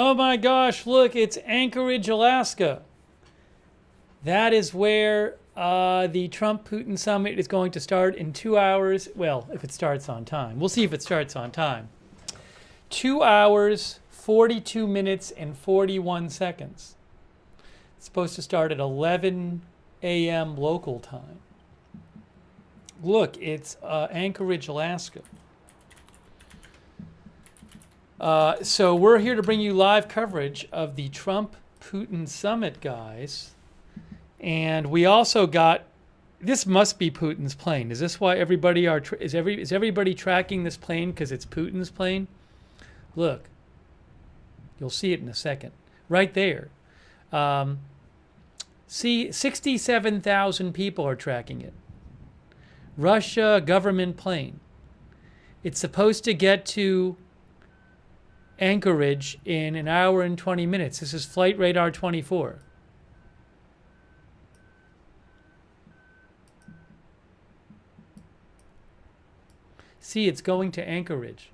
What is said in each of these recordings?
Oh my gosh, look, it's Anchorage, Alaska. That is where the Trump-Putin summit is going to start in 2 hours. Well, if it starts on time. We'll see if it starts on time. 2 hours, 42 minutes, and 41 seconds. It's supposed to start at 11 a.m. local time. Look, it's Anchorage, Alaska. So we're here to bring you live coverage of the Trump-Putin summit, guys. And we also got, this must be Putin's plane. Is this why everybody is everybody tracking this plane because it's Putin's plane? Look, you'll see it in a second. Right there. See, 67,000 people are tracking it. Russia government plane. It's supposed to get to Anchorage in 1 hour and 20 minutes. This is Flight Radar 24. See, it's going to Anchorage.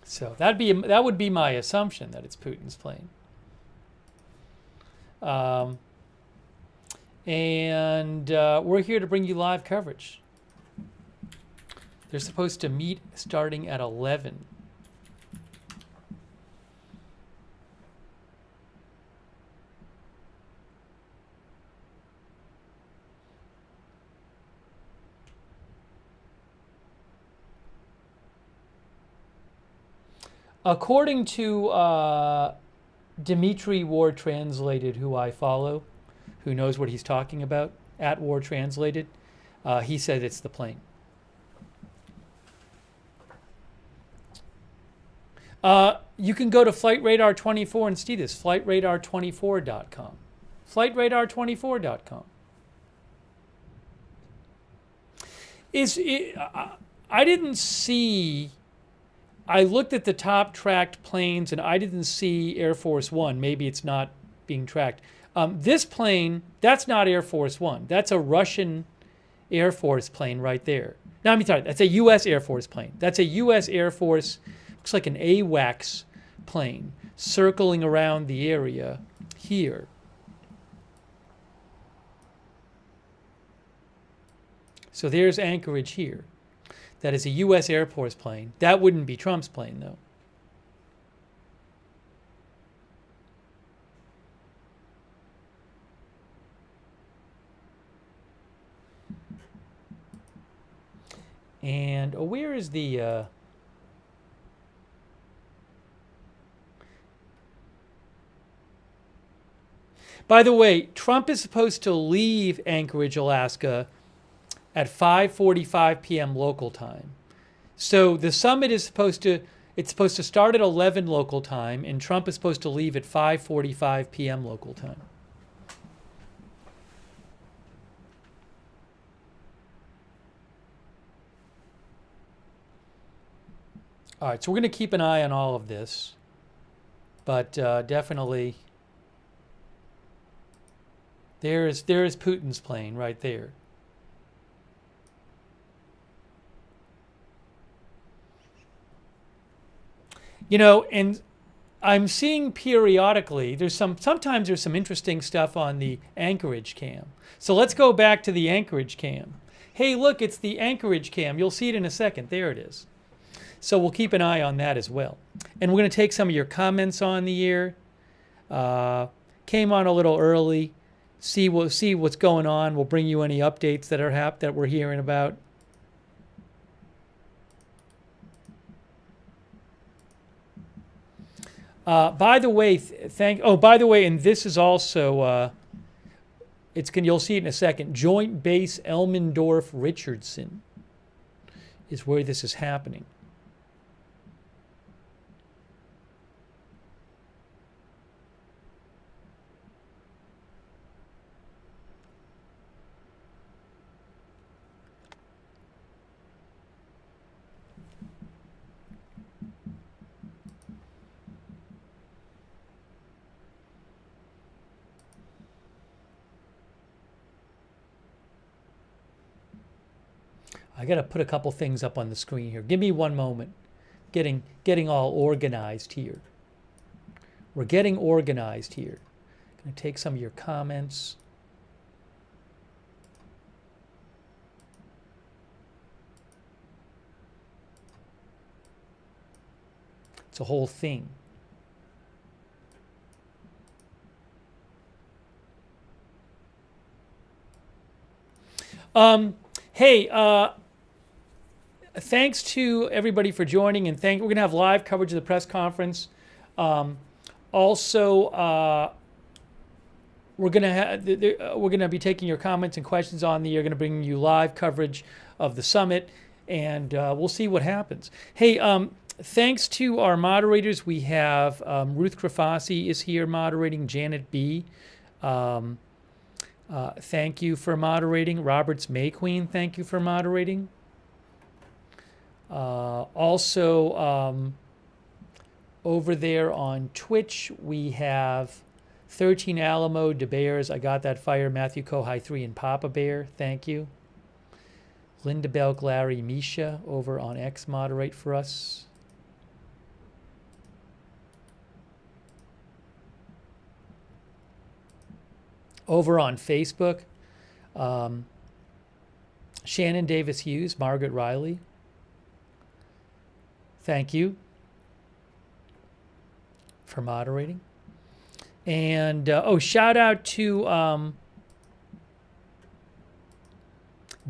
So that would be my assumption that it's Putin's plane. We're here to bring you live coverage. They're supposed to meet starting at 11. According to Dimitri War Translated, who I follow, who knows what he's talking about, at War Translated, he said it's the plane. You can go to Flight Radar 24 and see this, flightradar24.com. Flightradar24.com. I didn't see, I looked at the top tracked planes and I didn't see Air Force One. Maybe it's not being tracked. This plane, that's not Air Force One. That's a Russian Air Force plane right there. No, I mean, sorry, that's a U.S. Air Force plane. That's a U.S. Air Force, looks like an AWACS plane circling around the area here. So there's Anchorage here. That is a U.S. Air Force plane. That wouldn't be Trump's plane, though. And where is the... By the way, Trump is supposed to leave Anchorage, Alaska at 5:45 p.m. local time. So the summit is supposed to start at 11 local time, and Trump is supposed to leave at 5:45 p.m. local time. All right, so we're going to keep an eye on all of this, but definitely there is Putin's plane right there. You know, and I'm seeing periodically, sometimes there's some interesting stuff on the Anchorage cam. So let's go back to the Anchorage cam. Hey, look, it's the Anchorage cam. You'll see it in a second. There it is. So we'll keep an eye on that as well. And we're going to take some of your comments on the air. Came on a little early. We'll see what's going on. We'll bring you any updates that we're hearing about. By the way, and this is also you'll see it in a second. Joint Base Elmendorf Richardson is where this is happening. I got to put a couple things up on the screen here. Give me one moment. Getting all organized here. We're getting organized here. Going to take some of your comments. It's a whole thing. Hey, thanks to everybody for joining, and we're going to have live coverage of the press conference. Also, we're going to be taking your comments and questions on the. We're going to bring you live coverage of the summit, and we'll see what happens. Hey, thanks to our moderators. We have Ruth Krafasi is here moderating. Janet B. Thank you for moderating. Roberts May Queen, thank you for moderating. Also, over there on Twitch, we have 13 Alamo, De Bears, I Got That Fire, Matthew Kohai 3, and Papa Bear, thank you. Linda Belk, Larry, Misha over on X moderate for us. Over on Facebook, Shannon Davis Hughes, Margaret Riley. Thank you for moderating. And, shout out to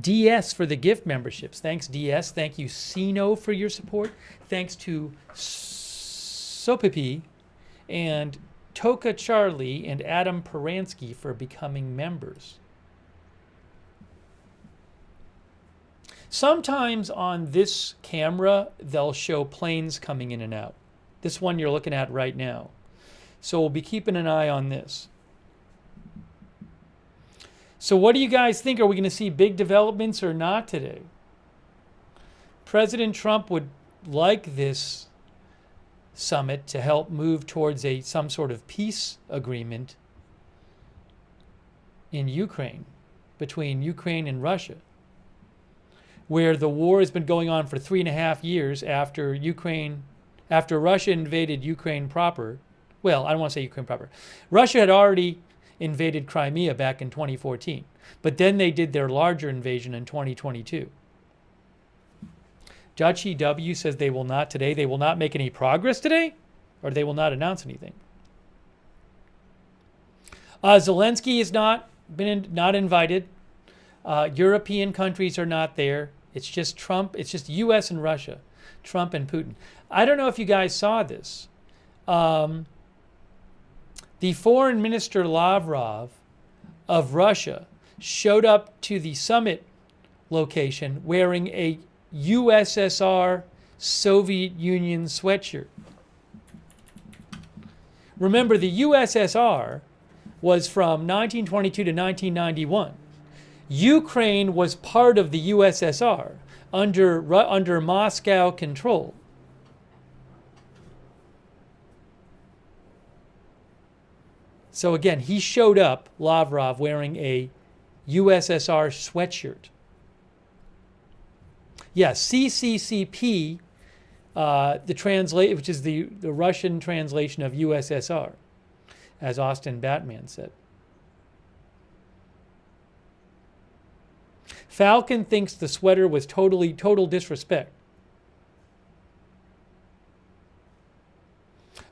DS for the gift memberships. Thanks, DS. Thank you, Sino, for your support. Thanks to Sopipi and Toka Charlie and Adam Paransky for becoming members. Sometimes on this camera, they'll show planes coming in and out. This one you're looking at right now. So we'll be keeping an eye on this. So what do you guys think? Are we going to see big developments or not today? President Trump would like this summit to help move towards some sort of peace agreement in Ukraine, between Ukraine and Russia, where the war has been going on for 3.5 years after Russia invaded Ukraine proper. Well, I don't want to say Ukraine proper. Russia had already invaded Crimea back in 2014, but then they did their larger invasion in 2022. Judge W says they will not make any progress today, or they will not announce anything. Zelensky is not invited. European countries are not there. It's just Trump. It's just U.S. and Russia, Trump and Putin. I don't know if you guys saw this. The foreign minister Lavrov of Russia showed up to the summit location wearing a USSR Soviet Union sweatshirt. Remember, the USSR was from 1922 to 1991. Ukraine was part of the USSR under Moscow control. So again, he showed up, Lavrov, wearing a USSR sweatshirt. Yes, CCCP, which is the Russian translation of USSR, as Austin Batman said. Falcon thinks the sweater was total disrespect.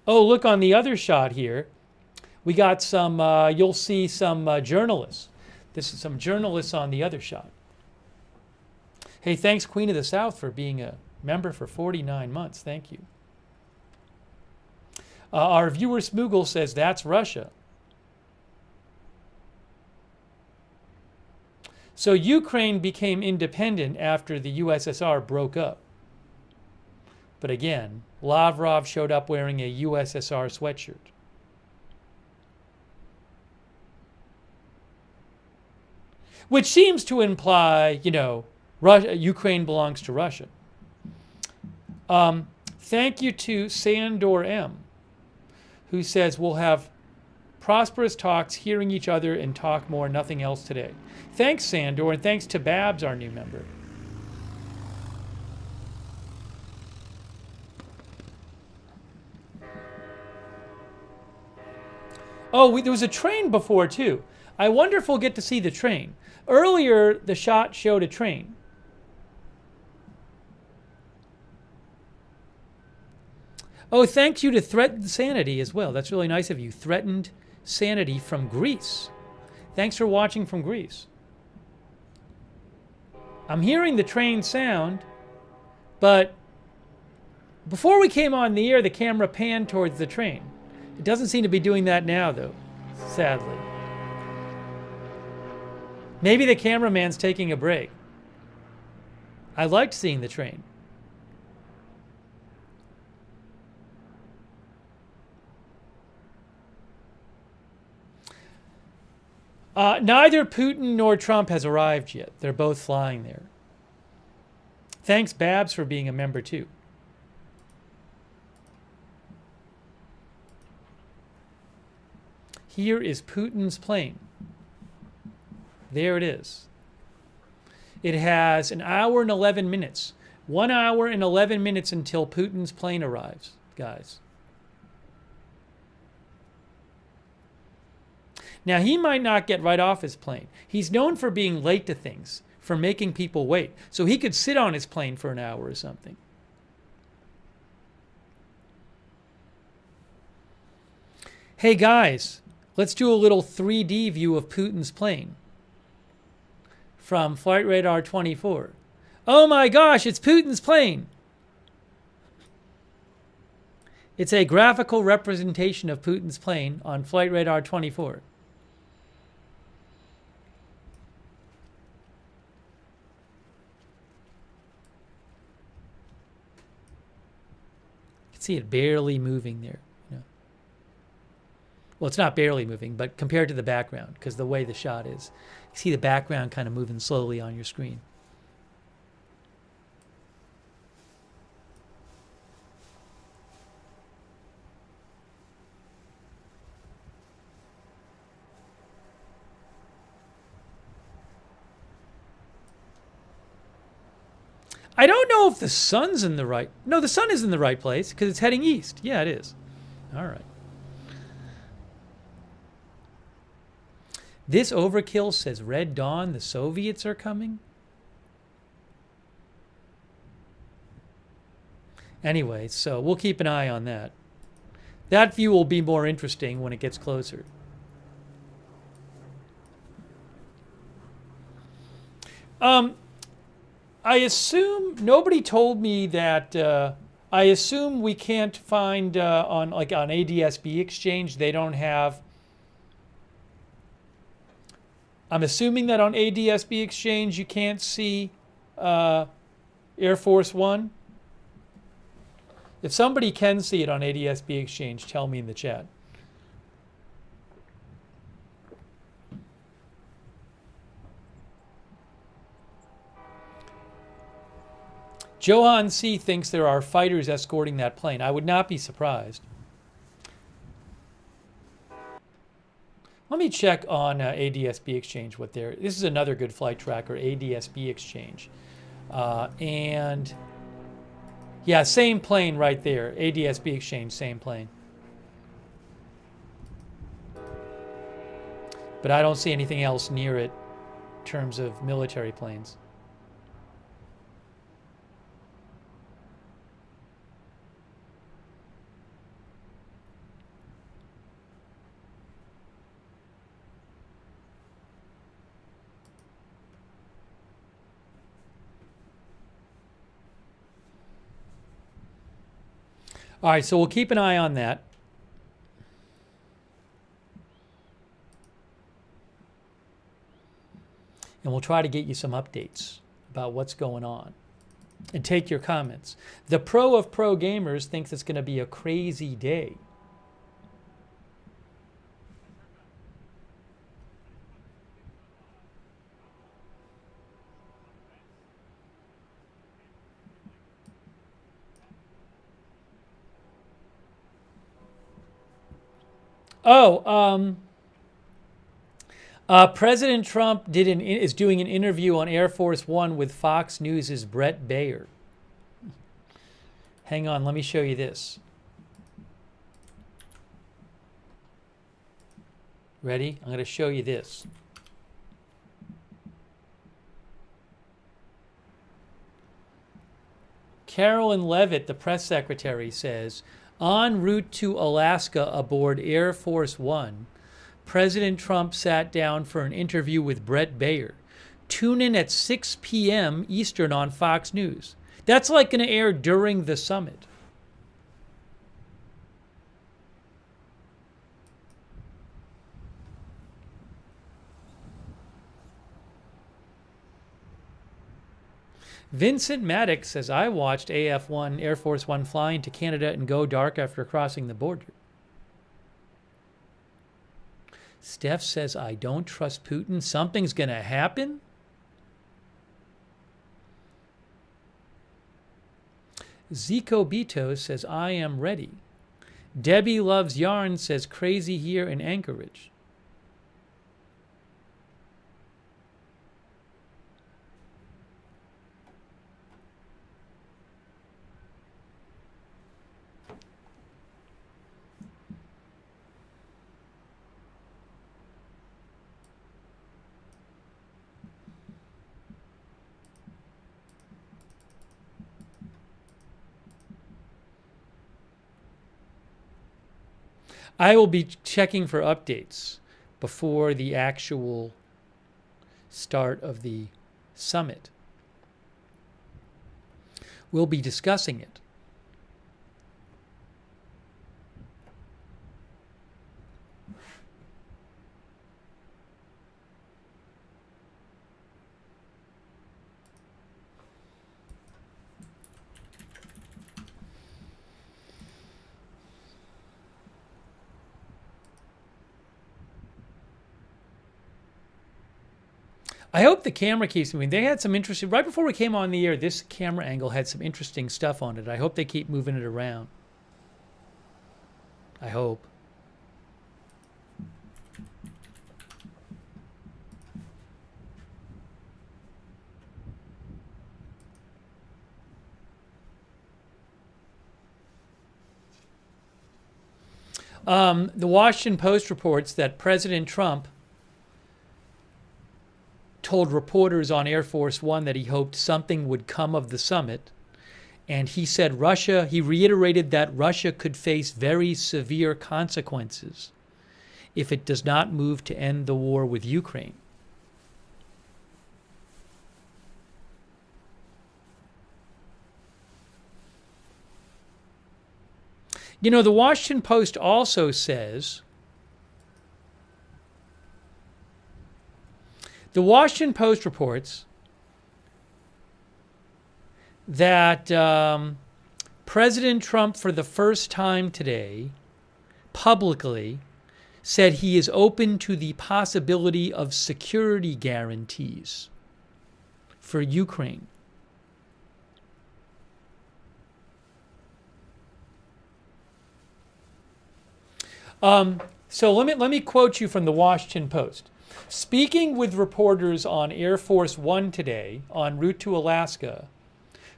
Oh, look on the other shot here. We got some, you'll see some journalists. This is some journalists on the other shot. Hey, thanks, Queen of the South, for being a member for 49 months. Thank you. Our viewer Smoogle says that's Russia. So Ukraine became independent after the USSR broke up. But again, Lavrov showed up wearing a USSR sweatshirt. Which seems to imply, Ukraine belongs to Russia. Thank you to Sandor M, who says we'll have prosperous talks, hearing each other, and talk more, nothing else today. Thanks, Sandor, and thanks to Babs, our new member. Oh, there was a train before too. I wonder if we'll get to see the train. Earlier, the shot showed a train. Oh, thank you to Threatened Sanity as well. That's really nice of you. Threatened Sanity from Greece. Thanks for watching from Greece. I'm hearing the train sound, but before we came on the air, the camera panned towards the train. It doesn't seem to be doing that now, though, sadly. Maybe the cameraman's taking a break. I liked seeing the train. Neither Putin nor Trump has arrived yet. They're both flying there. Thanks, Babs, for being a member, too. Here is Putin's plane. There it is. It has an hour and 11 minutes. 1 hour and 11 minutes until Putin's plane arrives, guys. Now, he might not get right off his plane. He's known for being late to things, for making people wait. So he could sit on his plane for an hour or something. Hey, guys, let's do a little 3D view of Putin's plane from Flight Radar 24. Oh my gosh, it's Putin's plane. It's a graphical representation of Putin's plane on Flight Radar 24. See it barely moving there. You know. Well, it's not barely moving, but compared to the background, because the way the shot is, you see the background kind of moving slowly on your screen. I don't know if the sun's in the right... No, the sun is in the right place because it's heading east. Yeah, it is. All right. This overkill says Red Dawn, the Soviets are coming. Anyway, so we'll keep an eye on that. That view will be more interesting when it gets closer. I assume nobody told me that. I assume we can't find on ADSB Exchange. They don't have. I'm assuming that on ADSB Exchange you can't see Air Force One. If somebody can see it on ADSB Exchange, tell me in the chat. Johan C. thinks there are fighters escorting that plane. I would not be surprised. Let me check on ADSB Exchange what they're... This is another good flight tracker, ADSB Exchange. And yeah, same plane right there. ADSB Exchange, same plane. But I don't see anything else near it in terms of military planes. All right, so we'll keep an eye on that. And we'll try to get you some updates about what's going on. And take your comments. The pro of pro gamers thinks it's going to be a crazy day. Oh, President Trump is doing an interview on Air Force One with Fox News' Brett Baer. Hang on, let me show you this. Ready? I'm going to show you this. Carolyn Levitt, the press secretary, says, en route to Alaska aboard Air Force One, President Trump sat down for an interview with Brett Baer. Tune in at 6 p.m. Eastern on Fox News. That's like going to air during the summit. Vincent Maddox says, I watched AF-1, Air Force One fly into Canada and go dark after crossing the border. Steph says, I don't trust Putin. Something's going to happen? Zico Bito says, I am ready. Debbie Loves Yarn says, crazy here in Anchorage. I will be checking for updates before the actual start of the summit. We'll be discussing it. I hope the camera keeps moving. They had some interesting, right before we came on the air, this camera angle had some interesting stuff on it. I hope they keep moving it around. I hope. The Washington Post reports that President Trump told reporters on Air Force One that he hoped something would come of the summit. And he said he reiterated that Russia could face very severe consequences if it does not move to end the war with Ukraine. You know, the Washington Post also says, the Washington Post reports that President Trump, for the first time today, publicly said he is open to the possibility of security guarantees for Ukraine. So let me quote you from the Washington Post. Speaking with reporters on Air Force One today, en route to Alaska,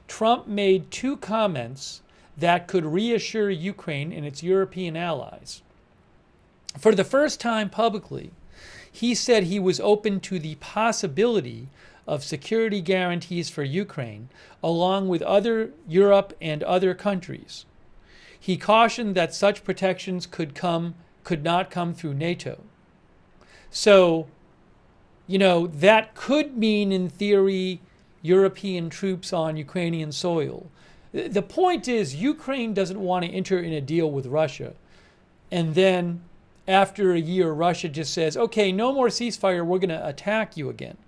Trump made two comments that could reassure Ukraine and its European allies. For the first time publicly, he said he was open to the possibility of security guarantees for Ukraine, along with other Europe and other countries. He cautioned that such protections could not come through NATO. So, you know, that could mean, in theory, European troops on Ukrainian soil. The point is, Ukraine doesn't want to enter in a deal with Russia. And then, after a year, Russia just says, okay, no more ceasefire, we're going to attack you again.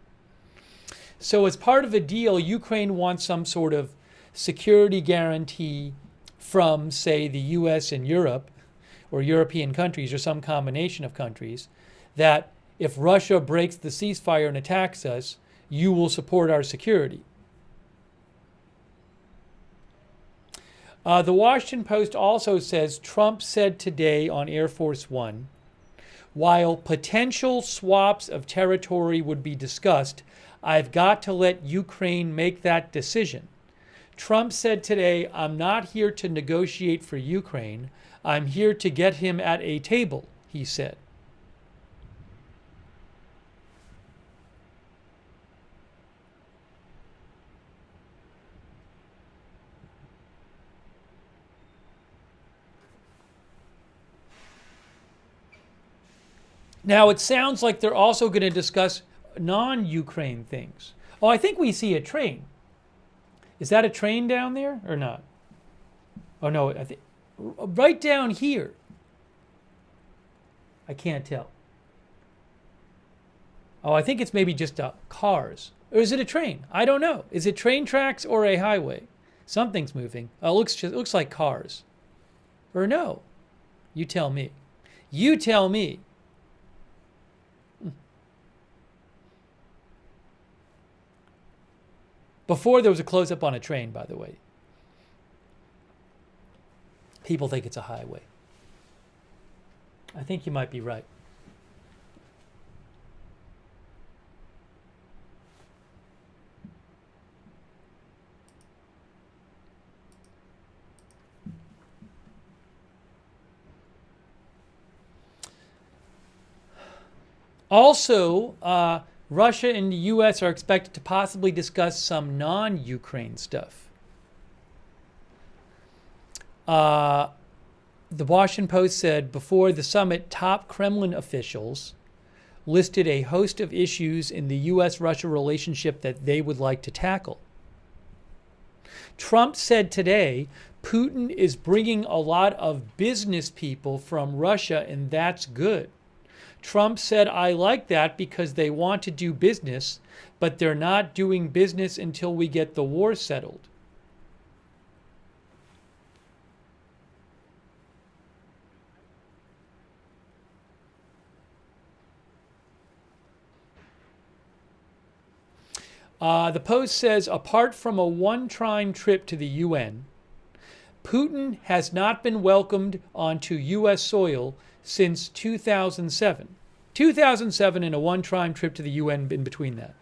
So as part of a deal, Ukraine wants some sort of security guarantee from, say, the US and Europe, or European countries, or some combination of countries, that if Russia breaks the ceasefire and attacks us, you will support our security. The Washington Post also says Trump said today on Air Force One, while potential swaps of territory would be discussed, I've got to let Ukraine make that decision. Trump said today, I'm not here to negotiate for Ukraine. I'm here to get him at a table, he said. Now, it sounds like they're also going to discuss non-Ukraine things. Oh, I think we see a train. Is that a train down there or not? Oh, no, I think right down here. I can't tell. Oh, I think it's maybe just cars. Or is it a train? I don't know. Is it train tracks or a highway? Something's moving. Oh, it looks like cars. Or no? You tell me. You tell me. Before there was a close-up on a train, by the way. People think it's a highway. I think you might be right. Also, Russia and the U.S. are expected to possibly discuss some non-Ukraine stuff. The Washington Post said before the summit, top Kremlin officials listed a host of issues in the U.S.-Russia relationship that they would like to tackle. Trump said today Putin is bringing a lot of business people from Russia, and that's good. Trump said, I like that because they want to do business, but they're not doing business until we get the war settled. The Post says, apart from a one-time trip to the UN, Putin has not been welcomed onto U.S. soil since 2007. 2007 and a one-time trip to the UN in between that.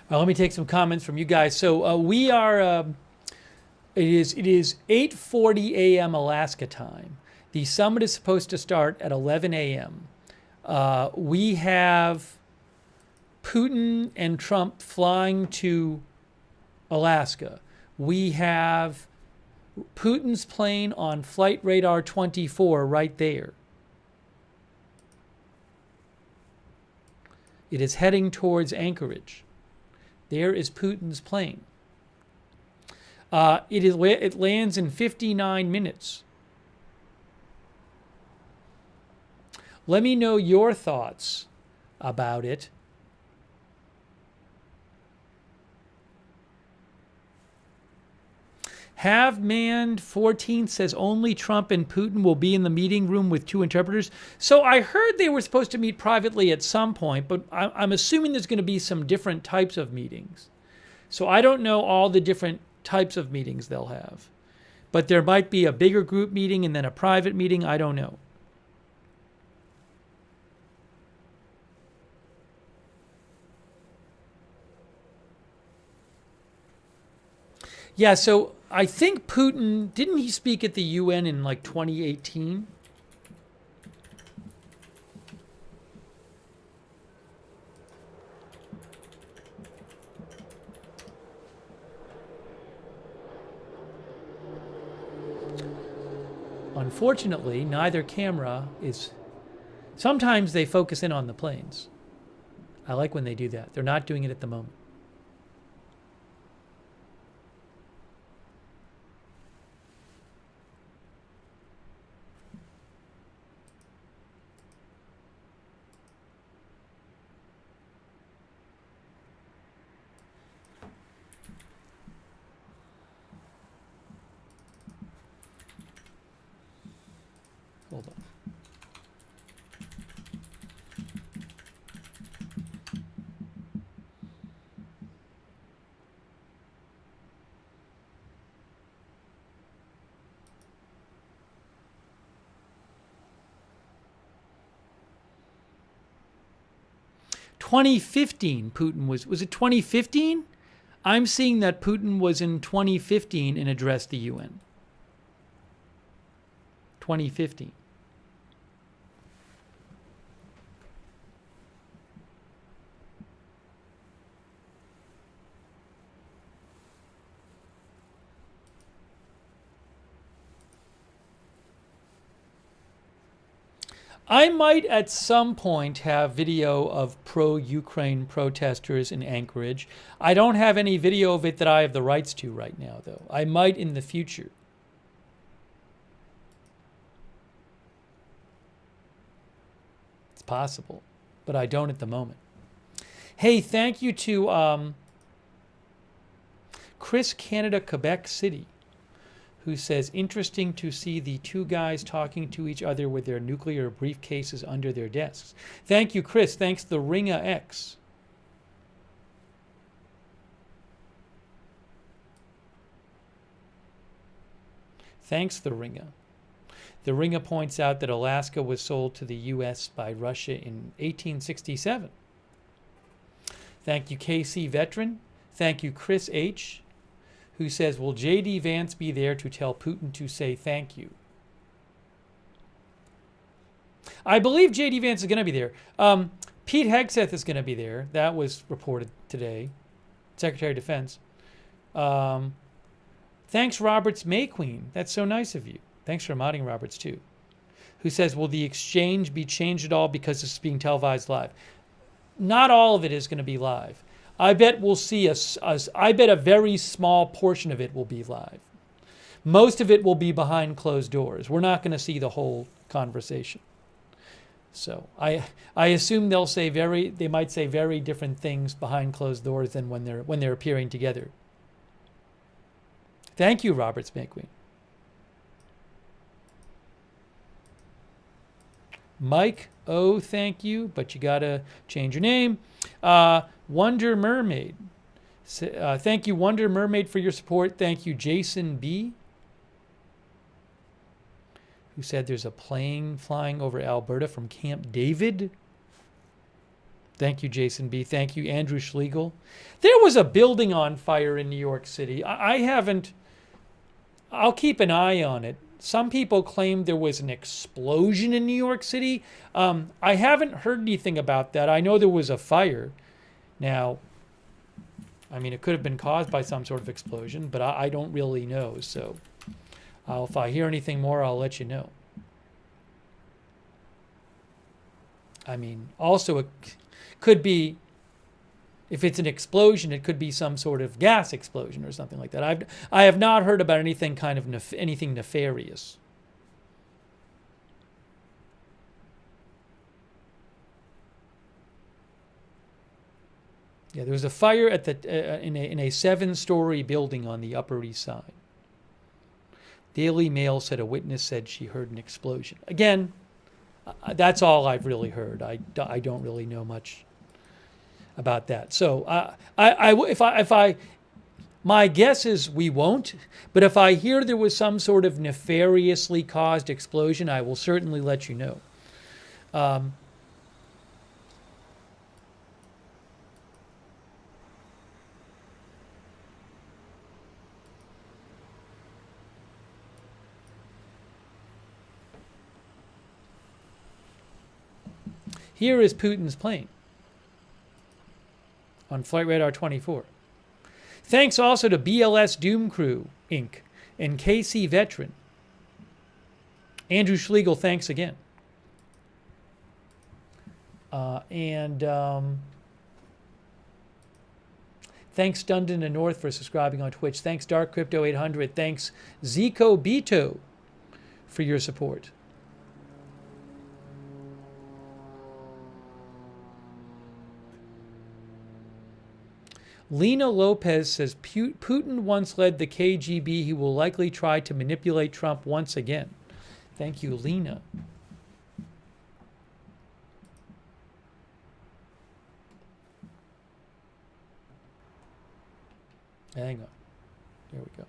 Let me take some comments from you guys. So we are. It is 8:40 a.m. Alaska time. The summit is supposed to start at 11 a.m. We have Putin and Trump flying to Alaska. We have Putin's plane on Flight Radar 24 right there. It is heading towards Anchorage. There is Putin's plane. It lands in 59 minutes. Let me know your thoughts about it. Have Manned 14 says only Trump and Putin will be in the meeting room with two interpreters. So I heard they were supposed to meet privately at some point, but I'm assuming there's going to be some different types of meetings. So I don't know all the different types of meetings they'll have. But there might be a bigger group meeting and then a private meeting. I don't know. Yeah, so I think Putin, didn't he speak at the UN in like 2018? Unfortunately, neither camera is... Sometimes they focus in on the planes. I like when they do that. They're not doing it at the moment. 2015, Putin was it 2015? I'm seeing that Putin was in 2015 and addressed the UN. 2015. I might at some point have video of pro-Ukraine protesters in Anchorage. I don't have any video of it that I have the rights to right now, though. I might in the future. It's possible, but I don't at the moment. Hey, thank you to Chris Canada, Quebec City, who says, interesting to see the two guys talking to each other with their nuclear briefcases under their desks. Thank you, Chris. Thanks, the Ringa X. Thanks, the Ringa. The Ringa points out that Alaska was sold to the U.S. by Russia in 1867. Thank you, KC Veteran. Thank you, Chris H., who says, will J.D. Vance be there to tell Putin to say thank you? I believe J.D. Vance is going to be there. Pete Hegseth is going to be there. That was reported today. Secretary of Defense. Thanks, Roberts Mayqueen. That's so nice of you. Thanks for modding Roberts, too. Who says, will the exchange be changed at all because it's being televised live? Not all of it is going to be live. I bet we'll see I bet a very small portion of it will be live. Most of it will be behind closed doors. We're not going to see the whole conversation. So I assume they might say very different things behind closed doors than when they're appearing together. Thank you, Roberts McQueen. Mike, oh, thank you, but you gotta change your name. Wonder Mermaid. Thank you, Wonder Mermaid, for your support. Thank you, Jason B., who said there's a plane flying over Alberta from Camp David. Thank you, Jason B. Thank you, Andrew Schlegel. There was a building on fire in New York City. I'll keep an eye on it. Some people claim there was an explosion in New York City. I haven't heard anything about that. I know there was a fire. Now, I mean, it could have been caused by some sort of explosion, but I don't really know. So if I hear anything more, I'll let you know. I mean, also it could be, if it's an explosion, it could be some sort of gas explosion or something like that. I have not heard about anything kind of anything nefarious. Yeah, there was a fire at in a 7-story building on the Upper East Side. Daily Mail said a witness said she heard an explosion. Again, that's all I've really heard. I don't really know much about that. So my guess is we won't. But if I hear there was some sort of nefariously caused explosion, I will certainly let you know. Here is Putin's plane on Flight Radar 24. Thanks also to BLS Doom Crew, Inc. and KC Veteran. Andrew Schlegel, thanks again. Thanks Dundon and North for subscribing on Twitch. Thanks Dark Crypto 800. Thanks Zico Bito for your support. Lena Lopez says Putin once led the KGB. He will likely try to manipulate Trump once again. Thank you, Lena. Hang on. Here we go.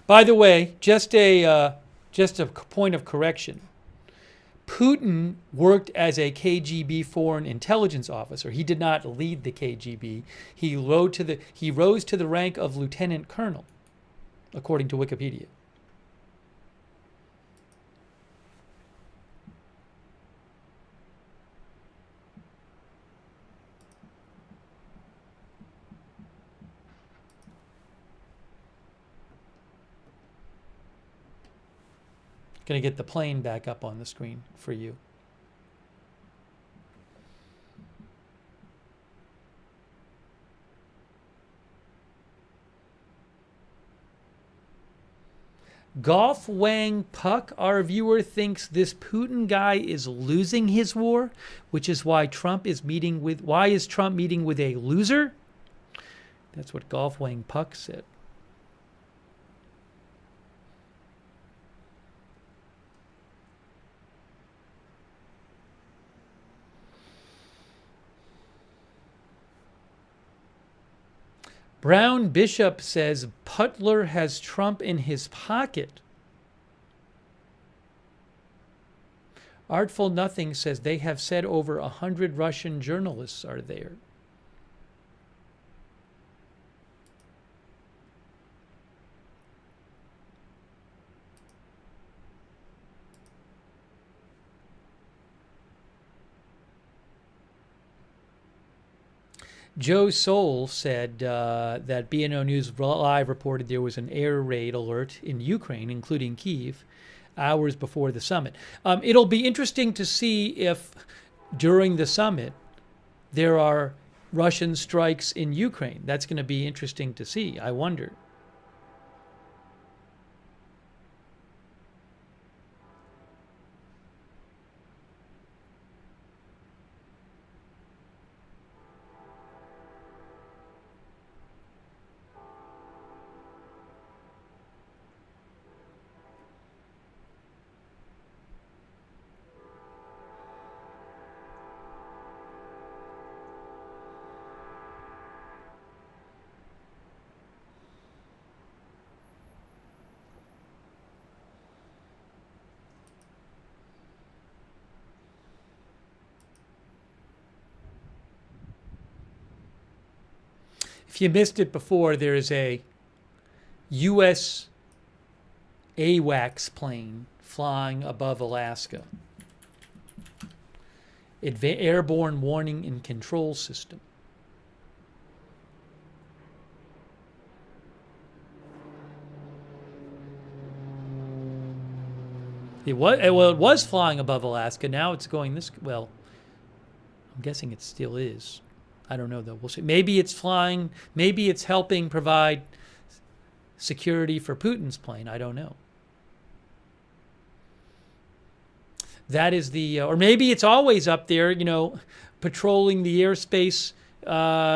By the way, just a point of correction. Putin worked as a KGB foreign intelligence officer. He did not lead the KGB. He rose to the rank of lieutenant colonel, according to Wikipedia. Going to get the plane back up on the screen for you. Golf Wang Puck, our viewer, thinks this Putin guy is losing his war, which is why Trump is meeting with. Why is Trump meeting with a loser? That's what Golf Wang Puck said. Brown Bishop says Putler has Trump in his pocket. Artful Nothing says they have said over 100 Russian journalists are there. Joe Soul said that BNO News Live reported there was an air raid alert in Ukraine, including Kyiv, hours before the summit. It'll be interesting to see if during the summit there are Russian strikes in Ukraine. That's going to be interesting to see, I wonder. If you missed it before, there is a U.S. AWACS plane flying above Alaska. Airborne Warning and Control System. It was flying above Alaska. Now it's going this. Well, I'm guessing it still is. I don't know, though. We'll see. Maybe it's flying. Maybe it's helping provide security for Putin's plane. I don't know. That is the, or maybe it's always up there, patrolling the airspace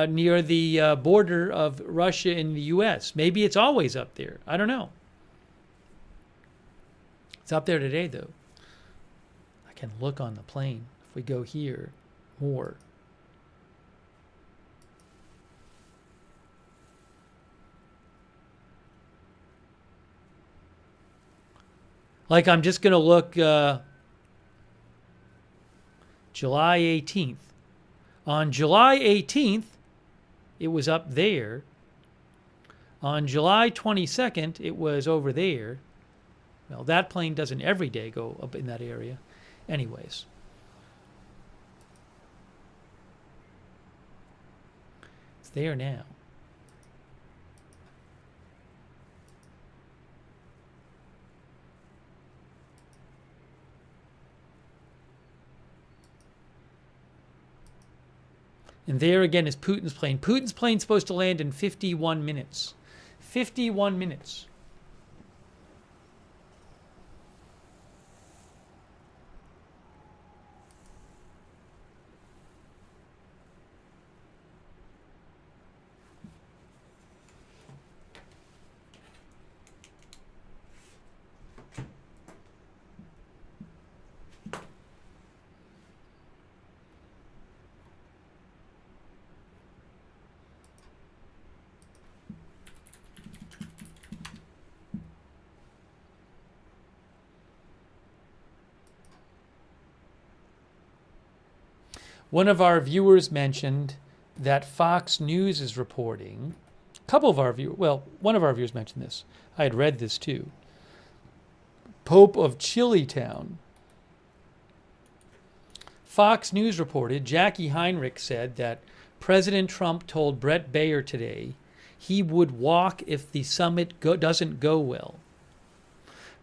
near the border of Russia and the U.S. Maybe it's always up there. I don't know. It's up there today, though. I can look on the plane. If we go here, more. Like, I'm just going to look July 18th. On July 18th, it was up there. On July 22nd, it was over there. Well, that plane doesn't every day go up in that area. Anyways. It's there now. And there again is Putin's plane. Putin's plane's supposed to land in 51 minutes. 51 minutes. One of our viewers mentioned that Fox News is reporting, a couple of our viewers, well, one of our viewers mentioned this. I had read this too. Pope of Chilitown. Fox News reported, Jackie Heinrich said that President Trump told Brett Baer today he would walk if the summit doesn't go well.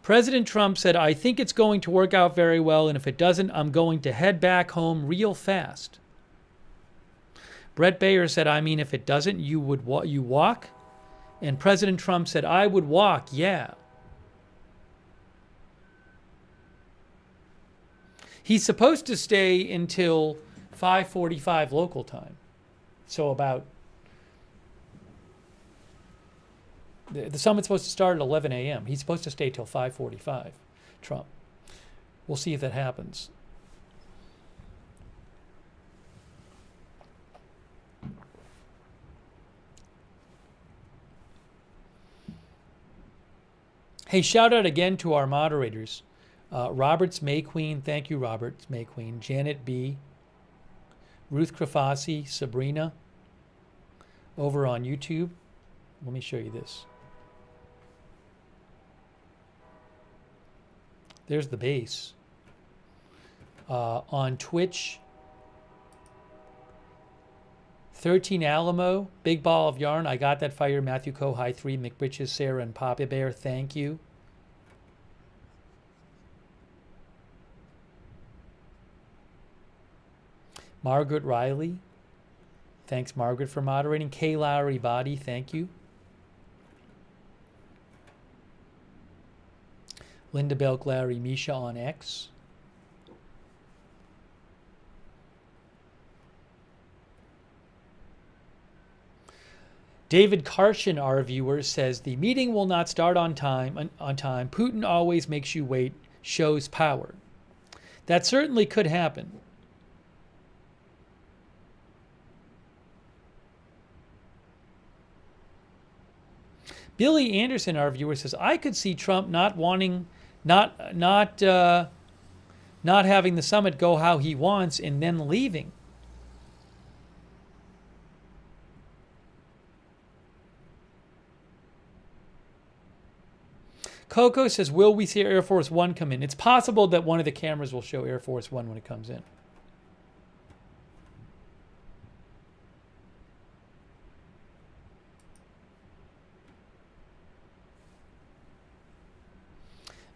President Trump said, I think it's going to work out very well, and if it doesn't, I'm going to head back home real fast. Brett Baer said, I mean, if it doesn't, you walk? And President Trump said, I would walk, yeah. He's supposed to stay until 5:45 local time. So about, the summit's supposed to start at 11 a.m. He's supposed to stay till 5:45, Trump. We'll see if that happens. Hey, shout out again to our moderators. Roberts May Queen, thank you, Roberts May Queen. Janet B. Ruth Krafasi, Sabrina, over on YouTube. Let me show you this. There's the base. On Twitch, 13 Alamo, Big Ball of Yarn, I got that fire, Matthew Coe, High 3, McBritches, Sarah, and Papa Bear, thank you. Margaret Riley, thanks Margaret for moderating. K. Lowry Body, thank you. Linda Belk, Larry, Misha on X. David Karshan, our viewer, says the meeting will not start on time. Putin always makes you wait, shows power. That certainly could happen. Billy Anderson, our viewer, says I could see Trump not having the summit go how he wants and then leaving. Coco says, will we see Air Force One come in? It's possible that one of the cameras will show Air Force One when it comes in.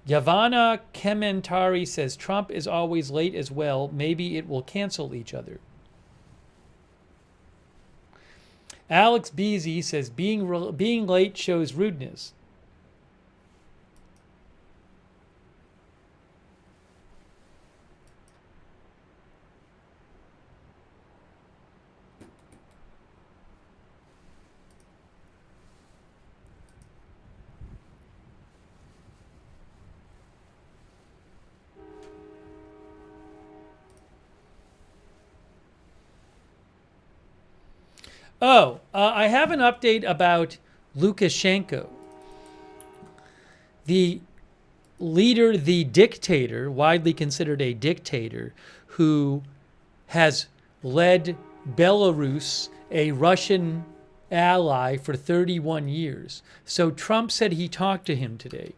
Yavana Kementari says, Trump is always late as well. Maybe it will cancel each other. Alex Beasy says, being late shows rudeness. I have an update about Lukashenko. The leader, the dictator, widely considered a dictator, who has led Belarus, a Russian ally, for 31 years. So Trump said he talked to him today.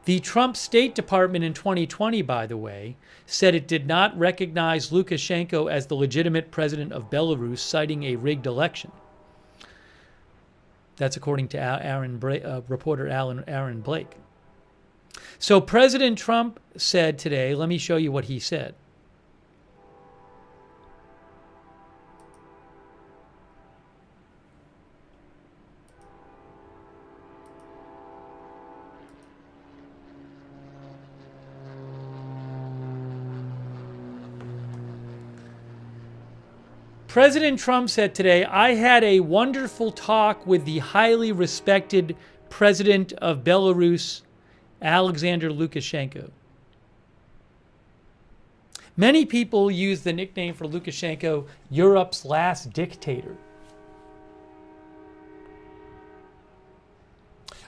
The Trump State Department in 2020, by the way, said it did not recognize Lukashenko as the legitimate president of Belarus, citing a rigged election. That's according to reporter Aaron Blake. So President Trump said today, let me show you what he said. President Trump said today, I had a wonderful talk with the highly respected president of Belarus, Alexander Lukashenko. Many people use the nickname for Lukashenko, Europe's last dictator.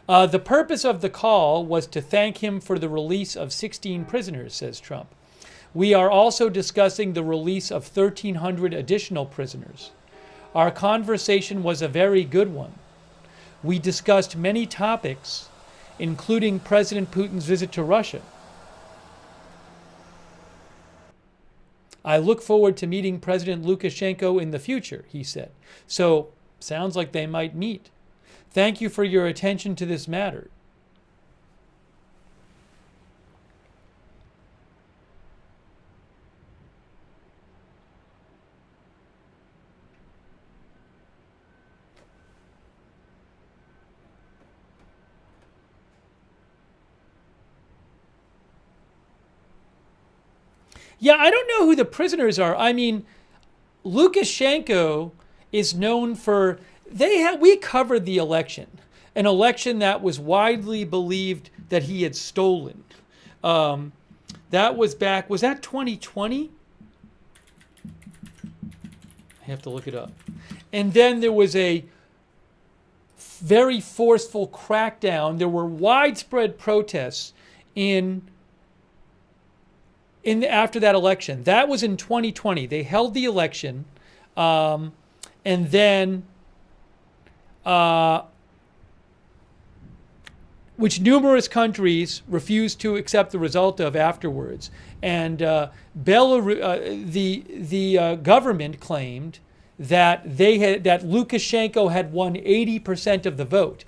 The purpose of the call was to thank him for the release of 16 prisoners, says Trump. We are also discussing the release of 1,300 additional prisoners. Our conversation was a very good one. We discussed many topics, including President Putin's visit to Russia. I look forward to meeting President Lukashenko in the future, he said. So, sounds like they might meet. Thank you for your attention to this matter. Yeah, I don't know who the prisoners are. I mean, Lukashenko is known for we covered the election, an election that was widely believed that he had stolen. That was back, was that 2020? I have to look it up. And then there was a very forceful crackdown. There were widespread protests after that election. That was in 2020. They held the election, and then which numerous countries refused to accept the result of afterwards. And Belarus, the government claimed that that Lukashenko had won 80% of the vote.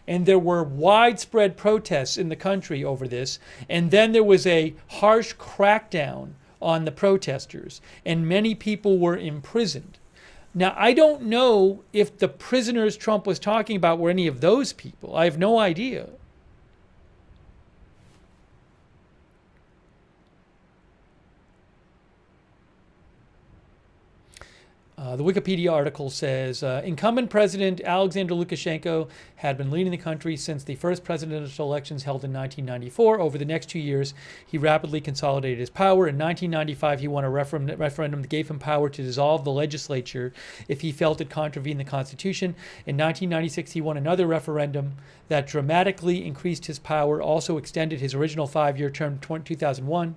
And there were widespread protests in the country over this. And then there was a harsh crackdown on the protesters, and many people were imprisoned. Now, I don't know if the prisoners Trump was talking about were any of those people. I have no idea. The Wikipedia article says, incumbent President Alexander Lukashenko had been leading the country since the first presidential elections held in 1994. Over the next 2 years, he rapidly consolidated his power. In 1995, he won a referendum that gave him power to dissolve the legislature if he felt it contravened the Constitution. In 1996, he won another referendum that dramatically increased his power, also extended his original 5-year term to 2001.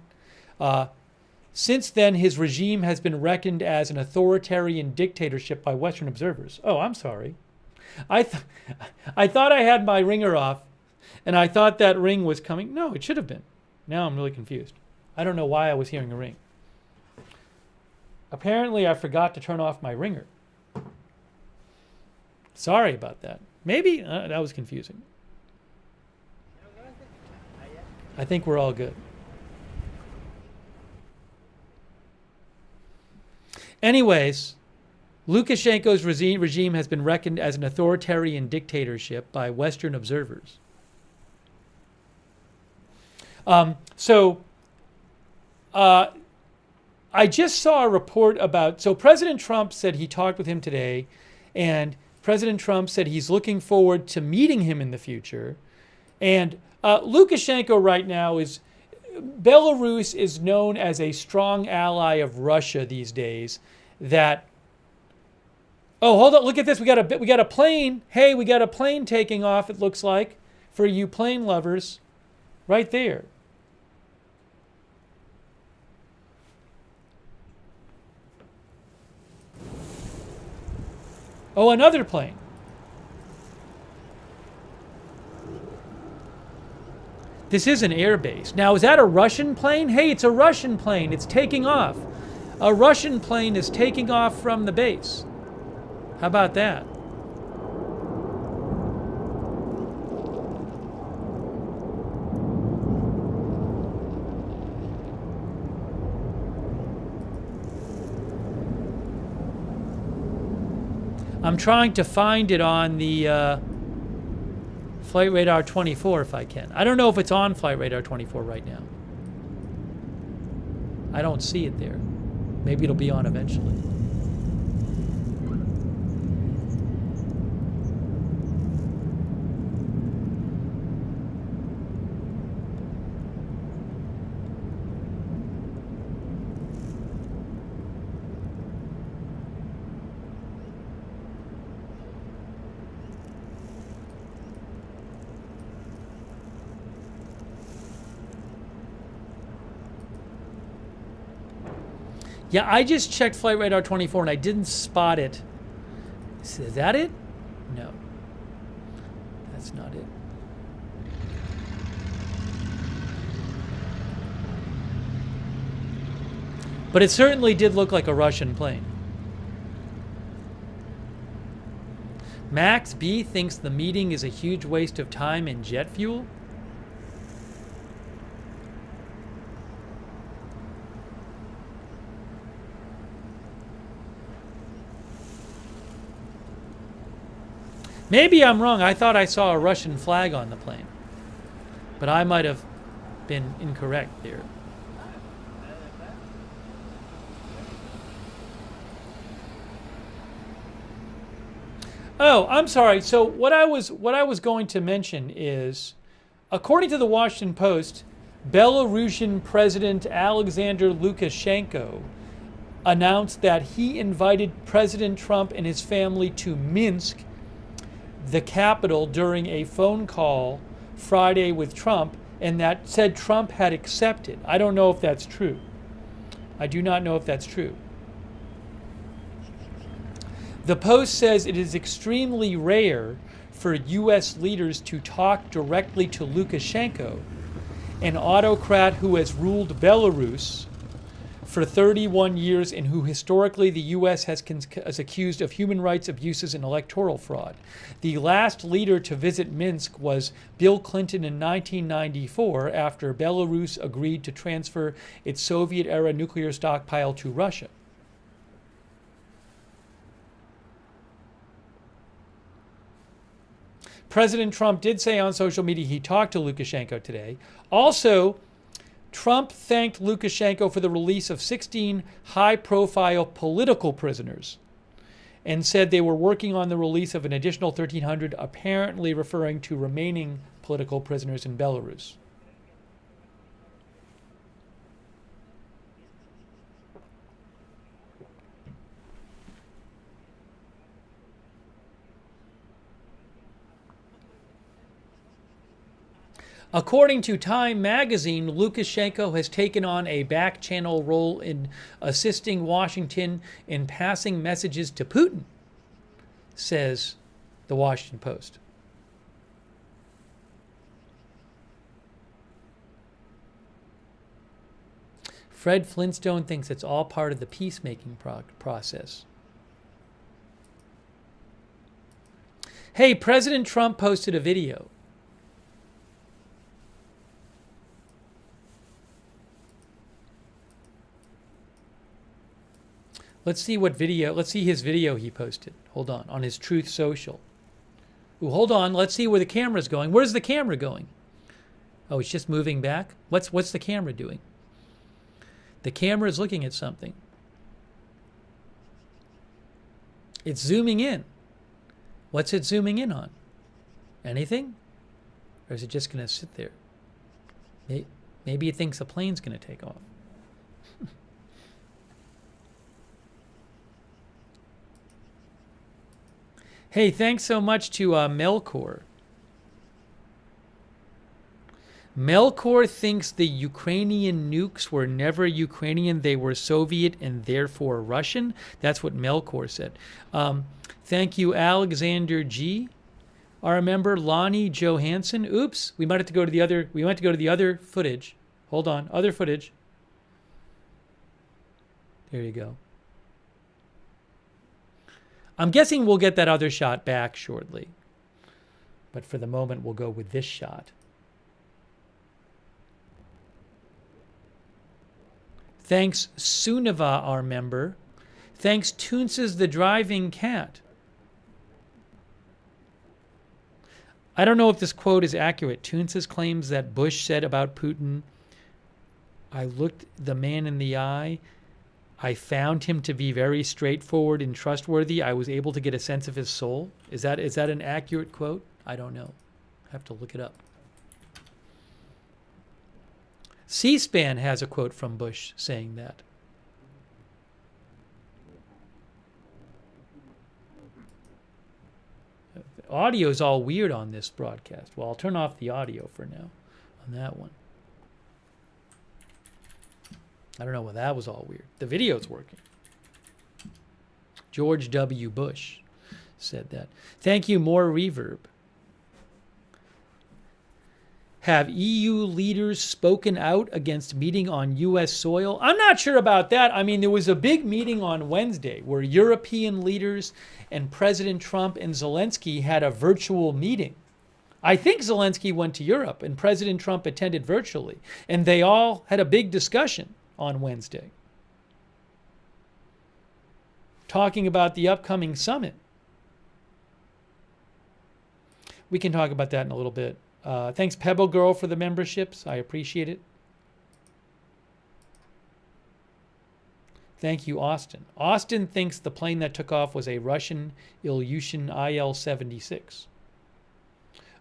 Since then, his regime has been reckoned as an authoritarian dictatorship by Western observers. Oh, I'm sorry. I thought I had my ringer off, and I thought that ring was coming. No, it should have been. Now I'm really confused. I don't know why I was hearing a ring. Apparently, I forgot to turn off my ringer. Sorry about that. Maybe that was confusing. I think we're all good. Anyways, Lukashenko's regime has been reckoned as an authoritarian dictatorship by Western observers. I just saw a report about, so President Trump said he talked with him today, and President Trump said he's looking forward to meeting him in the future. And Lukashenko right now Belarus is known as a strong ally of Russia these days. Oh, hold on! Look at this. We got a plane. Hey, we got a plane taking off. It looks like, for you plane lovers, right there. Oh, another plane. This is an air base. Now, is that a Russian plane? Hey, it's a Russian plane. It's taking off. A Russian plane is taking off from the base. How about that? I'm trying to find it on the Flight Radar 24 if I can. I don't know if it's on Flight Radar 24 right now. I don't see it there. Maybe it'll be on eventually. Yeah, I just checked Flight Radar 24 and I didn't spot it. Is that it? No. That's not it. But it certainly did look like a Russian plane. Max B thinks the meeting is a huge waste of time and jet fuel. Maybe I'm wrong. I thought I saw a Russian flag on the plane. But I might have been incorrect there. Oh, I'm sorry. So what I was going to mention is, according to the Washington Post, Belarusian President Alexander Lukashenko announced that he invited President Trump and his family to Minsk, the capital, during a phone call Friday with Trump, and that said Trump had accepted. I don't know if that's true. I do not know if that's true. The Post says it is extremely rare for U.S. leaders to talk directly to Lukashenko, an autocrat who has ruled Belarus for 31 years and who historically the U.S. has accused of human rights abuses and electoral fraud. The last leader to visit Minsk was Bill Clinton in 1994 after Belarus agreed to transfer its Soviet-era nuclear stockpile to Russia. President Trump did say on social media he talked to Lukashenko today. Also, Trump thanked Lukashenko for the release of 16 high-profile political prisoners and said they were working on the release of an additional 1,300, apparently referring to remaining political prisoners in Belarus. According to Time magazine, Lukashenko has taken on a back-channel role in assisting Washington in passing messages to Putin, says the Washington Post. Fred Flintstone thinks it's all part of the peacemaking process. Hey, President Trump posted a video. Let's see what video, let's see his video he posted. Hold on his Truth Social. Ooh, hold on, let's see where the camera's going. Where's the camera going? Oh, it's just moving back? What's the camera doing? The camera is looking at something. It's zooming in. What's it zooming in on? Anything? Or is it just going to sit there? Maybe it thinks a plane's going to take off. Hey, thanks so much to Melkor. Melkor thinks the Ukrainian nukes were never Ukrainian, they were Soviet and therefore Russian. That's what Melkor said. Thank you, Alexander G. Our member, Lonnie Johansson. Oops, we might have to go to the other. We might have to go to the other footage. Hold on, other footage. There you go. I'm guessing we'll get that other shot back shortly. But for the moment, we'll go with this shot. Thanks, Sunava, our member. Thanks, Toonces the Driving Cat. I don't know if this quote is accurate. Toonces claims that Bush said about Putin, I looked the man in the eye. I found him to be very straightforward and trustworthy. I was able to get a sense of his soul. Is that an accurate quote? I don't know. I have to look it up. C-SPAN has a quote from Bush saying that. The audio is all weird on this broadcast. Well, I'll turn off the audio for now on that one. I don't know why that was all weird. The video's working. George W. Bush said that. Thank you, more reverb. Have EU leaders spoken out against meeting on U.S. soil? I'm not sure about that. I mean, there was a big meeting on Wednesday where European leaders and President Trump and Zelensky had a virtual meeting. I think Zelensky went to Europe and President Trump attended virtually. And they all had a big discussion on Wednesday, talking about the upcoming summit. We can talk about that in a little bit. Thanks, Pebble Girl, for the memberships. I appreciate it. Thank you, Austin. Austin thinks the plane that took off was a Russian Ilyushin IL-76.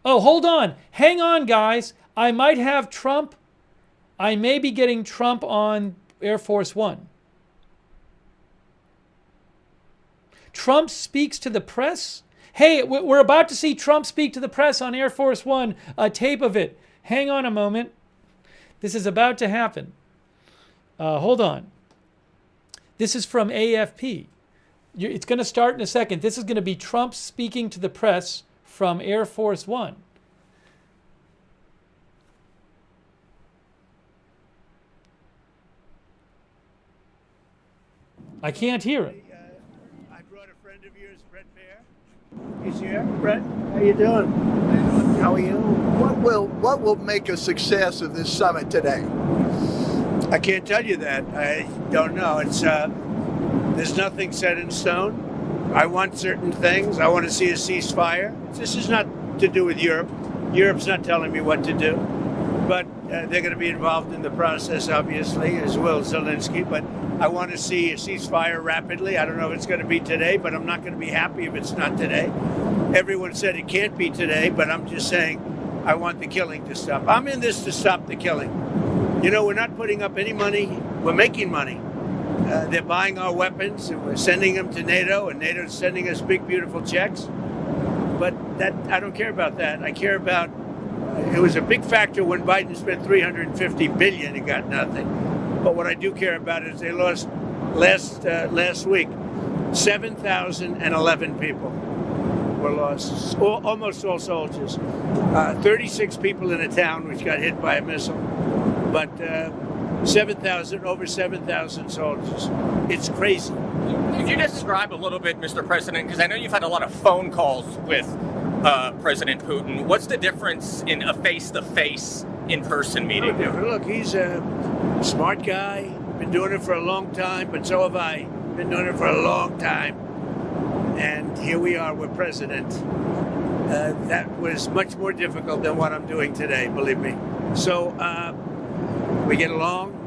Oh, hold on. Hang on, guys. I might have Trump. I may be getting Trump on Air Force One. Trump speaks to the press. Hey, we're about to see Trump speak to the press on Air Force One, a tape of it. Hang on a moment. This is about to happen. Hold on. This is from AFP. It's going to start in a second. This is going to be Trump speaking to the press from Air Force One. I can't hear it. I brought a friend of yours, Brett Baer. He's here. Brett, how you doing? How are you? What will make a success of this summit today? I can't tell you that. I don't know. It's there's nothing set in stone. I want certain things. I want to see a ceasefire. This is not to do with Europe. Europe's not telling me what to do. But they're going to be involved in the process, obviously, as well as Zelensky. But I want to see a ceasefire rapidly. I don't know if it's going to be today, but I'm not going to be happy if it's not today. Everyone said it can't be today, but I'm just saying I want the killing to stop. I'm in this to stop the killing. You know, we're not putting up any money. We're making money. They're buying our weapons, and we're sending them to NATO, and NATO's sending us big, beautiful checks. But that I don't care about that. I care about, it was a big factor when Biden spent $350 billion and got nothing. But what I do care about is they lost last week, 7,011 people were lost, almost all soldiers. 36 people in a town which got hit by a missile, but over 7,000 soldiers. It's crazy. Could you describe a little bit, Mr. President, because I know you've had a lot of phone calls with President Putin. What's the difference in a face-to-face, in-person meeting? Look, he's a smart guy, been doing it for a long time, but so have I. Been doing it for a long time. And here we are with President. That was much more difficult than what I'm doing today, believe me. So we get along.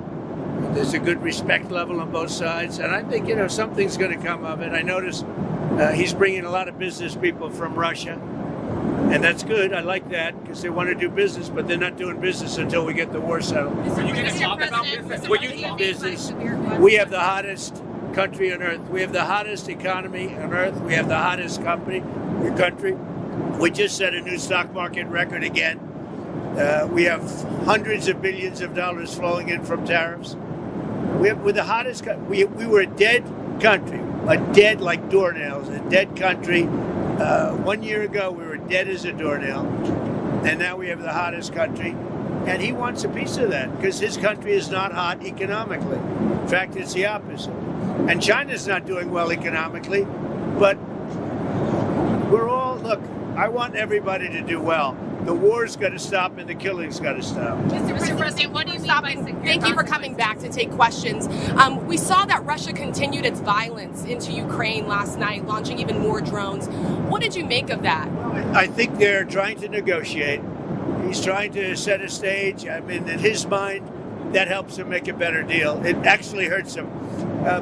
There's a good respect level on both sides. And I think, you know, something's going to come of it. I noticed he's bringing a lot of business people from Russia. And that's good. I like that because they want to do business, but they're not doing business until we get the war settled. So you going to talk about business? Will you business? We have the hottest country on earth. We have the hottest economy on earth. We have the hottest country. We just set a new stock market record again. We have hundreds of billions of dollars flowing in from tariffs. We're the hottest. We were a dead country, like doornails, a dead country. 1 year ago, we were dead as a doornail, and now we have the hottest country. And he wants a piece of that because his country is not hot economically. In fact, it's the opposite. And China's not doing well economically, but we're all, look, I want everybody to do well. The war's got to stop and the killing's got to stop. Mr. President, what do you stop? Thank you for coming back to take questions. We saw that Russia continued its violence into Ukraine last night, launching even more drones. What did you make of that? I think they're trying to negotiate. He's trying to set a stage. I mean, in his mind, that helps him make a better deal. It actually hurts him.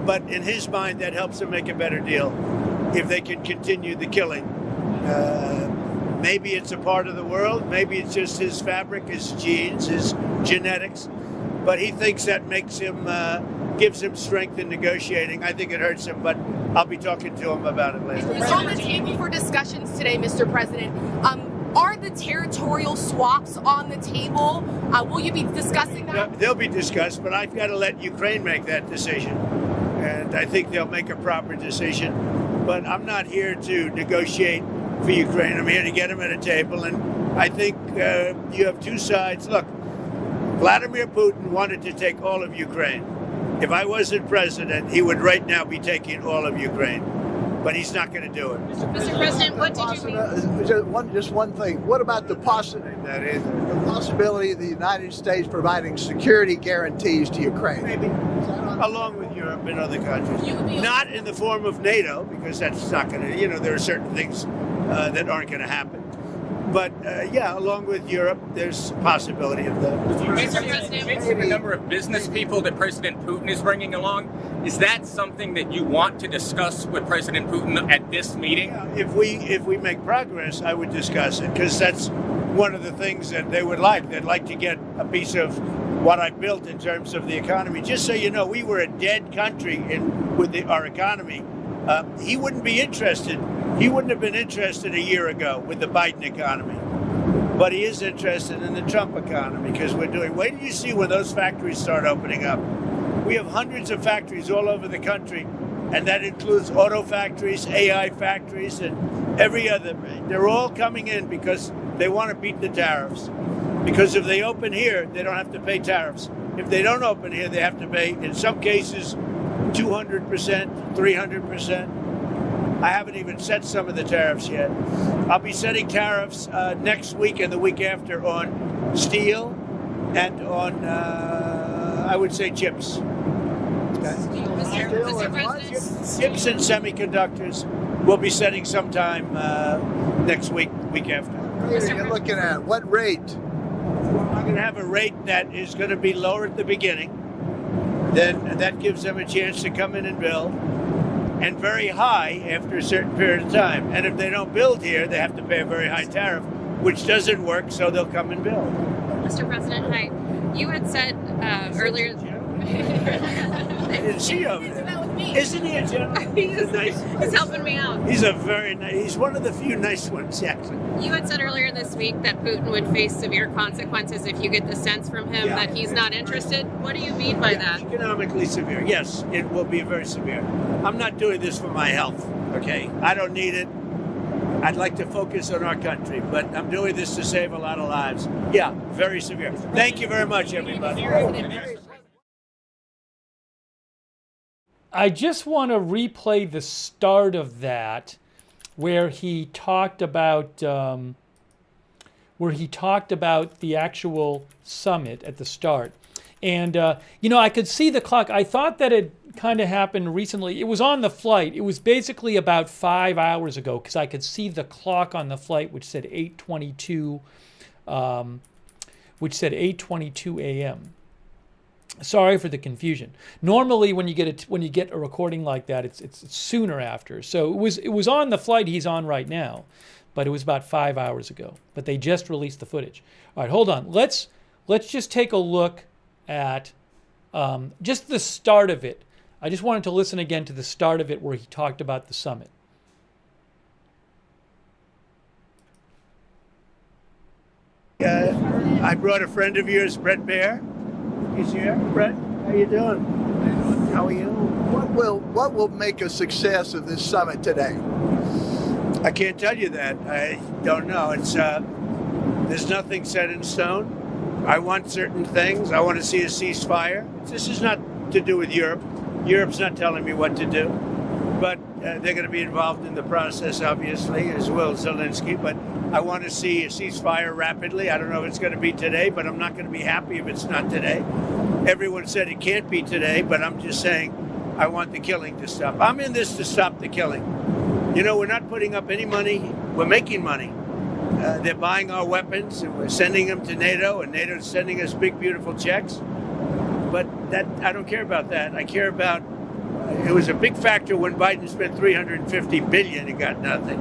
But in his mind, that helps him make a better deal if they can continue the killing. Maybe it's a part of the world. Maybe it's just his fabric, his genes, his genetics. But he thinks that makes him, gives him strength in negotiating. I think it hurts him, but I'll be talking to him about it later. On the table for discussions today, Mr. President, Are the territorial swaps on the table? Will you be discussing that? They'll be discussed, but I've got to let Ukraine make that decision. And I think they'll make a proper decision. But I'm not here to negotiate for Ukraine. I'm here to get them at a table. And I think you have two sides. Look, Vladimir Putin wanted to take all of Ukraine. If I wasn't president, he would right now be taking all of Ukraine. But he's not going to do it. Mr. President, what did you mean? Just one thing. What about the possibility of the United States providing security guarantees to Ukraine? Maybe. Along with Europe and other countries. Not in the form of NATO, because that's not going to, there are certain things that aren't going to happen. But, yeah, along with Europe, there's a possibility of that. Mr. President, The number of business people that President Putin is bringing along, is that something that you want to discuss with President Putin at this meeting? Yeah, if we make progress, I would discuss it, because that's one of the things that they would like. They'd like to get a piece of what I built in terms of the economy. Just so you know, we were a dead country with our economy. He wouldn't be interested. He wouldn't have been interested a year ago with the Biden economy. But he is interested in the Trump economy, because wait till you see when those factories start opening up. We have hundreds of factories all over the country, and that includes auto factories, AI factories, and every other. They're all coming in because they want to beat the tariffs. Because if they open here, they don't have to pay tariffs. If they don't open here, they have to pay, in some cases, 200%, 300%. I haven't even set some of the tariffs yet. I'll be setting tariffs next week and the week after on steel and on, I would say, chips. Mr. President, Chips and semiconductors. We'll be setting sometime next week after. What are you looking at? What rate? I'm going to have a rate that is going to be lower at the beginning. Then that gives them a chance to come in and build. And very high after a certain period of time. And if they don't build here, they have to pay a very high tariff, which doesn't work, so they'll come and build. Mr. President, hi. You had said earlier. I didn't see you over there. Isn't he a general? He's nice. He's helping me out. He's a very nice. He's one of the few nice ones, actually. You had said earlier this week that Putin would face severe consequences if you get the sense from him that he's not interested. What do you mean by that? Economically severe. Yes, it will be very severe. I'm not doing this for my health, okay? I don't need it. I'd like to focus on our country, but I'm doing this to save a lot of lives. Yeah, very severe. Thank you very much, everybody. I just want to replay the start of that, where he talked about the actual summit at the start. And I could see the clock. I thought that it kind of happened recently. It was on the flight. It was basically about 5 hours ago, because I could see the clock on the flight, which said 8:22, a.m. Sorry for the confusion. Normally, when you get a recording like that, it's sooner after. So it was on the flight he's on right now, but it was about 5 hours ago. But they just released the footage. All right, hold on. Let's just take a look at just the start of it. I just wanted to listen again to the start of it where he talked about the summit. I brought a friend of yours, Brett Baer. He's here. Brett, how you doing? How are you? What will make a success of this summit today? I can't tell you that. I don't know. It's there's nothing set in stone. I want certain things. I want to see a ceasefire. This is not to do with Europe. Europe's not telling me what to do. But they're going to be involved in the process, obviously, as will Zelensky. But I want to see a ceasefire rapidly. I don't know if it's going to be today, but I'm not going to be happy if it's not today. Everyone said it can't be today, but I'm just saying I want the killing to stop. I'm in this to stop the killing. We're not putting up any money. We're making money. They're buying our weapons, and we're sending them to NATO, and NATO's sending us big, beautiful checks. But I don't care about that. I care about it was a big factor when Biden spent $350 billion and got nothing.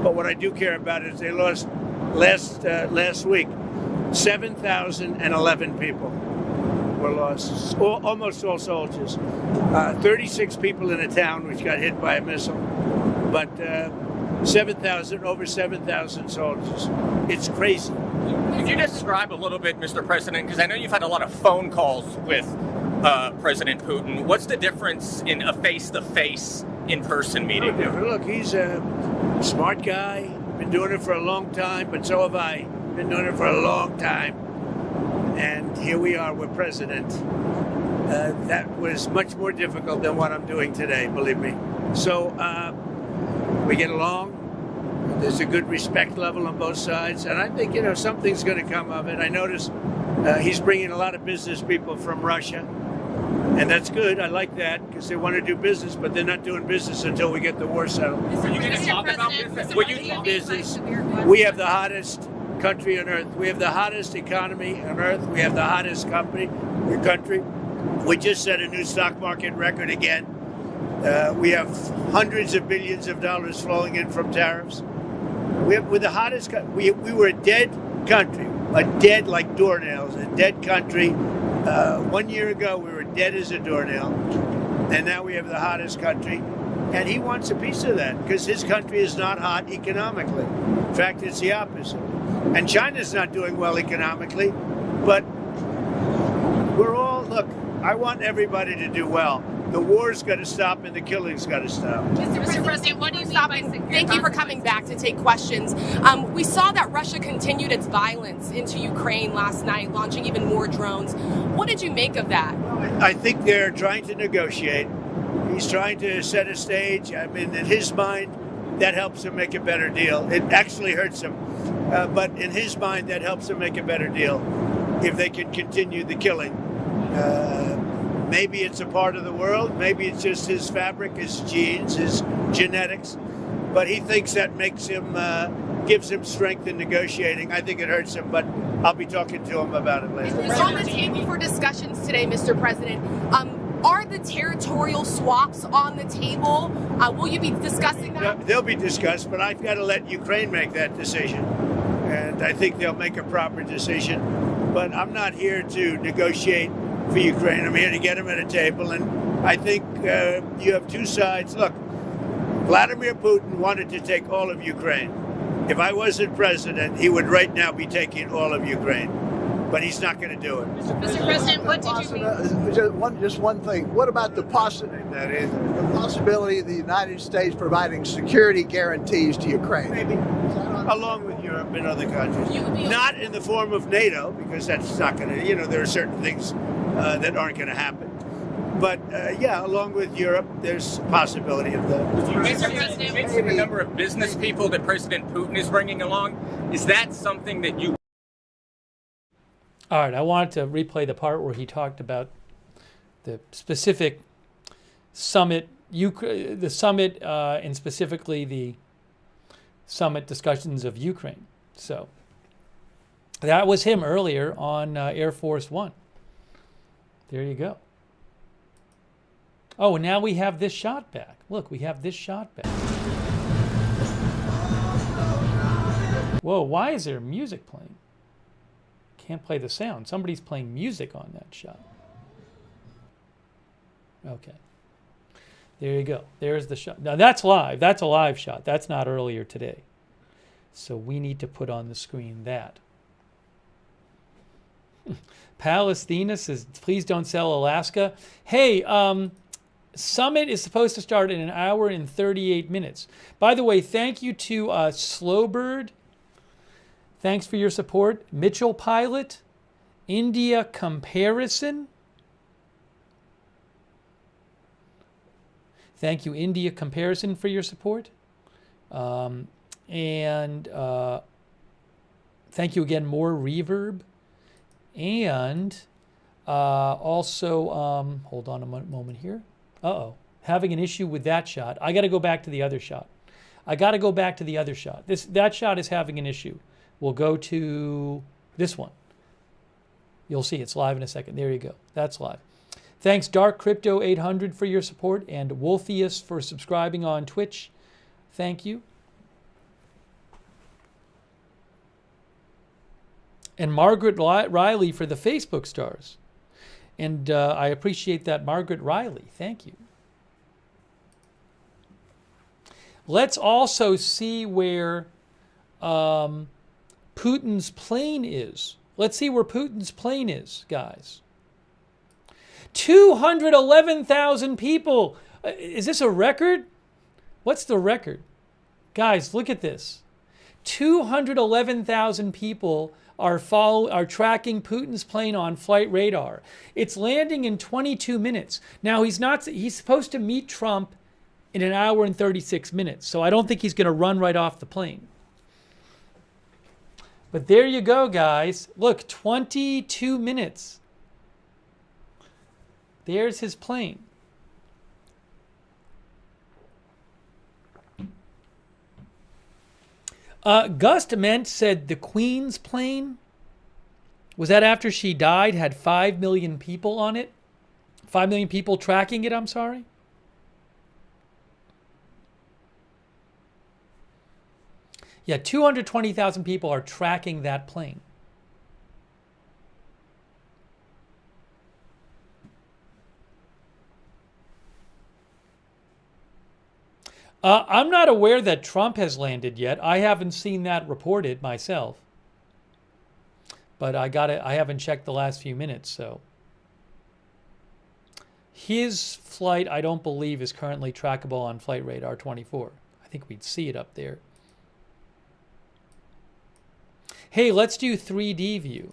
But what I do care about is they lost last week 7,011 people were lost, almost all soldiers. 36 people in a town which got hit by a missile. But over 7,000 soldiers. It's crazy. Could you describe a little bit, Mr. President, because I know you've had a lot of phone calls with President Putin. What's the difference in a face-to-face, in-person meeting? Look, he's a smart guy, been doing it for a long time, but so have I. Been doing it for a long time. And here we are with President. That was much more difficult than what I'm doing today, believe me. So we get along. There's a good respect level on both sides. And I think, something's going to come of it. I notice he's bringing a lot of business people from Russia. And that's good. I like that because they want to do business, but they're not doing business until we get the war settled. Are you going to talk about business? Would you business? We have the hottest country on earth. We have the hottest economy on earth. We have the hottest country. We just set a new stock market record again. We have hundreds of billions of dollars flowing in from tariffs. We're the hottest. We were a dead country, like doornails, a dead country. 1 year ago, we were dead as a doornail, and now we have the hottest country. And he wants a piece of that because his country is not hot economically. In fact, it's the opposite. And China's not doing well economically, but look, I want everybody to do well. The war's got to stop and the killing's got to stop. Mr. President, what do you mean by security? Thank you for coming back to take questions. We saw that Russia continued its violence into Ukraine last night, launching even more drones. What did you make of that? I think they're trying to negotiate. He's trying to set a stage. I mean, in his mind, that helps him make a better deal. It actually hurts him. But in his mind, that helps him make a better deal if they can continue the killing. Maybe it's a part of the world. Maybe it's just his fabric, his genes, his genetics. But he thinks that makes him, gives him strength in negotiating. I think it hurts him, but I'll be talking to him about it later. It's on the table for discussions today, Mr. President. Are the territorial swaps on the table? Will you be discussing that? They'll be discussed, but I've got to let Ukraine make that decision. And I think they'll make a proper decision. But I'm not here to negotiate for Ukraine. I'm here to get them at a table. And I think you have two sides. Look, Vladimir Putin wanted to take all of Ukraine. If I wasn't president, he would right now be taking all of Ukraine. But he's not going to do it. Mr. President, what did you mean? Just one thing. What about the possibility of the United States providing security guarantees to Ukraine? Maybe. Along with Europe and other countries. Not in the form of NATO, because that's not going to, there are certain things that aren't going to happen. But, along with Europe, there's a possibility of that. Mr. President, the number of business people that President Putin is bringing along, is that something that you... All right, I wanted to replay the part where he talked about the specific summit, and specifically the summit discussions of Ukraine. So that was him earlier on Air Force One. There you go. Oh, and now we have this shot back. Look, we have this shot back. Whoa, why is there music playing? Can't play the sound. Somebody's playing music on that shot. Okay. There you go. There's the shot. Now that's live. That's a live shot. That's not earlier today. So we need to put on the screen that. Palestina says, please don't sell Alaska. Hey, summit is supposed to start in 1 hour and 38 minutes. By the way, thank you to Slowbird. Thanks for your support. Mitchell Pilot, India Comparison. Thank you, India Comparison, for your support. And thank you again, More Reverb. And also, hold on a moment here. Uh-oh, having an issue with that shot. I got to go back to the other shot. That shot is having an issue. We'll go to this one. You'll see it's live in a second. There you go. That's live. Thanks, Dark Crypto 800 for your support, and Wolfius for subscribing on Twitch. Thank you. And Margaret Riley for the Facebook stars. And I appreciate that, Margaret Riley. Thank you. Let's also see where Putin's plane is. Let's see where Putin's plane is, guys. 211,000 people. Is this a record? What's the record? Guys, look at this. 211,000 people are tracking Putin's plane on flight radar. It's landing in 22 minutes. Now, he's supposed to meet Trump in an hour and 36 minutes. So I don't think he's going to run right off the plane. But there you go, guys. Look, 22 minutes. There's his plane. Gust Ment said the Queen's plane, was that after she died, had 5 million people on it? 5 million people tracking it, I'm sorry? Yeah, 220,000 people are tracking that plane. I'm not aware that Trump has landed yet. I haven't seen that reported myself. But I haven't checked the last few minutes, so. His flight, I don't believe, is currently trackable on Flight Radar 24. I think we'd see it up there. Hey, let's do 3D view.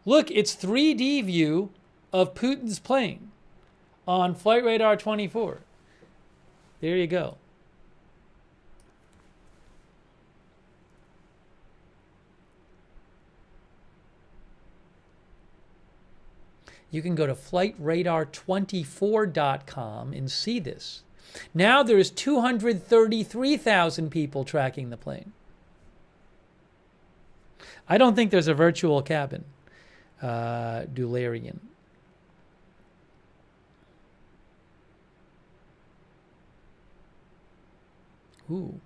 Look, it's 3D view of Putin's plane on Flight Radar 24. There you go. You can go to flightradar24.com and see this. Now there's 233,000 people tracking the plane. I don't think there's a virtual cabin, Dularian. Ooh.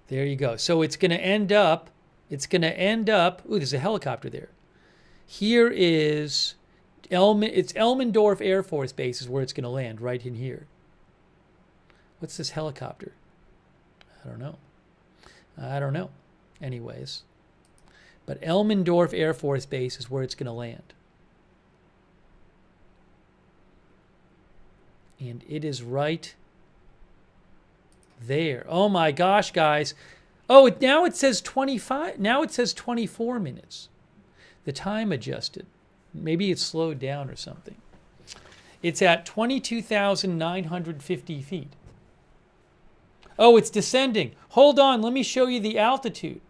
There you go. So it's going to end up, ooh, there's a helicopter there. Here is, it's Elmendorf Air Force Base is where it's going to land, right in here. What's this helicopter? I don't know. Anyways. But Elmendorf Air Force Base is where it's going to land. And it is right there. Oh my gosh, guys. Oh, now it says 25. Now it says 24 minutes. The time adjusted. Maybe it's slowed down or something. It's at 22,950 feet. Oh, it's descending. Hold on. Let me show you the altitude.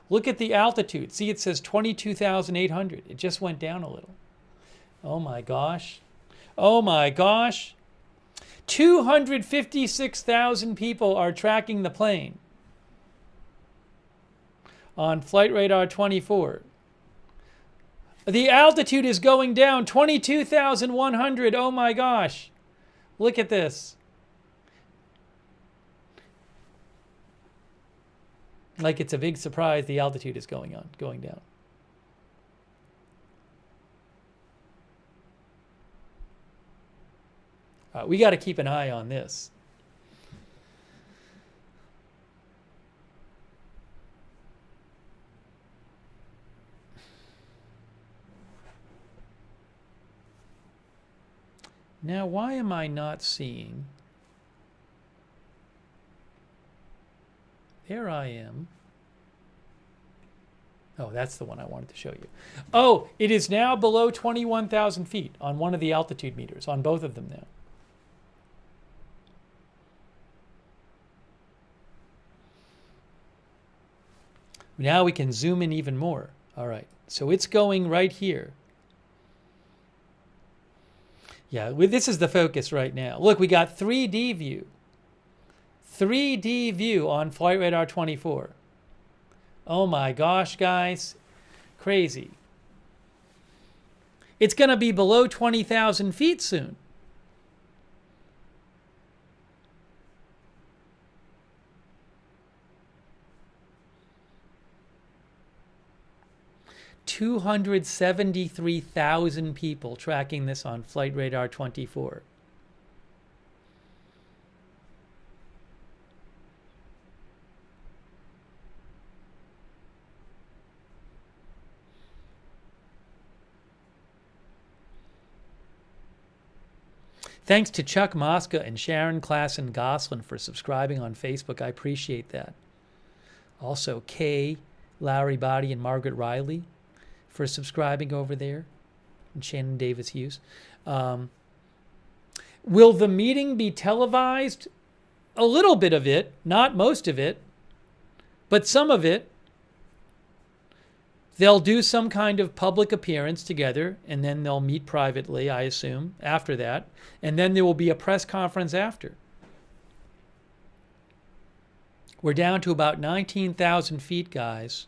Look at the altitude. See, it says 22,800. It just went down a little. Oh my gosh. Oh my gosh. 256,000 people are tracking the plane on Flight Radar 24. The altitude is going down, 22,100. Oh my gosh. Look at this. Like it's a big surprise the altitude is going down. We got to keep an eye on this. Now, why am I not seeing? There I am. Oh, that's the one I wanted to show you. Oh, it is now below 21,000 feet on one of the altitude meters, on both of them now. Now we can zoom in even more. All right, so it's going right here. Yeah, this is the focus right now. Look, we got 3D view. 3D view on Flight Radar 24. Oh my gosh, guys. Crazy. It's going to be below 20,000 feet soon. 273,000 people tracking this on Flight Radar 24. Thanks to Chuck Mosca and Sharon Klassen Goslin for subscribing on Facebook. I appreciate that. Also, Kay, Lowry Body, and Margaret Riley for subscribing over there. And Shannon Davis Hughes. Will the meeting be televised? A little bit of it, not most of it, but some of it. They'll do some kind of public appearance together, and then they'll meet privately, I assume, after that. And then there will be a press conference after. We're down to about 19,000 feet, guys.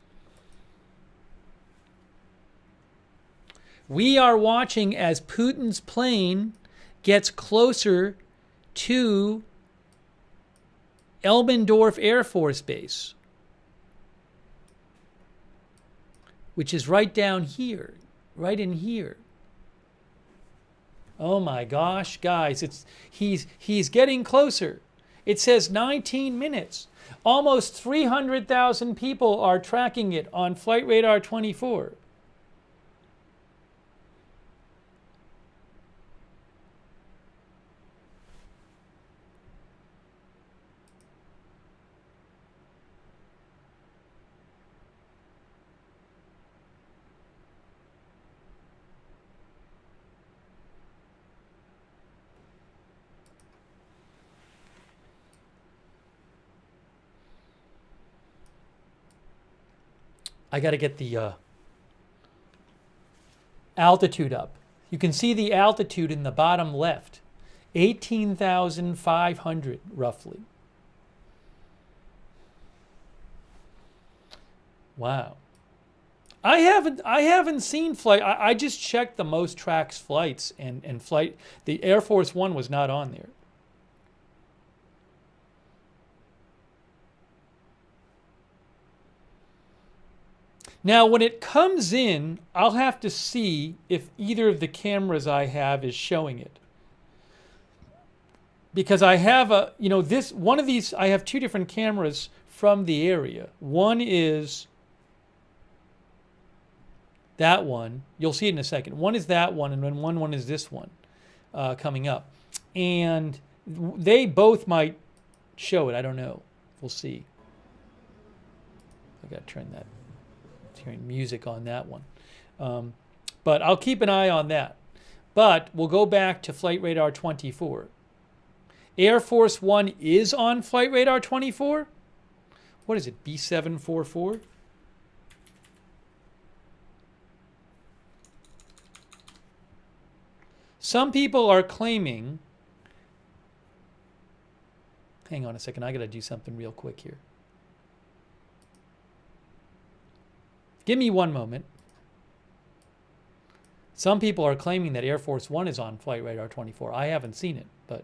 We are watching as Putin's plane gets closer to Elmendorf Air Force Base, which is right down here, right in here. Oh my gosh, guys, he's getting closer. It says 19 minutes. Almost 300,000 people are tracking it on Flight Radar 24. I got to get the altitude up. You can see the altitude in the bottom left, 18,500 roughly. Wow. I haven't seen flight. I just checked the most tracked flights, and flight. The Air Force One was not on there. Now, when it comes in, I'll have to see if either of the cameras I have is showing it. Because I have one of these, I have two different cameras from the area. One is that one. You'll see it in a second. One is that one, and then one is this one coming up. And they both might show it. I don't know. We'll see. I got to turn that. Hearing music on that one. But I'll keep an eye on that. But we'll go back to Flight Radar 24. Air Force One is on Flight Radar 24. What is it, B744? Some people are claiming... Hang on a second, I got to do something real quick here. Give me one moment. Some people are claiming that Air Force One is on Flight Radar 24. I haven't seen it, but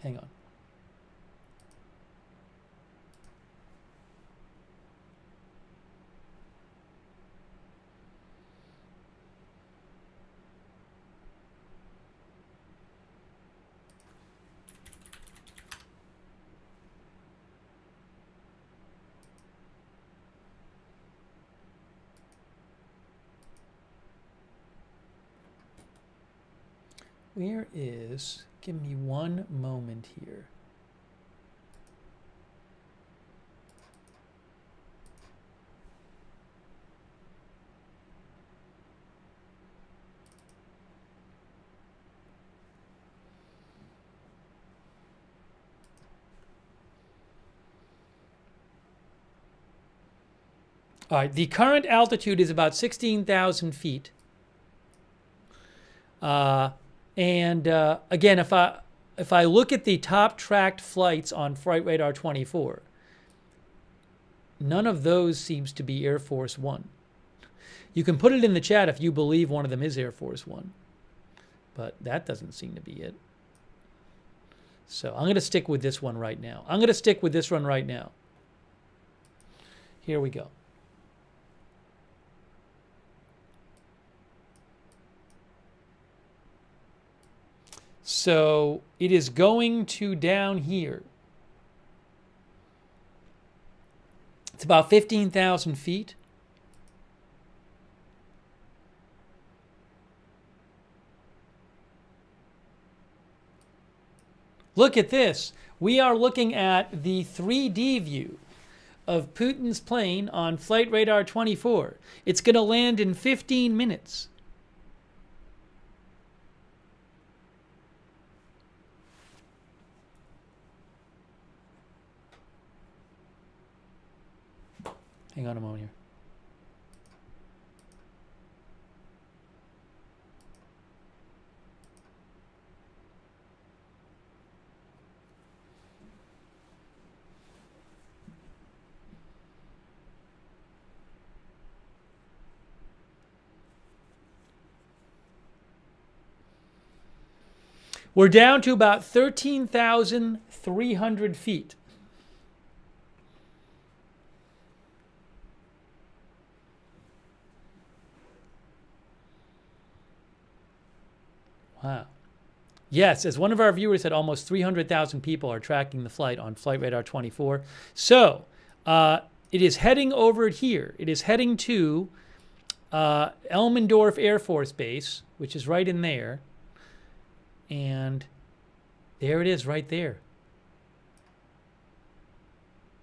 hang on. Where is, give me one moment here. All right, the current altitude is about 16,000 feet. And again, if I look at the top tracked flights on Flight Radar 24, none of those seems to be Air Force One. You can put it in the chat if you believe one of them is Air Force One, but that doesn't seem to be it. So I'm going to stick with this one right now. Here we go. So it is going to down here. It's about 15,000 feet. Look at this. We are looking at the 3D view of Putin's plane on Flight Radar 24. It's going to land in 15 minutes. Hang on a moment here. We're down to about 13,300 feet. Wow. Yes, as one of our viewers said, almost 300,000 people are tracking the flight on Flight Radar 24. So it is heading over here. It is heading to Elmendorf Air Force Base, which is right in there. And there it is right there.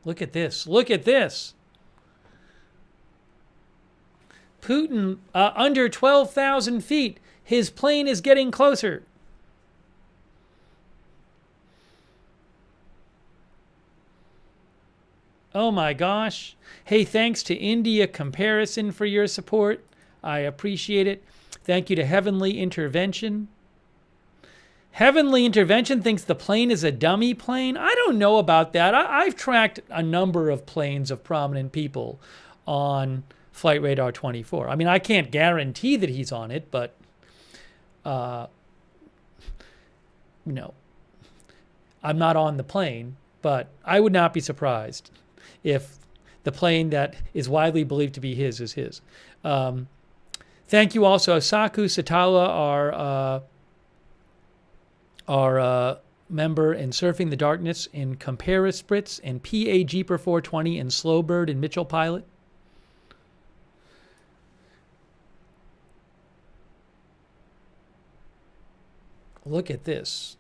Look at this. Look at this. Putin, under 12,000 feet. His plane is getting closer. Oh my gosh. Hey, thanks to India Comparison for your support. I appreciate it. Thank you to Heavenly Intervention. Heavenly Intervention thinks the plane is a dummy plane. I don't know about that. I've tracked a number of planes of prominent people on Flight Radar 24. I mean, I can't guarantee that he's on it, but, you know, I'm not on the plane, but I would not be surprised if the plane that is widely believed to be his is his. Thank you also, Saku Satala, our member in Surfing the Darkness in Comparaspritz and PA Jeeper 420 and Slowbird and Mitchell Pilot. Look at this.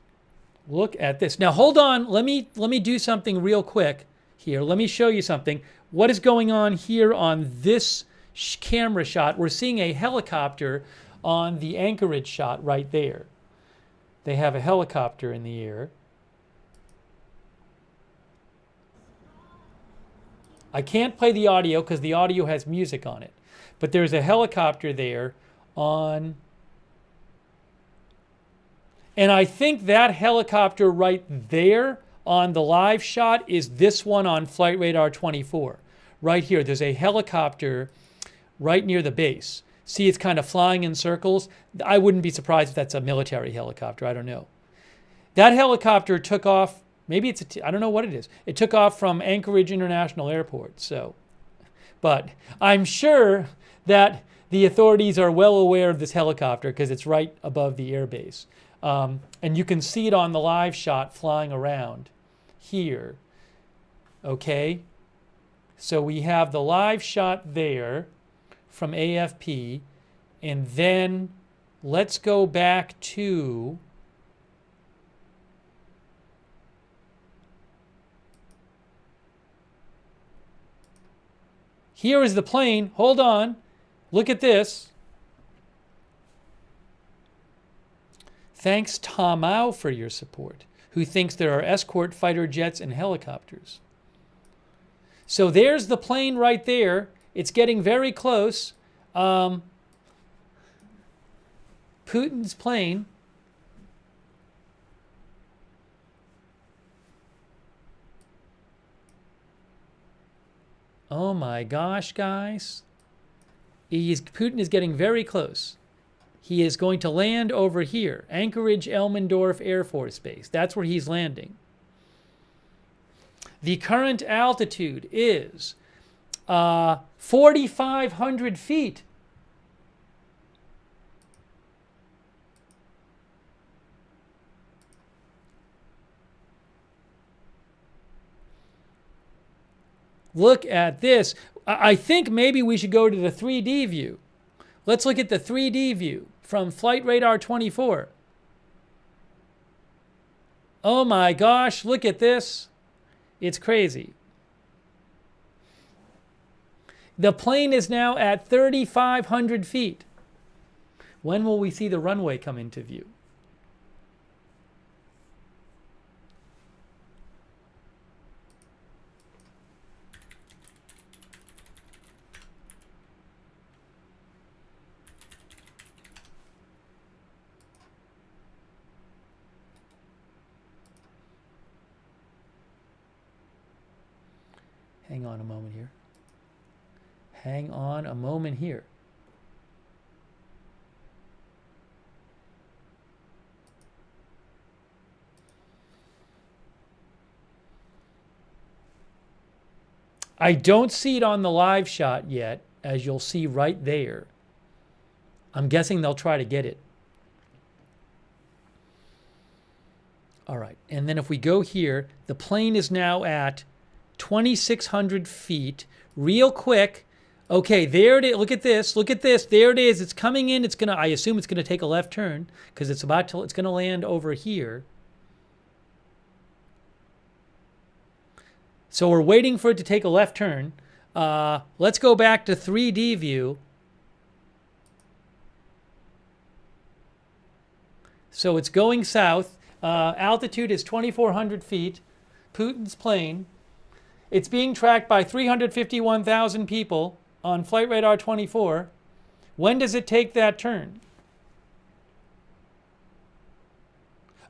Look at this. Now hold on. Let me do something real quick here. Let me show you something. What is going on here on this camera shot? We're seeing a helicopter on the Anchorage shot right there. They have a helicopter in the air. I can't play the audio because the audio has music on it. But there's a helicopter there on... And I think that helicopter right there on the live shot is this one on Flight Radar 24. Right here, there's a helicopter right near the base. See, it's kind of flying in circles. I wouldn't be surprised if that's a military helicopter. I don't know. That helicopter took off. Maybe it's I don't know what it is. It took off from Anchorage International Airport. So, but I'm sure that the authorities are well aware of this helicopter because it's right above the airbase. And you can see it on the live shot flying around here. Okay. So we have the live shot there from AFP, and then let's go back to here is the plane. Hold on. Look at this. Thanks, Tomau, for your support, who thinks there are escort fighter jets and helicopters. So there's the plane right there. It's getting very close. Putin's plane. Oh my gosh, guys. Putin is getting very close. He is going to land over here, Anchorage Elmendorf Air Force Base. That's where he's landing. The current altitude is 4,500 feet. Look at this. I think maybe we should go to the 3D view. Let's look at the 3D view from Flight Radar 24. Oh my gosh, look at this. It's crazy. The plane is now at 3,500 feet. When will we see the runway come into view? Hang on a moment here. Hang on a moment here. I don't see it on the live shot yet, as you'll see right there. I'm guessing they'll try to get it. All right, and then if we go here, the plane is now at 2,600 feet. Real quick. Okay, there it is. Look at this. Look at this. There it is. It's coming in. It's gonna. I assume it's gonna take a left turn because it's about to. It's gonna land over here. So we're waiting for it to take a left turn. Let's go back to 3D view. So it's going south. Altitude is 2,400 feet. Putin's plane. It's being tracked by 351,000 people on Flight Radar 24. When does it take that turn?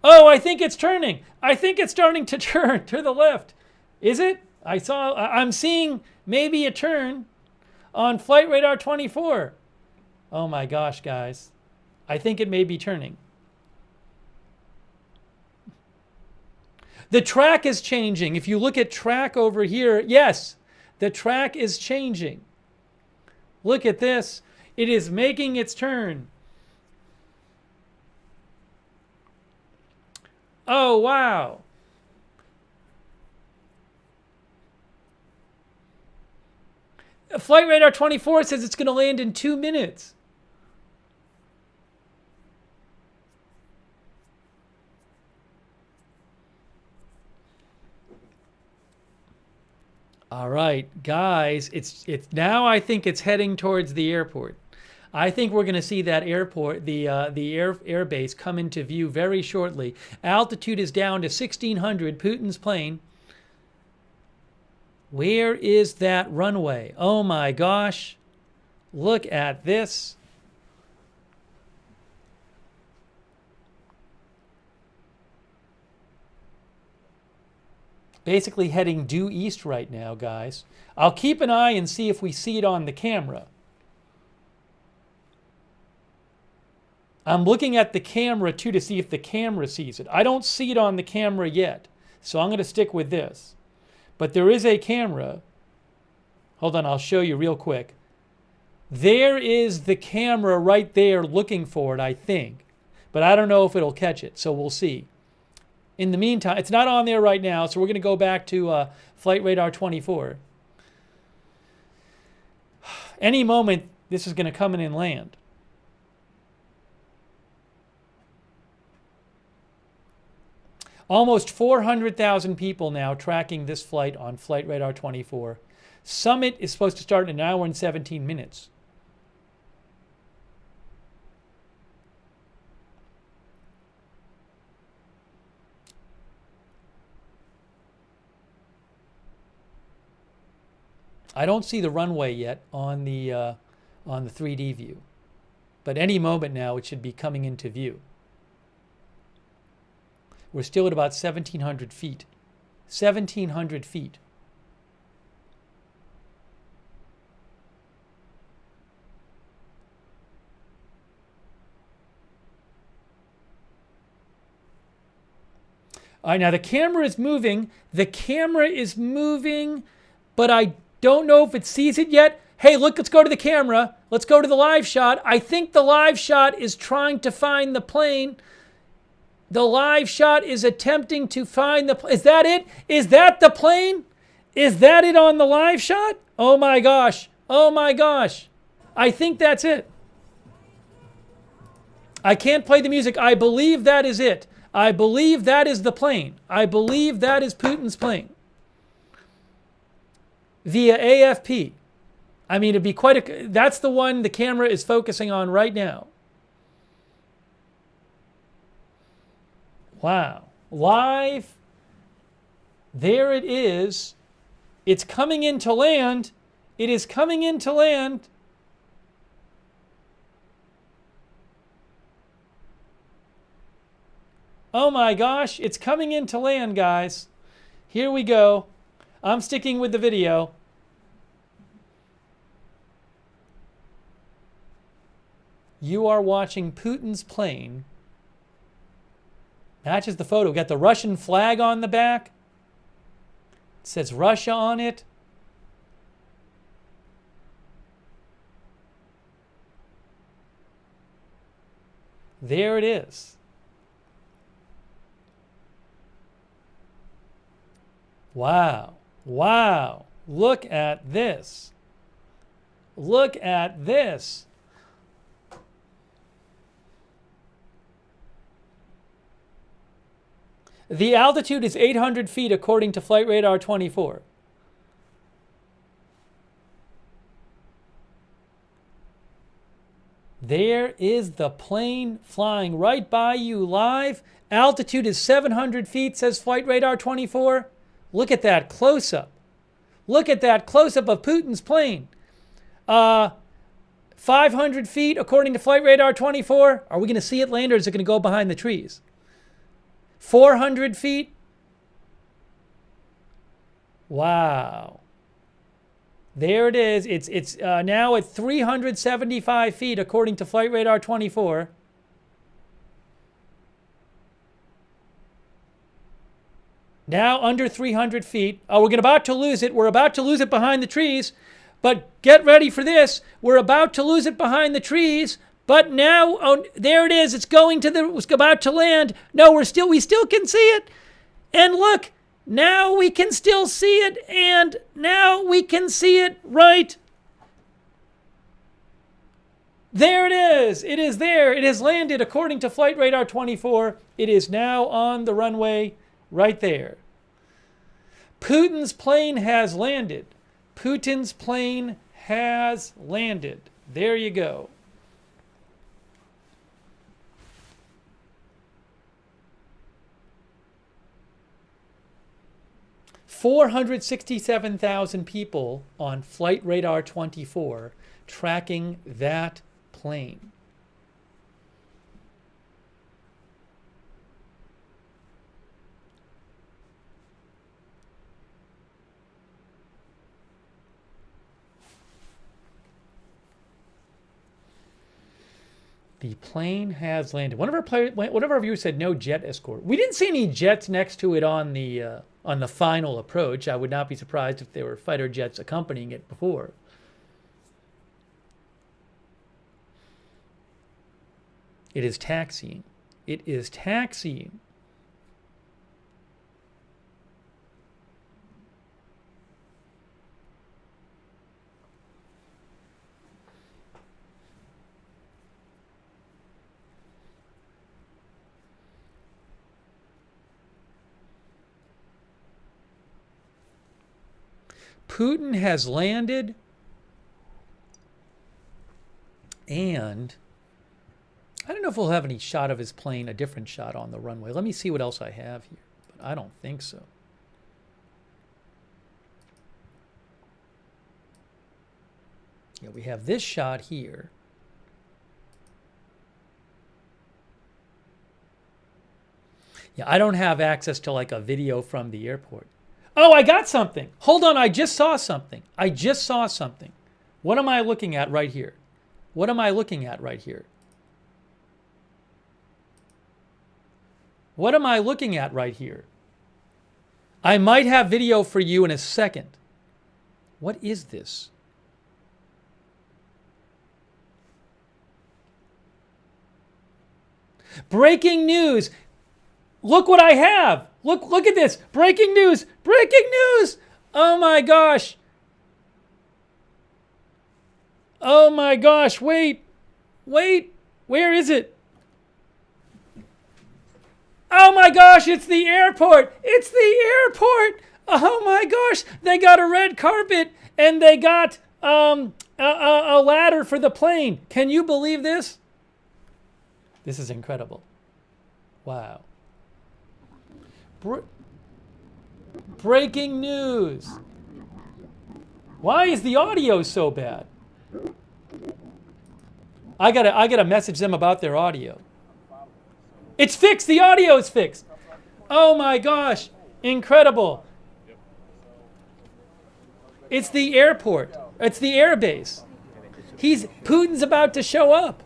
Oh, I think it's turning. I think it's starting to turn to the left. Is it? I'm seeing maybe a turn on Flight Radar 24. Oh my gosh, guys. I think it may be turning. The track is changing. If you look at track over here, yes, the track is changing. Look at this. It is making its turn. Oh, wow. Flight Radar 24 says it's going to land in 2 minutes. All right, guys, it's now I think it's heading towards the airport. I think we're going to see that airport, the air base come into view very shortly. Altitude is down to 1,600, Putin's plane. Where is that runway? Oh my gosh. Look at this. Basically heading due east right now, guys. I'll keep an eye and see if we see it on the camera. I'm looking at the camera too to see if the camera sees it. I don't see it on the camera yet, so I'm going to stick with this. But there is a camera. Hold on, I'll show you real quick. There is the camera right there looking for it, I think. But I don't know if it'll catch it, so we'll see. In the meantime, it's not on there right now, so we're going to go back to Flight Radar 24. Any moment, this is going to come in and land. Almost 400,000 people now tracking this flight on Flight Radar 24. Summit is supposed to start in 1 hour and 17 minutes. I don't see the runway yet on the 3D view, but any moment now it should be coming into view. We're still at about 1,700 feet. 1,700 feet. All right, now the camera is moving. The camera is moving, but I don't know if it sees it yet. Hey, look, let's go to the camera. Let's go to the live shot. I think the live shot is trying to find the plane. The live shot is attempting to find the plane. Is that it? Is that the plane? Is that it on the live shot? Oh my gosh. Oh my gosh. I think that's it. I can't play the music. I believe that is it. I believe that is the plane. I believe that is Putin's plane. Via AFP. I mean, it'd be quite a... That's the one the camera is focusing on right now. Wow. Live. There it is. It's coming into land. It is coming into land. Oh my gosh, it's coming into land, guys. Here we go. I'm sticking with the video. You are watching Putin's plane. Matches the photo. Got the Russian flag on the back. It says Russia on it. There it is. Wow. Wow. Look at this. Look at this. The altitude is 800 feet according to Flight Radar 24. There is the plane flying right by you live. Altitude is 700 feet, says Flight Radar 24. Look at that close-up. Look at that close-up of Putin's plane. 500 feet, according to Flight Radar 24. Are we going to see it land, or is it going to go behind the trees? 400 feet. Wow. There it is. It's now at 375 feet, according to Flight Radar 24. Now under 300 feet. Oh, we're about to lose it. We're about to lose it behind the trees. But get ready for this. We're about to lose it behind the trees. But now, oh, there it is. It's about to land. No, we still can see it. And look, now we can still see it. And now we can see it right. There it is. It is there. It has landed according to Flight Radar 24. It is now on the runway right there. Putin's plane has landed. Putin's plane has landed. There you go. $467,000 people on Flight Radar 24 tracking that plane. The plane has landed. One of our viewers said no jet escort. We didn't see any jets next to it on the final approach. I would not be surprised if there were fighter jets accompanying it before. It is taxiing. It is taxiing. Putin has landed, and I don't know if we'll have any shot of his plane, a different shot on the runway. Let me see what else I have here, but I don't think so. Yeah, we have this shot here. Yeah, I don't have access to like a video from the airport. Oh, I got something. Hold on, I just saw something. I just saw something. What am I looking at right here? What am I looking at right here? What am I looking at right here? I might have video for you in a second. What is this? Breaking news. Look what I have. Look at this. Breaking news. Breaking news. Oh my gosh. Oh my gosh. Wait. Where is it? Oh my gosh, it's the airport. It's the airport. Oh my gosh. They got a red carpet and they got a ladder for the plane. Can you believe this? This is incredible. Wow. Breaking news. Why is the audio so bad? I gotta message them about their audio. It's fixed. The audio is fixed. Oh my gosh. Incredible. It's the airport. It's the air base. Putin's about to show up.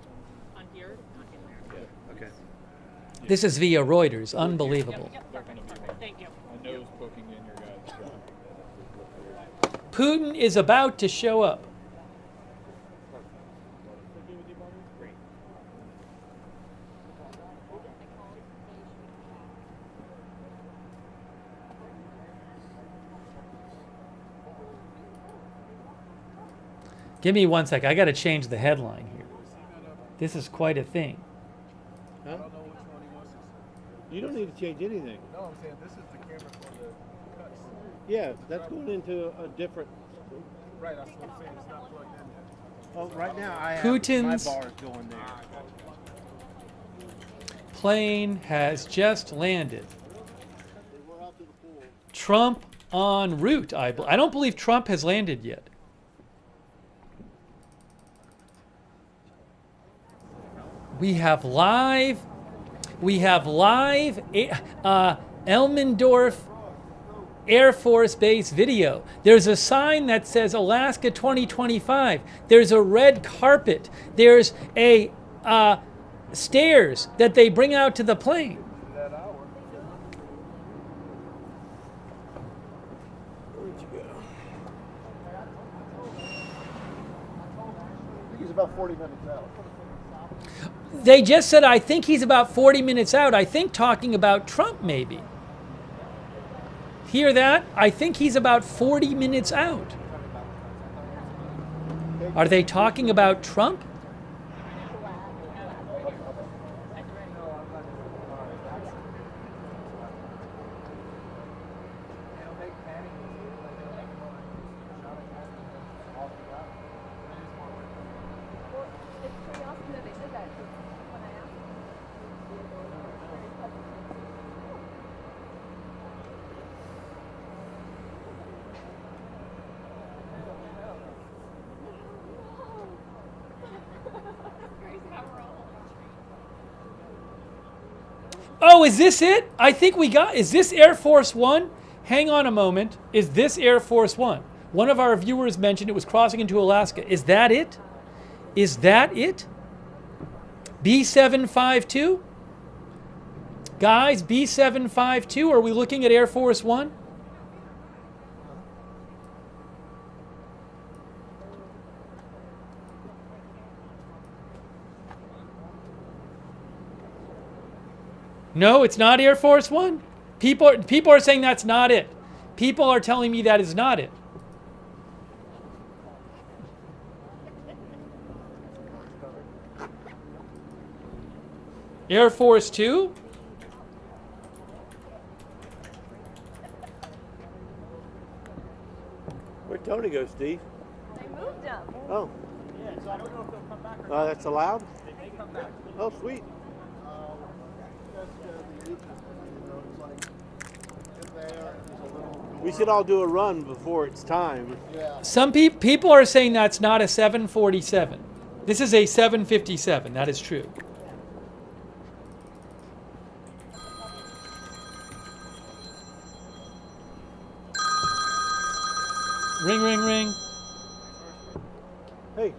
This is via Reuters. Unbelievable. Putin is about to show up. Give me 1 sec. I got to change the headline here. This is quite a thing. Huh? You don't need to change anything. No, I'm saying this is the camera for the cuts. Yeah, that's going into a different. Right, that's what I'm saying. It's not plugged in yet. Oh, right now I have Putin's my bars going there. plane has just landed. Trump en route. I don't believe Trump has landed yet. We have live Elmendorf Air Force Base video. There's a sign that says Alaska 2025. There's a red carpet. There's a stairs that they bring out to the plane. Where'd you go? I think he's about 40 minutes out. They just said, I think he's about 40 minutes out. I think talking about Trump, maybe. Hear that? I think he's about 40 minutes out. Are they talking about Trump? Oh, is this it? I think we got, is this Air Force One? Hang on a moment. Is this Air Force One? One of our viewers mentioned it was crossing into Alaska. Is that it? Is that it? B752? Guys, B752, are we looking at Air Force One? No, it's not Air Force One. People are saying that's not it. People are telling me that is not it. Air Force Two? Where'd Tony go, Steve? They moved him. Oh. Yeah, so I don't know if they'll come back or That's allowed? they may come back. Oh, sweet. We should all do a run before it's time. Some people are saying that's not a 747. This is a 757. That is true. Ring, ring, ring. Hey.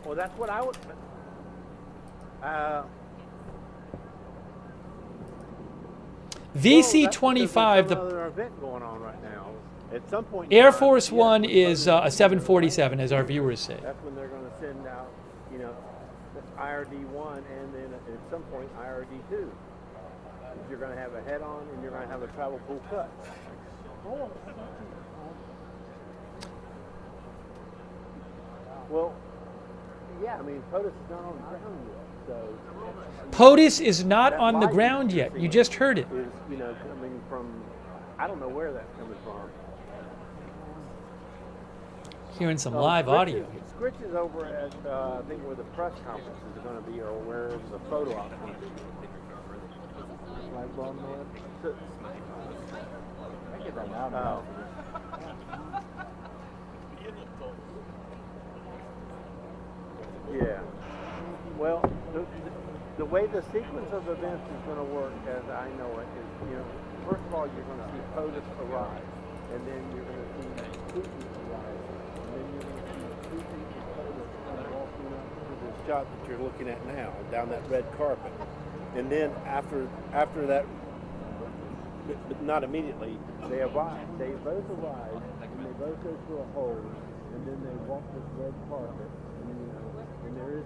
Well, that's what I would. VC-25. There's another event going on right now. At some point, Air Force One is a 747, as our viewers say. That's when they're going to send out, you know, IRD-1 and then at some point IRD-2. You're going to have a head-on and you're going to have a travel pool cut. Well, yeah, I mean, POTUS is not on the ground yet, so... POTUS is not on the ground yet. You just heard it. Is, you know, coming from, I don't know where that's coming from. Hearing some live audio. Scritch is over at, I think, where the press conferences are going to be, or where the photo op. I get that now. Yeah. Well, the way the sequence of events is going to work, as I know it, is, you know, first of all, you're going to see POTUS arrive, and then you're going to see Putin arrive, and then you're going to see Putin and POTUS come walking up to the shot that you're looking at now, down that red carpet. And then after that, but not immediately, they arrive. They both arrive, and they both go through a hole, and then they walk this red carpet.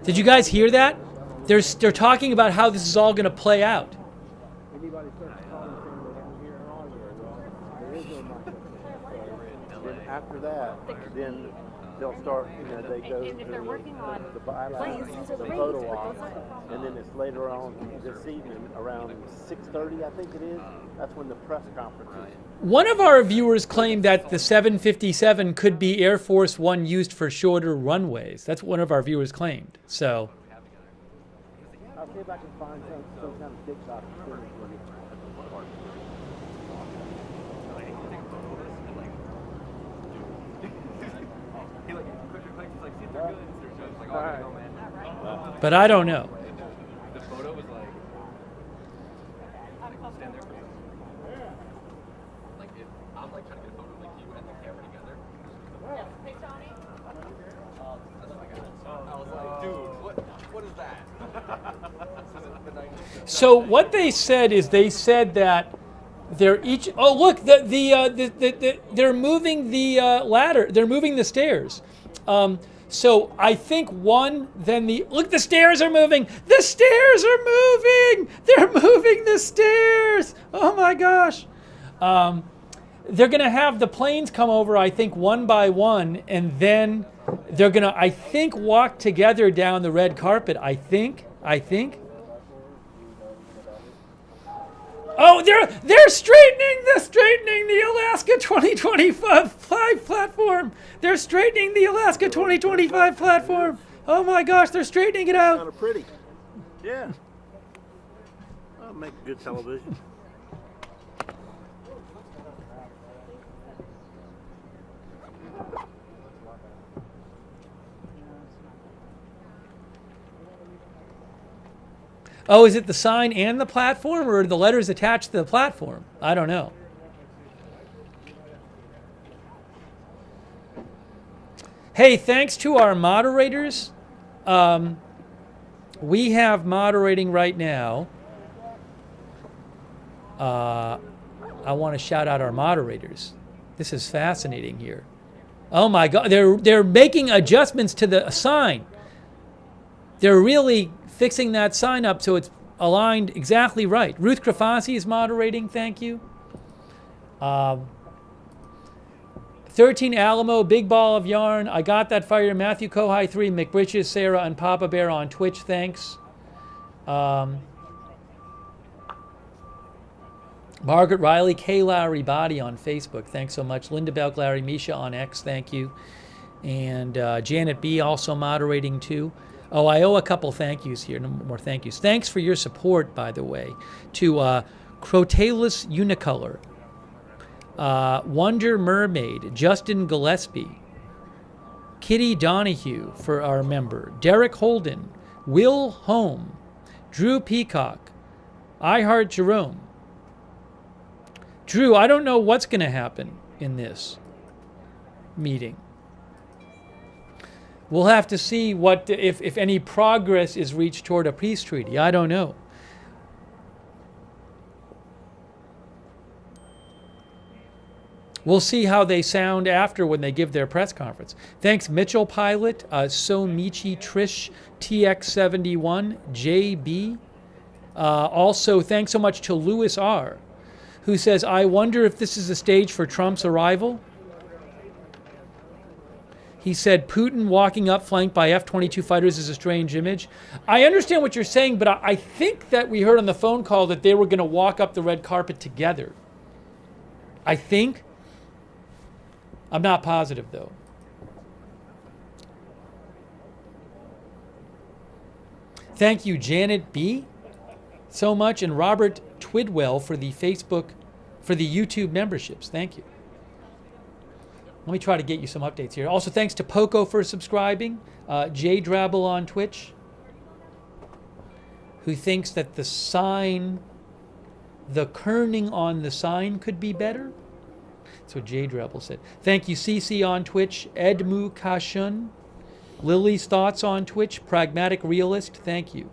Did you guys hear that? They're talking about how this is all going to play out. Anybody starts calling saying they don't hear an audio, there is no microphone. Then after that, then they'll start, you know, they go to the byline, the photo op, and then it's later on this evening around 6:30, I think it is. That's when the press conference is. One of our viewers claimed that the 757 could be Air Force One used for shorter runways. That's what one of our viewers claimed. So. I'll see if I can find some kind of TikTok footage for you. But I don't know. The photo was like, stand there for like it, I'm like trying to get a photo of like you and the camera together. Hey Tony. That's what I got. I was like, dude, what is that? So what they said is they said that they're each. Oh look, they're moving the ladder. They're moving the stairs. So I think one, then the, look, the stairs are moving. The stairs are moving. They're moving the stairs. Oh my gosh. They're going to have the planes come over, I think, one by one, and then they're going to, I think, walk together down the red carpet. I think. Oh, they're straightening the Alaska 2025 platform. They're straightening the Alaska 2025 platform. Oh my gosh, they're straightening it out. Kind of pretty. Yeah. That'll make good television. Oh, is it the sign and the platform, or are the letters attached to the platform? I don't know. Hey, thanks to our moderators. We have moderating right now. I want to shout out our moderators. This is fascinating here. Oh my God, they're making adjustments to the sign. They're really fixing that sign up so it's aligned exactly right. Ruth Krafasi is moderating, thank you. 13 Alamo, Big Ball of Yarn, I Got That Fire, Matthew Kohai 3, McBritches, Sarah, and Papa Bear on Twitch, thanks. Margaret Riley, K. Lowry Body on Facebook, thanks so much. Linda Belk, Larry Misha on X, thank you. And Janet B. also moderating too. Oh, I owe a couple thank yous here. No more thank yous. Thanks for your support, by the way, to Crotalus Unicolor, Wonder Mermaid, Justin Gillespie, Kitty Donahue for our member, Derek Holden, Will Home, Drew Peacock, I Heart Jerome. Drew, I don't know what's going to happen in this meeting. We'll have to see what if any progress is reached toward a peace treaty. I don't know. We'll see how they sound after when they give their press conference. Thanks, Mitchell Pilot, Somichi Trish, TX71, JB. Also, thanks so much to Louis R., who says, I wonder if this is a stage for Trump's arrival. He said, Putin walking up flanked by F-22 fighters is a strange image. I understand what you're saying, but I think that we heard on the phone call that they were going to walk up the red carpet together. I think. I'm not positive, though. Thank you, Janet B., so much, and Robert Twidwell for the YouTube memberships. Thank you. Let me try to get you some updates here. Also, thanks to Poco for subscribing. Jay Drabble on Twitch, who thinks that the kerning on the sign could be better. That's what Jay Drabble said. Thank you, CC on Twitch. Edmu Kashun. Lily's Thoughts on Twitch. Pragmatic Realist. Thank you.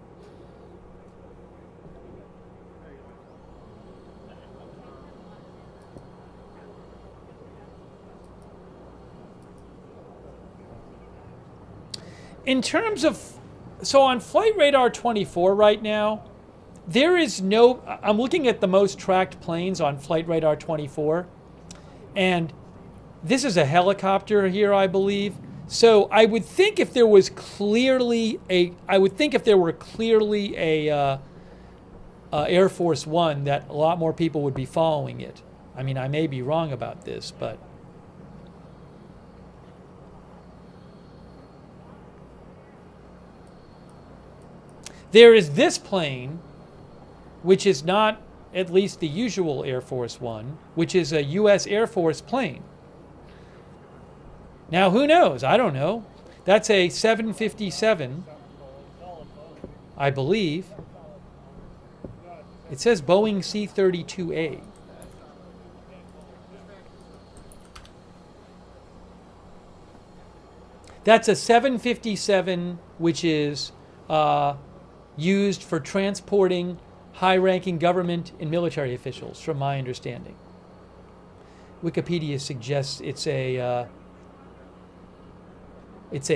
In terms of, so on Flight Radar 24 right now, there is no, I'm looking at the most tracked planes on Flight Radar 24, and this is a helicopter here, I believe. So I would think if there was clearly a, Air Force One, that a lot more people would be following it. I mean, I may be wrong about this, but there is this plane, which is not at least the usual Air Force One, which is a U.S. Air Force plane. Now, who knows? I don't know. That's a 757, I believe. It says Boeing C-32A. That's a 757, which is used for transporting high-ranking government and military officials, from my understanding. Wikipedia suggests it's a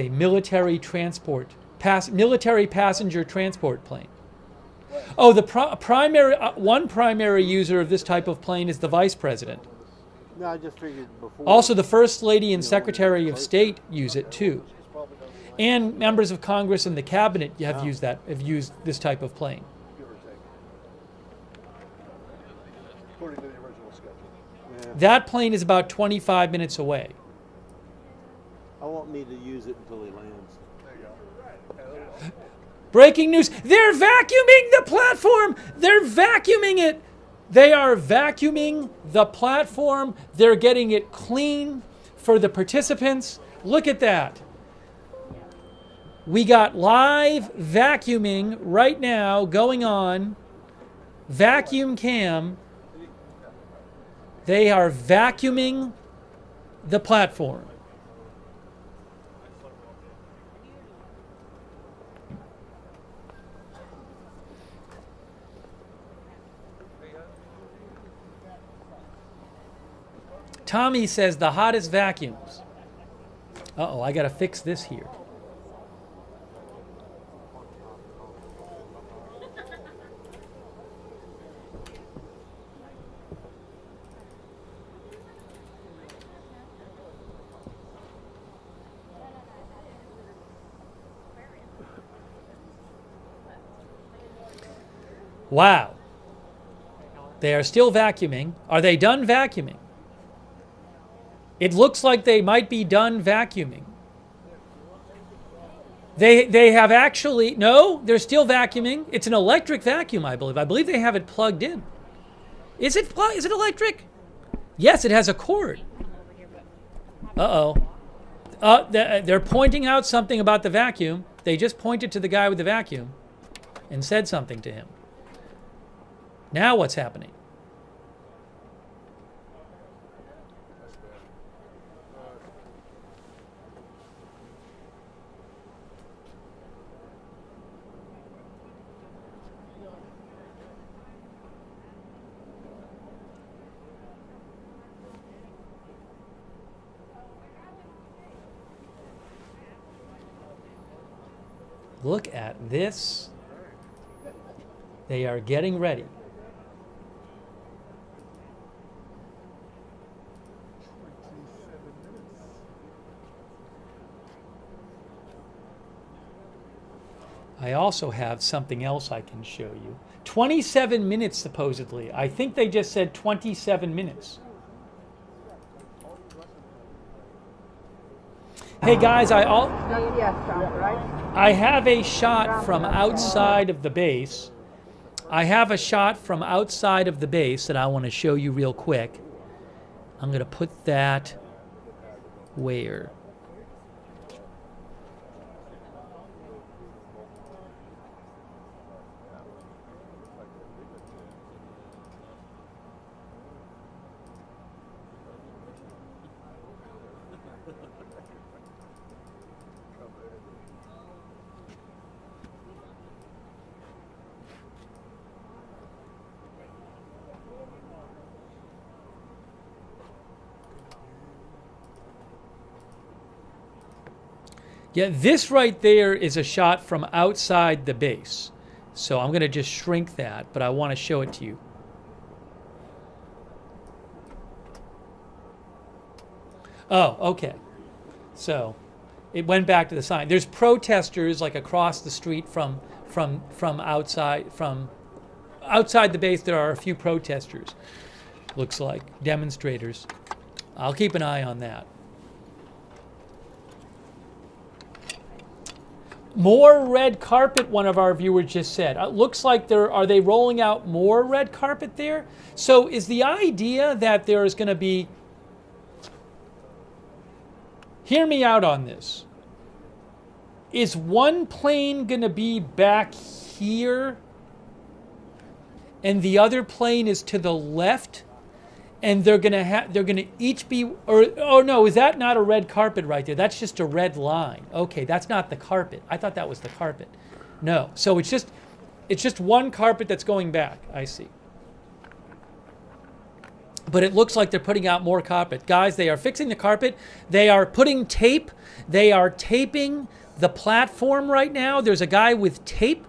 military military passenger transport plane. Oh, the one primary user of this type of plane is the vice president. No, I just figured before. Also, the First Lady and Secretary of State use it too. And members of Congress and the cabinet have used this type of plane. Give or take. According to the original schedule. Yeah. That plane is about 25 minutes away. I won't need to use it until he lands. There you go. Breaking news. They're vacuuming the platform. They're vacuuming it. They are vacuuming the platform. They're getting it clean for the participants. Look at that. We got live vacuuming right now going on. Vacuum cam. They are vacuuming the platform. Tommy says the hottest vacuums. Uh-oh, I got to fix this here. Wow. They are still vacuuming. Are they done vacuuming? It looks like they might be done vacuuming. They have actually, no, they're still vacuuming. It's an electric vacuum, I believe. I believe they have it plugged in. Is it electric? Yes, it has a cord. Uh-oh. They're pointing out something about the vacuum. They just pointed to the guy with the vacuum and said something to him. Now what's happening? Look at this. They are getting ready. I also have something else I can show you. 27 minutes supposedly. I think they just said 27 minutes. Hey guys, I have a shot from outside of the base. I have a shot from outside of the base that I want to show you real quick. I'm going to put that where? Yeah, this right there is a shot from outside the base. So I'm going to just shrink that, but I want to show it to you. Oh, okay. So it went back to the sign. There's protesters like across the street from outside the base. There are a few protesters. Looks like demonstrators. I'll keep an eye on that. More red carpet, one of our viewers just said. It looks like are they rolling out more red carpet there? So is the idea that there is going to be... Hear me out on this. Is one plane going to be back here and the other plane is to the left? And they're gonna each be, or oh no, is that not a red carpet right there? That's just a red line. Okay, that's not the carpet. I thought that was the carpet. No, so it's just one carpet that's going back. I see. But it looks like they're putting out more carpet. Guys, they are fixing the carpet. They are putting tape. They are taping the platform right now. There's a guy with tape.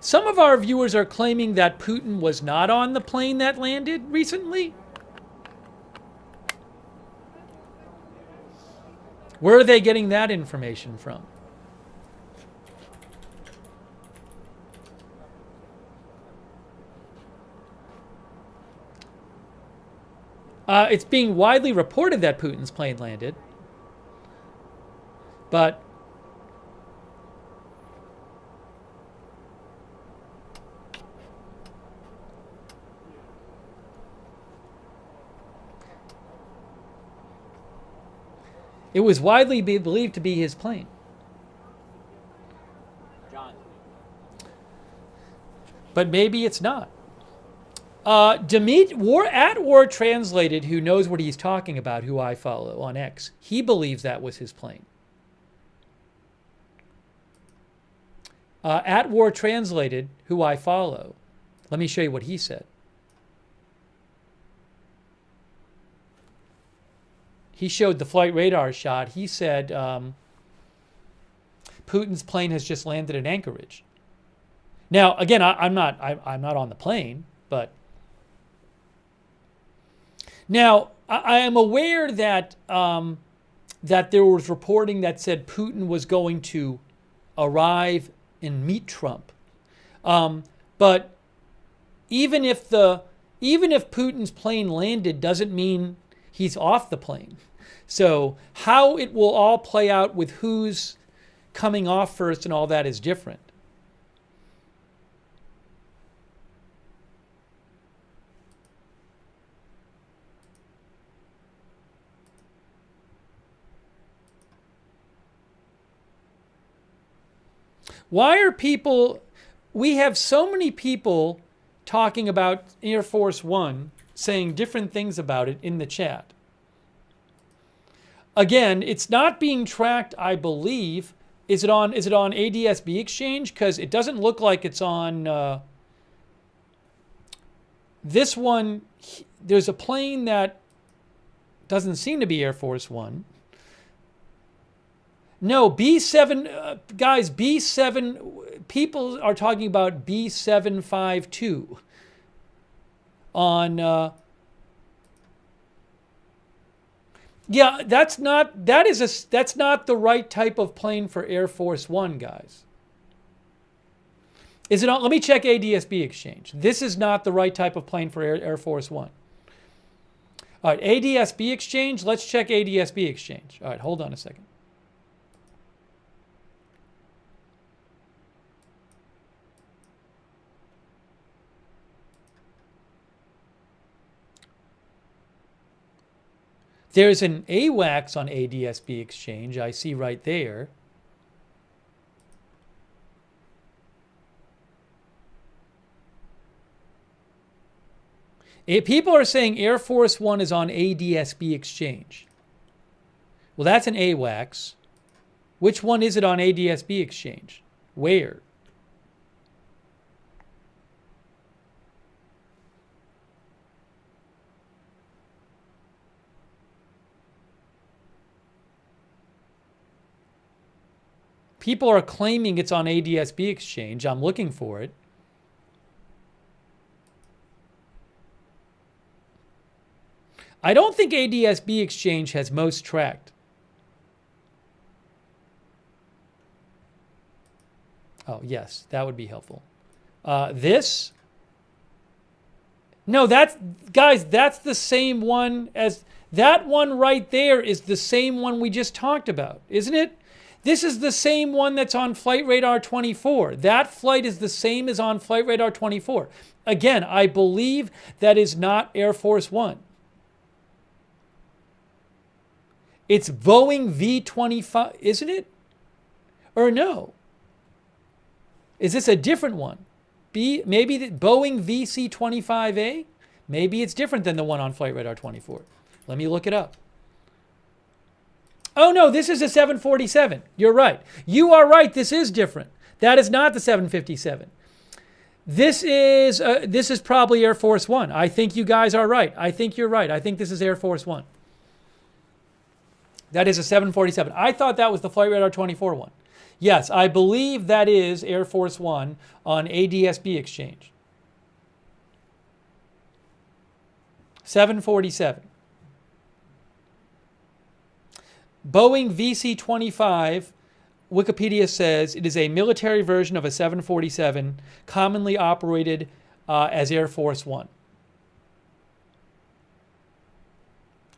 Some of our viewers are claiming that Putin was not on the plane that landed recently. Where are they getting that information from? It's being widely reported that Putin's plane landed, but it was widely believed to be his plane. John. But maybe it's not. War Translated, who knows what he's talking about, who I follow on X, he believes that was his plane. At War Translated, who I follow, let me show you what he said. He showed the flight radar shot. He said Putin's plane has just landed in Anchorage. Now, again, I'm not on the plane, but now I am aware that that there was reporting that said Putin was going to arrive and meet Trump. But even if Putin's plane landed doesn't mean he's off the plane. So how it will all play out with who's coming off first and all that is different. Why are people, we have so many people talking about Air Force One, saying different things about it in the chat. Again, it's not being tracked, I believe. Is it on ADSB Exchange? Because it doesn't look like it's on This one, there's a plane that doesn't seem to be Air Force One. No, B7, guys, B7, people are talking about B752 on, yeah, that's not the right type of plane for Air Force One, guys. Is it on? Let me check ADSB Exchange. This is not the right type of plane for Air Force One. All right, ADSB Exchange. Let's check ADSB Exchange. All right, hold on a second. There's an AWACS on ADSB Exchange. I see right there. People are saying Air Force One is on ADSB Exchange. Well, that's an AWACS. Which one is it on ADSB Exchange? Where? People are claiming it's on ADSB Exchange. I'm looking for it. I don't think ADSB Exchange has most tracked. Oh, yes, that would be helpful. This? No, guys, that's the same one as, that one right there is the same one we just talked about, isn't it? This is the same one that's on Flight Radar 24. That flight is the same as on Flight Radar 24. Again, I believe that is not Air Force One. It's Boeing V-25, isn't it? Or no? Is this a different one? Maybe the Boeing VC-25A? Maybe it's different than the one on Flight Radar 24. Let me look it up. Oh no, this is a 747. You're right. You are right, this is different. That is not the 757. This is probably Air Force One. I think you guys are right. I think you're right. I think this is Air Force One. That is a 747. I thought that was the Flight Radar 24 one. Yes, I believe that is Air Force One on ADSB Exchange. 747. Boeing VC-25, Wikipedia says it is a military version of a 747 commonly operated as Air Force One.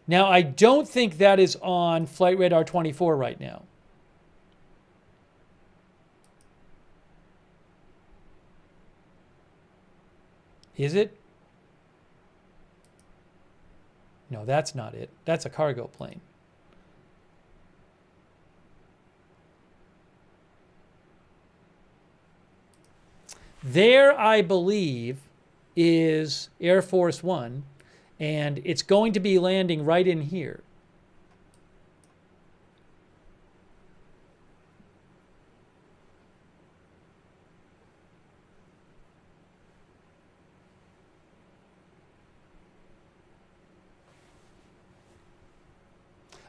Now, I don't think that is on Flight Radar 24 right now. Is it? No, that's not it. That's a cargo plane. There, I believe, is Air Force One. And it's going to be landing right in here.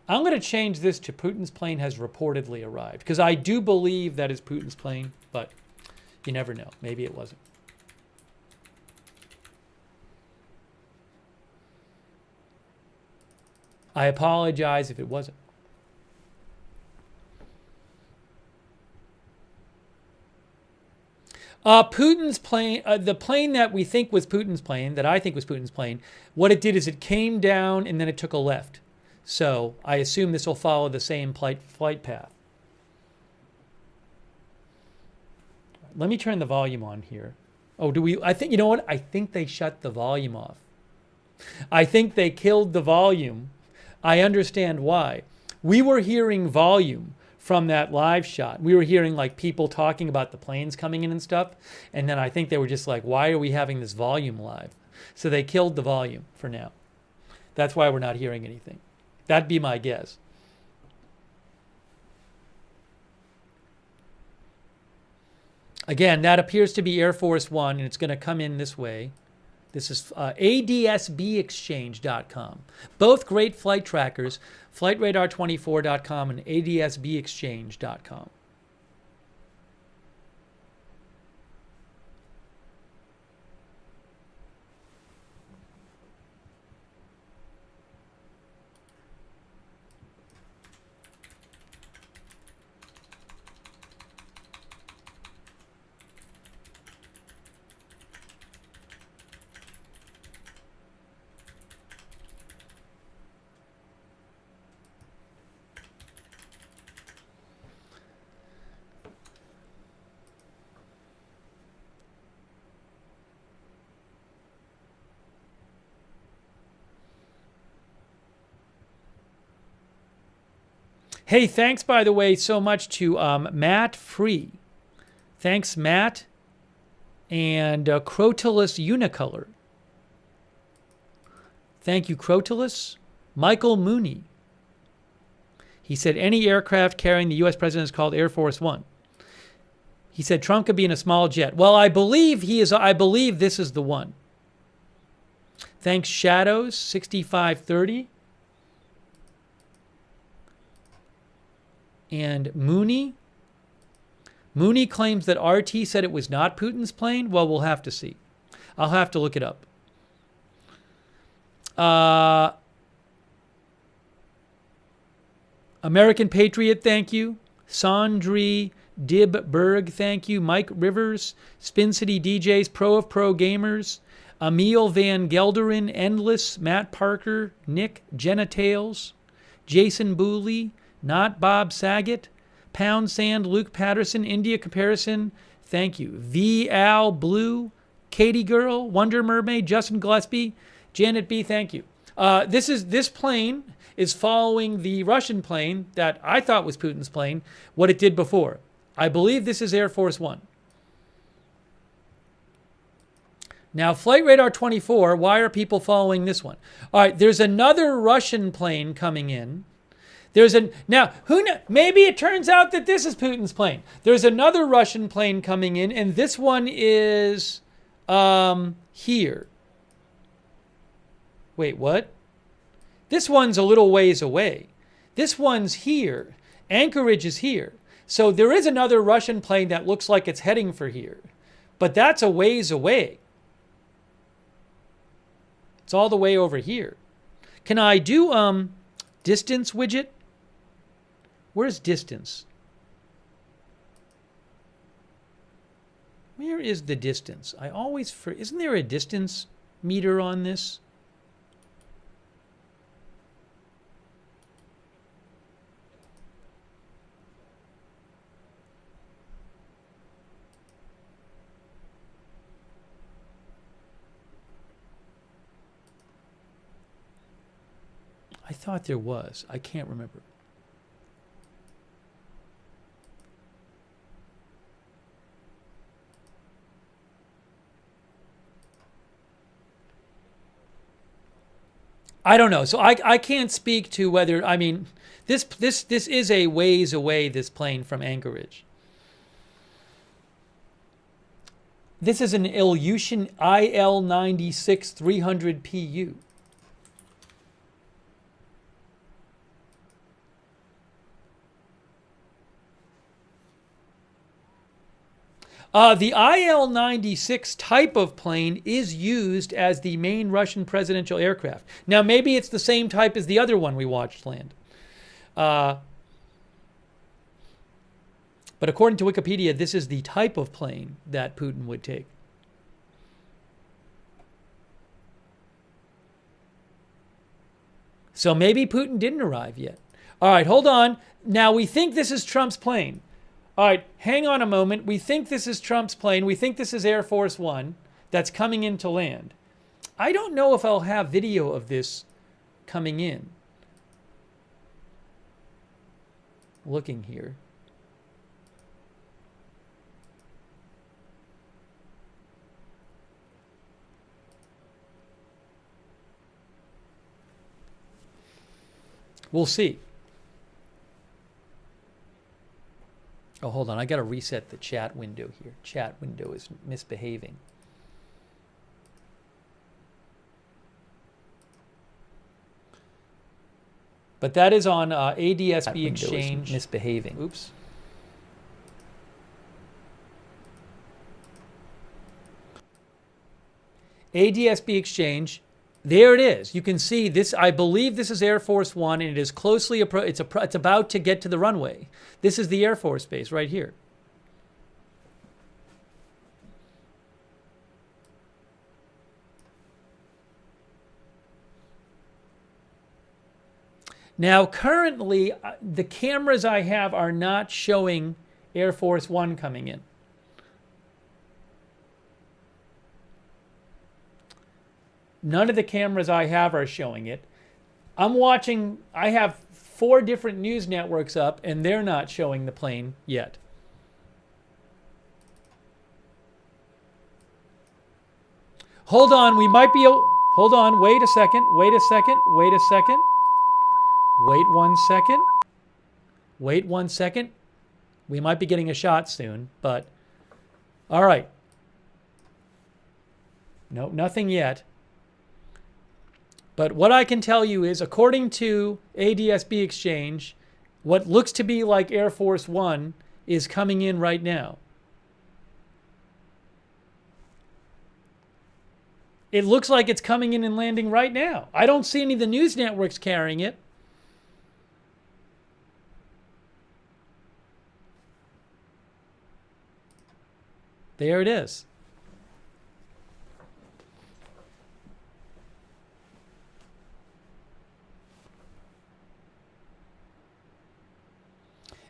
I'm going to change this to Putin's plane has reportedly arrived, because I do believe that is Putin's plane, but you never know. Maybe it wasn't. I apologize if it wasn't. Putin's plane, the plane that we think was Putin's plane, that I think was Putin's plane, what it did is it came down and then it took a left. So I assume this will follow the same flight path. Let me turn the volume on here. Oh, I think, you know what? I think they shut the volume off. I think they killed the volume. I understand why. We were hearing volume from that live shot. We were hearing like people talking about the planes coming in and stuff. And then I think they were just like, why are we having this volume live? So they killed the volume for now. That's why we're not hearing anything. That'd be my guess. Again, that appears to be Air Force One, and it's going to come in this way. This is adsbexchange.com. Both great flight trackers, flightradar24.com and adsbexchange.com. Hey, thanks, by the way, so much to Matt Free. Thanks, Matt. And Crotalus Unicolor. Thank you, Crotalus. Michael Mooney. He said any aircraft carrying the U.S. president is called Air Force One. He said Trump could be in a small jet. Well, I believe he is. I believe this is the one. Thanks, Shadows 6530. And Mooney claims that RT said it was not Putin's plane. Well, we'll have to see. I'll have to look it up. American Patriot, thank you. Sandri Dibberg, thank you. Mike Rivers, Spin City DJs, Pro of Pro Gamers, Emil Van Gelderen, Endless, Matt Parker, Nick Genitales, Jason Booley, Not Bob Saget, Pound Sand, Luke Patterson, India Comparison, thank you. V. Al Blue, Katie Girl, Wonder Mermaid, Justin Gillespie, Janet B., thank you. This plane is following the Russian plane that I thought was Putin's plane, what it did before. I believe this is Air Force One. Now, Flight Radar 24, why are people following this one? All right, there's another Russian plane coming in. Now, who knows? Maybe it turns out that this is Putin's plane. There's another Russian plane coming in, and this one is here. Wait, what? This one's a little ways away. This one's here. Anchorage is here. So there is another Russian plane that looks like it's heading for here. But that's a ways away. It's all the way over here. Can I do distance widget? Where's distance? Where is the distance? Isn't there a distance meter on this? I thought there was. I can't remember. I don't know. So I can't speak to whether, I mean, this is a ways away, this plane from Anchorage. This is an Ilyushin IL-96 300 PU. The IL-96 type of plane is used as the main Russian presidential aircraft. Now, maybe it's the same type as the other one we watched land. But according to Wikipedia, this is the type of plane that Putin would take. So maybe Putin didn't arrive yet. All right, hold on. Now, we think this is Trump's plane. All right, hang on a moment. We think this is Trump's plane. We think this is Air Force One that's coming in to land. I don't know if I'll have video of this coming in. Looking here. We'll see. Oh, hold on. I got to reset the chat window here. Chat window is misbehaving. But that is on ADSB Exchange. Misbehaving. Oops. ADSB Exchange. There it is. You can see this. I believe this is Air Force One, and it is closely it's about to get to the runway. This is the Air Force Base right here. Now, currently, the cameras I have are not showing Air Force One coming in. None of the cameras I have are showing it. I'm watching, I have 4 different news networks up, and they're not showing the plane yet. Hold on, we might be able, hold on, wait a second, wait a second, wait a second. Wait 1 second. Wait 1 second. We might be getting a shot soon, but all right. No, nothing yet. But what I can tell you is, according to ADSB Exchange, what looks to be like Air Force One is coming in right now. It looks like it's coming in and landing right now. I don't see any of the news networks carrying it. There it is.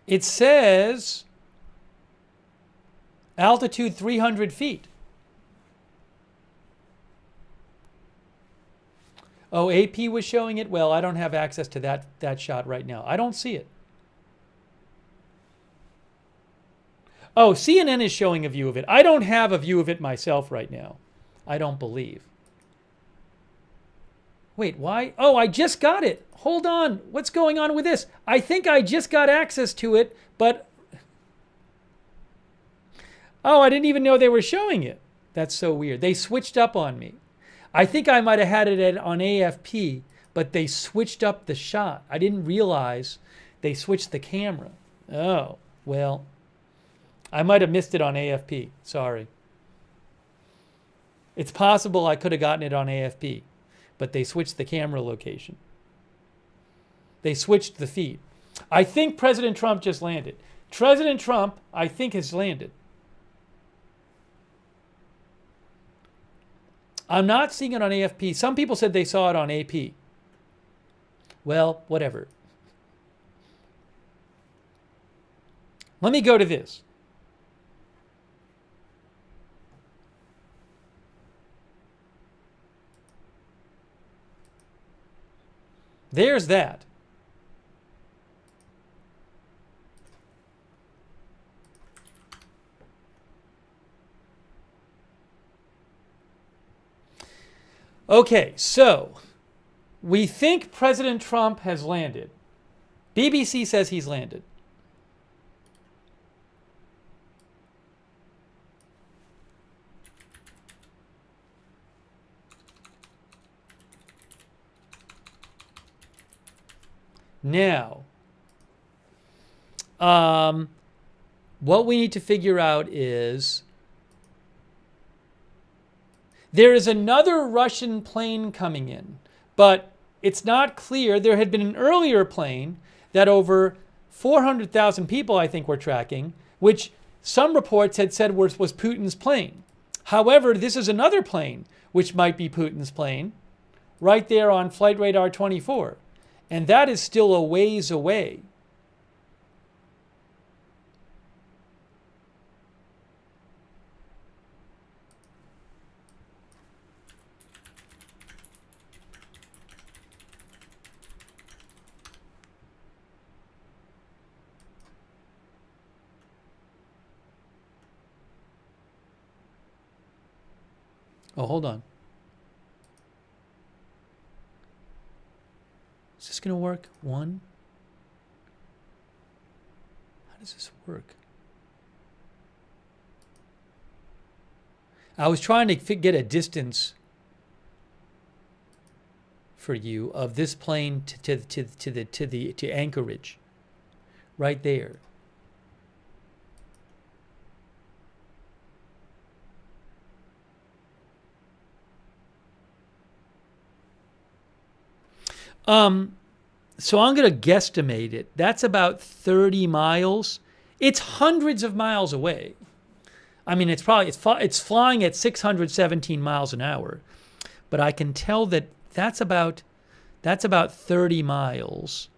It says altitude 300 feet. Oh, AP was showing it? Well, I don't have access to that shot right now. I don't see it. Oh, CNN is showing a view of it. I don't have a view of it myself right now. I don't believe. Wait, why? Oh, I just got it. Hold on. What's going on with this? I think I just got access to it, but... Oh, I didn't even know they were showing it. That's so weird. They switched up on me. I think I might have had it on AFP, but they switched up the shot. I didn't realize they switched the camera. Oh, well... I might have missed it on AFP. Sorry. It's possible I could have gotten it on AFP, but they switched the camera location. They switched the feed. I think President Trump just landed. President Trump, I think, has landed. I'm not seeing it on AFP. Some people said they saw it on AP. Well, whatever. Let me go to this. There's that. Okay, so we think President Trump has landed. BBC says he's landed. Now, what we need to figure out is there is another Russian plane coming in, but it's not clear. There had been an earlier plane that over 400,000 people, I think, were tracking, which some reports had said was Putin's plane. However, this is another plane, which might be Putin's plane, right there on Flight Radar 24. And that is still a ways away. Oh, hold on. Is this going to work? 1? How does this work? I was trying to get a distance for you of this plane to Anchorage, right there. So I'm going to guesstimate it. That's about 30 miles. It's hundreds of miles away. I mean, it's flying at 617 miles an hour, but I can tell that that's about 30 miles.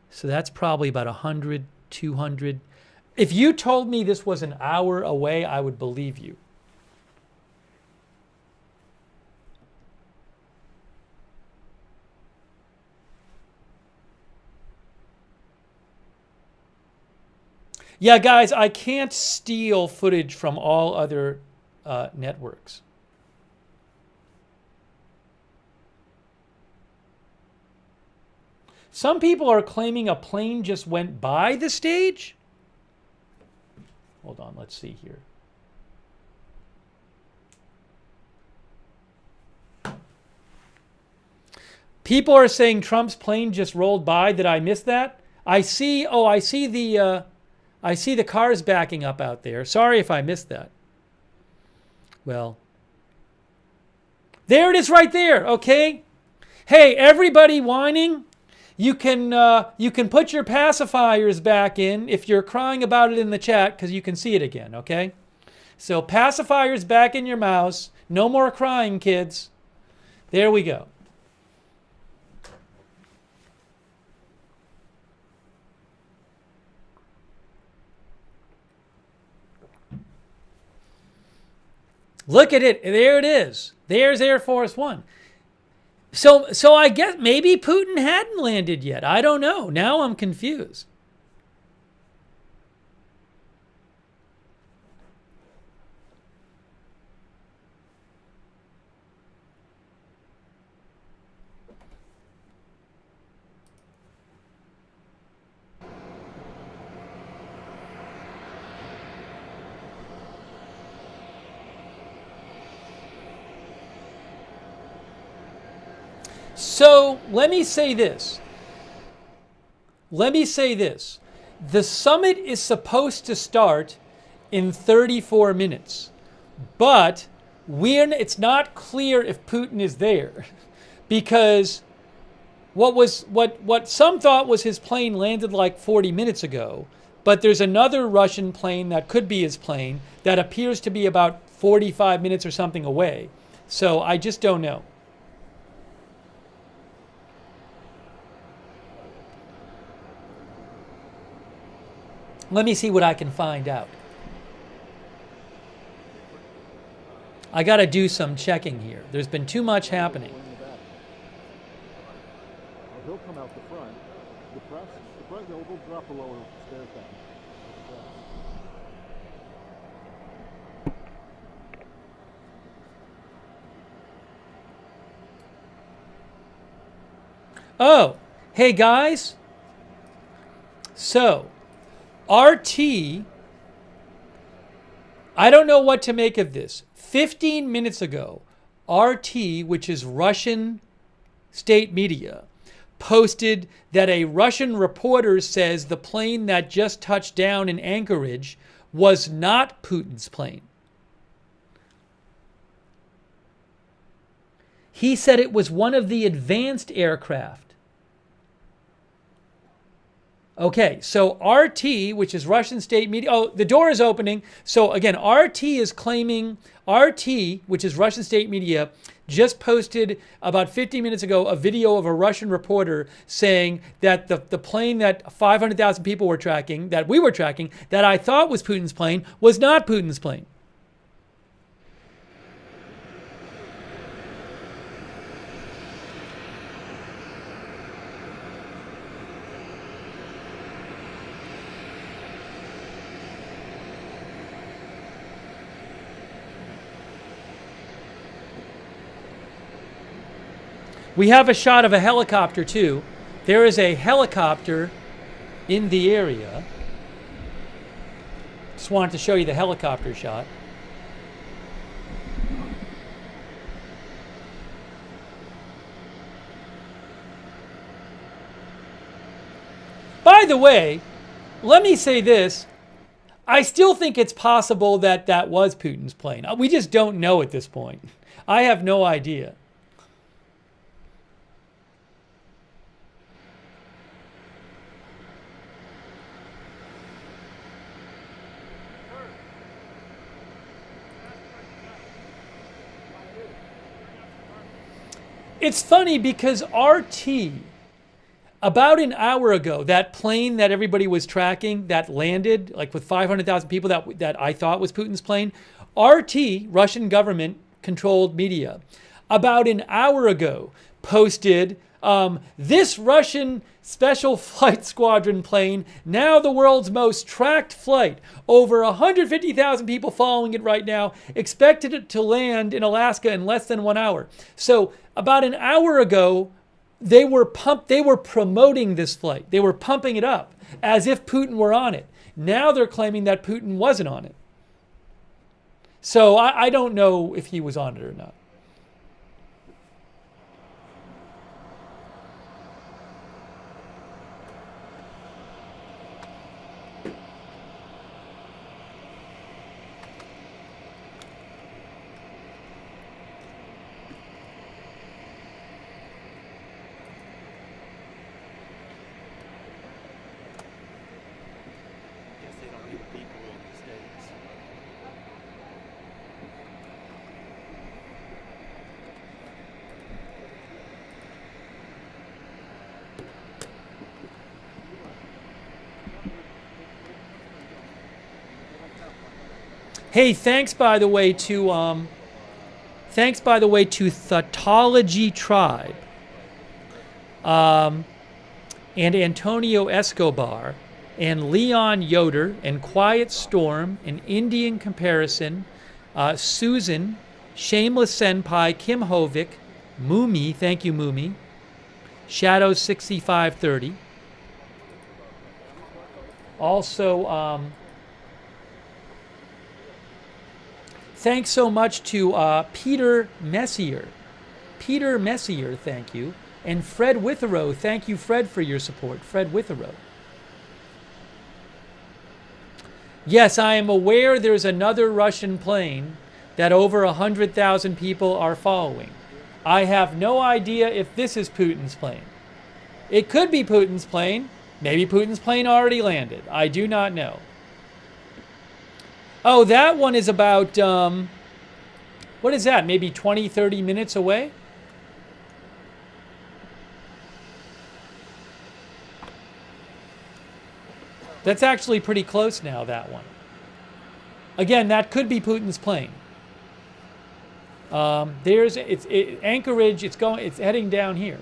So that's probably about 100, 200. If you told me this was an hour away, I would believe you. Yeah, guys, I can't steal footage from all other networks. Some people are claiming a plane just went by the stage. Hold on, let's see here. People are saying Trump's plane just rolled by. Did I miss that? I see the cars backing up out there. Sorry if I missed that. Well, there it is right there, okay? Hey, everybody whining, you can put your pacifiers back in if you're crying about it in the chat because you can see it again, okay? So pacifiers back in your mouse. No more crying, kids. There we go. Look at it. There it is. There's Air Force One. So I guess maybe Putin hadn't landed yet. I don't know. Now I'm confused. So let me say this. The summit is supposed to start in 34 minutes, but it's not clear if Putin is there, because what some thought was his plane landed like 40 minutes ago, but there's another Russian plane that could be his plane that appears to be about 45 minutes or something away. So I just don't know. Let me see what I can find out. I got to do some checking here. There's been too much happening. He'll come out the front. The press, will drop the lower stairs down. Oh, hey guys. So, RT, I don't know what to make of this. 15 minutes ago, RT, which is Russian state media, posted that a Russian reporter says the plane that just touched down in Anchorage was not Putin's plane. He said it was one of the advanced aircraft. Okay, so RT, which is Russian state media, oh, the door is opening. So again, RT is claiming, RT, which is Russian state media, just posted about 50 minutes ago a video of a Russian reporter saying that the plane that 500,000 people were tracking, that we were tracking, that I thought was Putin's plane, was not Putin's plane. We have a shot of a helicopter too. There is a helicopter in the area. Just wanted to show you the helicopter shot. by the way, let me say this. I still think it's possible that that was Putin's plane. We just don't know at this point. I have no idea. It's funny because RT, about an hour ago, that plane that everybody was tracking that landed, like with 500,000 people, that I thought was Putin's plane, RT, Russian government-controlled media, about an hour ago posted, this Russian special flight squadron plane, now the world's most tracked flight, over 150,000 people following it right now, expected it to land in Alaska in less than 1 hour. So about an hour ago, they were promoting this flight. They were pumping it up as if Putin were on it. Now they're claiming that Putin wasn't on it. So I don't know if he was on it or not. Hey, thanks by the way to Thautology Tribe, and Antonio Escobar, and Leon Yoder, and Quiet Storm, and Indian Comparison, Susan, Shameless Senpai, Kim Hovik, Moomy, thank you Moomy, Shadows 6530. Also, thanks so much to Peter Messier. Peter Messier, thank you. And Fred Witherow, thank you, Fred, for your support. Fred Witherow. Yes, I am aware there's another Russian plane that over 100,000 people are following. I have no idea if this is Putin's plane. It could be Putin's plane. Maybe Putin's plane already landed. I do not know. Oh, that one is about, what is that? Maybe 20, 30 minutes away? That's actually pretty close now, that one. Again, that could be Putin's plane. Anchorage, it's heading down here.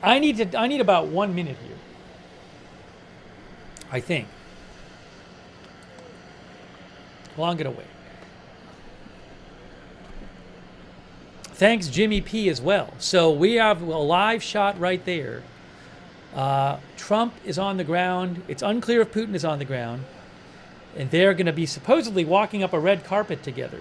I need about 1 minute here, I think. Well, I'm gonna wait. Thanks, Jimmy P, as well. So we have a live shot right there. Trump is on the ground. It's unclear if Putin is on the ground. And they're going to be supposedly walking up a red carpet together.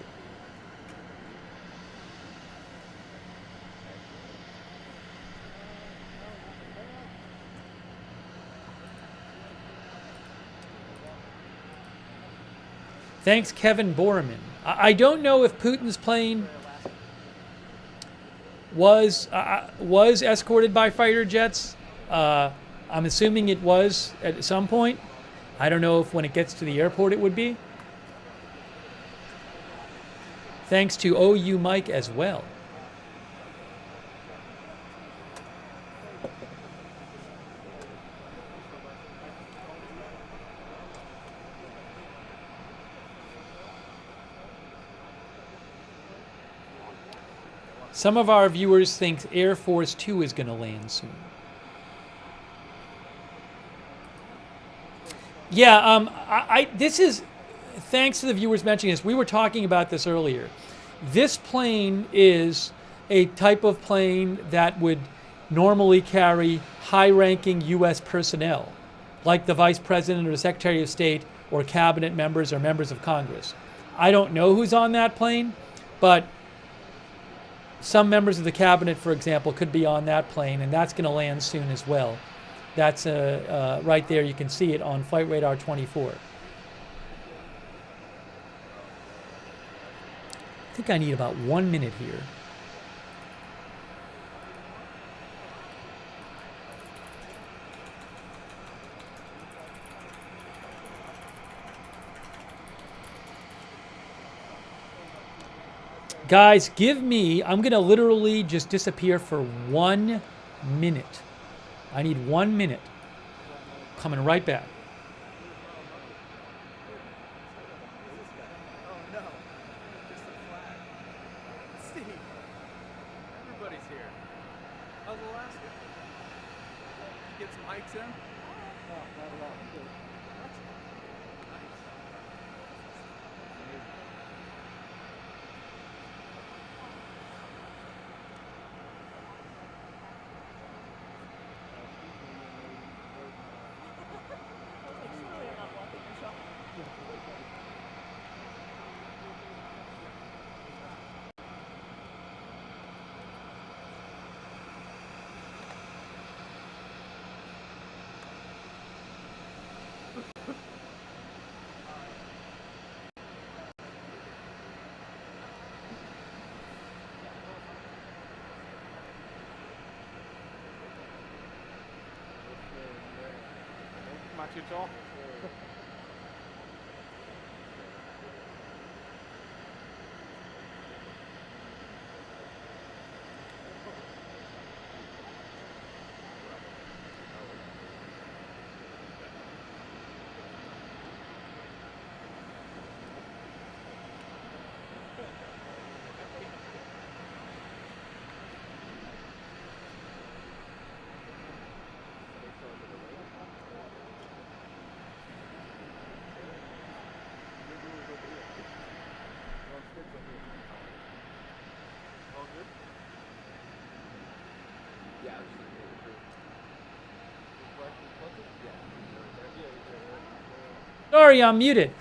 Thanks, Kevin Borman. I don't know if Putin's plane was escorted by fighter jets. I'm assuming it was at some point. I don't know if when it gets to the airport it would be. Thanks to OU Mike as well. Some of our viewers think Air Force 2 is going to land soon. Yeah, this is, thanks to the viewers mentioning this, we were talking about this earlier. This plane is a type of plane that would normally carry high-ranking U.S. personnel, like the Vice President or the Secretary of State or cabinet members or members of Congress. I don't know who's on that plane, but some members of the cabinet, for example, could be on that plane, and that's going to land soon as well. That's right there. You can see it on Flight Radar 24. I think I need about 1 minute here. Guys, give me, I'm going to literally just disappear for 1 minute. I need 1 minute. Coming right back. Oh no, just a flag. Steve, everybody's here. How's Alaska? You get some hikes in? No, not at all. Good. Nice. Not too tall. Sorry, I'm muted.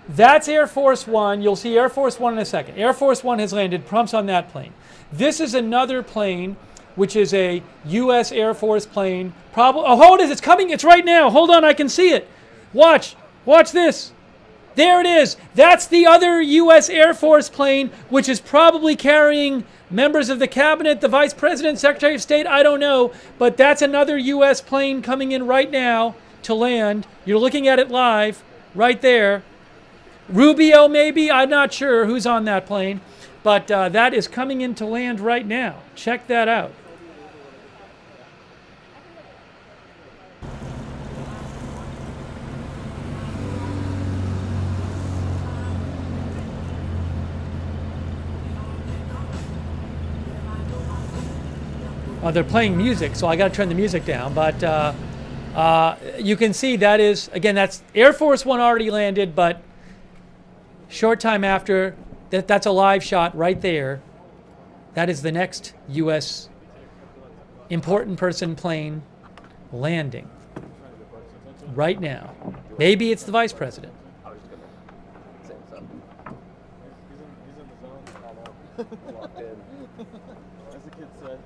That's Air Force One. You'll see Air Force One in a second. Air Force One has landed. Trump's on that plane. This is another plane, which is a U.S. Air Force plane. Oh, hold it. It's coming. It's right now. Hold on. I can see it. Watch. Watch this. There it is. That's the other U.S. Air Force plane, which is probably carrying members of the cabinet, the Vice President, Secretary of State. I don't know. But that's another U.S. plane coming in right now to land. You're looking at it live right there. Rubio, maybe? I'm not sure who's on that plane. But that is coming in to land right now. Check that out. They're playing music, so I got to turn the music down. But you can see that is, again, that's Air Force One already landed, but short time after, that's a live shot right there. That is the next U.S. important person plane landing right now. Maybe it's the Vice President. He's in the zone. Locked in. As the kid said.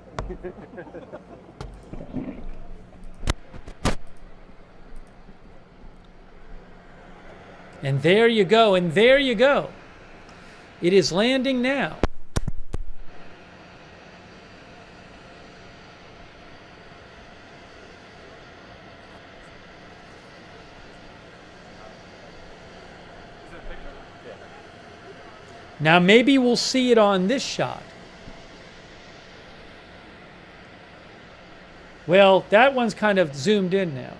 And there you go, and there you go. It is landing now. Now maybe we'll see it on this shot. Well, that one's kind of zoomed in now.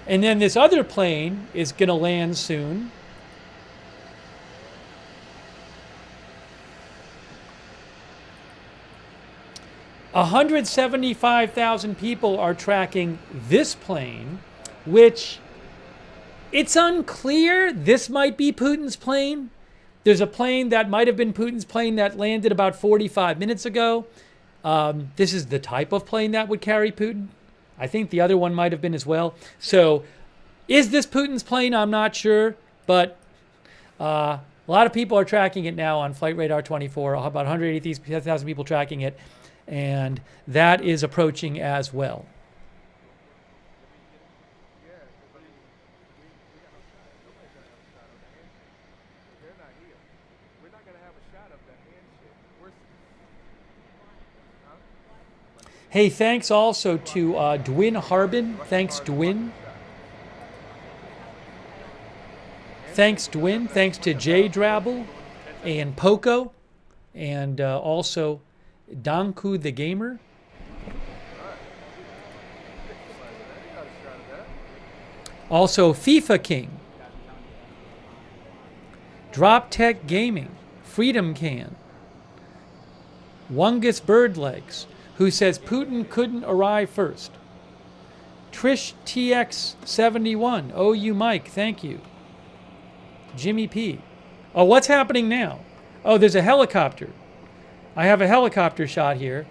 And then this other plane is going to land soon. $175,000 people are tracking this plane, which It's unclear. This might be Putin's plane. There's a plane that might have been Putin's plane that landed about 45 minutes ago. This is the type of plane that would carry Putin. I think the other one might have been as well. So is this Putin's plane? I'm not sure. But a lot of people are tracking it now on Flight Radar 24. About 180,000 people tracking it. And that is approaching as well. Hey, thanks also to Dwin Harbin. Thanks, Dwin. Thanks, Dwin. Thanks to Jay Drabble and Poco. And also Danku the Gamer. Also FIFA King. Drop Tech Gaming. Freedom Can. Wungus Birdlegs, who says Putin couldn't arrive first. Trish TX71. OU Mike, thank you. Jimmy P. Oh, what's happening now? Oh, there's a helicopter. I have a helicopter shot here.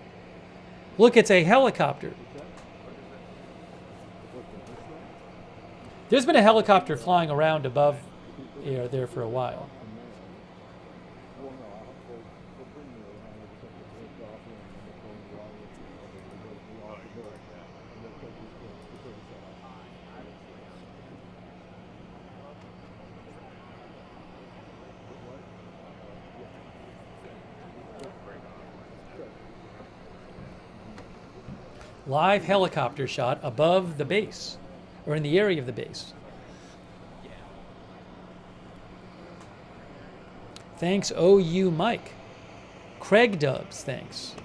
Look, it's a helicopter. There's been a helicopter flying around above there for a while. Live helicopter shot above the base, or in the area of the base. Thanks, OU Mike. Craig Dubs, thanks.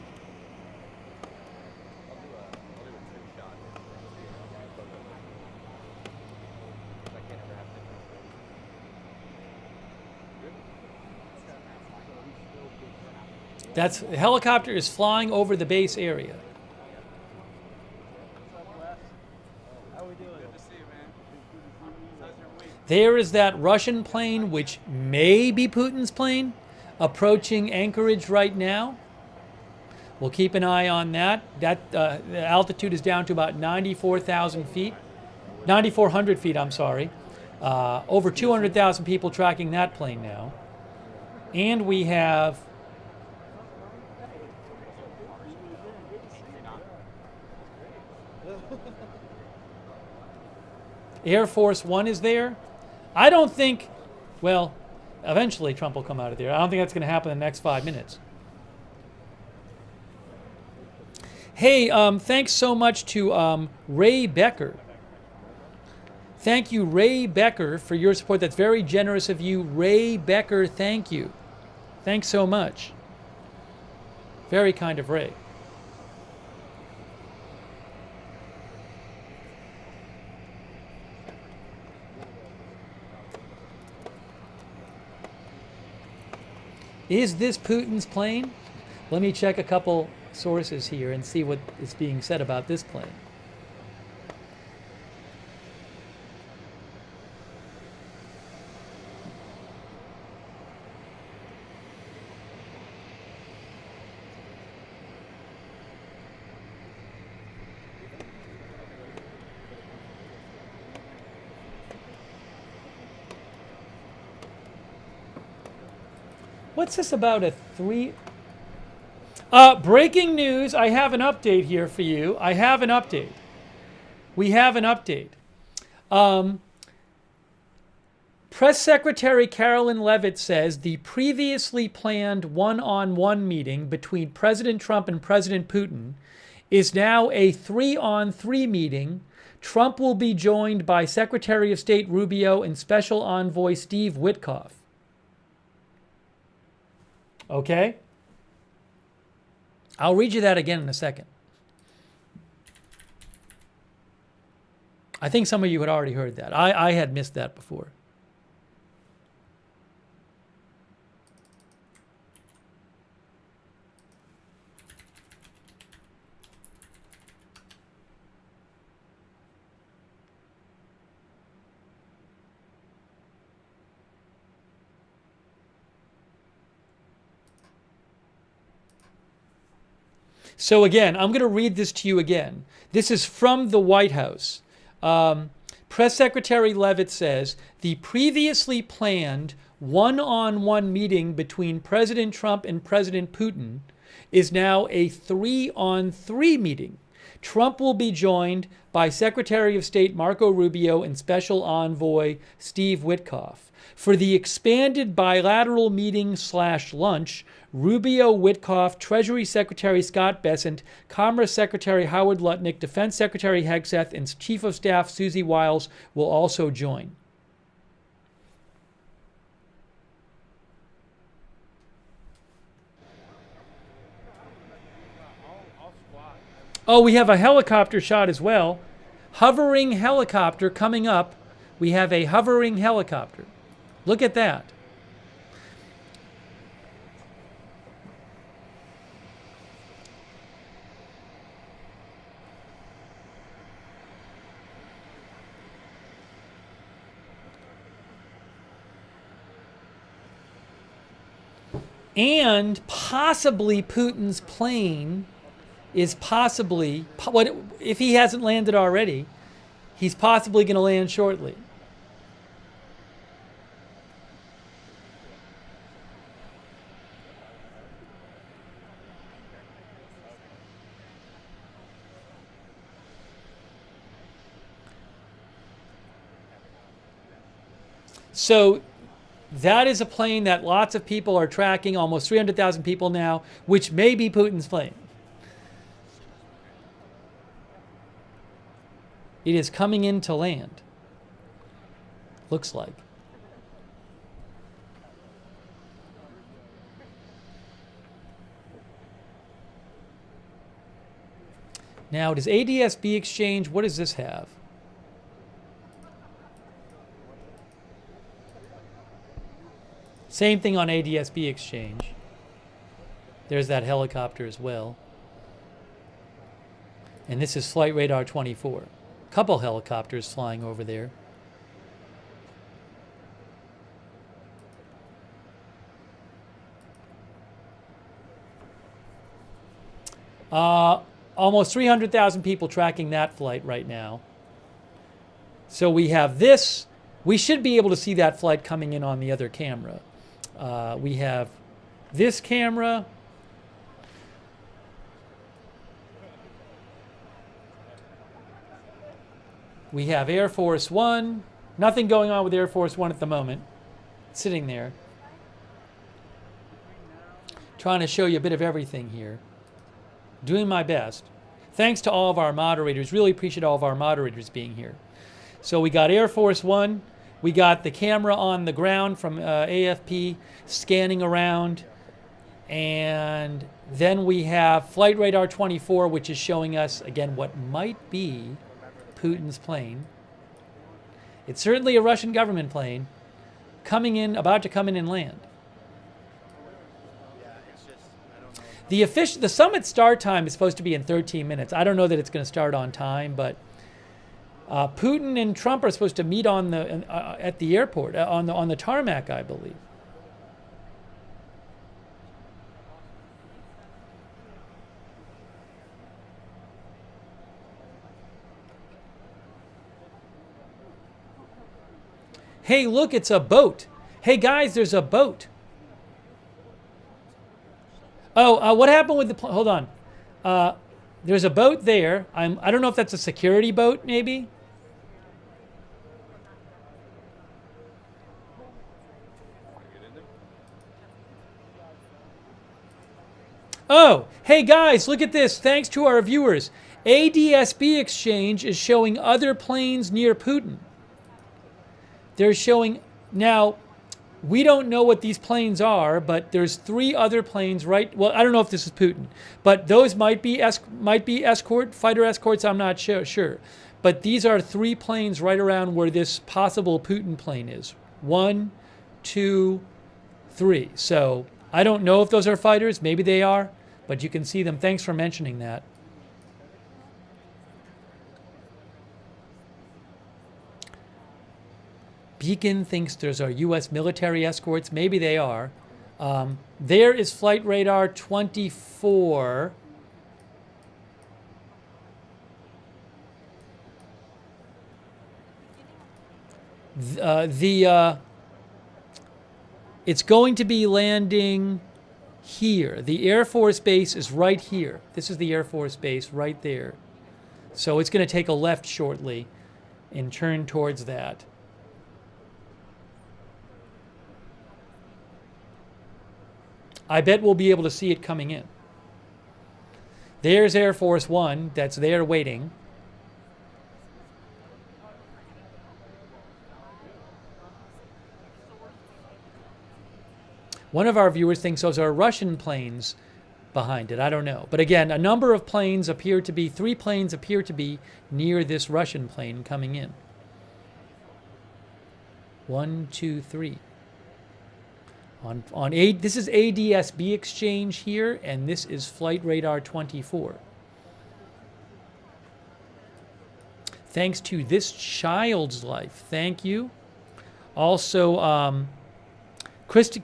The helicopter is flying over the base area. There is that Russian plane, which may be Putin's plane, approaching Anchorage right now. We'll keep an eye on that. The altitude is down to about 94,000 feet. 9,400 feet, I'm sorry. Over 200,000 people tracking that plane now. And we have Air Force One is there. I don't think, well, eventually Trump will come out of there. I don't think that's going to happen in the next 5 minutes. Hey, thanks so much to Ray Becker. Thank you, Ray Becker, for your support. That's very generous of you. Ray Becker, thank you. Thanks so much. Very kind of Ray. Is this Putin's plane? Let me check a couple sources here and see what is being said about this plane. What's this about a three? Breaking news. I have an update here for you. I have an update. We have an update. Press Secretary Carolyn Leavitt says the previously planned one-on-one meeting between President Trump and President Putin is now a three-on-three meeting. Trump will be joined by Secretary of State Rubio and Special Envoy Steve Witkoff. Okay? I'll read you that again in a second. I think some of you had already heard that. I had missed that before. So again, I'm going to read this to you again. This is from the White House. Press Secretary Leavitt says, the previously planned one-on-one meeting between President Trump and President Putin is now a 3-on-3 meeting. Trump will be joined by Secretary of State Marco Rubio and Special Envoy Steve Witkoff. For the expanded bilateral meeting/lunch, Rubio, Witkoff, Treasury Secretary Scott Bessent, Commerce Secretary Howard Lutnick, Defense Secretary Hegseth, and Chief of Staff Susie Wiles will also join. Oh, we have a helicopter shot as well. Hovering helicopter coming up. We have a hovering helicopter. Look at that. And possibly Putin's plane is possibly, what if he hasn't landed already, he's possibly going to land shortly. So that is a plane that lots of people are tracking, almost 300,000 people now, which may be Putin's plane. It is coming in to land. Looks like. Now, does ADS-B exchange, what does this have? Same thing on ADS-B exchange. There's that helicopter as well. And this is Flight Radar 24. Couple helicopters flying over there. Almost 300,000 people tracking that flight right now. So we have this. We should be able to see that flight coming in on the other camera. We have this camera. We have Air Force One. Nothing going on with Air Force One at the moment. Sitting there. Trying to show you a bit of everything here. Doing my best. Thanks to all of our moderators. Really appreciate all of our moderators being here. So we got Air Force One. We got the camera on the ground from AFP scanning around. And then we have Flight Radar 24, which is showing us, again, what might be Putin's plane. It's certainly a Russian government plane coming in, about to come in and land. The summit start time is supposed to be in 13 minutes. I don't know that it's going to start on time, but Putin and Trump are supposed to meet on the at the airport on the tarmac, I believe. Hey, look, it's a boat. Hey, guys, there's a boat. Oh, what happened with the plane? Hold on. There's a boat there. I don't know if that's a security boat, maybe. Oh, hey, guys, look at this. Thanks to our viewers. ADS-B exchange is showing other planes near Putin. They're showing, now, we don't know what these planes are, but there's 3 other planes right, well, I don't know if this is Putin, but those might be fighter escorts, I'm not sure. But these are 3 planes right around where this possible Putin plane is. 1, 2, 3. So I don't know if those are fighters, maybe they are, but you can see them. Thanks for mentioning that. Beacon thinks those are U.S. military escorts. Maybe they are. There is Flight Radar 24. It's going to be landing here. The Air Force Base is right here. This is the Air Force Base right there. So it's going to take a left shortly and turn towards that. I bet we'll be able to see it coming in. There's Air Force One that's there waiting. One of our viewers thinks those are Russian planes behind it. I don't know. But again, a number of planes appear to be, 3 planes appear to be near this Russian plane coming in. 1, 2, 3. This is ADSB exchange here, and this is Flight Radar 24. Thanks to This Child's Life. Thank you. Also,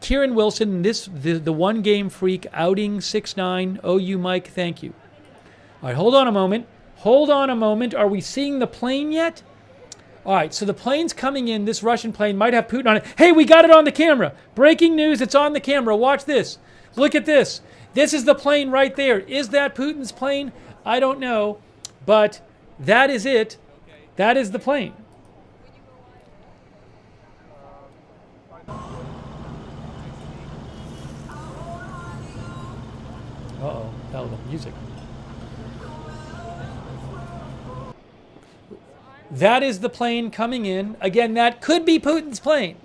Kieran Wilson, the One Game Freak, Outing 69. OU Mike, thank you. All right, hold on a moment. Hold on a moment. Are we seeing the plane yet? All right, so the plane's coming in. This Russian plane might have Putin on it. Hey, we got it on the camera. Breaking news, it's on the camera. Watch this. Look at this. This is the plane right there. Is that Putin's plane? I don't know, but that is it. That is the plane. Uh-oh, that was the music. That is the plane coming in. Again, that could be Putin's plane.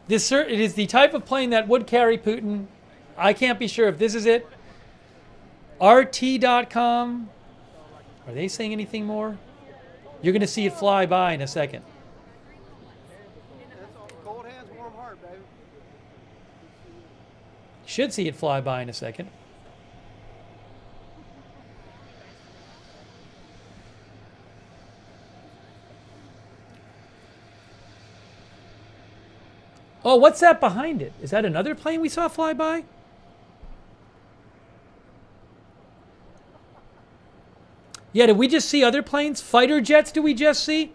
It is the type of plane that would carry Putin. I can't be sure if this is it. RT.com. Are they saying anything more? You're going to see it fly by in a second. Cold hands, warm heart, baby. Should see it fly by in a second. Oh, what's that behind it? Is that another plane we saw fly by? Yeah, did we just see other planes? Fighter jets, did we just see?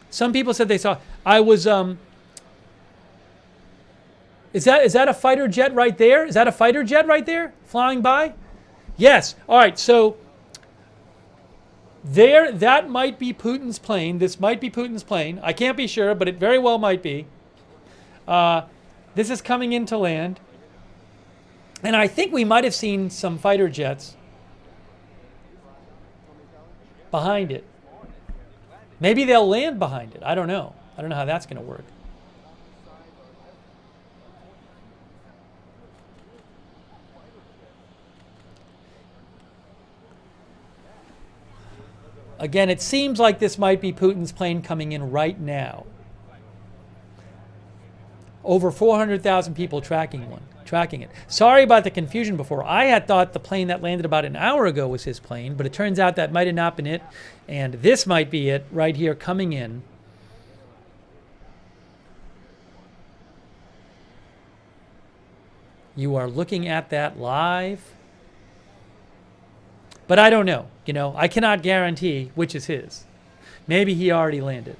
Some people said they saw. Is that a fighter jet right there? Is that a fighter jet right there flying by? Yes. All right, so that might be Putin's plane. This might be Putin's plane. I can't be sure, but it very well might be. This is coming into land. And I think we might have seen some fighter jets behind it. Maybe they'll land behind it. I don't know. I don't know how that's going to work. Again, it seems like this might be Putin's plane coming in right now. Over 400,000 people tracking it. Sorry about the confusion before. I had thought the plane that landed about an hour ago was his plane, but it turns out that might have not been it. And this might be it right here coming in. You are looking at that live. But I don't know. You know, I cannot guarantee which is his. Maybe he already landed.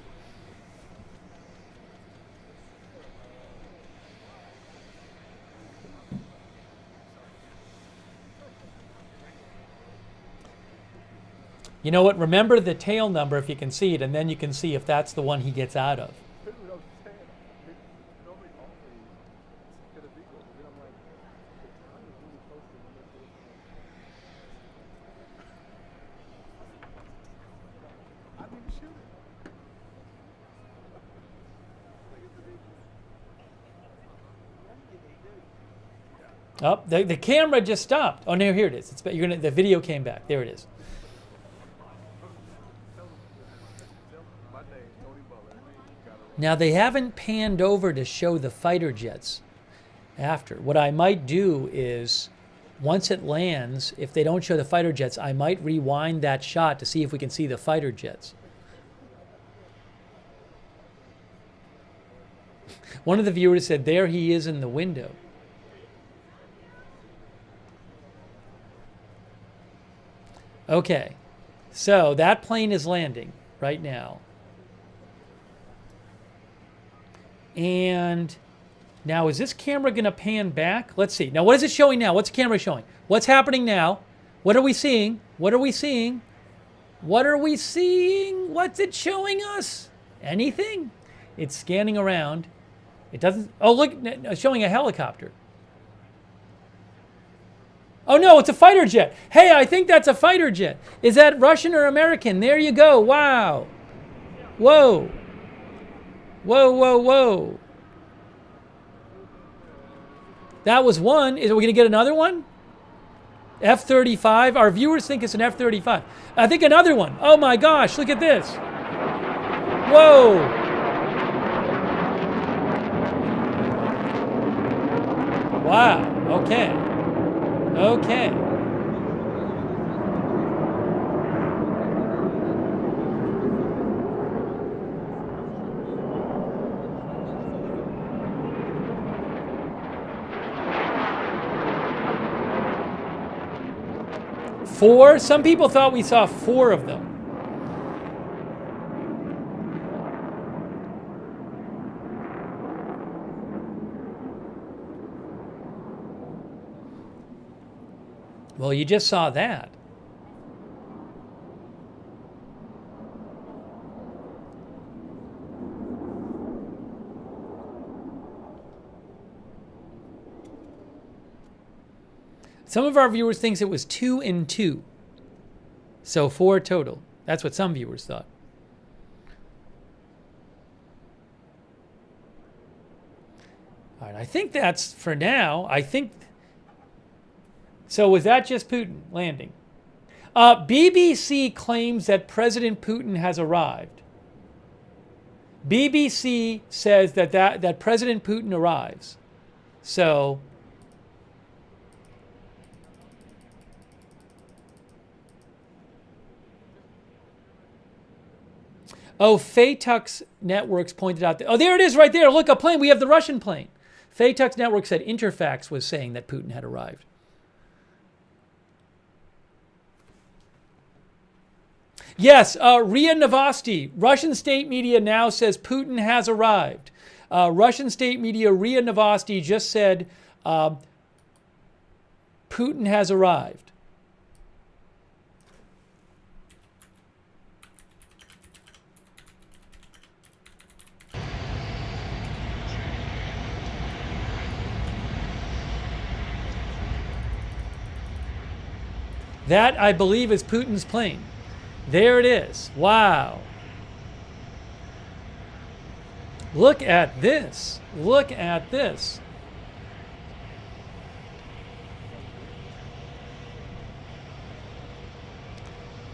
You know what? Remember the tail number if you can see it, and then you can see if that's the one he gets out of. Oh, the camera just stopped. Oh, no, here it is. The video came back. There it is. Now, they haven't panned over to show the fighter jets after. What I might do is, once it lands, if they don't show the fighter jets, I might rewind that shot to see if we can see the fighter jets. One of the viewers said, there he is in the window. Okay, so that plane is landing right now. And now is this camera going to pan back? Let's see. Now, what is it showing now? What's the camera showing? What's happening now? What are we seeing? What are we seeing? What are we seeing? What's it showing us? Anything? It's scanning around. It doesn't. Oh, look, it's showing a helicopter. Oh, no, it's a fighter jet. Hey, I think that's a fighter jet. Is that Russian or American? There you go. Wow. Whoa. Whoa, whoa, whoa. That was one. Are we going to get another one? F-35. Our viewers think it's an F-35. I think another one. Oh, my gosh. Look at this. Whoa. Wow. Okay. Okay. Four? Some people thought we saw four of them. Well, you just saw that. Some of our viewers thinks it was 2 and 2. So 4 total. That's what some viewers thought. All right, I think that's for now. I think... So was that just Putin landing? BBC claims that President Putin has arrived. BBC says that President Putin arrives. So... Oh, Faytux Networks pointed out that, oh, there it is right there. Look, a plane. We have the Russian plane. Faytux Network said Interfax was saying that Putin had arrived. Yes, RIA Novosti. Russian state media now says Putin has arrived. Russian state media RIA Novosti just said Putin has arrived. That, I believe, is Putin's plane. There it is. Wow. Look at this. Look at this.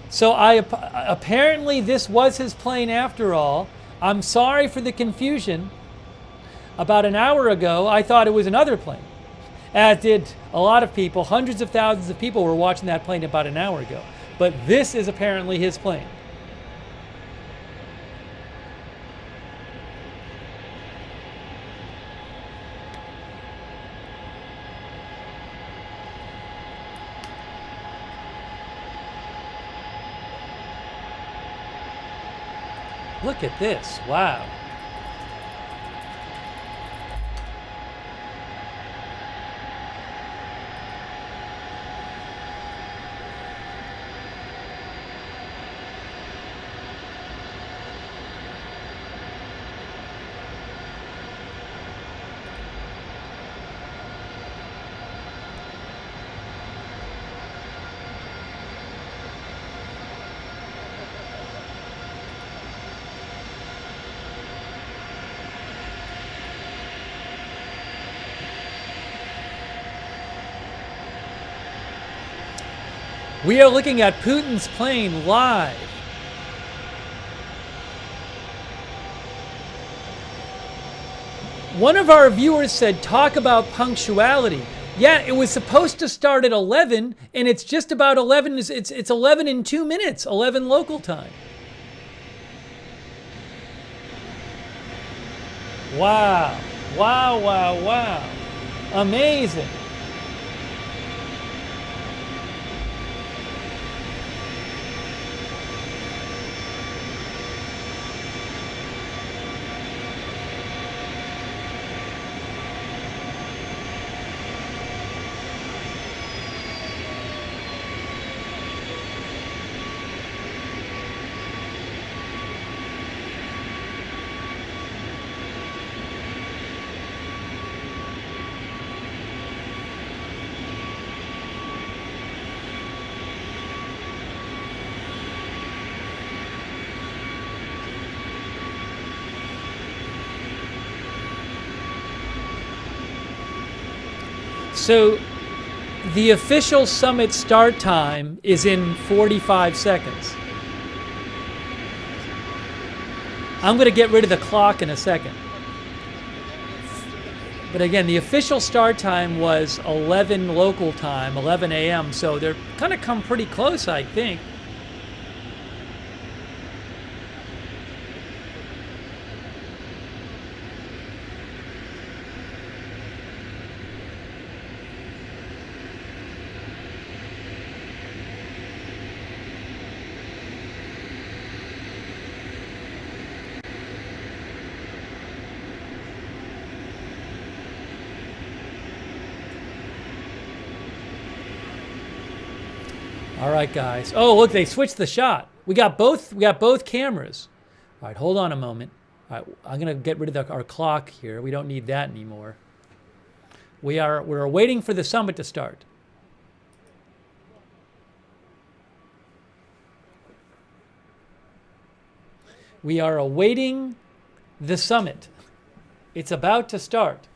So apparently this was his plane after all. I'm sorry for the confusion. About an hour ago, I thought it was another plane. As did a lot of people. Hundreds of thousands of people were watching that plane about an hour ago. But this is apparently his plane. Look at this. Wow. We are looking at Putin's plane live. One of our viewers said, talk about punctuality. Yeah, it was supposed to start at 11, and it's just about 11. It's 11 in 2 minutes, 11 local time. Wow. Wow, wow, wow. Amazing. So the official summit start time is in 45 seconds. I'm going to get rid of the clock in a second. But again, the official start time was 11 local time, 11 a.m. So they're going to come pretty close, I think. All right, guys. Oh, look, they switched the shot. We got both cameras. All right, hold on a moment. All right, I'm gonna get rid of our clock here. We don't need that anymore. We're waiting for the summit to start. We are awaiting the summit. It's about to start.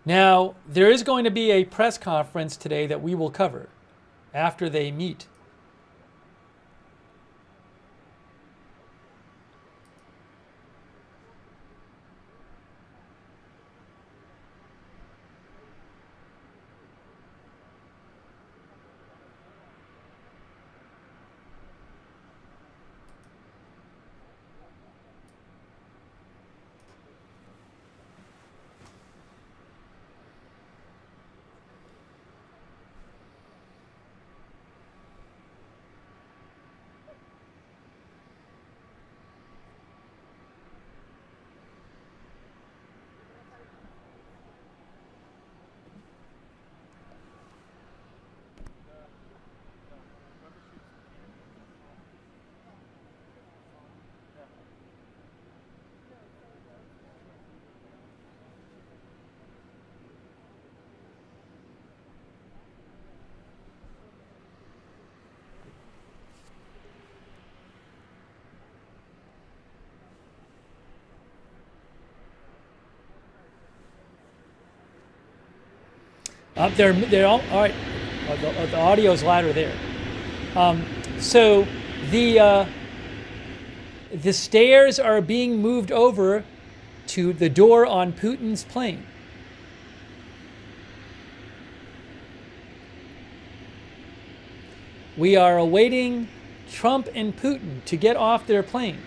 Now, there is going to be a press conference today that we will cover after they meet. They're all right. The audio is louder there. So the stairs are being moved over to the door on Putin's plane. We are awaiting Trump and Putin to get off their plane.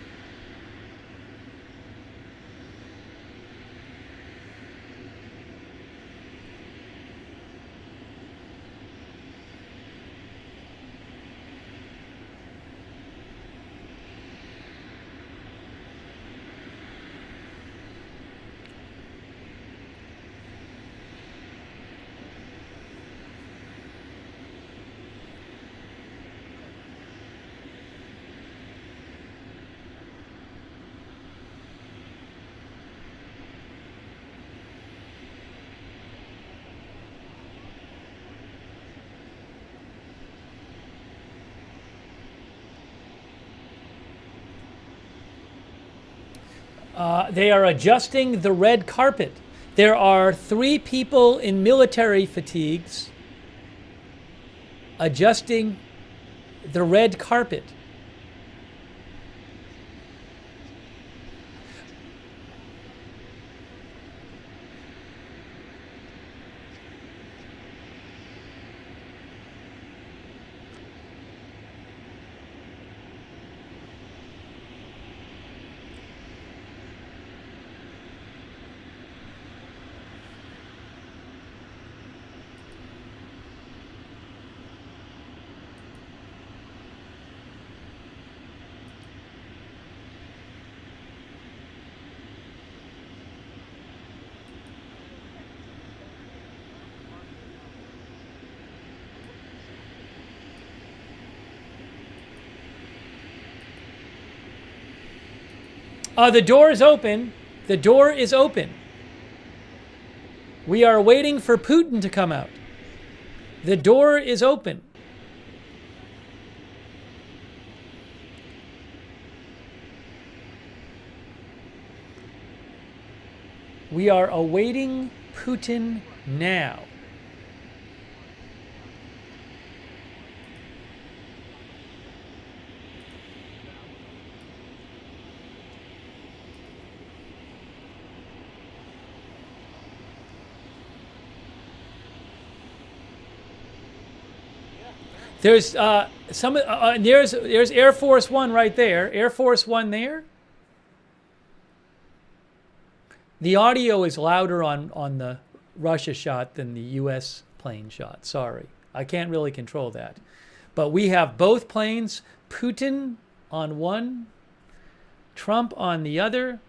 They are adjusting the red carpet. There are 3 people in military fatigues adjusting the red carpet. The door is open. The door is open. We are waiting for Putin to come out. The door is open. We are awaiting Putin now. There's there's Air Force One right there. Air Force One there. The audio is louder on the Russia shot than the U.S. plane shot. Sorry, I can't really control that. But we have both planes, Putin on one, Trump on the other.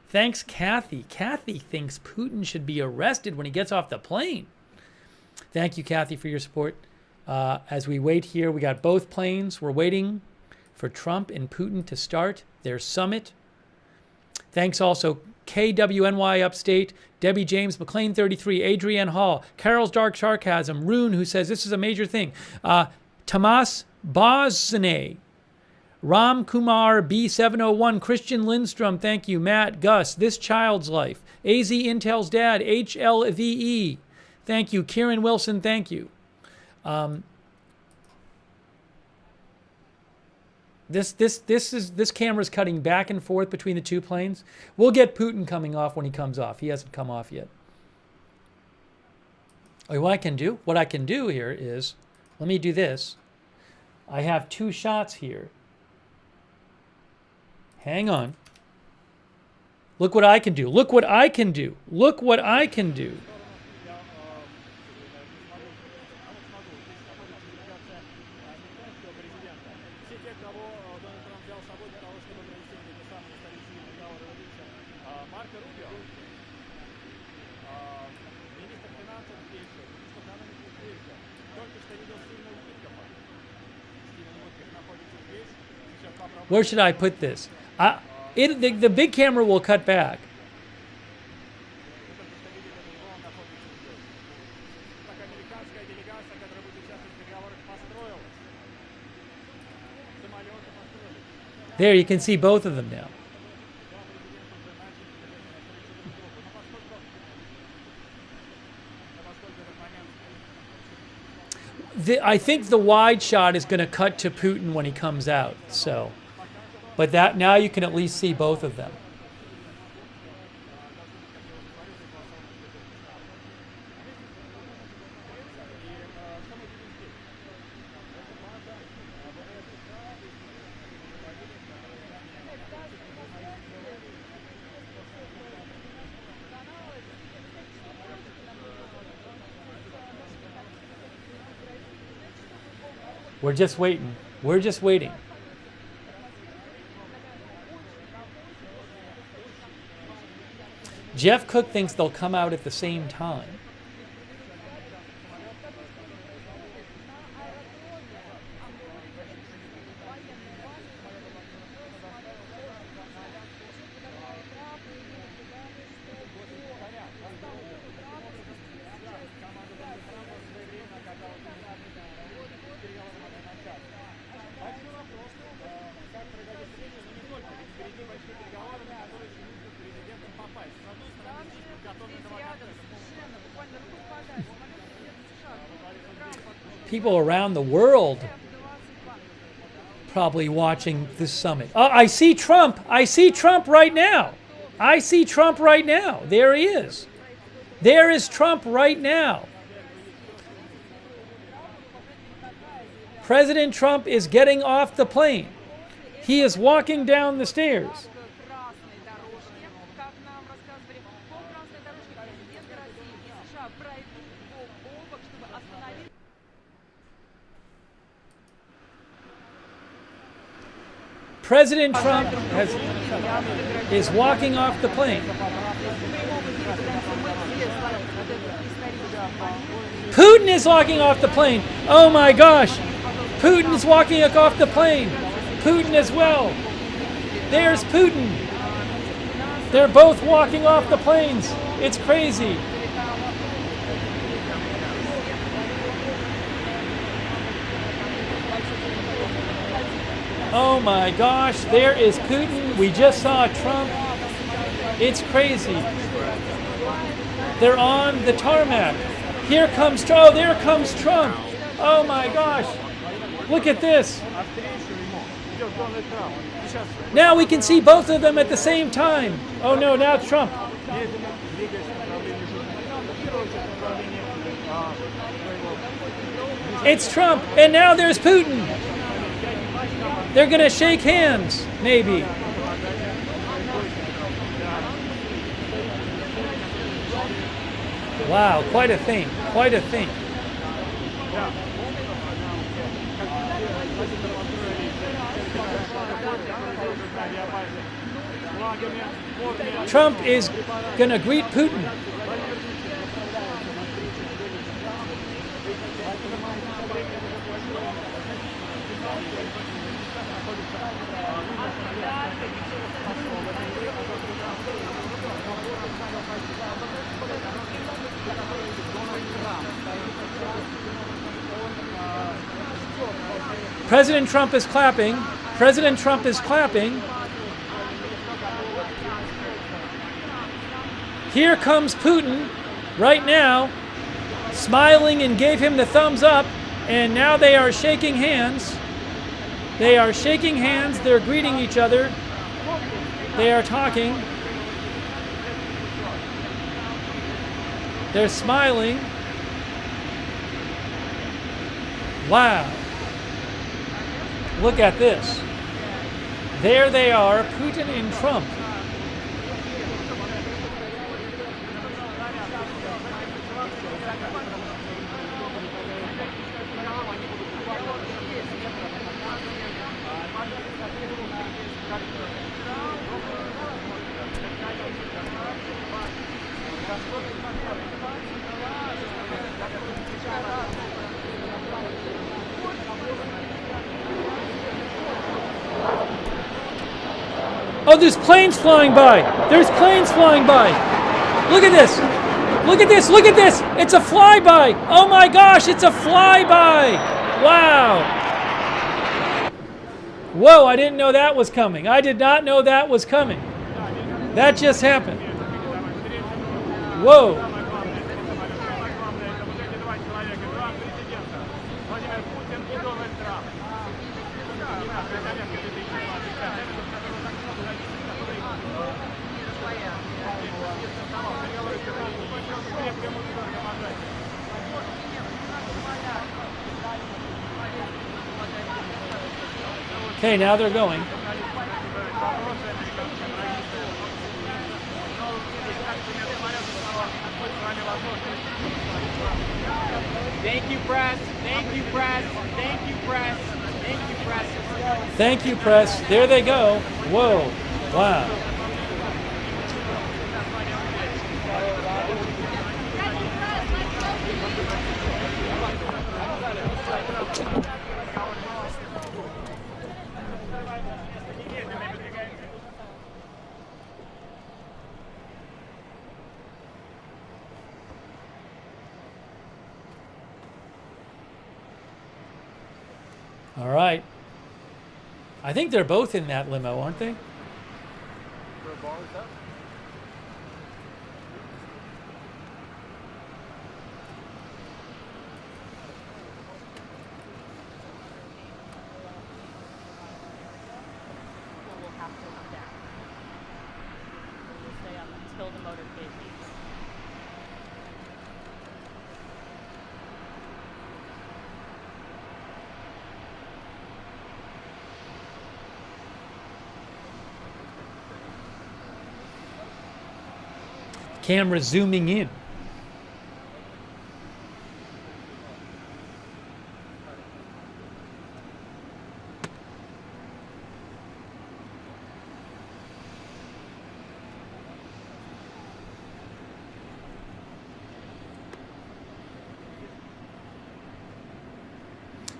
Thanks, Kathy. Kathy thinks Putin should be arrested when he gets off the plane. Thank you, Kathy, for your support. As we wait here, we got both planes. We're waiting for Trump and Putin to start their summit. Thanks also KWNY Upstate, Debbie James, McLean 33, Adrienne Hall, Carol's Dark Sarcasm, Rune, who says this is a major thing, Tomas Bosne, Ram Kumar B701, Christian Lindstrom, thank you, Matt, Gus, This Child's Life, AZ Intel's Dad, HLVE, thank you, Kieran Wilson, thank you. This camera's cutting back and forth between the two planes. We'll get Putin coming off when he comes off. He hasn't come off yet. Okay, what I can do here is, let me do this. I have two shots here. Hang on. Look what I can do. Look what I can do. Look what I can do. Where should I put this? The big camera will cut back. There, you can see both of them now. I think the wide shot is going to cut to Putin when he comes out. So, but that now you can at least see both of them. We're just waiting. We're just waiting. Jeff Cook thinks they'll come out at the same time. People around the world probably watching this summit. Oh, I see Trump. I see Trump right now. I see Trump right now. There he is. There is Trump right now. President Trump is getting off the plane. He is walking down the stairs. President Trump is walking off the plane. Putin is walking off the plane. Oh my gosh. Putin is walking off the plane. Putin as well. There's Putin. They're both walking off the planes. It's crazy. Oh my gosh, there is Putin. We just saw Trump. It's crazy. They're on the tarmac. Here comes Trump. Oh, there comes Trump. Oh my gosh. Look at this. Now we can see both of them at the same time. Oh no, now it's Trump. It's Trump, and now there's Putin. They're gonna shake hands, maybe. Wow, quite a thing, quite a thing. Trump is gonna greet Putin. President Trump is clapping. President Trump is clapping. Here comes Putin right now, smiling and gave him the thumbs up, and now they are shaking hands. They are shaking hands, they're greeting each other. They are talking. They're smiling. Wow. Look at this. There they are, Putin and Trump. Oh, there's planes flying by. There's planes flying by. Look at this. Look at this. Look at this. It's a flyby. Oh my gosh, it's a flyby. Wow. Whoa, I didn't know that was coming. I did not know that was coming. That just happened. Whoa. Okay, now they're going. Thank you, press. Thank you, press. Thank you, press. Thank you, press. Thank you, press. There they go. Whoa. Wow. All right. I think they're both in that limo, aren't they? Camera zooming in.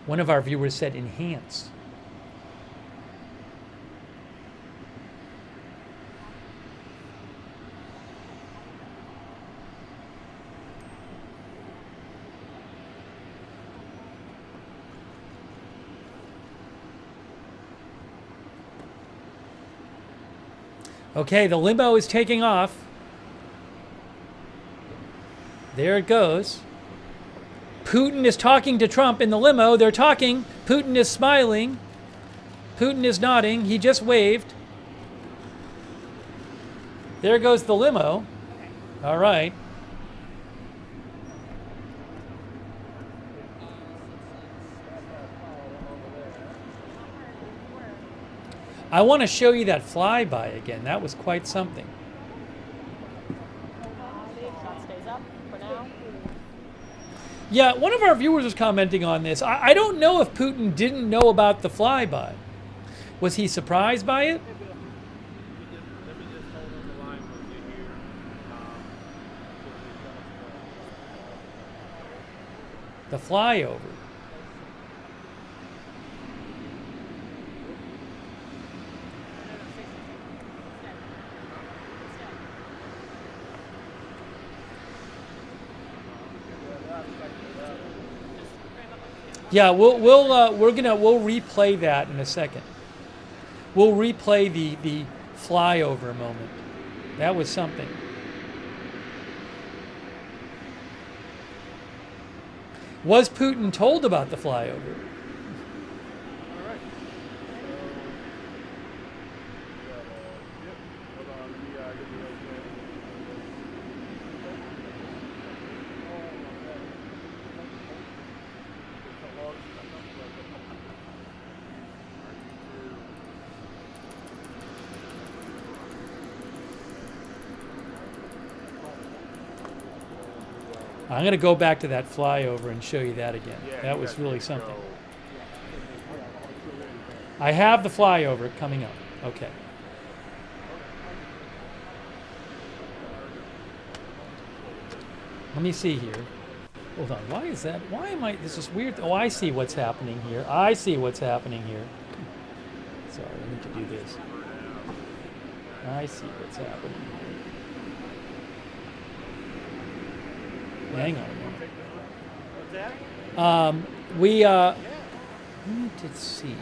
One of our viewers said enhance. Okay, the limo is taking off. There it goes. Putin is talking to Trump in the limo. They're talking. Putin is smiling. Putin is nodding. He just waved. There goes the limo. All right. I want to show you that flyby again. That was quite something. Yeah, one of our viewers was commenting on this. I don't know if Putin didn't know about the flyby. Was he surprised by it? The flyover. Yeah, we'll replay that in a second. We'll replay the flyover moment. That was something. Was Putin told about the flyover? I'm going to go back to that flyover and show you that again. That was really something. I have the flyover coming up. Okay. Let me see here. Hold on. Why is that? Why am I? This is weird. Oh, I see what's happening here. I see what's happening here. Sorry, I need to do this. I see what's happening here. Hang on a moment. We need to see.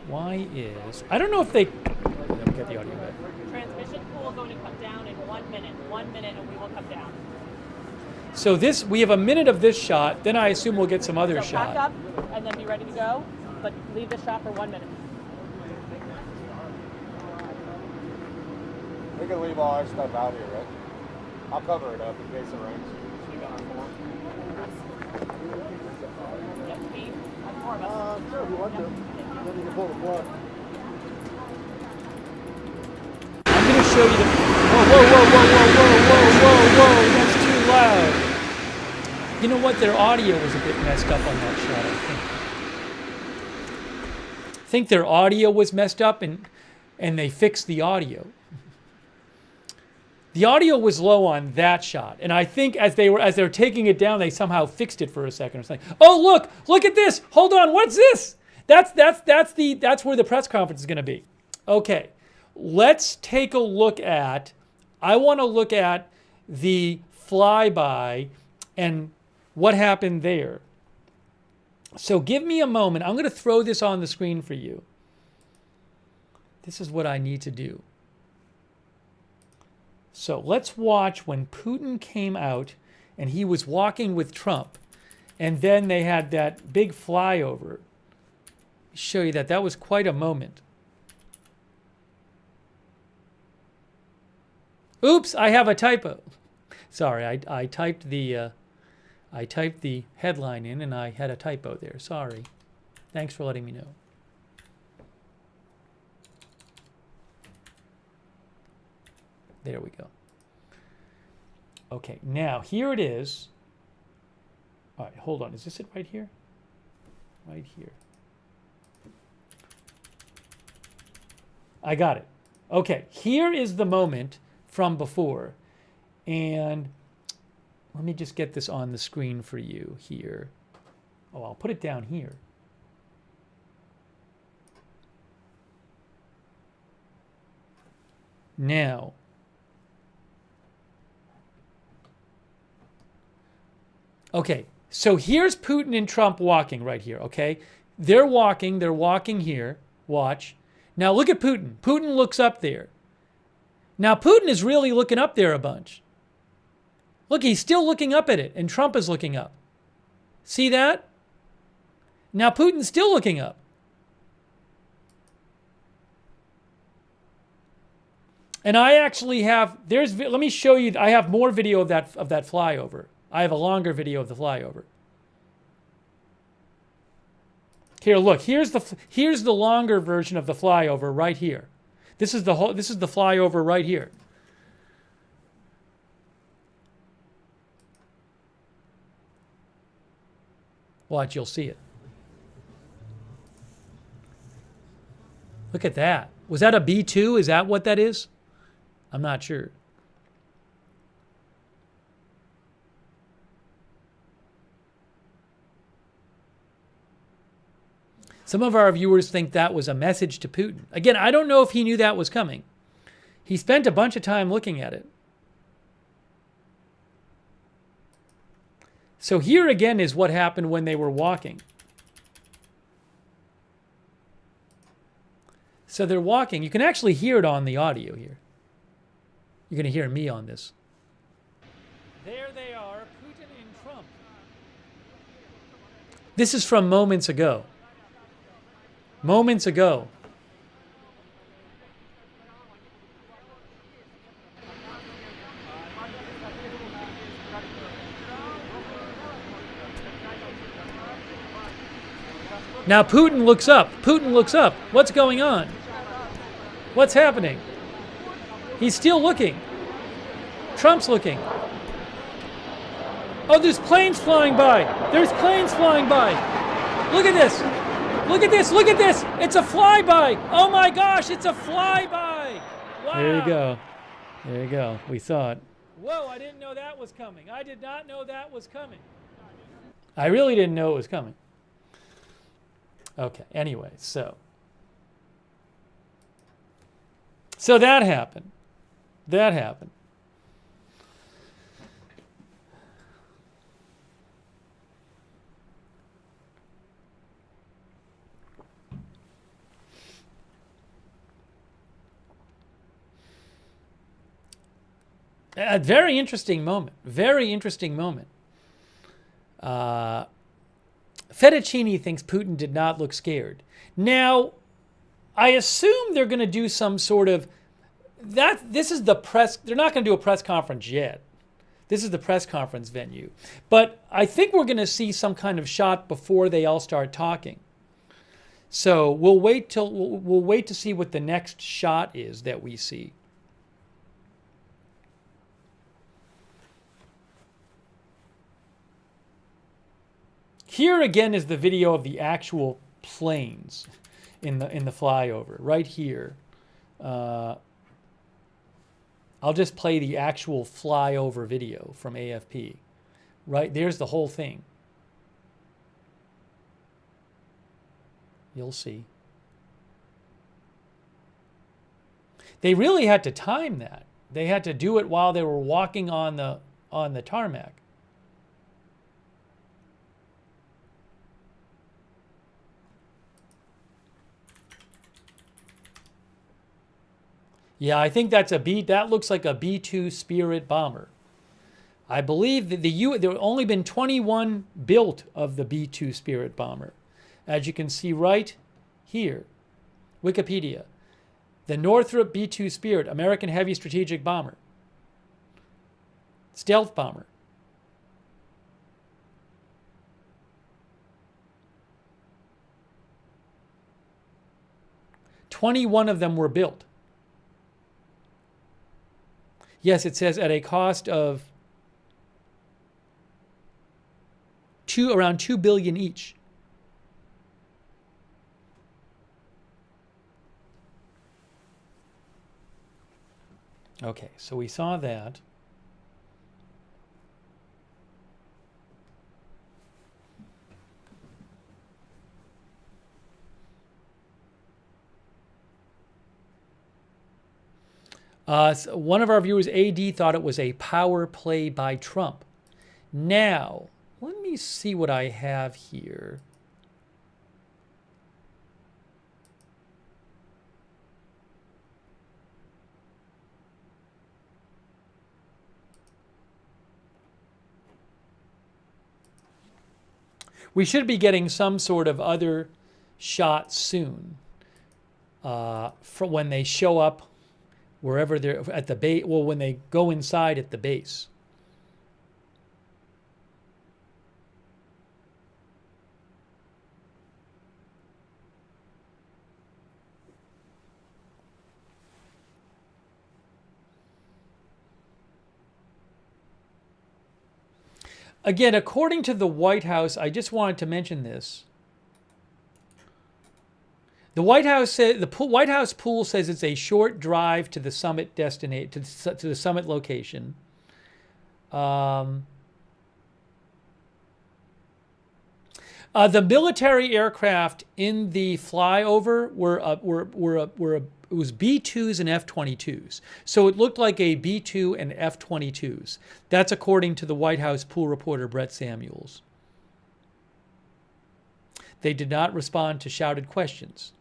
Why is... I don't know if they... Let me get the audio back. Transmission pool going to come down in 1 minute. 1 minute and we will come down. So this, we have a minute of this shot, then I assume we'll get some other shot. Pack up and then be ready to go, but leave the shot for 1 minute. We can leave all our stuff out here, right? I'll cover it up in case it rains. Yep, Steve. I'm more of us. Sure, if you want to. Then you can pull the plug. I'm going to show you the... Whoa, that's too loud. You know what? Their audio was a bit messed up on that shot, I think their audio was messed up and they fixed the audio. The audio was low on that shot, and I think as they were taking it down, they somehow fixed it for a second or something. Oh, look at this! Hold on, what's this? That's where the press conference is going to be. Okay, let's take a look at. I want to look at the flyby and what happened there. So give me a moment. I'm going to throw this on the screen for you. This is what I need to do. So let's watch when Putin came out and he was walking with Trump, and then they had that big flyover. Show you that. That was quite a moment. Oops, I have a typo. Sorry, I typed the headline in and I had a typo there. Sorry. Thanks for letting me know. There we go. Okay, now here it is. All right, hold on. Is this it right here? Right here. I got it. Okay, here is the moment from before. And let me just get this on the screen for you here. Oh, I'll put it down here. Now, okay, so here's Putin and Trump walking right here, okay? They're walking here. Watch. Now look at Putin. Putin looks up there. Now Putin is really looking up there a bunch. Look, he's still looking up at it, and Trump is looking up. See that? Now Putin's still looking up. And I actually have, let me show you, I have more video of that flyover. I have a longer video of the flyover. Here, look, here's the longer version of the flyover right here. This is the flyover right here. Watch, you'll see it. Look at that. Was that a B-2? Is that what that is? I'm not sure. Some of our viewers think that was a message to Putin. Again, I don't know if he knew that was coming. He spent a bunch of time looking at it. So here again is what happened when they were walking. So they're walking. You can actually hear it on the audio here. You're going to hear me on this. There they are, Putin and Trump. This is from moments ago. Moments ago. Now Putin looks up. Putin looks up. What's going on? What's happening? He's still looking. Trump's looking. Oh, there's planes flying by. There's planes flying by. Look at this. Look at this. Look at this. It's a flyby. Oh my gosh, it's a flyby. Wow. There you go. There you go. We saw it. Whoa, I didn't know that was coming. I did not know that was coming. I really didn't know it was coming. Okay, anyway, so that happened. That happened. A very interesting moment. Very interesting moment. Fettuccine thinks Putin did not look scared. Now, I assume they're going to do some sort of this is the press. They're not going to do a press conference yet. This is the press conference venue. But I think we're going to see some kind of shot before they all start talking. So we'll wait to see what the next shot is that we see. Here again is the video of the actual planes in the flyover right here. I'll just play the actual flyover video from AFP. Right there's the whole thing. You'll see. They really had to time that. They had to do it while they were walking on the tarmac. Yeah, I think that's that looks like a B-2 Spirit bomber. I believe that there have only been 21 built of the B-2 Spirit bomber. As you can see right here, Wikipedia. The Northrop B-2 Spirit, American heavy strategic bomber. Stealth bomber. "21 of them were built. Yes, it says at a cost of around $2 billion each. Okay, so we saw that. So one of our viewers, AD, thought it was a power play by Trump. Now, let me see what I have here. We should be getting some sort of other shot soon for when they show up wherever they're at the base. Well, when they go inside at the base. Again, according to the White House, I just wanted to mention this. The White House said the White House pool says it's a short drive to the summit destination, to the summit location. The military aircraft in the flyover were it was B-2s and F-22s. So it looked like a B-2 and F-22s. That's according to the White House pool reporter Brett Samuels. They did not respond to shouted questions.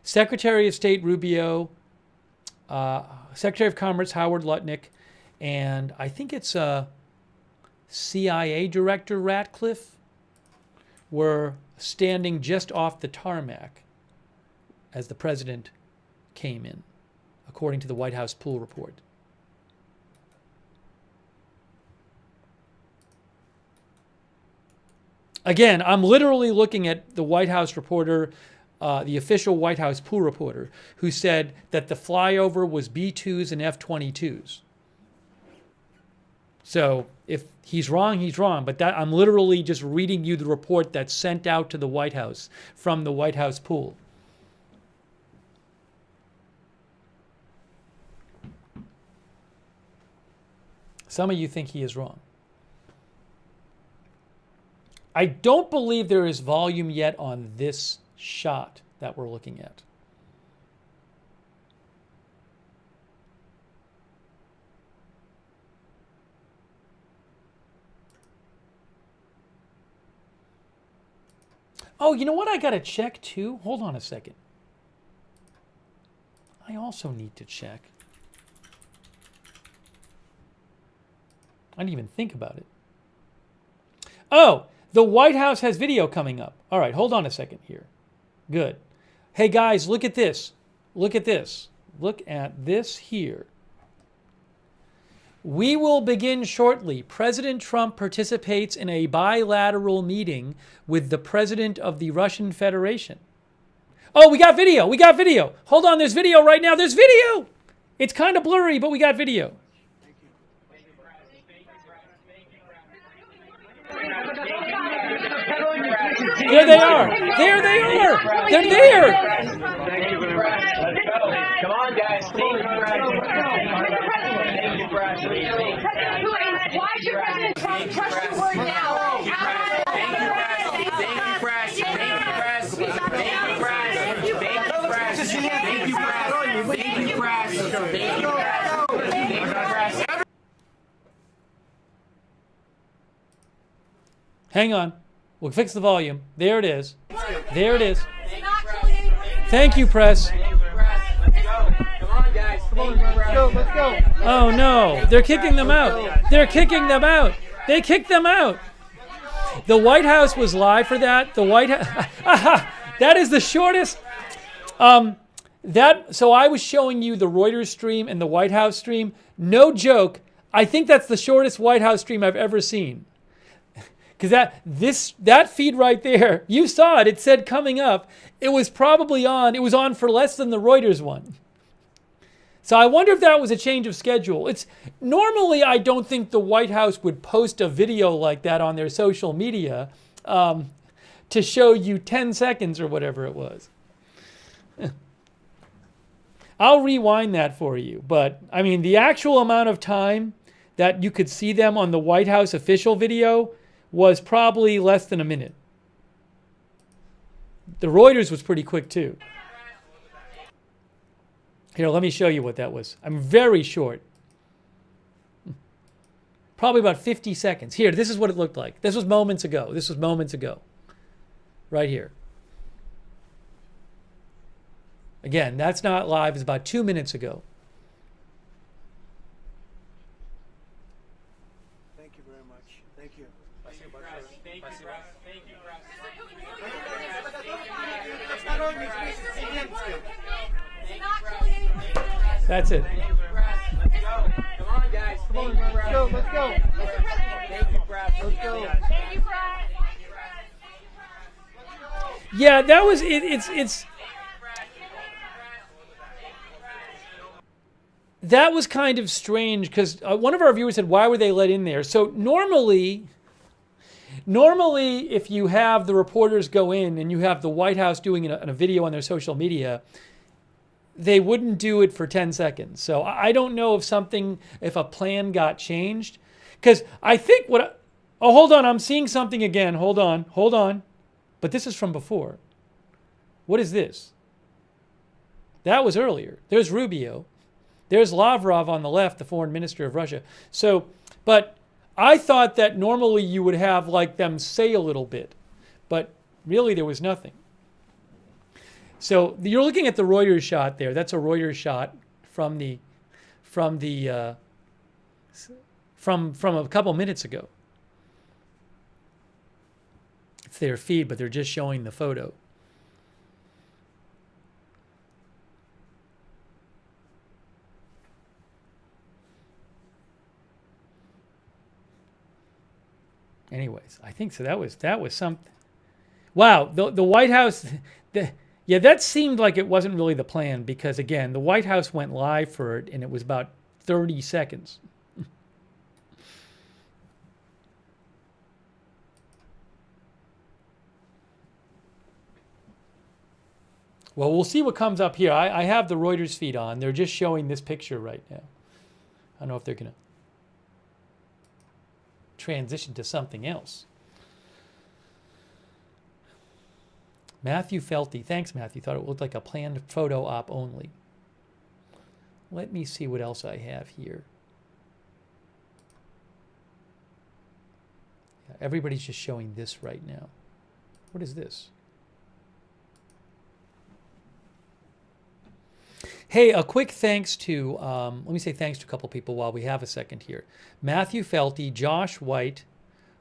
Secretary of State Rubio, Secretary of Commerce Howard Lutnick, and I think it's CIA Director Ratcliffe were standing just off the tarmac as the president came in, according to the White House pool report. Again, I'm literally looking at the White House reporter, the official White House pool reporter, who said that the flyover was B-2s and F-22s. So if he's wrong, he's wrong. But that I'm literally just reading you the report that's sent out to the White House from the White House pool. Some of you think he is wrong. I don't believe there is volume yet on this shot that we're looking at. Oh, you know what I got to check too? Hold on a second. I also need to check. I didn't even think about it. Oh, the White House has video coming up. All right, hold on a second here. Good. Hey guys, look at this. Look at this. Look at this here. We will begin shortly. President Trump participates in a bilateral meeting with the president of the Russian Federation. Oh, we got video. We got video. Hold on, there's video right now. There's video. It's kind of blurry, but we got video. There they are. There they are. They're there. Come on, guys. Why is your President Trump trust your word now? Hang on. We'll fix the volume. There it is. There it is. Thank you, press. Let's go. Oh no, they're kicking them out. They're kicking them out. They kicked them out. The White House was live for that. The White House. That is the shortest. So I was showing you the Reuters stream and the White House stream. No joke. I think that's the shortest White House stream I've ever seen. Because that feed right there, you saw it. It said coming up. It was probably on. It was on for less than the Reuters one. So I wonder if that was a change of schedule. It's normally I don't think the White House would post a video like that on their social media to show you 10 seconds or whatever it was. I'll rewind that for you. But I mean, the actual amount of time that you could see them on the White House official video was probably less than a minute. The Reuters was pretty quick too. Here, let me show you what that was. I'm very short. Probably about 50 seconds. Here, this is what it looked like. This was moments ago. This was moments ago. Right here. Again, that's not live. It's about 2 minutes ago. Thank you very much. Thank you. That's it. Come on, guys. Come on, let's go. Let's go. Thank you, Brad. Let's go. Thank you, Brad. Yeah, that was it. It's that was kind of strange because one of our viewers said, "Why were they let in there?" So normally, if you have the reporters go in and you have the White House doing a video on their social media, they wouldn't do it for 10 seconds. So I don't know if a plan got changed. Because I think oh, hold on, I'm seeing something again. Hold on. But this is from before. What is this? That was earlier. There's Rubio. There's Lavrov on the left, the foreign minister of Russia. So, but I thought that normally you would have like them say a little bit. But really there was nothing. So you're looking at the Reuters shot there. That's a Reuters shot from a couple minutes ago. It's their feed, but they're just showing the photo. Anyways, I think so. That was something. Wow, the White House. Yeah, that seemed like it wasn't really the plan because, again, the White House went live for it, and it was about 30 seconds. Well, we'll see what comes up here. I have the Reuters feed on. They're just showing this picture right now. I don't know if they're going to transition to something else. Matthew Felty. Thanks, Matthew. Thought it looked like a planned photo op only. Let me see what else I have here. Yeah, everybody's just showing this right now. What is this? Hey, a quick thanks to, let me say thanks to a couple people while we have a second here. Matthew Felty, Josh White,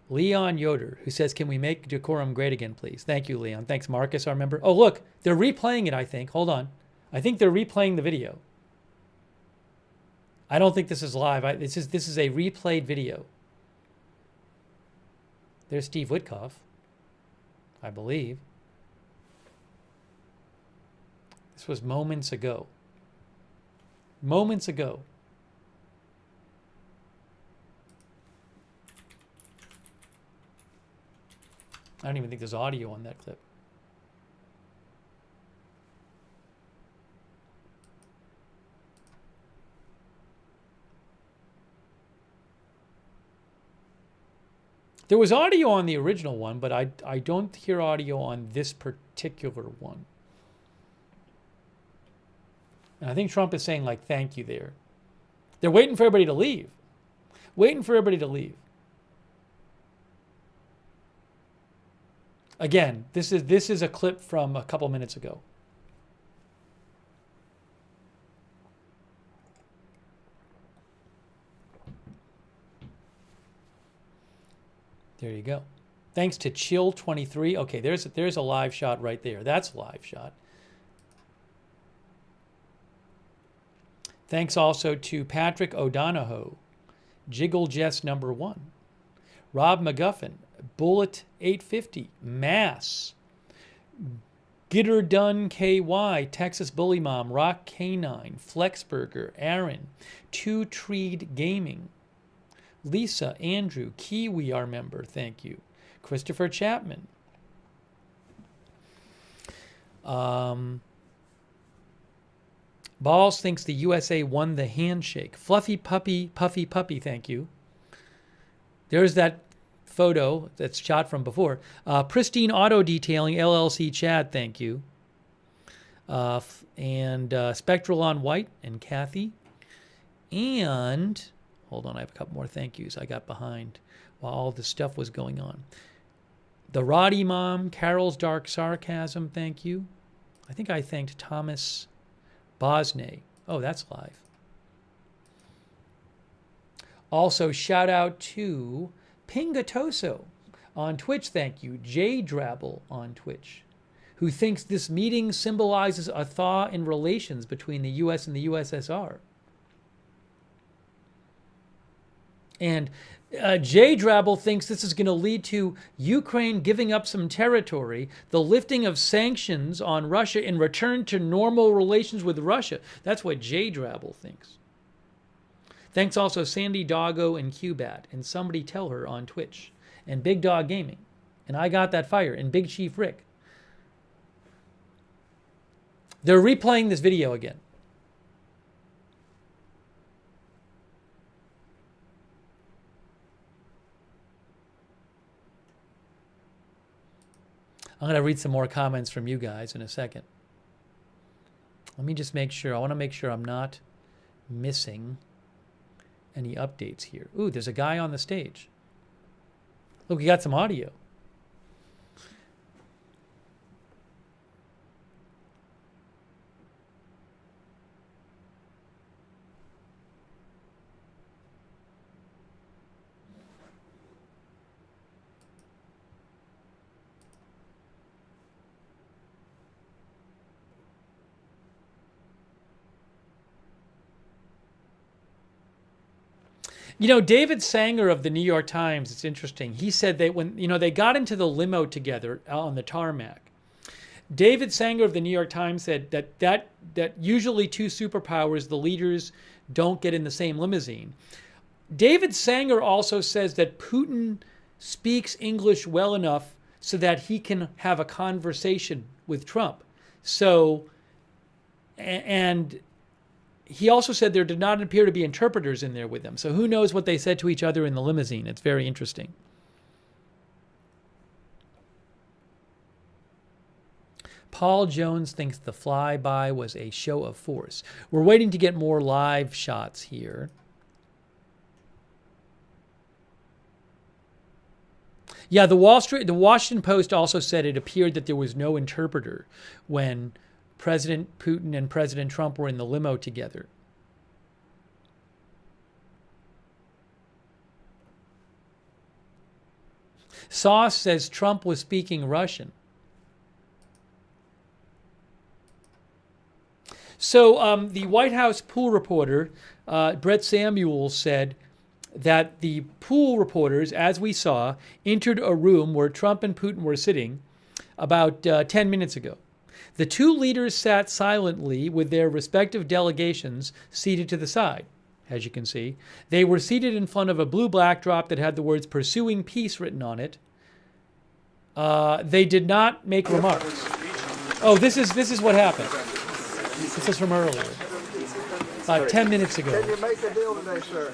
Leon Yoder, who says, can we make decorum great again, please? Thank you, Leon. Thanks, Marcus, our member. Oh, look, they're replaying it, I think. Hold on. I think they're replaying the video. I don't think this is live. This is a replayed video. There's Steve Witkoff, I believe. This was moments ago. Moments ago. I don't even think there's audio on that clip. There was audio on the original one, but I don't hear audio on this particular one. And I think Trump is saying, like, thank you there. They're waiting for everybody to leave. Waiting for everybody to leave. Again, this is a clip from a couple minutes ago. There you go. Thanks to Chill23. Okay, there's a live shot right there. That's a live shot. Thanks also to Patrick O'Donohoe, Jiggle Jess #1, Rob McGuffin, Bullet 850, Mass, Gitterdun KY, Texas Bully Mom, Rock K9, Flexburger, Aaron, Two Treed Gaming, Lisa, Andrew, Kiwi, our member, thank you, Christopher Chapman, Balls thinks the USA won the handshake. Fluffy Puppy, Puffy Puppy, thank you. There's that photo that's shot from before. Pristine Auto Detailing, LLC Chad, thank you. And Spectral on White and Kathy. And, hold on, I have a couple more thank yous I got behind while all this stuff was going on. The Roddy Mom, Carol's Dark Sarcasm, thank you. I think I thanked Thomas Bosnay. Oh, that's live. Also, shout out to Pingatoso on Twitch, thank you. J Drabble on Twitch, who thinks this meeting symbolizes a thaw in relations between the U.S. and the USSR. And Jay Drabble thinks this is going to lead to Ukraine giving up some territory, the lifting of sanctions on Russia in return to normal relations with Russia. That's what Jay Drabble thinks. Thanks also Sandy Doggo and Qbat, and somebody tell her on Twitch, and Big Dog Gaming, and I Got That Fire, and Big Chief Rick. They're replaying this video again. I'm going to read some more comments from you guys in a second. Let me just make sure. I want to make sure I'm not missing any updates here. Ooh, there's a guy on the stage. Look, we got some audio. You know, David Sanger of the New York Times, it's interesting. He said that when, they got into the limo together on the tarmac, David Sanger of the New York Times said that usually two superpowers, the leaders, don't get in the same limousine. David Sanger also says that Putin speaks English well enough so that he can have a conversation with Trump. So, and he also said there did not appear to be interpreters in there with them. So who knows what they said to each other in the limousine. It's very interesting. Paul Jones thinks the flyby was a show of force. We're waiting to get more live shots here. Yeah, the Washington Post also said it appeared that there was no interpreter when President Putin and President Trump were in the limo together. Sauce says Trump was speaking Russian. So the White House pool reporter, Brett Samuels, said that the pool reporters, as we saw, entered a room where Trump and Putin were sitting about 10 minutes ago. The two leaders sat silently with their respective delegations seated to the side, as you can see. They were seated in front of a blue backdrop that had the words "Pursuing Peace" written on it. They did not make remarks. Oh, this is what happened. This is from earlier, about 10 minutes ago. Can you make a deal today, sir?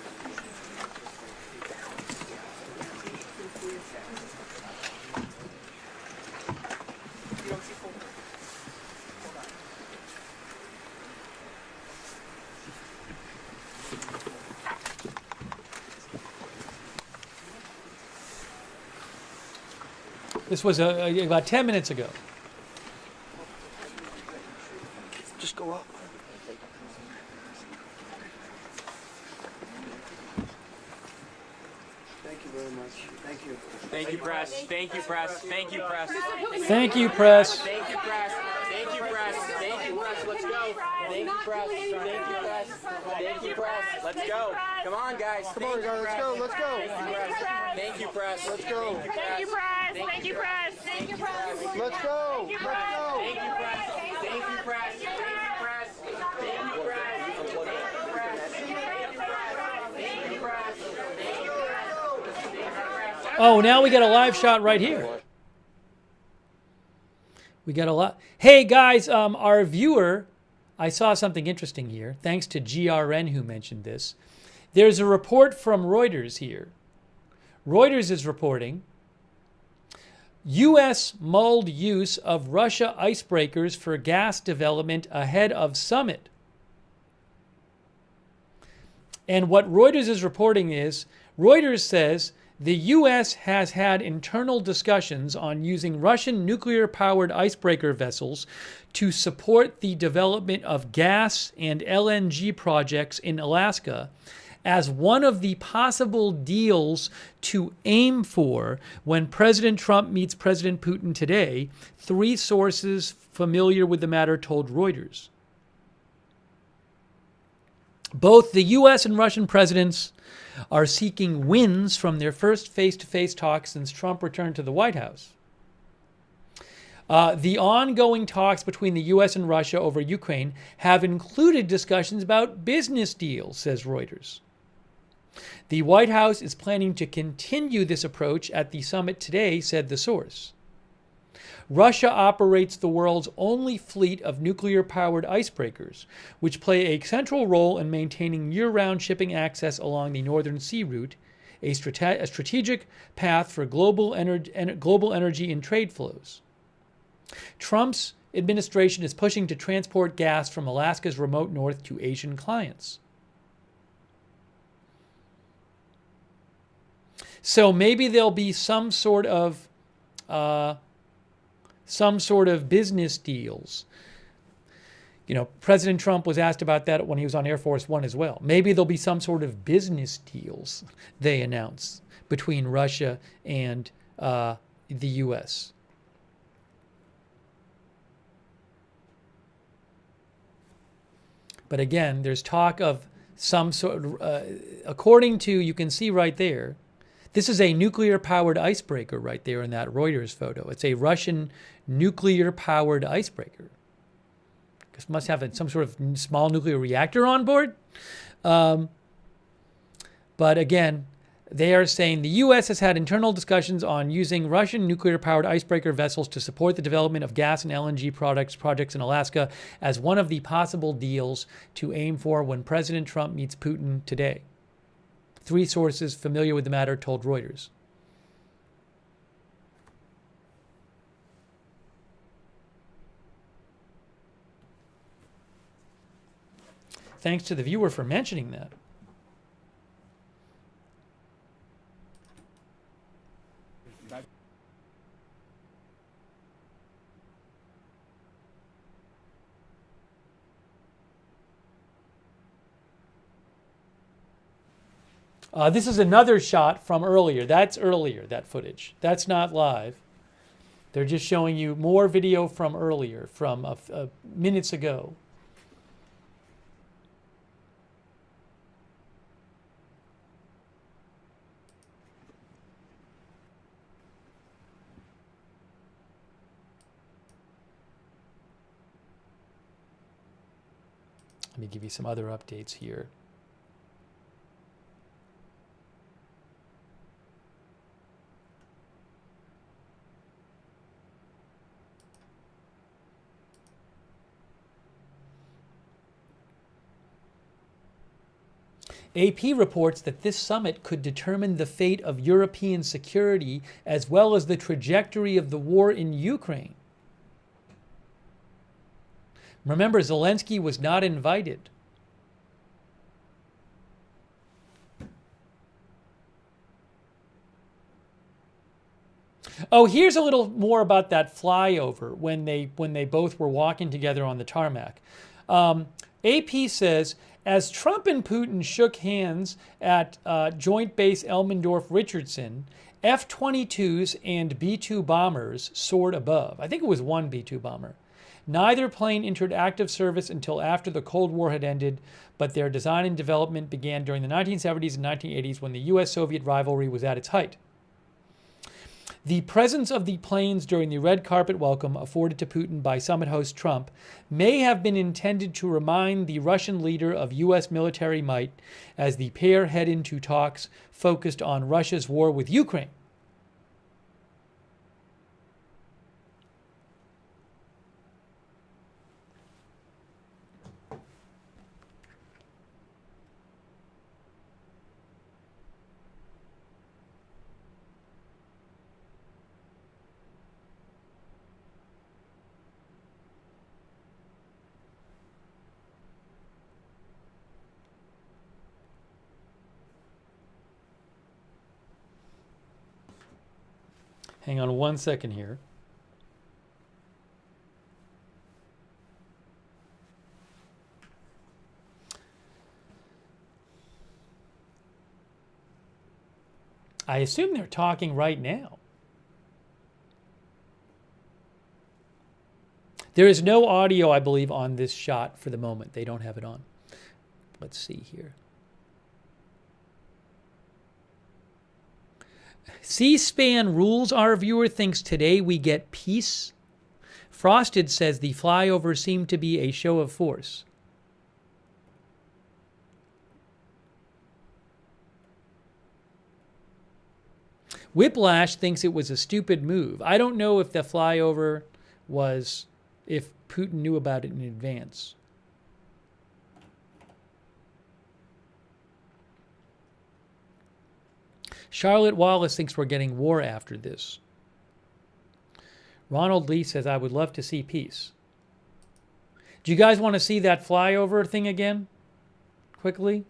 This was about 10 minutes ago. Just go up. Thank you very much. Thank you. Thank you, press. Thank you, press. Thank you, press. Thank you, press. Thank you, press. Thank you, press. Thank you, press. Let's go. Thank you, press. Thank you, press. Thank you, press. Let's go. Come on, guys. Come on, guys. Let's go. Let's go. Thank you, press. Let's go. Thank you, press. Thank you, press. Thank you, press. Let's go. Let's go. Thank you, press. Thank you, press. Thank you, press. Thank you, press. Oh, now we got a live shot right here. We got a lot. Hey guys, our viewer, I saw something interesting here. Thanks to GRN who mentioned this. There's a report from Reuters here. Reuters is reporting U.S. mulled use of Russia icebreakers for gas development ahead of summit. And what Reuters is reporting is, Reuters says the U.S. has had internal discussions on using Russian nuclear-powered icebreaker vessels to support the development of gas and LNG projects in Alaska, as one of the possible deals to aim for when President Trump meets President Putin today, 3 sources familiar with the matter told Reuters. Both the U.S. and Russian presidents are seeking wins from their first face-to-face talks since Trump returned to the White House. The ongoing talks between the U.S. and Russia over Ukraine have included discussions about business deals, says Reuters. The White House is planning to continue this approach at the summit today, said the source. Russia operates the world's only fleet of nuclear-powered icebreakers, which play a central role in maintaining year-round shipping access along the Northern Sea Route, a strategic path for global energy and trade flows. Trump's administration is pushing to transport gas from Alaska's remote north to Asian clients. So maybe there'll be some sort of business deals. You know, President Trump was asked about that when he was on Air Force One as well. Maybe there'll be some sort of business deals they announce between Russia and the U.S. But again, there's talk of some sort of, according to, you can see right there, this is a nuclear-powered icebreaker right there in that Reuters photo. It's a Russian nuclear-powered icebreaker. It must have some sort of small nuclear reactor on board. But again, they are saying the U.S. has had internal discussions on using Russian nuclear-powered icebreaker vessels to support the development of gas and LNG projects in Alaska as one of the possible deals to aim for when President Trump meets Putin today. 3 sources familiar with the matter told Reuters. Thanks to the viewer for mentioning that. This is another shot from earlier. That's earlier, that footage. That's not live. They're just showing you more video from earlier, from minutes ago. Let me give you some other updates here. AP reports that this summit could determine the fate of European security as well as the trajectory of the war in Ukraine. Remember, Zelensky was not invited. Oh, here's a little more about that flyover when they both were walking together on the tarmac. AP says, as Trump and Putin shook hands at Joint Base Elmendorf-Richardson, F-22s and B-2 bombers soared above. I think it was one B-2 bomber. Neither plane entered active service until after the Cold War had ended, but their design and development began during the 1970s and 1980s when the U.S.-Soviet rivalry was at its height. The presence of the planes during the red carpet welcome afforded to Putin by summit host Trump may have been intended to remind the Russian leader of U.S. military might as the pair head into talks focused on Russia's war with Ukraine. Hang on one second here. I assume they're talking right now. There is no audio, I believe, on this shot for the moment. They don't have it on. Let's see here. C-SPAN rules our viewer thinks today we get peace. Frosted says the flyover seemed to be a show of force. Whiplash thinks it was a stupid move. I don't know if the flyover was, if Putin knew about it in advance. Charlotte Wallace thinks we're getting war after this. Ronald Lee says, I would love to see peace. Do you guys want to see that flyover thing again? Quickly?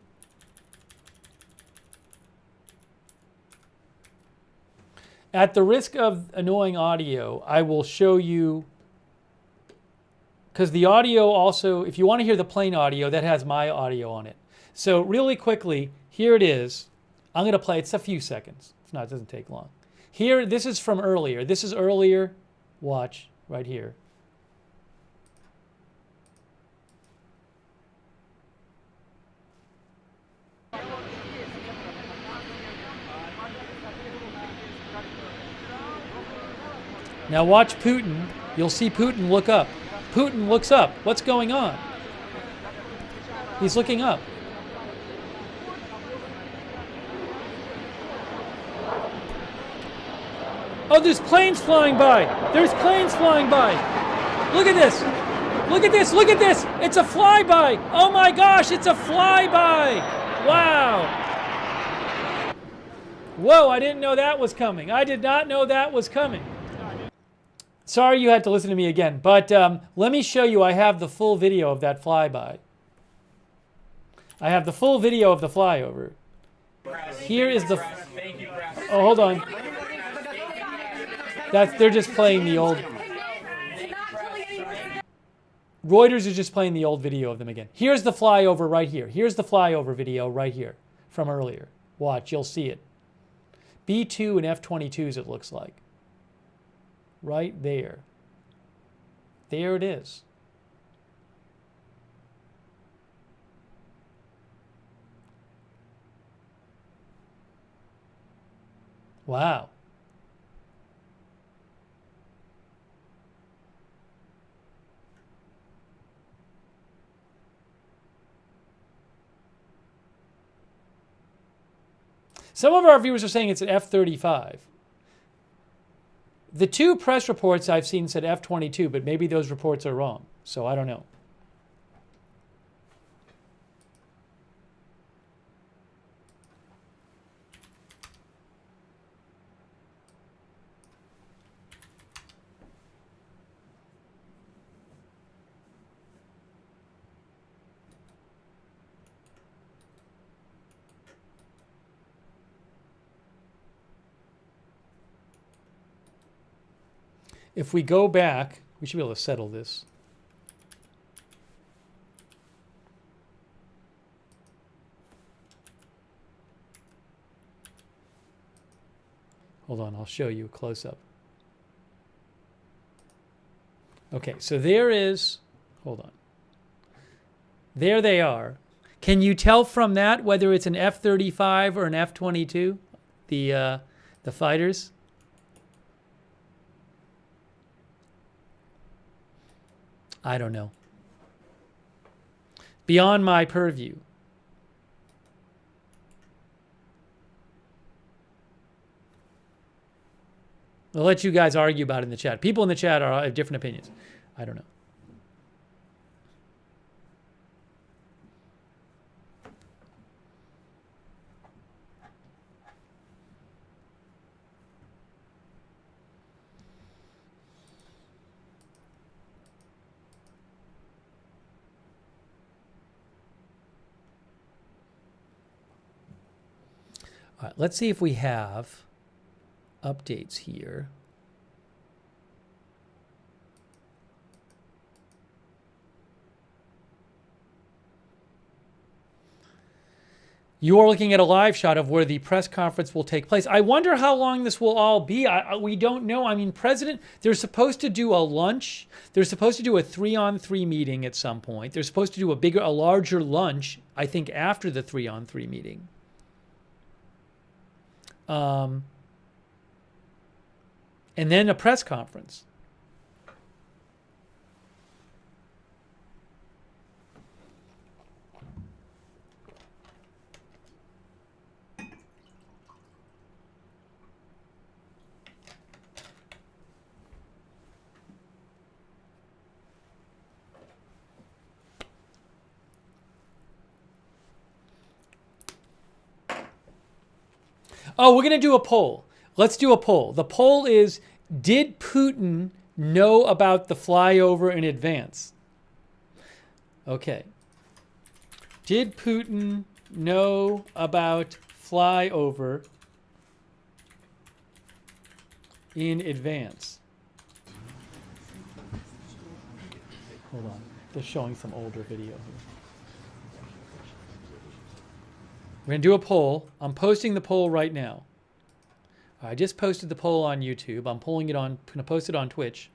At the risk of annoying audio, I will show you, because the audio also, if you want to hear the plain audio, that has my audio on it. So really quickly, here it is. I'm going to play, it's a few seconds. It's not, it doesn't take long. Here, this is from earlier. This is earlier. Watch right here. Now watch Putin. You'll see Putin look up. Putin looks up. What's going on? He's looking up. Oh, there's planes flying by. There's planes flying by. Look at this. Look at this. Look at this. It's a flyby. Oh my gosh, it's a flyby. Wow. Whoa, I didn't know that was coming. I did not know that was coming. Sorry you had to listen to me again, but let me show you. I have the full video of that flyby. I have the full video of the flyover. Here is the... Oh, hold on. They're just playing the old... Reuters is just playing the old video of them again. Here's the flyover right here. Here's the flyover video right here from earlier. Watch, you'll see it. B-2 and F-22s, it looks like. Right there. There it is. Wow. Some of our viewers are saying it's an F-35. The two press reports I've seen said F-22, but maybe those reports are wrong. So I don't know. If we go back, we should be able to settle this. Hold on, I'll show you a close-up. Okay, so there is, hold on. There they are. Can you tell from that whether it's an F-35 or an F-22, the fighters? I don't know. Beyond my purview. I'll let you guys argue about it in the chat. People in the chat have different opinions. I don't know. All right, let's see if we have updates here. You're looking at a live shot of where the press conference will take place. I wonder how long this will all be. We don't know. I mean, they're supposed to do a lunch. They're supposed to do a 3-on-3 meeting at some point. They're supposed to do a larger lunch, I think, after the 3-on-3 meeting. And then a press conference. Oh, we're going to do a poll. Let's do a poll. The poll is, did Putin know about the flyover in advance? Okay. Did Putin know about flyover in advance? Hold on. They're showing some older video here. We're going to do a poll. I'm posting the poll right now. I just posted the poll on YouTube. I'm going to post it on Twitch.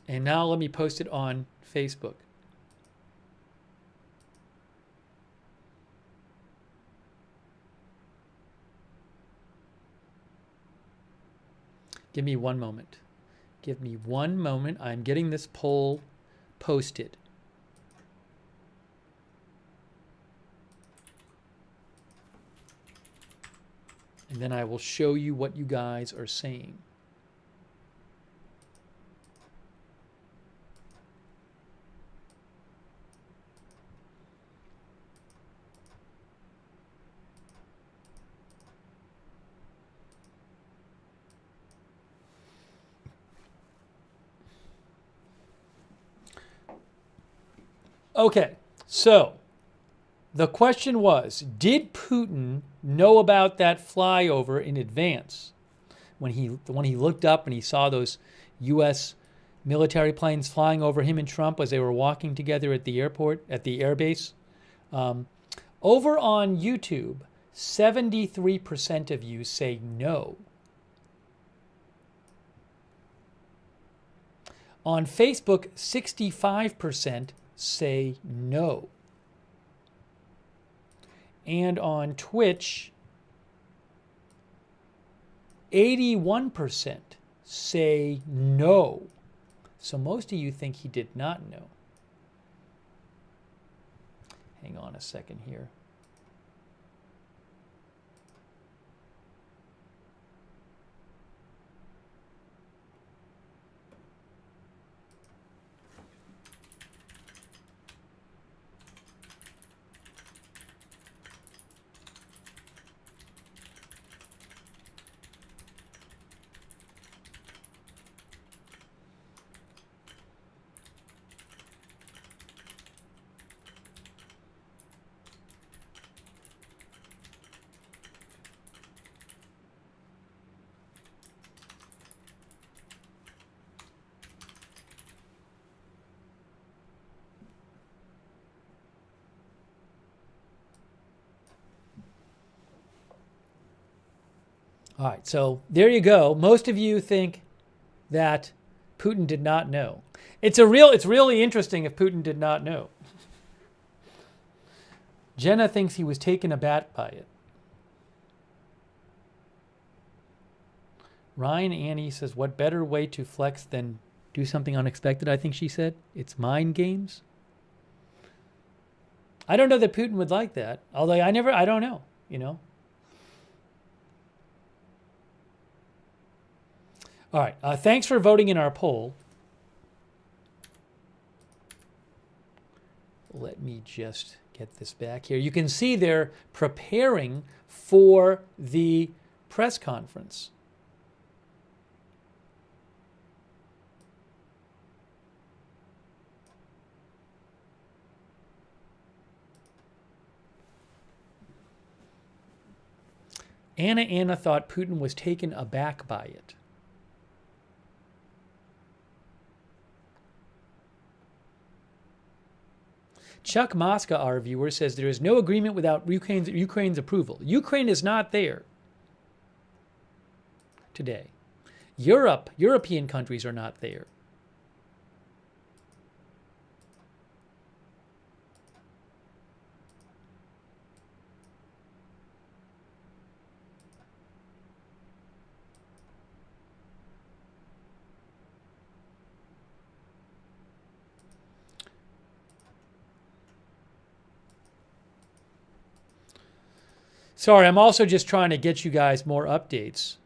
And now let me post it on Facebook. Give me one moment. Give me one moment. I'm getting this poll posted. And then I will show you what you guys are saying. Okay, so the question was, did Putin know about that flyover in advance? When he looked up and he saw those U.S. military planes flying over him and Trump as they were walking together at the airport, at the airbase. Over on YouTube, 73% of you say no. On Facebook, 65% say no. And on Twitch, 81% say no. So most of you think he did not know. Hang on a second here. All right, so there you go. Most of you think that Putin did not know. It's really interesting if Putin did not know. Jenna thinks he was taken aback by it. Ryan Annie says, what better way to flex than do something unexpected, I think she said. It's mind games. I don't know that Putin would like that. Although I don't know, you know. All right, thanks for voting in our poll. Let me just get this back here. You can see they're preparing for the press conference. Anna thought Putin was taken aback by it. Chuck Mosca, our viewer, says there is no agreement without Ukraine's approval. Ukraine is not there today. European countries are not there. Sorry, I'm also just trying to get you guys more updates.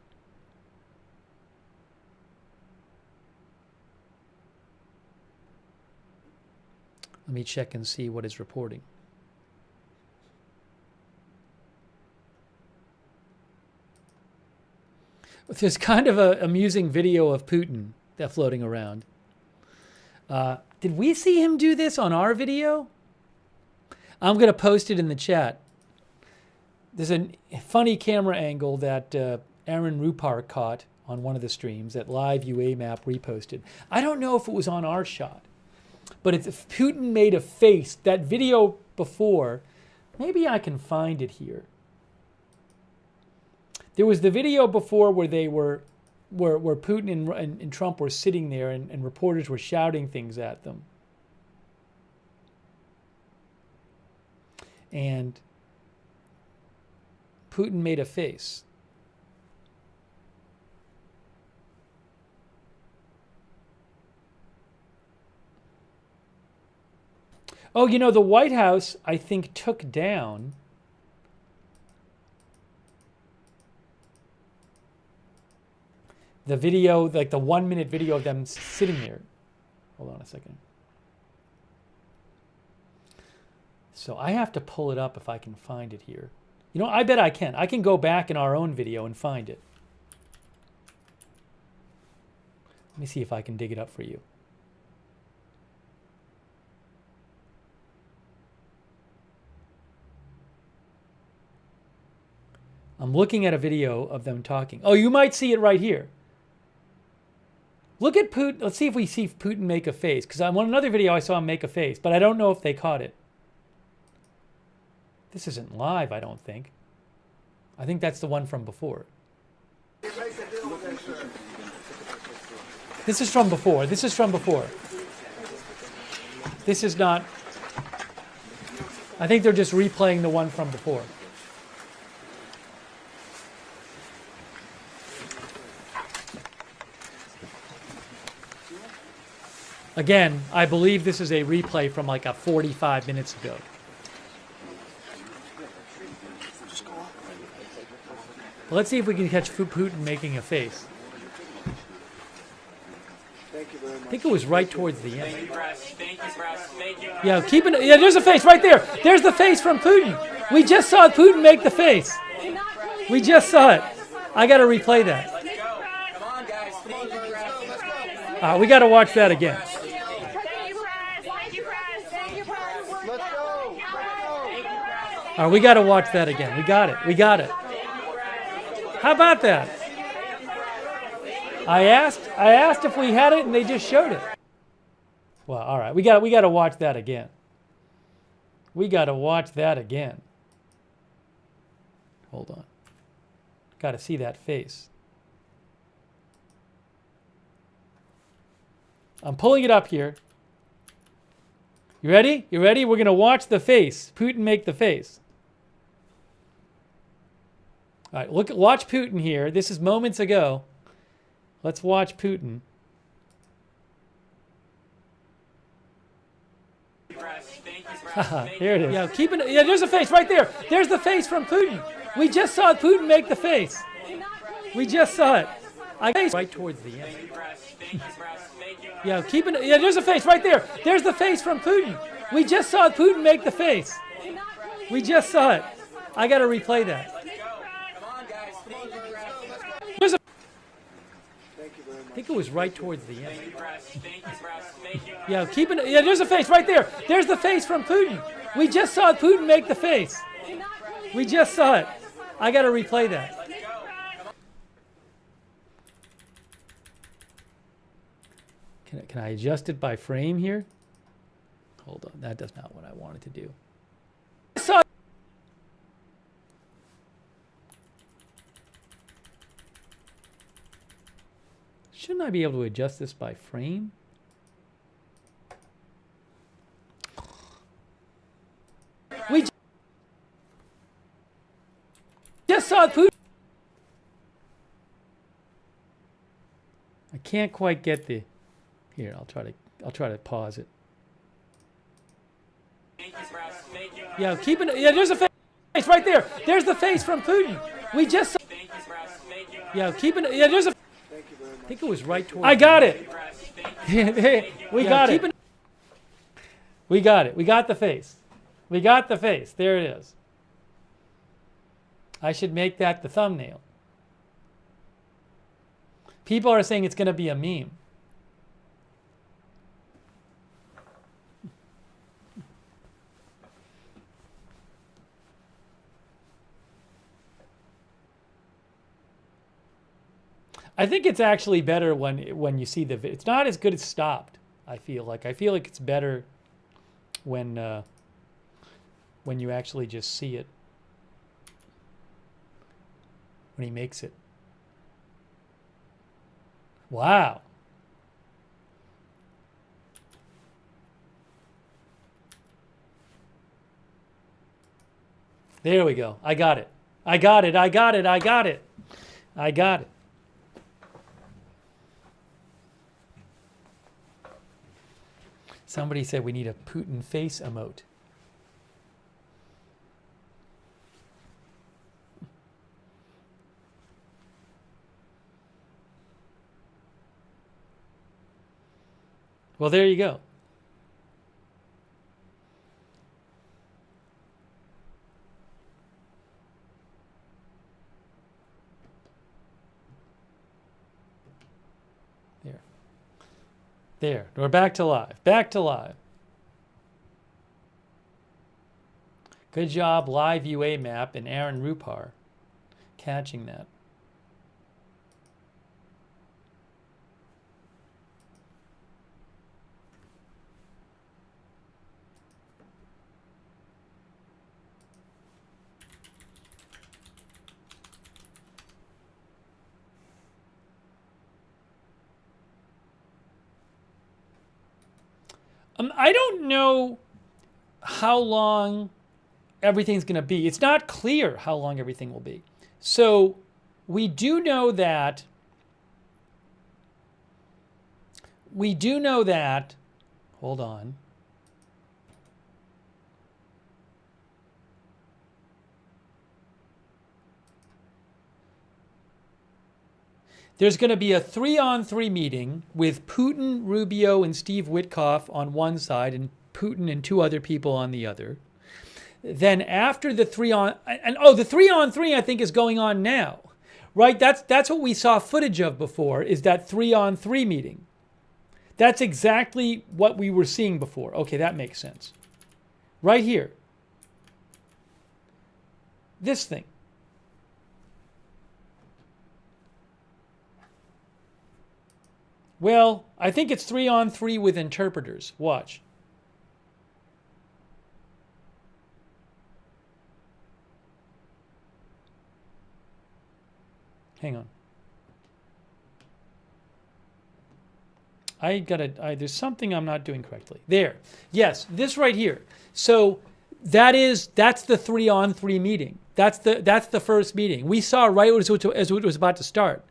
Let me check and see what is reporting. There's kind of an amusing video of Putin that's floating around. Did we see him do this on our video? I'm going to post it in the chat. There's a funny camera angle that Aaron Rupar caught on one of the streams that Live UA Map reposted. I don't know if it was on our shot, but if Putin made a face. That video before, maybe I can find it here. There was the video before where they where Putin and Trump were sitting there and reporters were shouting things at them. And Putin made a face. Oh, you know, the White House, I think, took down the video, like the 1-minute video of them sitting there. Hold on a second. So I have to pull it up if I can find it here. You know, I bet I can. I can go back in our own video and find it. Let me see if I can dig it up for you. I'm looking at a video of them talking. Oh, you might see it right here. Look at Putin. Let's see if we see Putin make a face. Because on another video I saw him make a face, but I don't know if they caught it. This isn't live, I don't think. I think that's the one from before. This is from before. This is from before. This is not... I think they're just replaying the one from before. Again, I believe this is a replay from like 45 minutes ago. Let's see if we can catch Putin making a face. I think it was right towards the end. Yeah, keep it. Yeah, there's a face right there. There's the face from Putin. We just saw Putin make the face. We just saw it. I got to replay that. We got to watch that again. We got to watch that again. We got it. We got it. How about that? I asked if we had it, and they just showed it. Well, all right. We got to watch that again. We got to watch that again. Hold on. Got to see that face. I'm pulling it up here. You ready? You ready? We're going to watch the face. Putin make the face. All right, watch Putin here. This is moments ago. Let's watch Putin. Here it is. Yeah, keep it. Yeah, there's a face right there. There's the face from Putin. We just saw Putin make the face. We just saw it. Right towards the end. Yeah, keep it. Yeah, there's a face right there. There's the face from Putin. We just saw Putin make the face. We just saw it. I got to replay that. I think it was right towards the end. Yeah, keep it. Yeah, there's a face right there. There's the face from Putin. We just saw Putin make the face. We just saw it. I got to replay that. Can I adjust it by frame here? Hold on, that does not what I wanted to do. Shouldn't I be able to adjust this by frame? We just saw Putin. I can't quite get the. Here, I'll try to pause it. Thank you, press. Thank you. Yeah, keep it. Yeah, there's a face right there. There's the face from Putin. We just saw. Thank you, press. Thank you. Yeah, keep it. Yeah, there's a. I think it was right towards. I got it. We got it. We got it. We got the face. We got the face. There it is. I should make that the thumbnail. People are saying it's going to be a meme. I think it's actually better when you see the video. It's not as good as stopped. I feel like it's better when you actually just see it, when he makes it. Wow. There we go. I got it. I got it. I got it. I got it. I got it. Somebody said we need a Putin face emote. Well, there you go. There, we're back to live. Back to live. Good job, Live UA Map and Aaron Rupar, catching that. I don't know how long everything's going to be. It's not clear how long everything will be. So we do know that. Hold on. There's going to be a 3-on-3 meeting with Putin, Rubio, and Steve Witkoff on one side and Putin and 2 other people on the other. Then after the 3-on-3 I think is going on now, right? That's what we saw footage of before, is that 3-on-3 meeting. That's exactly what we were seeing before. Okay, that makes sense. Right here. This thing. Well, I think it's 3-on-3 with interpreters. Watch. Hang on. There's something I'm not doing correctly. There. Yes, this right here. So that's the 3-on-3 meeting. That's the first meeting. We saw right as it was about to start.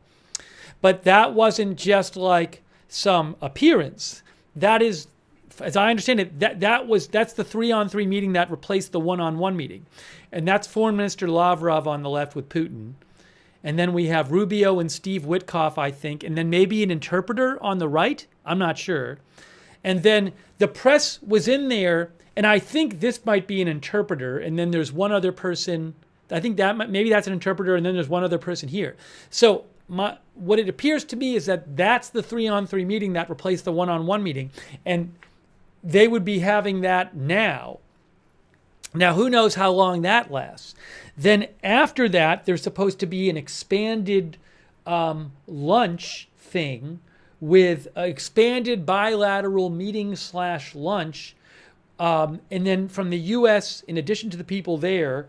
But that wasn't just like some appearance. That is, as I understand it, that's the 3-on-3 meeting that replaced the 1-on-1 meeting. And that's Foreign Minister Lavrov on the left with Putin. And then we have Rubio and Steve Witkoff, I think, and then maybe an interpreter on the right. I'm not sure. And then the press was in there, and I think this might be an interpreter. And then there's one other person. I think maybe that's an interpreter, and then there's one other person here. So what it appears to me is that's the 3-on-3 meeting that replaced the 1-on-1 meeting, and they would be having that now. Now, who knows how long that lasts? Then after that, there's supposed to be an expanded lunch thing with expanded bilateral meeting / lunch. And then from the U.S., in addition to the people there,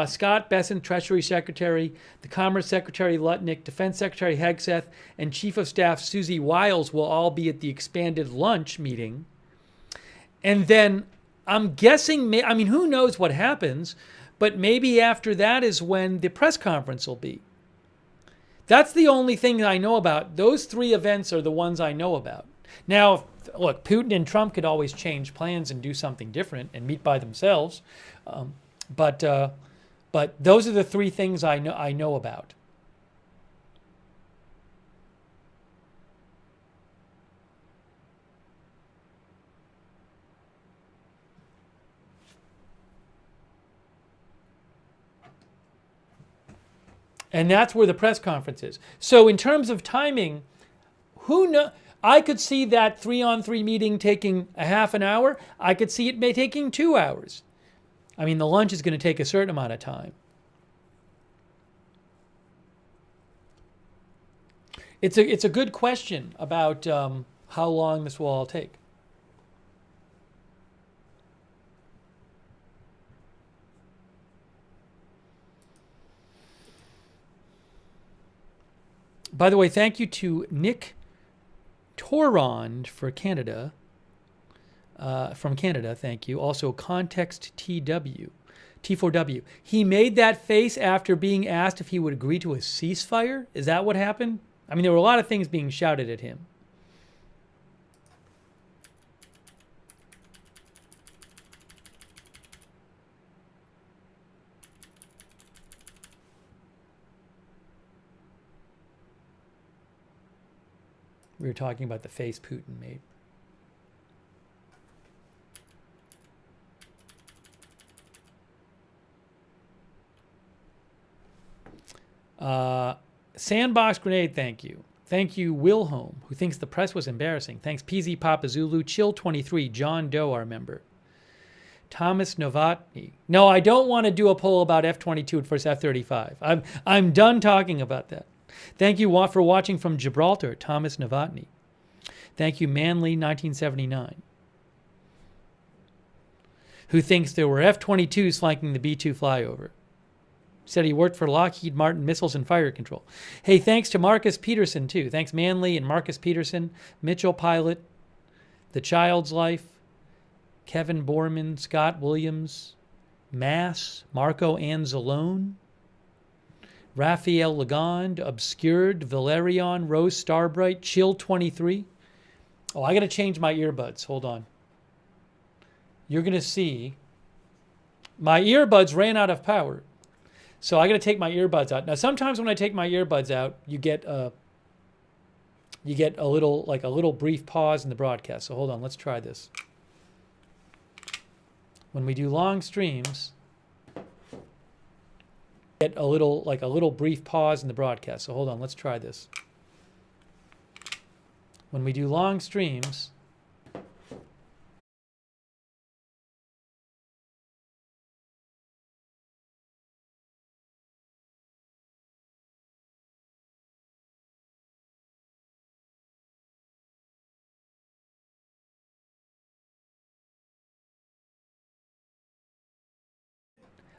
Scott Bessent, Treasury Secretary, the Commerce Secretary Lutnick, Defense Secretary Hegseth, and Chief of Staff Susie Wiles will all be at the expanded lunch meeting. And then I'm guessing, I mean, who knows what happens, but maybe after that is when the press conference will be. That's the only thing I know about. Those 3 events are the ones I know about. Now, look, Putin and Trump could always change plans and do something different and meet by themselves. But those are the 3 things I know about. And that's where the press conference is. So in terms of timing, who knows? I could see that 3-on-3 meeting taking a half an hour. I could see it taking 2 hours. I mean, the lunch is going to take a certain amount of time. It's a good question about how long this will all take. By the way, thank you to Nick Torond for Canada. From Canada, thank you. Also, Context T4W. He made that face after being asked if he would agree to a ceasefire? Is that what happened? I mean, there were a lot of things being shouted at him. We were talking about the face Putin made. Sandbox Grenade, thank you. Thank you, Wilhelm, who thinks the press was embarrassing. Thanks, PZ Papa Zulu. Chill23, John Doe, our member. Thomas Novotny. No, I don't want to do a poll about F-22 versus F-35. I'm done talking about that. Thank you for watching from Gibraltar, Thomas Novotny. Thank you, Manly1979, who thinks there were F-22s flanking the B-2 flyover. Said he worked for Lockheed Martin Missiles and Fire Control. Hey, thanks to Marcus Peterson, too. Thanks, Manly and Marcus Peterson, Mitchell Pilot, The Child's Life, Kevin Borman, Scott Williams, Mass, Marco Anzalone, Raphael Legond, Obscured, Valerion, Rose Starbright, Chill23. Oh, I got to change my earbuds. Hold on. You're going to see my earbuds ran out of power. So I got to take my earbuds out. Now, sometimes when I take my earbuds out, you get a little brief pause in the broadcast. So hold on, let's try this. When we do long streams, get a little brief pause in the broadcast. So hold on, let's try this. When we do long streams,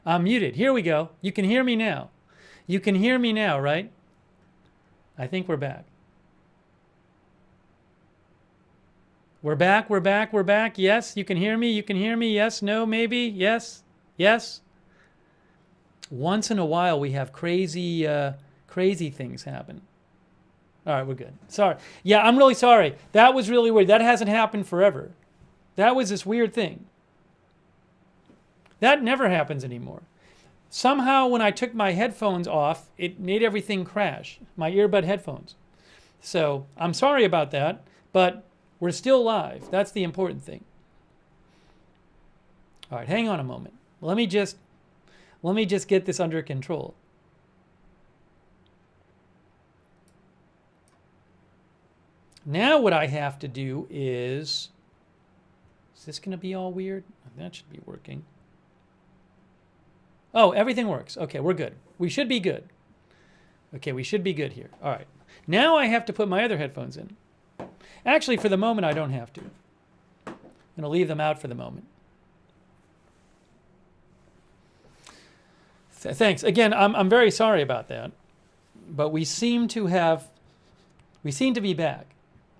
I'm muted. Here we go. You can hear me now. You can hear me now, right? I think we're back. We're back, we're back, we're back. Yes, you can hear me. You can hear me. Yes, no, maybe. Yes, yes. Once in a while, we have crazy things happen. All right, we're good. Sorry. Yeah, I'm really sorry. That was really weird. That hasn't happened forever. That was this weird thing. That never happens anymore. Somehow when I took my headphones off, it made everything crash, my earbud headphones. So I'm sorry about that, but we're still live. That's the important thing. All right, hang on a moment. Let me just get this under control. Now what I have to do is this going to be all weird? That should be working. Oh, everything works. Okay, we're good. We should be good. Okay, we should be good here. All right. Now I have to put my other headphones in. Actually, for the moment, I don't have to. I'm going to leave them out for the moment. Thanks. Again, I'm very sorry about that. But we seem to be back.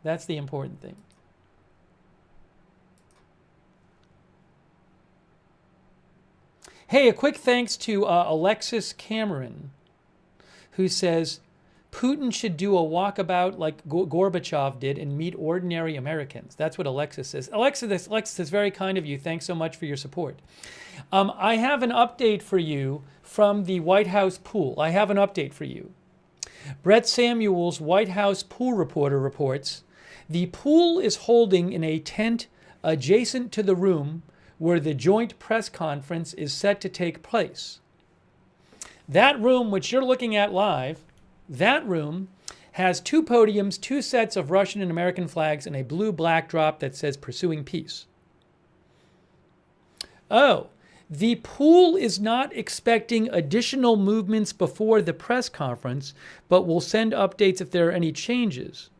That's the important thing. Hey, a quick thanks to Alexis Cameron, who says, Putin should do a walkabout like Gorbachev did and meet ordinary Americans. That's what Alexis says. Alexis, that's very kind of you. Thanks so much for your support. I have an update for you from the White House pool. I have an update for you. Brett Samuels, White House pool reporter, reports the pool is holding in a tent adjacent to the room where the joint press conference is set to take place. That room, which you're looking at live, that room has 2 podiums, 2 sets of Russian and American flags, and a blue backdrop that says Pursuing Peace. Oh, the pool is not expecting additional movements before the press conference, but will send updates if there are any changes.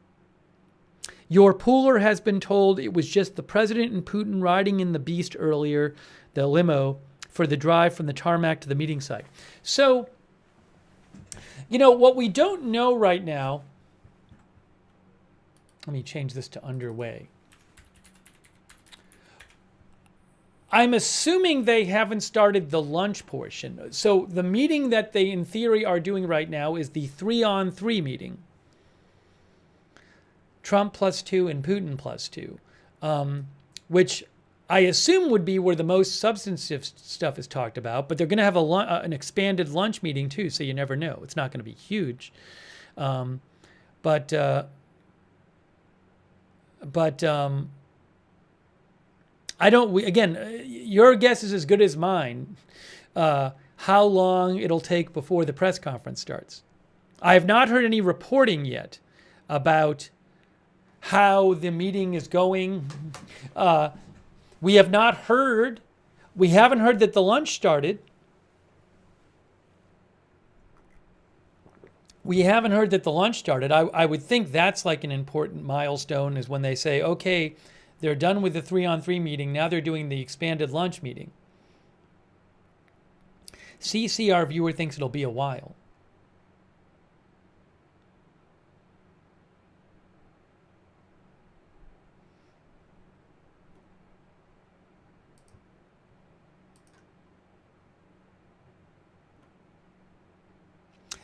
Your pooler has been told it was just the president and Putin riding in the beast earlier, the limo, for the drive from the tarmac to the meeting site. So, you know, what we don't know right now, let me change this to underway. I'm assuming they haven't started the lunch portion. So the meeting that they, in theory, are doing right now is the 3-on-3 meeting. Trump +2 and Putin +2, which I assume would be where the most substantive stuff is talked about, but they're going to have an expanded lunch meeting too, so you never know. It's not going to be huge. But I don't, again, your guess is as good as mine, how long it'll take before the press conference starts. I have not heard any reporting yet about how the meeting is going. We haven't heard that the lunch started. I would think that's like an important milestone, is when they say, okay, they're done with the 3-on-3 meeting. Now they're doing the expanded lunch meeting. CC, our viewer, thinks it'll be a while.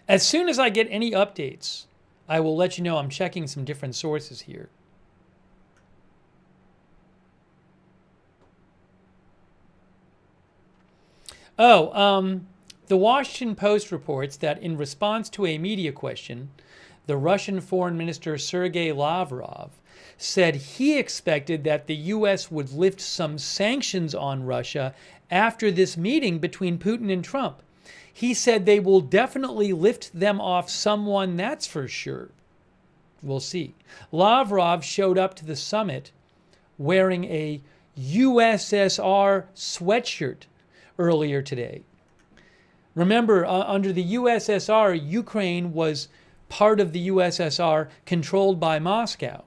As soon as I get any updates, I will let you know. I'm checking some different sources here. The Washington Post reports that in response to a media question, the Russian Foreign Minister Sergei Lavrov said he expected that the U.S. would lift some sanctions on Russia after this meeting between Putin and Trump. He said they will definitely lift them off someone, that's for sure. We'll see. Lavrov showed up to the summit wearing a USSR sweatshirt earlier today. Remember, under the USSR, Ukraine was part of the USSR controlled by Moscow.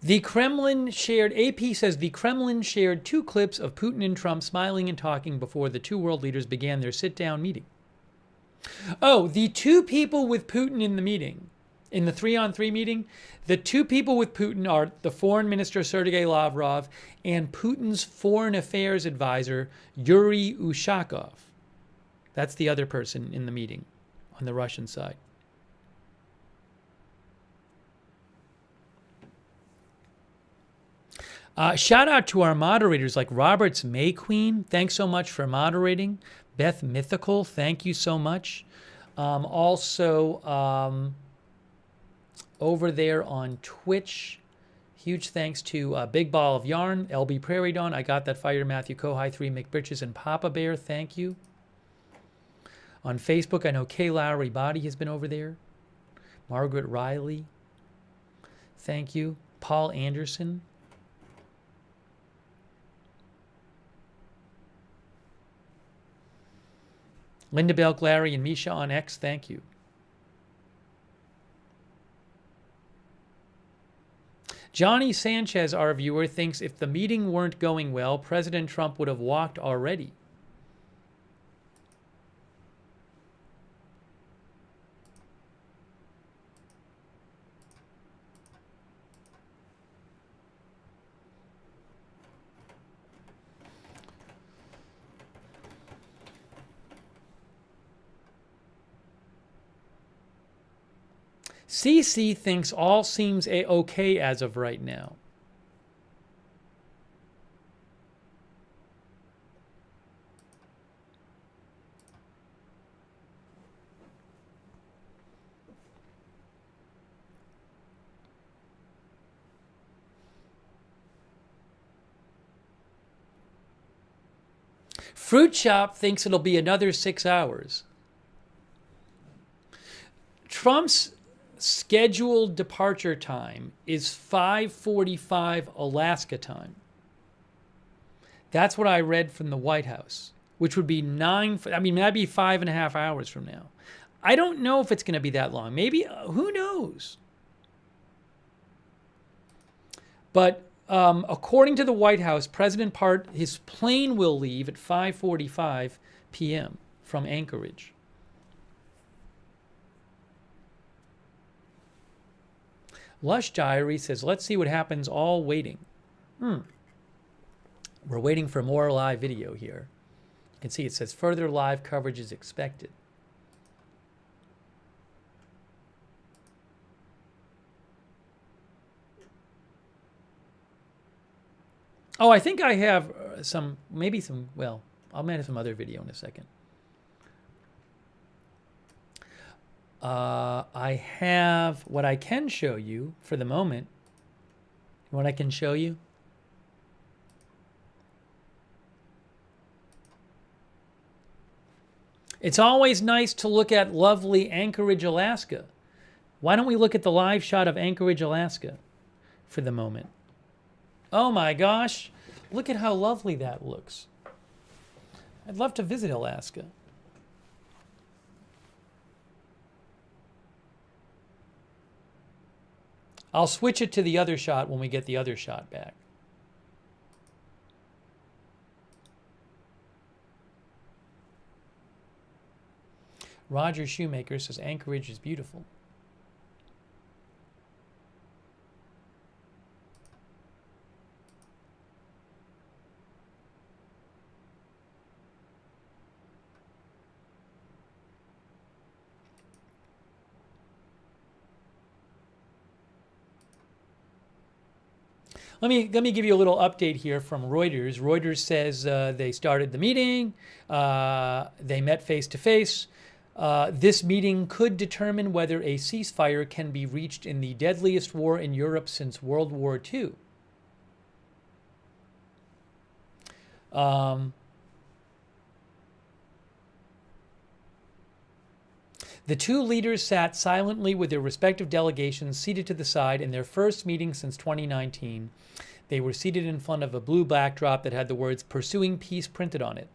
The Kremlin shared, AP says the Kremlin shared 2 clips of Putin and Trump smiling and talking before the 2 world leaders began their sit-down meeting. Oh, the 2 people with Putin in the meeting, in the 3-on-3 meeting, the 2 people with Putin are the Foreign Minister Sergei Lavrov and Putin's Foreign Affairs Advisor Yuri Ushakov. That's the other person in the meeting on the Russian side. Shout out to our moderators like Roberts May Queen. Thanks so much for moderating. Beth Mythical, thank you so much. Also, over there on Twitch, huge thanks to Big Ball of Yarn, LB Prairie Dawn. I got that fire. Matthew Kohai, 3 McBritches, and Papa Bear. Thank you. On Facebook, I know Kay Lowry Body has been over there. Margaret Riley. Thank you. Paul Anderson. Linda Belk, Larry, and Misha on X, thank you. Johnny Sanchez, our viewer, thinks if the meeting weren't going well, President Trump would have walked already. CC thinks all seems okay as of right now. Fruit Shop thinks it'll be another 6 hours. Trump's scheduled departure time is 5:45 Alaska time. That's what I read from the White House, which would be that'd be 5.5 hours from now. I don't know if it's going to be that long. Maybe, who knows? But according to the White House, his plane will leave at 5:45 p.m. from Anchorage. Lush Diary says, let's see what happens, all waiting. We're waiting for more live video here. You can see it says further live coverage is expected. Oh, I think I have I'll have some other video in a second. I have what I can show you for the moment. What I can show you? It's always nice to look at lovely Anchorage, Alaska. Why don't we look at the live shot of Anchorage, Alaska for the moment? Oh my gosh, look at how lovely that looks. I'd love to visit Alaska. I'll switch it to the other shot when we get the other shot back. Roger Shoemaker says Anchorage is beautiful. Let me give you a little update here from Reuters. Reuters says they started the meeting. They met face to face. This meeting could determine whether a ceasefire can be reached in the deadliest war in Europe since World War II. The two leaders sat silently with their respective delegations seated to the side in their first meeting since 2019. They were seated in front of a blue backdrop that had the words "Pursuing Peace" printed on it.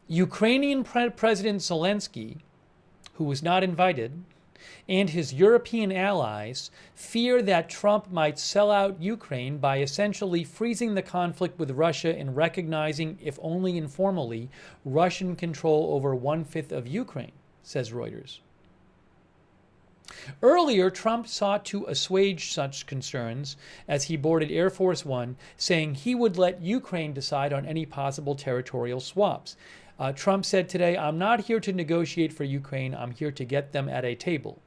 Ukrainian President Zelensky, who was not invited, and his European allies fear that Trump might sell out Ukraine by essentially freezing the conflict with Russia and recognizing, if only informally, Russian control over 1/5 of Ukraine, says Reuters. Earlier, Trump sought to assuage such concerns as he boarded Air Force One, saying he would let Ukraine decide on any possible territorial swaps. Trump said today, "I'm not here to negotiate for Ukraine. I'm here to get them at a table."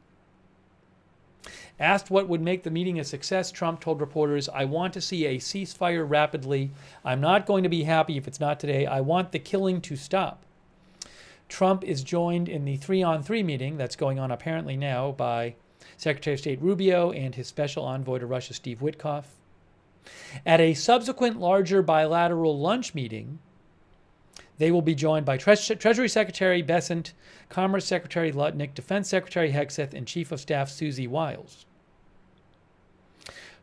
Asked what would make the meeting a success, Trump told reporters, "I want to see a ceasefire rapidly. I'm not going to be happy if it's not today. I want the killing to stop." Trump is joined in the 3-on-3 meeting that's going on apparently now by Secretary of State Rubio and his special envoy to Russia, Steve Witkoff. At a subsequent larger bilateral lunch meeting, they will be joined by Treasury Secretary Bessent, Commerce Secretary Lutnick, Defense Secretary Hegseth, and Chief of Staff Susie Wiles.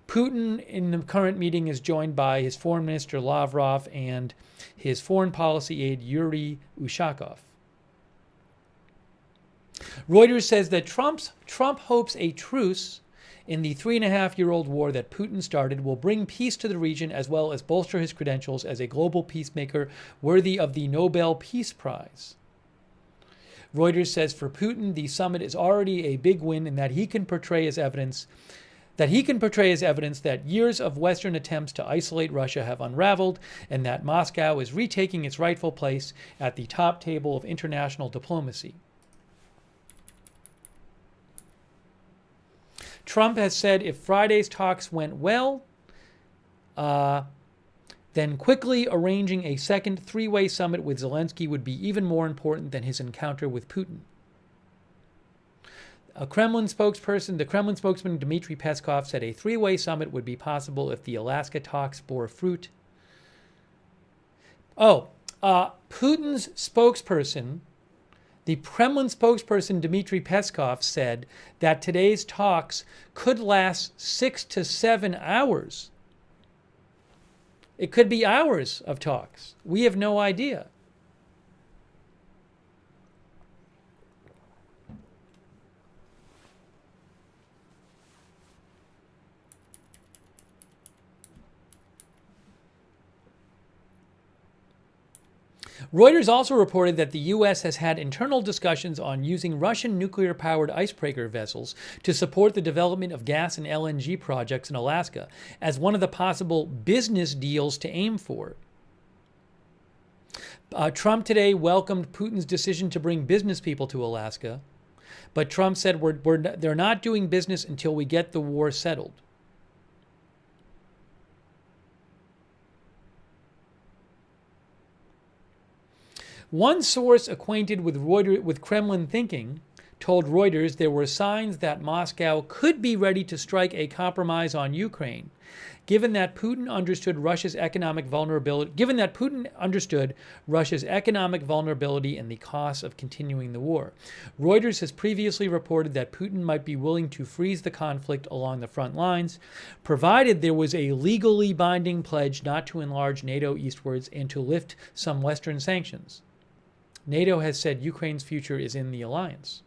Putin in the current meeting is joined by his Foreign Minister Lavrov and his foreign policy aide Yuri Ushakov. Reuters says that Trump hopes a truce in the 3.5-year-old war that Putin started will bring peace to the region as well as bolster his credentials as a global peacemaker worthy of the Nobel Peace Prize. Reuters says for Putin, the summit is already a big win and that he can portray as evidence that years of Western attempts to isolate Russia have unraveled and that Moscow is retaking its rightful place at the top table of international diplomacy. Trump has said if Friday's talks went well, then quickly arranging a second three-way summit with Zelensky would be even more important than his encounter with Putin. The Kremlin spokesman Dmitry Peskov said a three-way summit would be possible if the Alaska talks bore fruit. Putin's spokesperson, the Kremlin spokesperson Dmitry Peskov, said that today's talks could last 6 to 7 hours. It could be hours of talks. We have no idea. Reuters also reported that the U.S. has had internal discussions on using Russian nuclear-powered icebreaker vessels to support the development of gas and LNG projects in Alaska as one of the possible business deals to aim for. Trump today welcomed Putin's decision to bring business people to Alaska, but Trump said they're not doing business until we get the war settled. One source acquainted with Kremlin thinking told Reuters there were signs that Moscow could be ready to strike a compromise on Ukraine, given that Putin understood Russia's economic vulnerability and the costs of continuing the war. Reuters has previously reported that Putin might be willing to freeze the conflict along the front lines, provided there was a legally binding pledge not to enlarge NATO eastwards and to lift some Western sanctions. NATO has said Ukraine's future is in the alliance.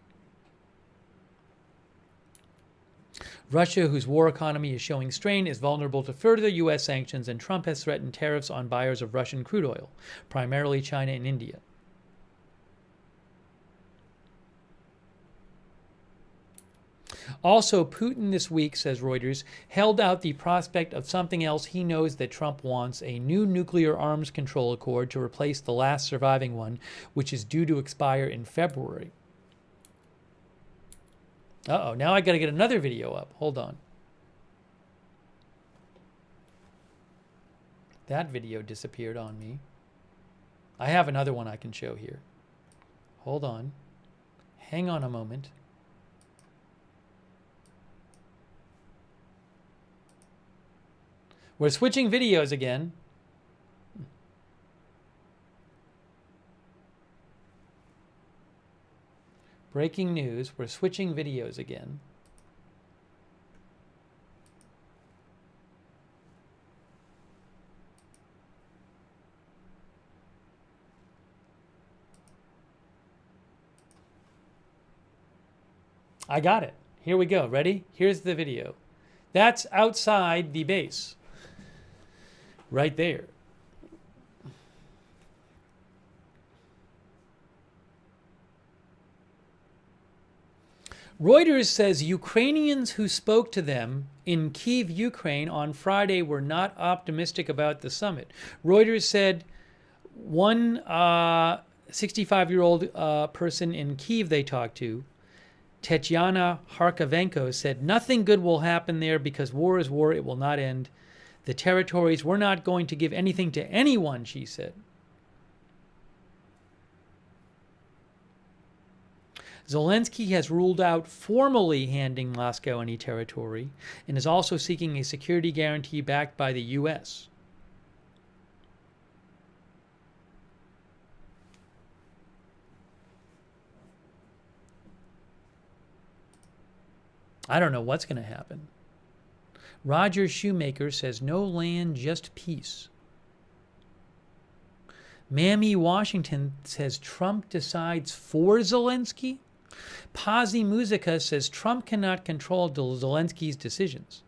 Russia, whose war economy is showing strain, is vulnerable to further U.S. sanctions, and Trump has threatened tariffs on buyers of Russian crude oil, primarily China and India. Also, Putin this week, says Reuters, held out the prospect of something else he knows that Trump wants, a new nuclear arms control accord to replace the last surviving one, which is due to expire in February. Uh-oh, now I got to get another video up. Hold on. That video disappeared on me. I have another one I can show here. Hold on. Hang on a moment. We're switching videos again. Breaking news, we're switching videos again. I got it. Here we go. Ready? Here's the video. That's outside the base. Right there. Reuters says Ukrainians who spoke to them in Kyiv, Ukraine on Friday were not optimistic about the summit. Reuters said one 65-year-old person in Kyiv they talked to Tetyana Harkavenko said, nothing good will happen there because war is war. It will not end. The territories, we're not going to give anything to anyone, she said. Zelensky has ruled out formally handing Moscow any territory and is also seeking a security guarantee backed by the U.S. I don't know what's going to happen. Roger Shoemaker says, no land, just peace. Mammy Washington says, Trump decides for Zelensky. Pazzi Musica says, Trump cannot control Zelensky's decisions.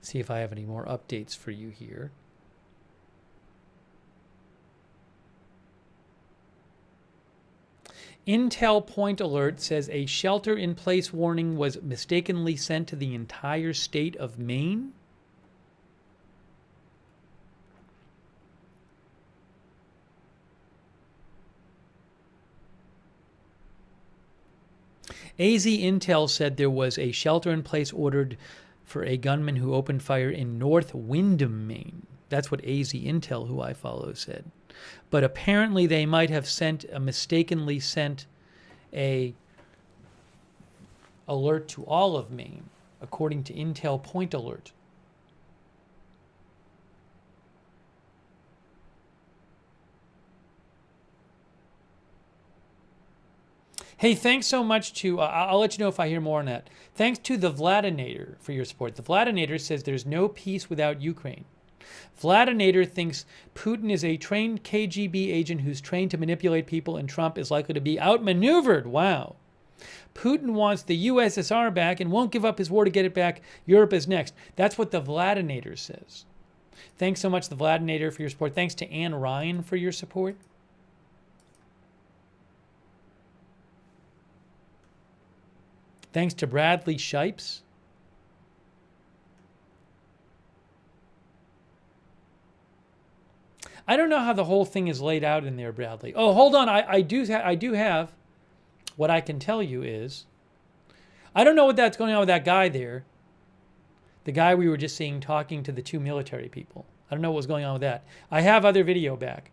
See if I have any more updates for you here. Intel Point Alert says a shelter-in-place warning was mistakenly sent to the entire state of Maine. AZ Intel said there was a shelter-in-place ordered for a gunman who opened fire in North Windham, Maine. That's what AZ Intel, who I follow, said. But apparently they might have mistakenly sent a alert to all of Maine, according to Intel Point Alert. Hey, thanks so much to, I'll let you know if I hear more on that. Thanks to the Vladinator for your support. The Vladinator says there's no peace without Ukraine. Vladinator thinks Putin is a trained KGB agent who's trained to manipulate people and Trump is likely to be outmaneuvered. Wow. Putin wants the USSR back and won't give up his war to get it back. Europe is next. That's what the Vladinator says. Thanks so much, the Vladinator, for your support. Thanks to Ann Ryan for your support. Thanks to Bradley Shipes. I don't know how the whole thing is laid out in there, Bradley. Oh, hold on. I do have. What I can tell you is, I don't know what that's going on with that guy there. The guy we were just seeing talking to the two military people. I don't know what was going on with that. I have other video back.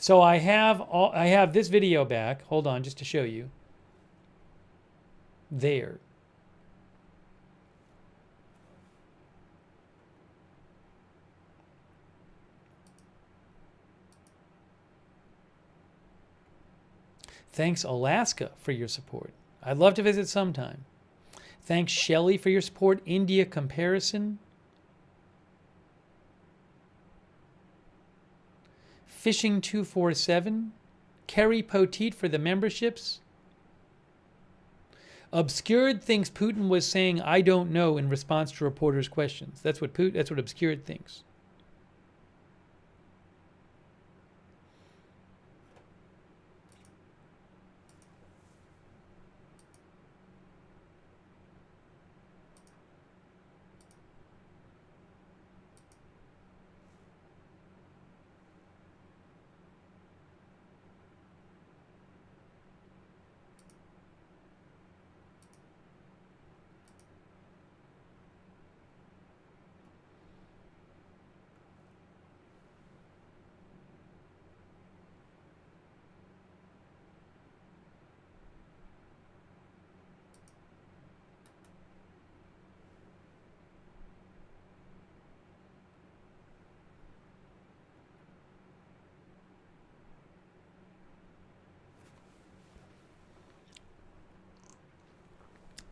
So I have this video back. Hold on, just to show you. There. Thanks, Alaska, for your support. I'd love to visit sometime. Thanks, Shelley, for your support. India Comparison. Fishing 247, Kerry Poteet for the memberships. Obscured thinks Putin was saying "I don't know" in response to reporters' questions. That's what Obscured thinks.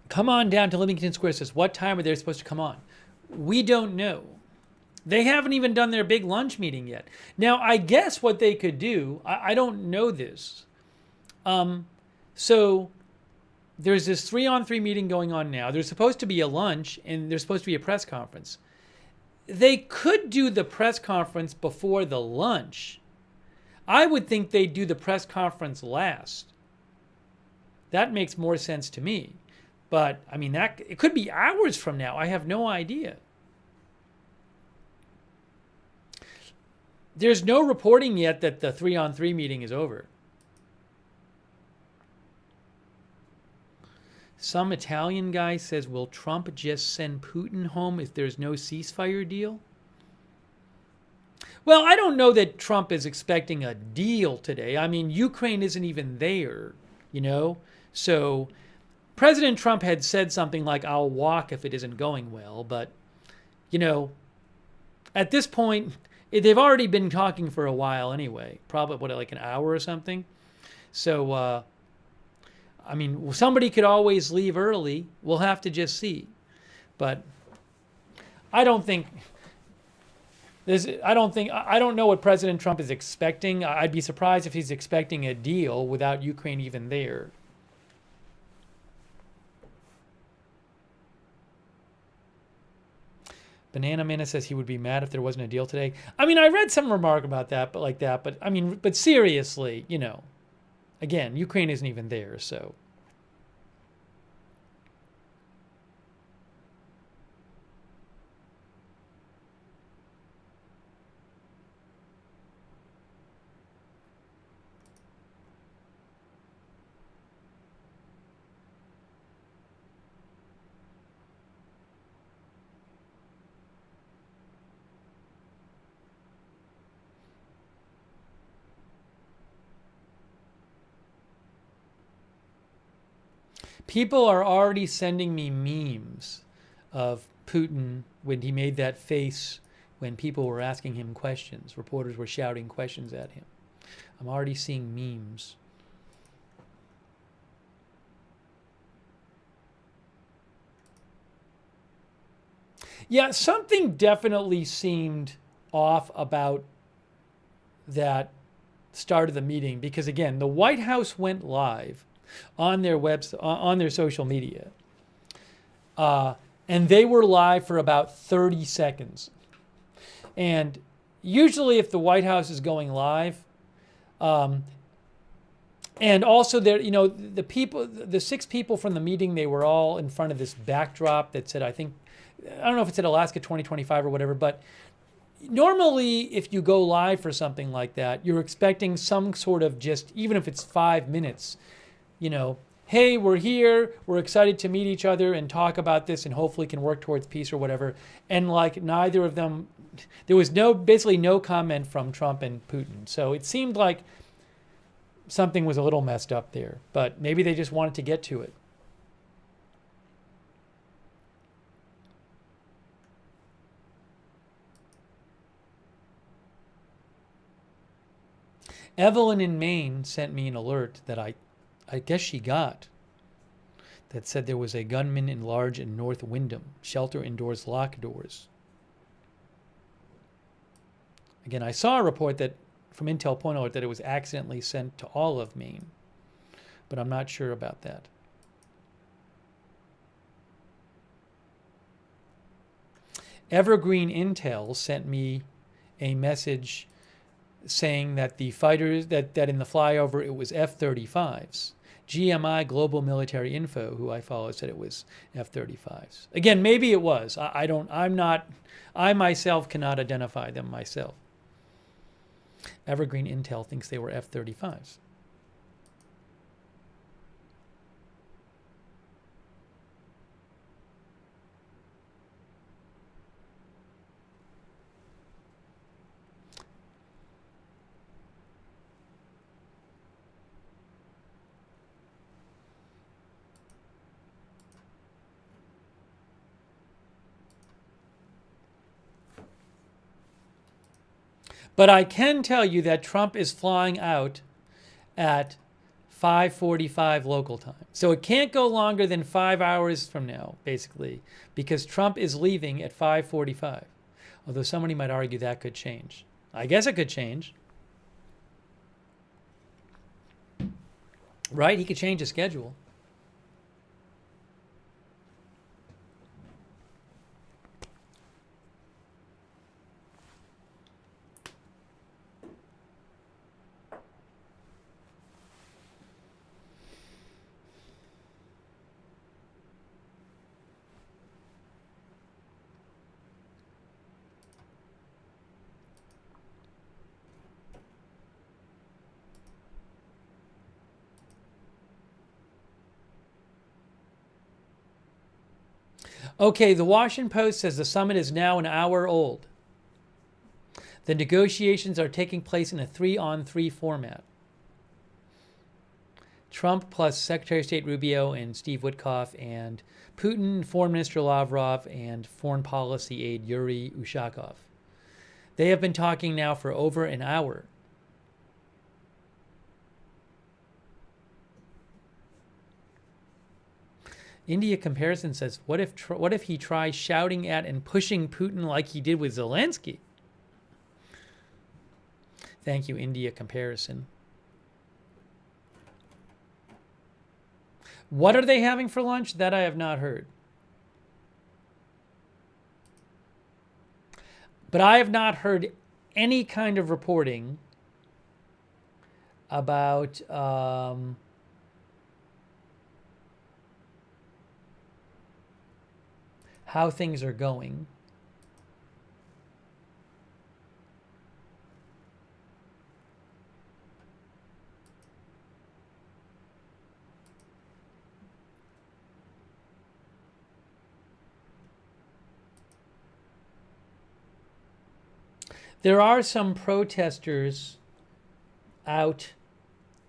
Come on down to Livingston Square says, what time are they supposed to come on? We don't know. They haven't even done their big lunch meeting yet. Now, I guess what they could do, I don't know this. So there's this 3-on-3 meeting going on now. There's supposed to be a lunch and there's supposed to be a press conference. They could do the press conference before the lunch. I would think they'd do the press conference last. That makes more sense to me. But, I mean, it could be hours from now. I have no idea. There's no reporting yet that the 3-on-3 meeting is over. Some Italian guy says, will Trump just send Putin home if there's no ceasefire deal? Well, I don't know that Trump is expecting a deal today. I mean, Ukraine isn't even there, you know? So President Trump had said something like, I'll walk if it isn't going well. But, you know, at this point, they've already been talking for a while anyway. Probably, like an hour or something. So, I mean, somebody could always leave early. We'll have to just see. But I don't think... I don't know what President Trump is expecting. I'd be surprised if he's expecting a deal without Ukraine even there. Banana Mana says he would be mad if there wasn't a deal today. I mean, I read some remark about that, but I mean, but seriously, you know, again, Ukraine isn't even there, so. People are already sending me memes of Putin when he made that face when people were asking him questions. Reporters were shouting questions at him. I'm already seeing memes. Yeah, something definitely seemed off about that start of the meeting because, again, the White House went live on their on their social media. And they were live for about 30 seconds. And usually if the White House is going live, and also there, you know, the 6 people from the meeting, they were all in front of this backdrop that said, I don't know if it said Alaska 2025 or whatever, but normally if you go live for something like that, you're expecting some sort of just, even if it's 5 minutes, you know, hey, we're here, we're excited to meet each other and talk about this and hopefully can work towards peace or whatever. And like neither of them, there was basically no comment from Trump and Putin. So it seemed like something was a little messed up there, but maybe they just wanted to get to it. Evelyn in Maine sent me an alert that I guess she got, that said there was a gunman in Large and North Windham. Shelter indoors, lock doors. Again, I saw a report that from Intel Point Alert that it was accidentally sent to all of Maine, but I'm not sure about that. Evergreen Intel sent me a message saying that the fighters, that in the flyover it was F-35s. GMI Global Military Info, who I follow, said it was F-35s. Again, maybe it was. I myself cannot identify them myself. Evergreen Intel thinks they were F-35s. But I can tell you that Trump is flying out at 5:45 local time. So it can't go longer than 5 hours from now, basically, because Trump is leaving at 5:45. Although somebody might argue that could change. I guess it could change. Right? He could change his schedule. Okay, the Washington Post says the summit is now an hour old. The negotiations are taking place in a 3-on-3 format. Trump plus Secretary of State Rubio and Steve Witkoff and Putin, Foreign Minister Lavrov, and Foreign Policy aide Yuri Ushakov. They have been talking now for over an hour. India Comparison says, what if he tries shouting at and pushing Putin like he did with Zelensky? Thank you, India Comparison. What are they having for lunch? That I have not heard. But I have not heard any kind of reporting about how things are going. There are some protesters out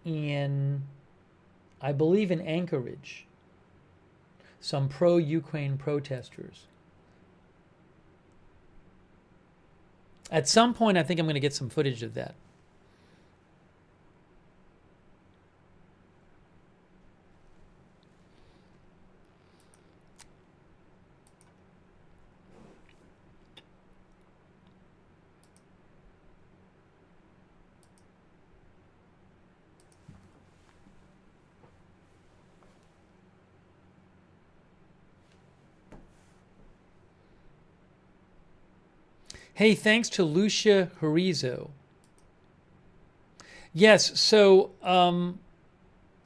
in, I believe, in Anchorage. Some pro-Ukraine protesters. At some point, I think I'm going to get some footage of that. Hey, thanks to Lucia Horizo. Yes, so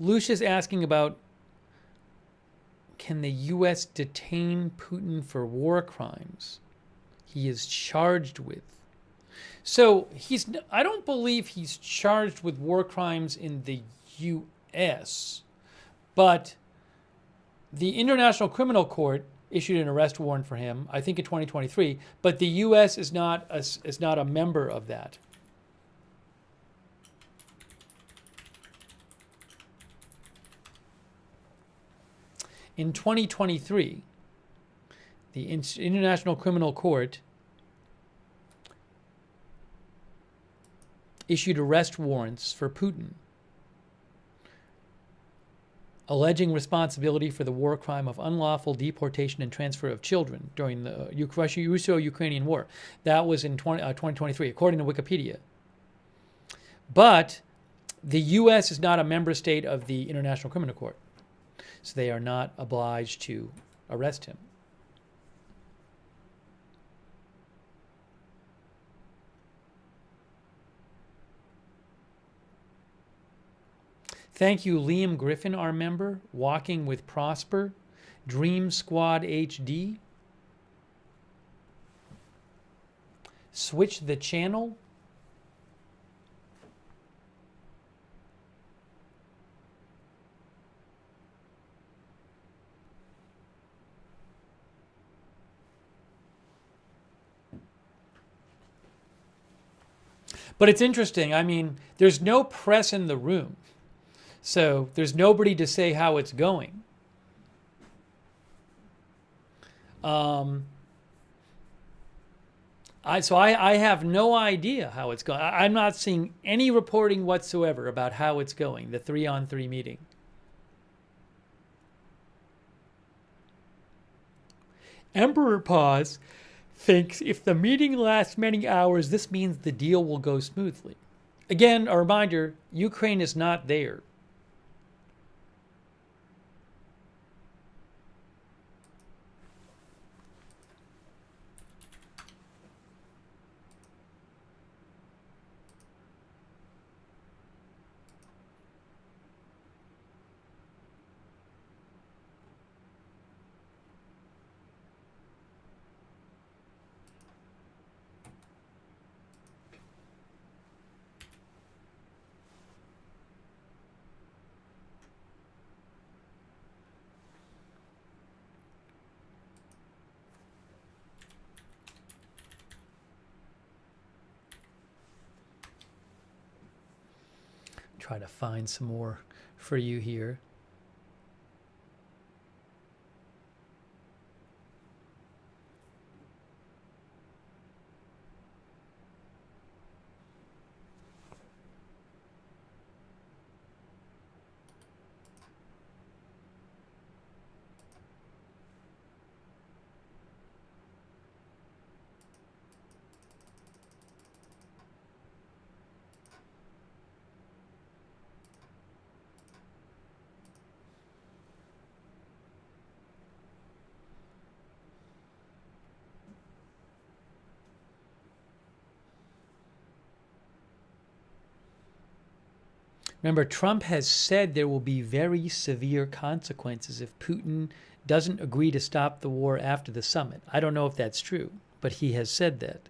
Lucia's asking about, can the U.S. detain Putin for war crimes he is charged with? So I don't believe he's charged with war crimes in the U.S., but the International Criminal Court issued an arrest warrant for him, I think in 2023, but the U.S. is not a member of that. In 2023, the International Criminal Court issued arrest warrants for Putin, alleging responsibility for the war crime of unlawful deportation and transfer of children during the Russo-Ukrainian War. That was in 2023, according to Wikipedia. But the U.S. is not a member state of the International Criminal Court, so they are not obliged to arrest him. Thank you, Liam Griffin, our member, Walking with Prosper, Dream Squad HD, Switch the Channel, but it's interesting. I mean, there's no press in the room. So there's nobody to say how it's going. I have no idea how it's going. I'm not seeing any reporting whatsoever about how it's going, the 3-on-3 meeting. Emperor Pause, thinks if the meeting lasts many hours, this means the deal will go smoothly. Again, a reminder, Ukraine is not there. Try to find some more for you here. Remember, Trump has said there will be very severe consequences if Putin doesn't agree to stop the war after the summit. I don't know if that's true, but he has said that.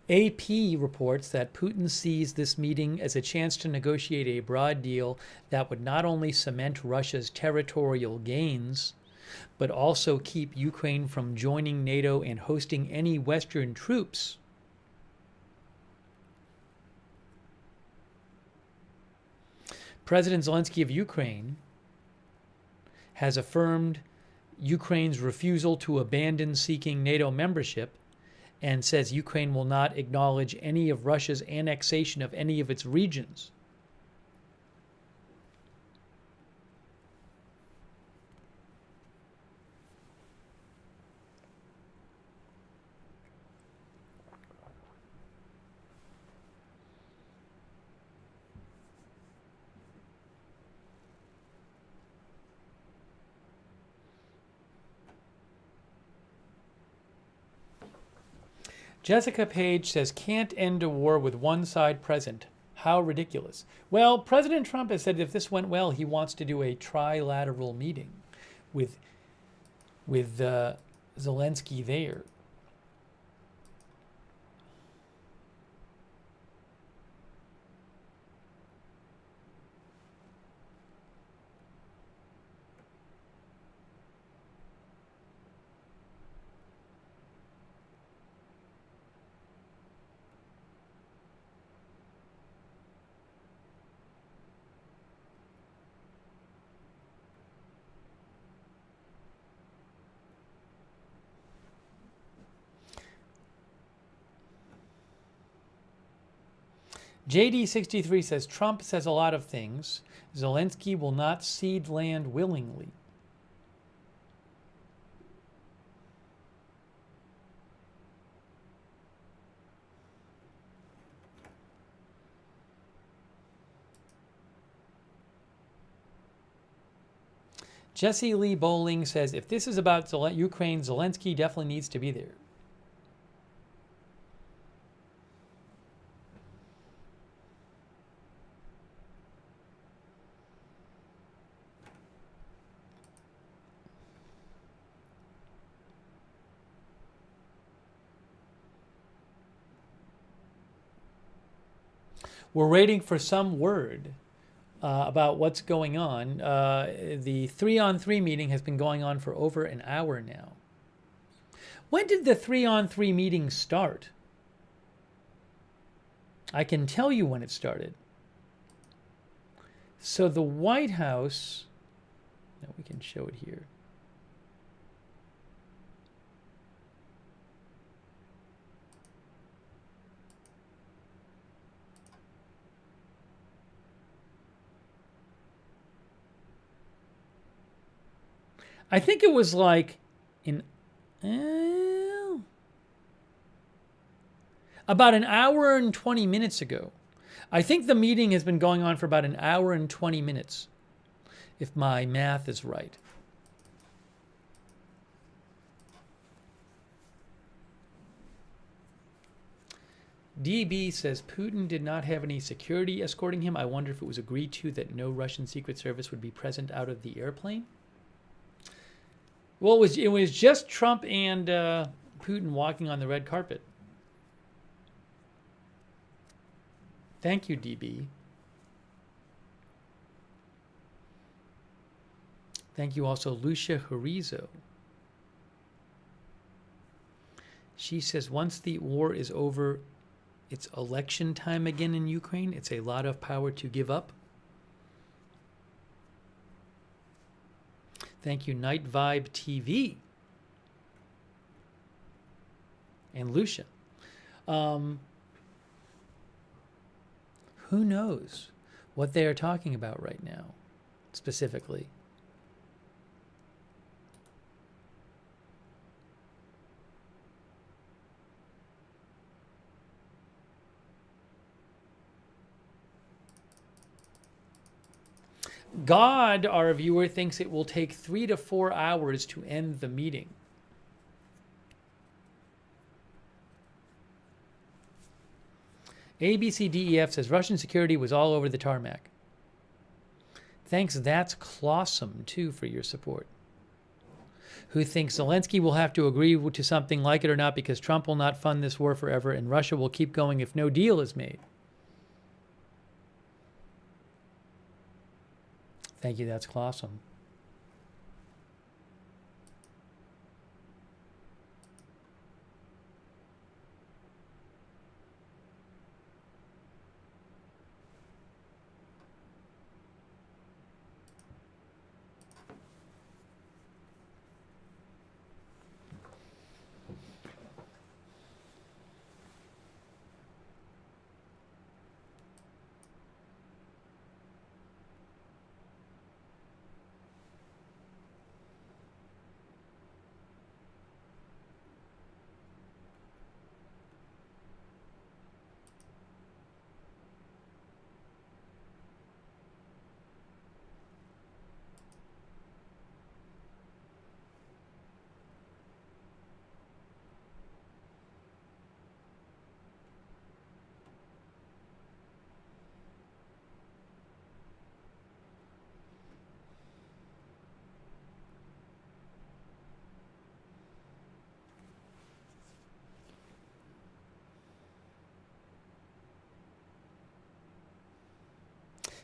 AP reports that Putin sees this meeting as a chance to negotiate a broad deal that would not only cement Russia's territorial gains, but also keep Ukraine from joining NATO and hosting any Western troops. President Zelensky of Ukraine has affirmed Ukraine's refusal to abandon seeking NATO membership and says Ukraine will not acknowledge any of Russia's annexation of any of its regions. Jessica Page says, can't end a war with one side present. How ridiculous. Well, President Trump has said if this went well, he wants to do a trilateral meeting with Zelensky there. JD63 says, Trump says a lot of things. Zelensky will not cede land willingly. Jesse Lee Bowling says, if this is about Ukraine, Zelensky definitely needs to be there. We're waiting for some word about what's going on. The 3-on-3 meeting has been going on for over an hour now. When did the 3-on-3 meeting start? I can tell you when it started. So the White House, no, we can show it here. I think it was like in about an hour and 20 minutes ago. I think the meeting has been going on for about an hour and 20 minutes, if my math is right. DB says Putin did not have any security escorting him. I wonder if it was agreed to that no Russian Secret Service would be present out of the airplane. Well, it was just Trump and Putin walking on the red carpet. Thank you, DB. Thank you also, Lucia Horizo. She says, once the war is over, it's election time again in Ukraine. It's a lot of power to give up. Thank you, Night Vibe TV. And Lucia. Who knows what they are talking about right now, specifically? God, our viewer, thinks it will take 3 to 4 hours to end the meeting. ABCDEF says Russian security was all over the tarmac. Thanks, that's Clawsome, too, for your support. Who thinks Zelensky will have to agree to something, like it or not, because Trump will not fund this war forever and Russia will keep going if no deal is made. Thank you, that's Clawsome.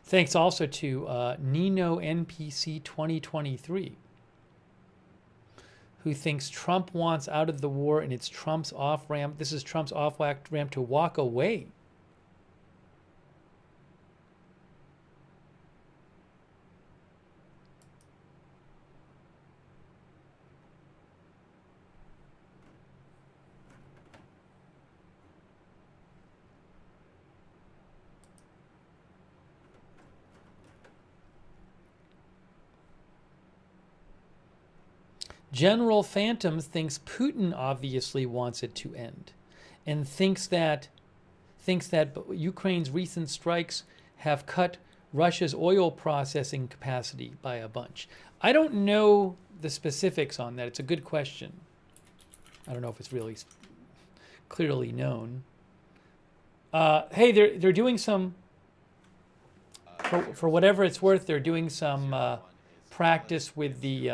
Thanks also to Nino NPC 2023, who thinks Trump wants out of the war and it's Trump's off-ramp. This is Trump's off-ramp to walk away. General Phantom thinks Putin obviously wants it to end and thinks that Ukraine's recent strikes have cut Russia's oil processing capacity by a bunch. I don't know the specifics on that. It's a good question. I don't know if it's really clearly known. Hey, they're doing some, for whatever it's worth, they're doing some practice with the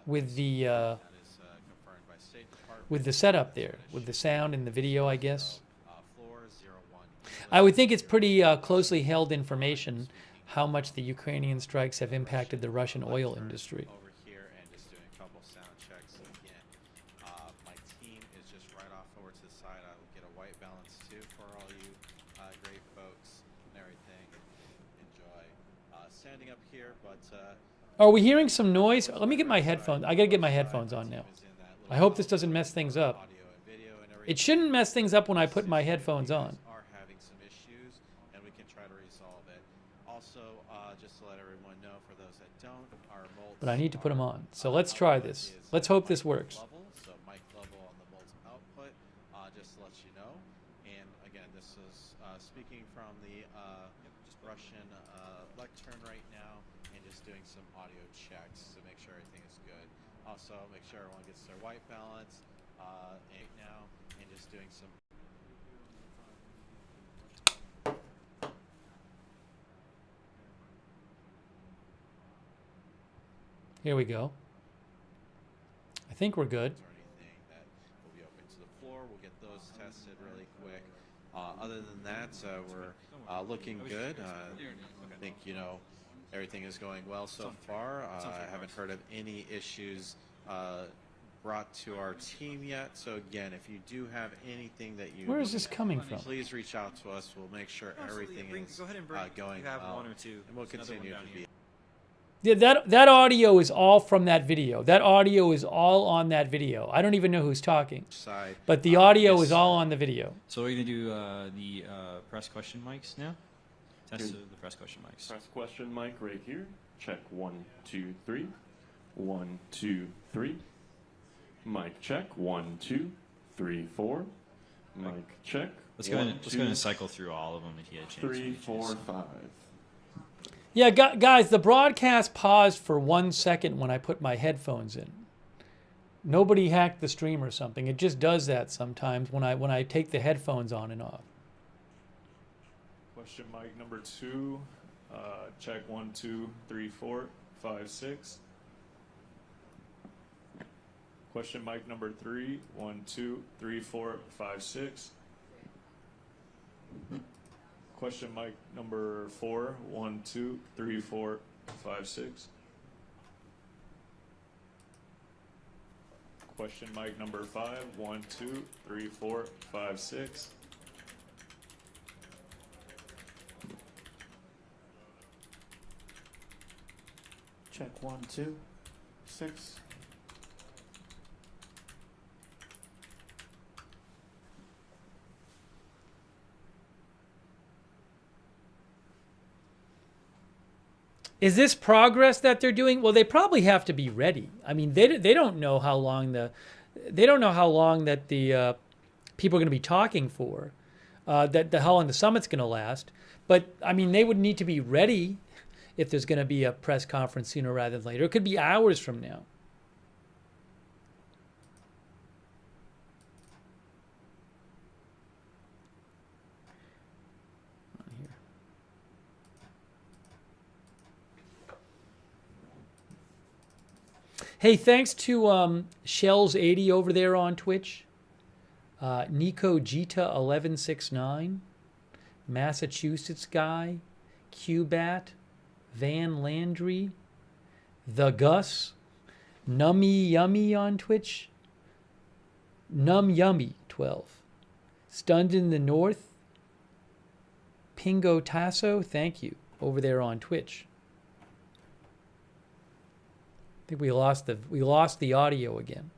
with the setup there, with the sound and the video, I guess. I would think it's pretty closely held information how much the Ukrainian strikes have impacted the Russian oil industry. Over here and just doing a couple sound checks again. My team is just right off over to the side. I will get a white balance too for all you great folks and everything. Enjoy standing up here, but Are we hearing some noise? Let me get my headphones. I gotta get my headphones on now. I hope this doesn't mess things up. It shouldn't mess things up when I put my headphones on. are having some issues, and we can try to resolve it. Also, just to let everyone know, for those that don't, our molds But I need to put them on. So let's try this. Let's hope this works. level, so mic level on the molds output, just to let you know. And again, this is speaking from the Russian lectern right now, and just doing some audio checks to make sure everything is good. Also, make sure everyone gets their white balance right now, and just doing some. Here we go. I think we're good. Or anything that will be open to the floor. We'll get those tested really quick. Other than that, we're looking good. I think, everything is going well so far. I haven't heard of any issues brought to our team yet. So again, if you do have anything that you Where is this coming from? please reach out to us. We'll make sure everything is going well. And we'll continue to be. Yeah, that audio is all from that video. That audio is all on that video. I don't even know who's talking, but the audio is all on the video. So we're going to do the press question mics now? Test the press question mics. Press question mic right here. Check 1, 2, 3. 1, 2, 3. Mic check 1, 2, 3, 4. Mic check. Let's go and cycle through all of them if you had a chance. 3, 4, 5. Yeah, guys, the broadcast paused for 1 second when I put my headphones in. Nobody hacked the stream or something. It just does that sometimes when I take the headphones on and off. Question mic number 2. Check 1, 2, 3, 4, 5, 6. Question mic number 3. 1, 2, 3, 4, 5, 6. Question mic number 4. 1, 2, 3, 4, 5, 6. Question mic number 5. 1, 2, 3, 4, 5, 6. Check 1, 2, 6. Is this progress that they're doing? Well, they probably have to be ready. I mean, they don't know how long that the people are going to be talking for, how long the summit's going to last. But I mean, they would need to be ready if there's going to be a press conference sooner rather than later. It could be hours from now. Hey, thanks to Shells80 over there on Twitch, Nico Gita 1169, Massachusetts guy, Cubat, Van Landry, The Gus, Nummy Yummy on Twitch, Num Yummy 12, Stunned in the North, Pingo Tasso, thank you, over there on Twitch. I think we lost the audio again.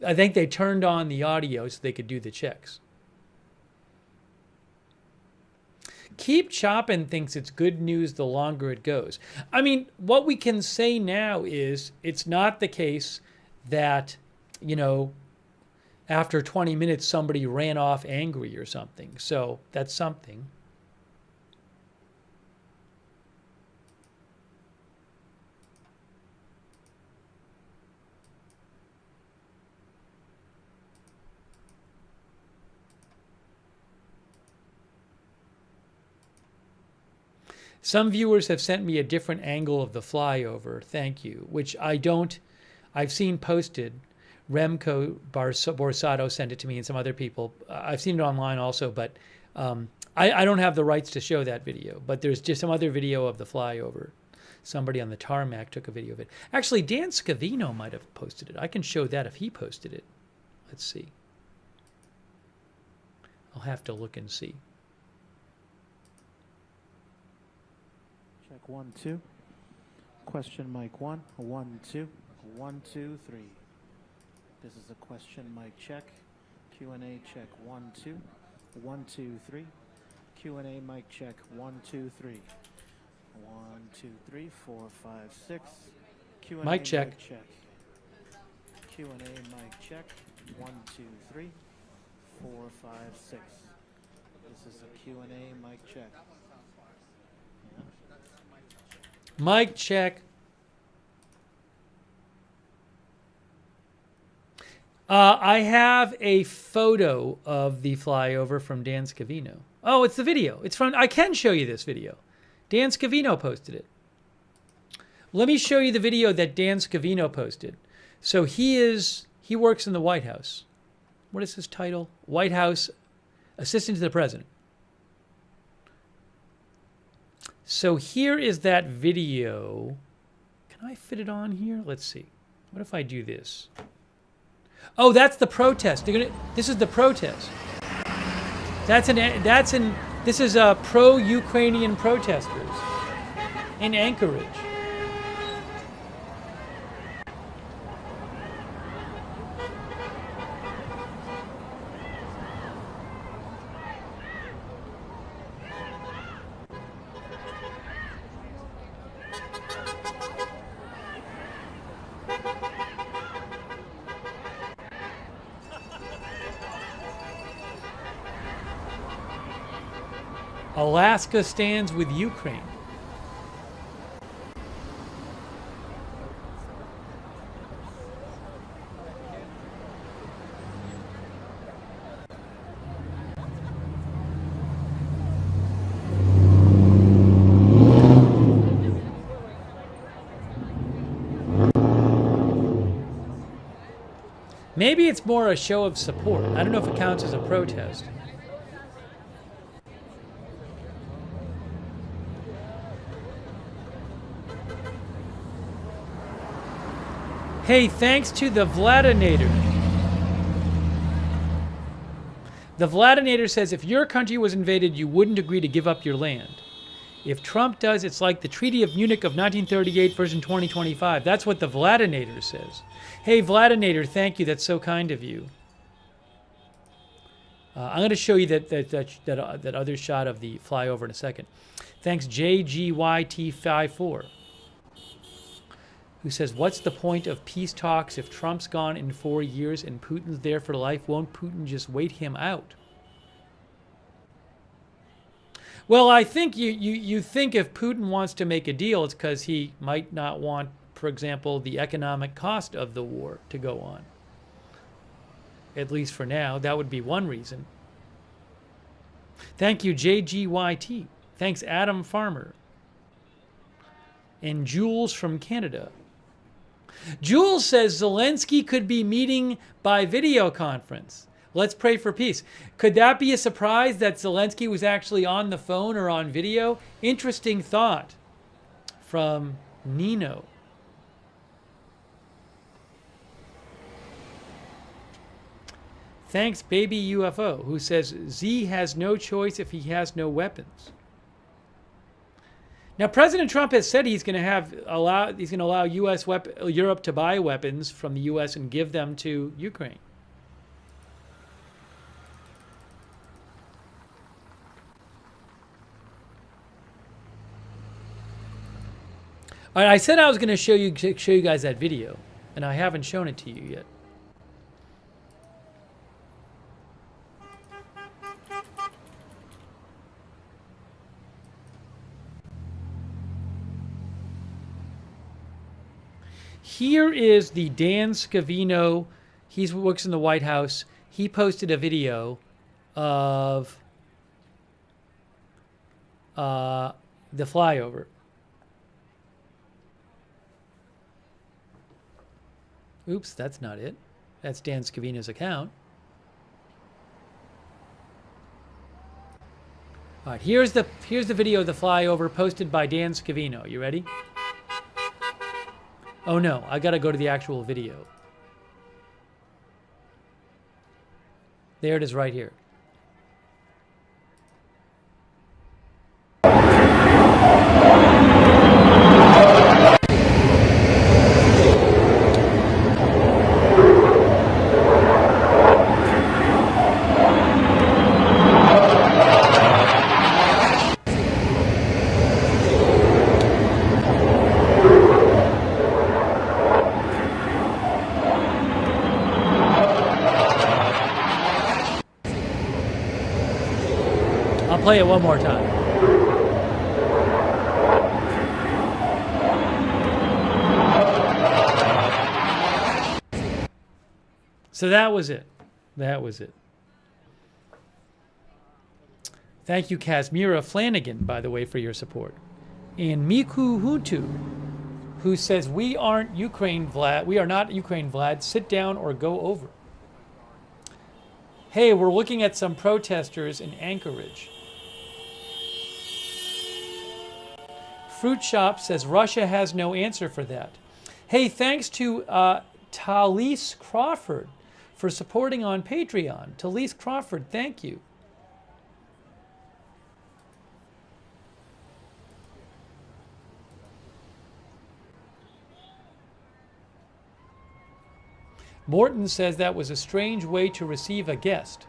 I think they turned on the audio so they could do the checks. Keep Choppin' thinks it's good news the longer it goes. I mean, what we can say now is it's not the case that, after 20 minutes somebody ran off angry or something. So that's something. Some viewers have sent me a different angle of the flyover, thank you, which I've seen posted. Remco Borsato sent it to me and some other people. I've seen it online also, but I don't have the rights to show that video. But there's just some other video of the flyover. Somebody on the tarmac took a video of it. Actually, Dan Scavino might have posted it. I can show that if he posted it. Let's see. I'll have to look and see. Check 1, 2. Question mic 1, 1, 2, 1, 2, 3. This is a question mic check. Q&A check 1, 2, 1, 2, 3. Q&A mic check 1, 2, 3. 1, 2, 3, 4, 5, 6. Q&A mic check. Q&A mic check 1, 2, 3, 4, 5, 6. This is a Q&A mic check. Mic check. I have a photo of the flyover from Dan Scavino. Oh, it's the video. It's from. I can show you this video. Dan Scavino posted it. Let me show you the video that Dan Scavino posted. So he works in the White House. What is his title? White House Assistant to the President. So here is that video. Can I fit it on here? Let's see. What if I do this? Oh, that's the protest. This is the protest. This is pro-Ukrainian protesters in Anchorage. Alaska stands with Ukraine. Maybe it's more a show of support. I don't know if it counts as a protest. Hey, thanks to the Vladinator. The Vladinator says if your country was invaded, you wouldn't agree to give up your land. If Trump does, it's like the Treaty of Munich of 1938 version 2025. That's what the Vladinator says. Hey, Vladinator, thank you. That's so kind of you. I'm going to show you that other shot of the flyover in a second. Thanks, JGYT54. Who says, what's the point of peace talks if Trump's gone in 4 years and Putin's there for life? Won't Putin just wait him out? Well, I think you think if Putin wants to make a deal, it's because he might not want, for example, the economic cost of the war to go on. At least for now. That would be one reason. Thank you, JGYT. Thanks, Adam Farmer. And Jules from Canada. Jules says Zelensky could be meeting by video conference. Let's pray for peace. Could that be a surprise that Zelensky was actually on the phone or on video? Interesting thought from Nino. Thanks, Baby UFO, who says Z has no choice if he has no weapons. Now, President Trump has said he's going to allow Europe to buy weapons from the U.S. and give them to Ukraine. All right, I said I was going to show you guys that video, and I haven't shown it to you yet. Here is the Dan Scavino. He works in the White House. He posted a video of the flyover. Oops, that's not it. That's Dan Scavino's account. All right, here's the video of the flyover posted by Dan Scavino. You ready? Oh no, I gotta go to the actual video. There it is right here. Play it one more time. So that was it. That was it. Thank you, Kazmira Flanagan, by the way, for your support. And Miku Hutu, who says, we aren't Ukraine, Vlad. We are not Ukraine, Vlad. Sit down or go over. Hey, we're looking at some protesters in Anchorage. Fruit Shop says Russia has no answer for that. Hey, thanks to Talise Crawford for supporting on Patreon. Talise Crawford, thank you. Morton says that was a strange way to receive a guest.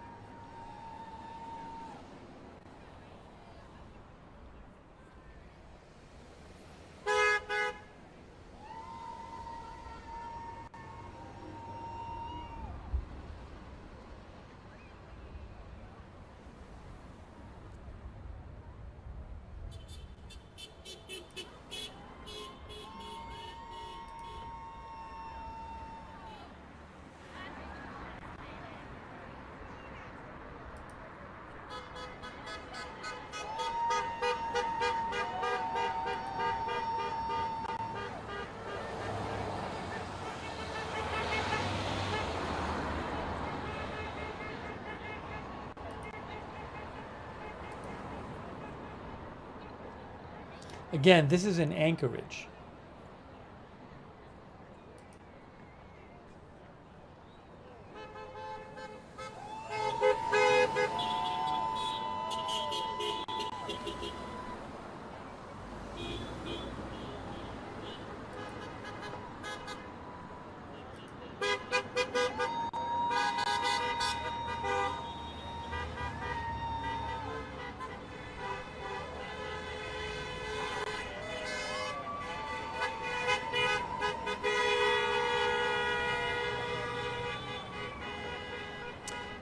Again, this is in Anchorage.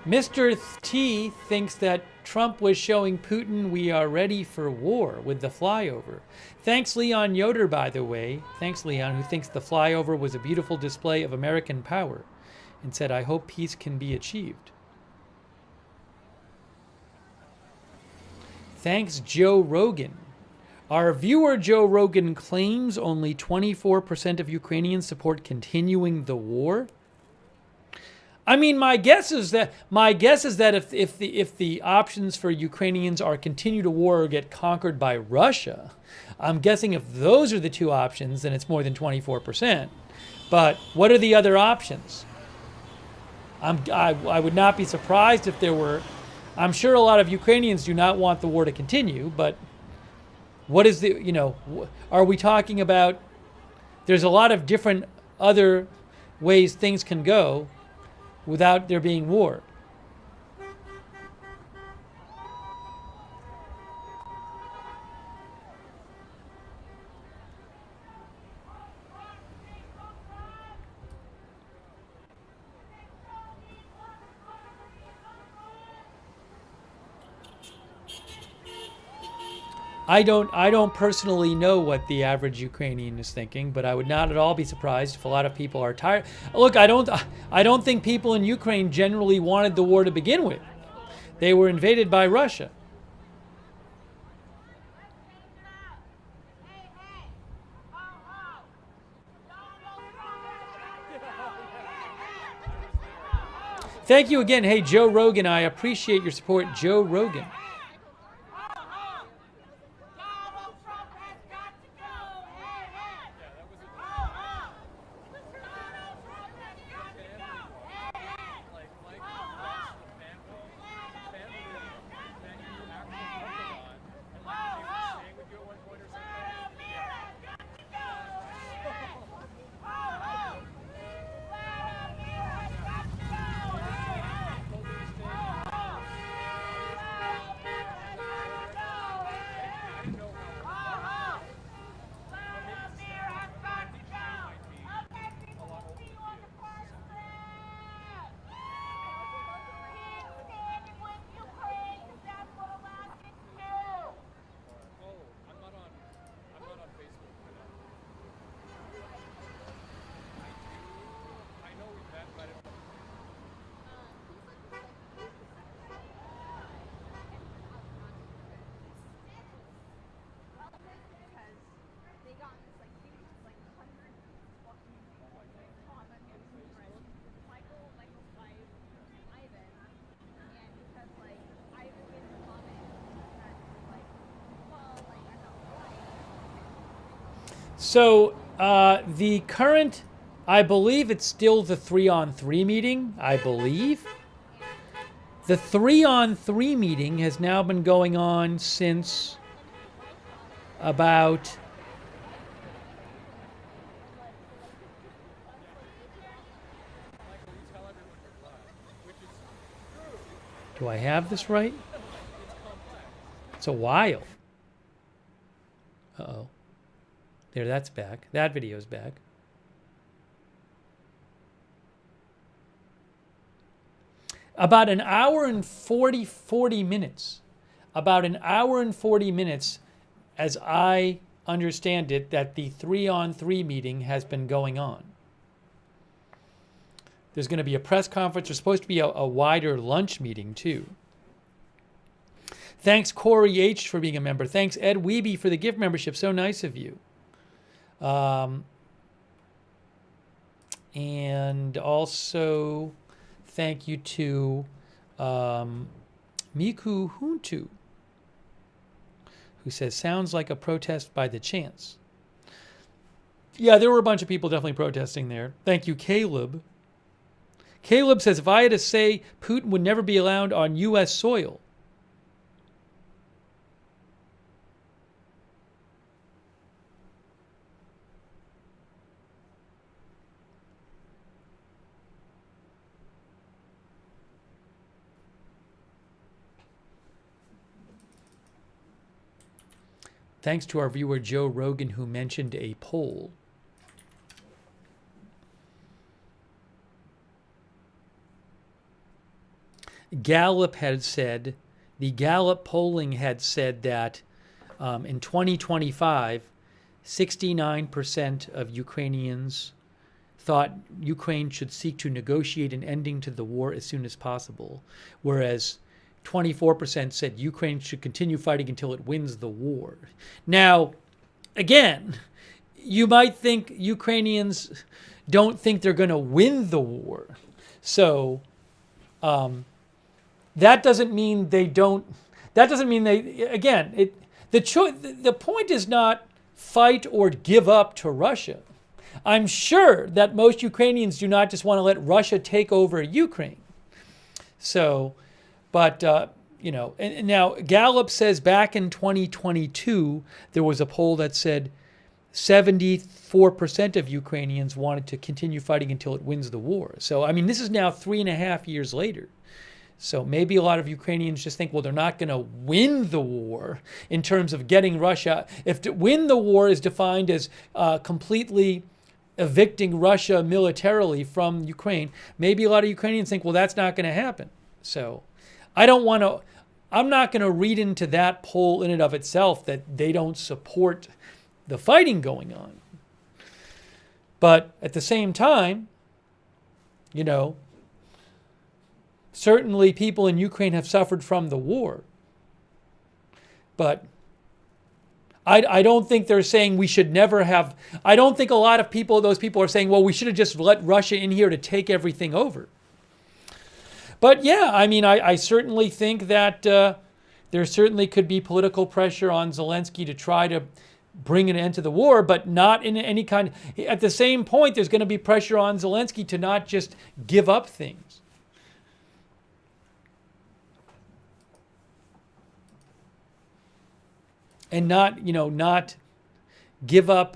Mr. T thinks that Trump was showing Putin we are ready for war with the flyover. Thanks, Leon Yoder, by the way. Thanks, Leon, who thinks the flyover was a beautiful display of American power and said, I hope peace can be achieved. Thanks, Joe Rogan. Our viewer Joe Rogan claims only 24% of Ukrainians support continuing the war. I mean, my guess is that if the options for Ukrainians are continue to war or get conquered by Russia, I'm guessing if those are the two options, then it's more than 24%. But what are the other options? I would not be surprised if there were. I'm sure a lot of Ukrainians do not want the war to continue, but what is the, are we talking about? There's a lot of different other ways things can go without there being war. I don't personally know what the average Ukrainian is thinking, but I would not at all be surprised if a lot of people are tired. Look, I don't think people in Ukraine generally wanted the war to begin with. They were invaded by Russia. Thank you again. Hey, Joe Rogan, I appreciate your support, Joe Rogan. So the current, I believe it's still the 3-on-3 meeting, I believe. The 3-on-3 meeting has now been going on since about do I have this right? It's a while. Uh-oh. There, that's back. That video's back. About an hour and 40 minutes. About an hour and 40 minutes, as I understand it, that the 3-on-3 meeting has been going on. There's going to be a press conference. There's supposed to be a wider lunch meeting, too. Thanks, Corey H., for being a member. Thanks, Ed Weeby, for the gift membership. So nice of you. And also, thank you to Miku Huntu, who says, sounds like a protest by the chance. Yeah, there were a bunch of people definitely protesting there. Thank you, Caleb. Caleb says, if I had to say, Putin would never be allowed on U.S. soil. Thanks to our viewer, Joe Rogan, who mentioned a poll. Gallup had said, the Gallup polling had said that in 2025, 69% of Ukrainians thought Ukraine should seek to negotiate an ending to the war as soon as possible, whereas 24% said Ukraine should continue fighting until it wins the war. Now, again, you might think Ukrainians don't think they're going to win the war. So that doesn't mean they don't. That doesn't mean they. Again, the point is not fight or give up to Russia. I'm sure that most Ukrainians do not just want to let Russia take over Ukraine. So. But, and now Gallup says back in 2022, there was a poll that said 74% of Ukrainians wanted to continue fighting until it wins the war. So, I mean, this is now 3.5 years later. So maybe a lot of Ukrainians just think, well, they're not going to win the war in terms of getting Russia. If to win the war is defined as completely evicting Russia militarily from Ukraine, maybe a lot of Ukrainians think, well, that's not going to happen. So I'm not going to read into that poll in and of itself that they don't support the fighting going on. But at the same time, certainly people in Ukraine have suffered from the war. But I don't think they're saying we should never have, I don't think a lot of those people are saying, well, we should have just let Russia in here to take everything over. But yeah, I mean, I certainly think that there certainly could be political pressure on Zelensky to try to bring an end to the war, but not in any kind. At the same point, there's going to be pressure on Zelensky to not just give up things. And not give up.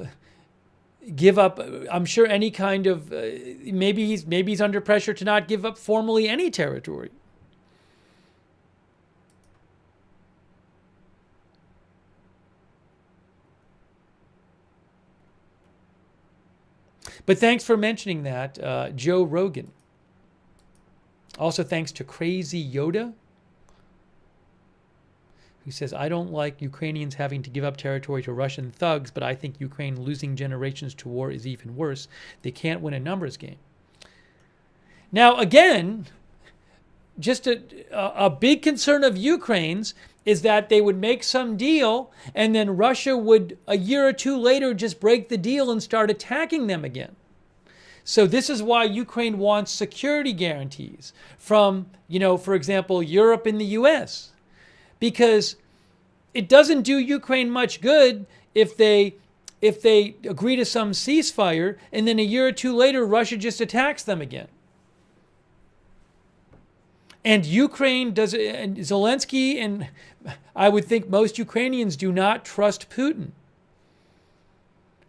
I'm sure any kind of maybe he's under pressure to not give up formally any territory. But thanks for mentioning that, Joe Rogan. Also thanks to Crazy Yoda, who says, I don't like Ukrainians having to give up territory to Russian thugs, but I think Ukraine losing generations to war is even worse. They can't win a numbers game. Now, again, just a big concern of Ukraine's is that they would make some deal and then Russia would, a year or two later, just break the deal and start attacking them again. So this is why Ukraine wants security guarantees from, for example, Europe and the US. Because it doesn't do Ukraine much good if they agree to some ceasefire and then a year or two later Russia just attacks them again. And Ukraine does, and Zelensky, and I would think most Ukrainians do not trust Putin.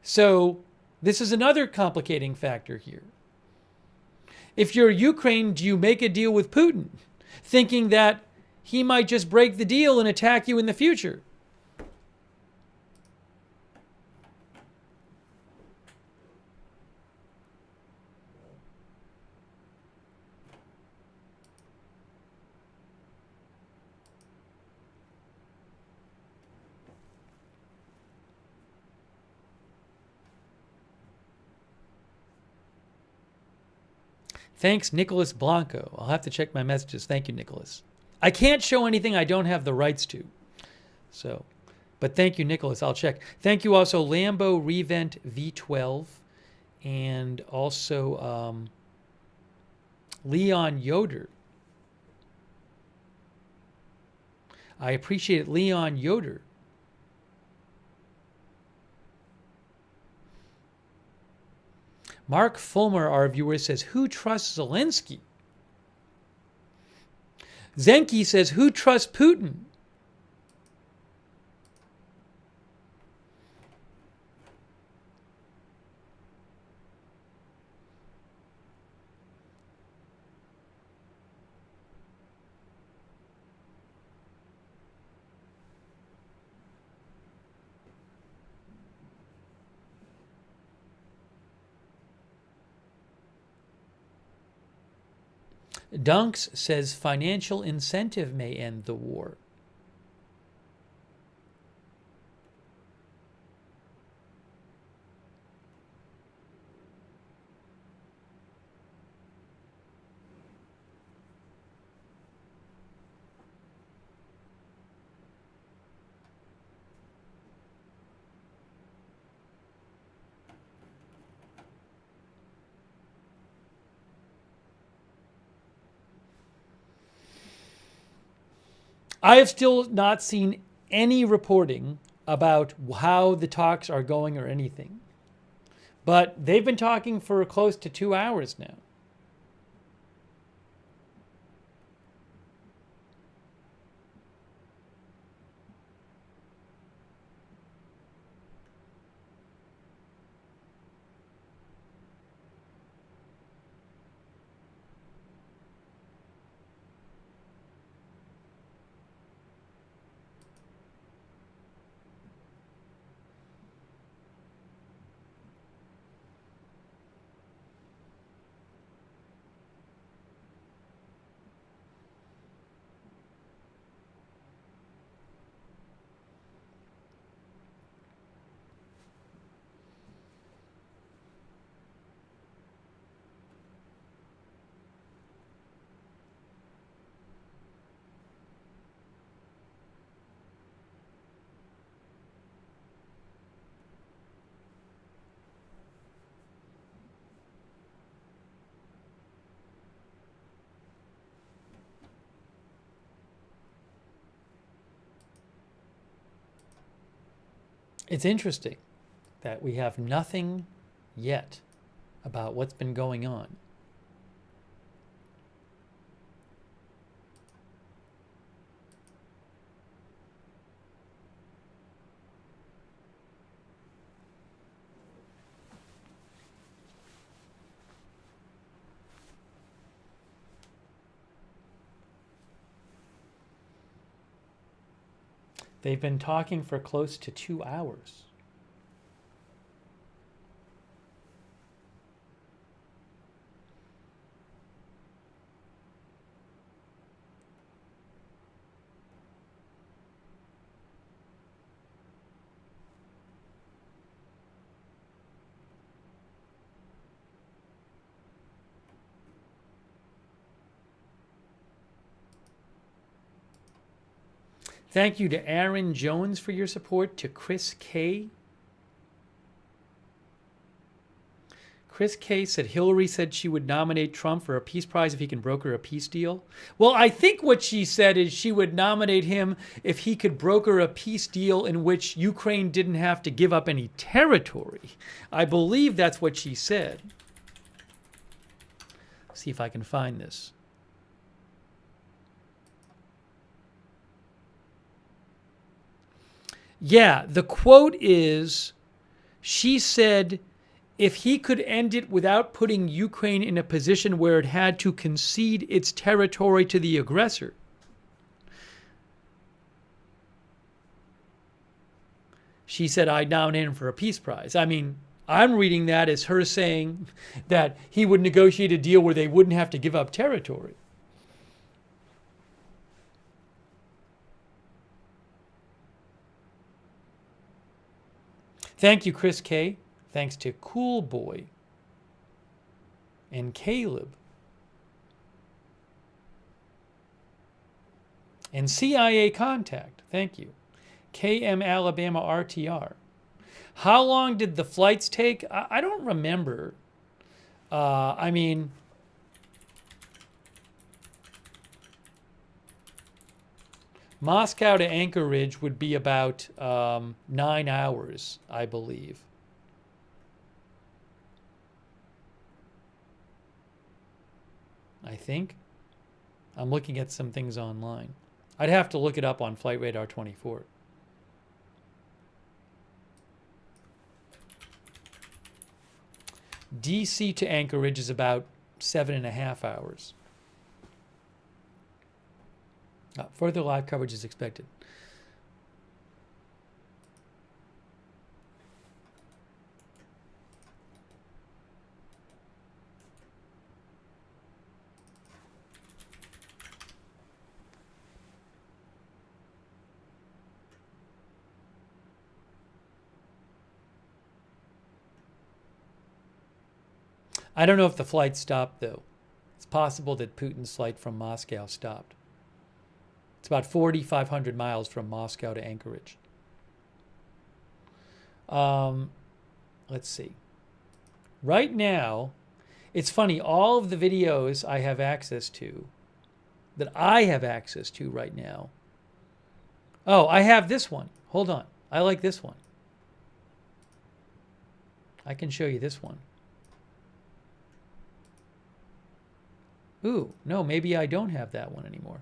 So this is another complicating factor here. If you're Ukraine, do you make a deal with Putin, thinking that he might just break the deal and attack you in the future? Thanks, Nicholas Blanco. I'll have to check my messages. Thank you, Nicholas. I can't show anything I don't have the rights to. So, but thank you, Nicholas. I'll check. Thank you also, Lambo Revent V12, and also Leon Yoder. I appreciate it, Leon Yoder. Mark Fulmer, our viewer, says, who trusts Zelensky? Zenki says, who trusts Putin? Dunks says financial incentive may end the war. I have still not seen any reporting about how the talks are going or anything. But they've been talking for close to 2 hours now. It's interesting that we have nothing yet about what's been going on. They've been talking for close to 2 hours. Thank you to Aaron Jones for your support, to Chris K. Chris K said Hillary said she would nominate Trump for a peace prize if he can broker a peace deal. Well, I think what she said is she would nominate him if he could broker a peace deal in which Ukraine didn't have to give up any territory. I believe that's what she said. Let's see if I can find this. Yeah, the quote is, she said, if he could end it without putting Ukraine in a position where it had to concede its territory to the aggressor. She said, I'd nominate him for a peace prize. I mean, I'm reading that as her saying that he would negotiate a deal where they wouldn't have to give up territory. Thank you, Chris K. Thanks to Cool Boy and Caleb and CIA Contact. Thank you. KM Alabama RTR. How long did the flights take? I don't remember. I mean, Moscow to Anchorage would be about 9 hours, I believe. I think. I'm looking at some things online. I'd have to look it up on Flight Radar 24. DC to Anchorage is about 7.5 hours. Further live coverage is expected. I don't know if the flight stopped, though. It's possible that Putin's flight from Moscow stopped. It's about 4,500 miles from Moscow to Anchorage. Let's see. Right now, it's funny, all of the videos I have access to, that I have access to right now. Oh, I have this one. Hold on. I like this one. I can show you this one. Ooh, no, maybe I don't have that one anymore.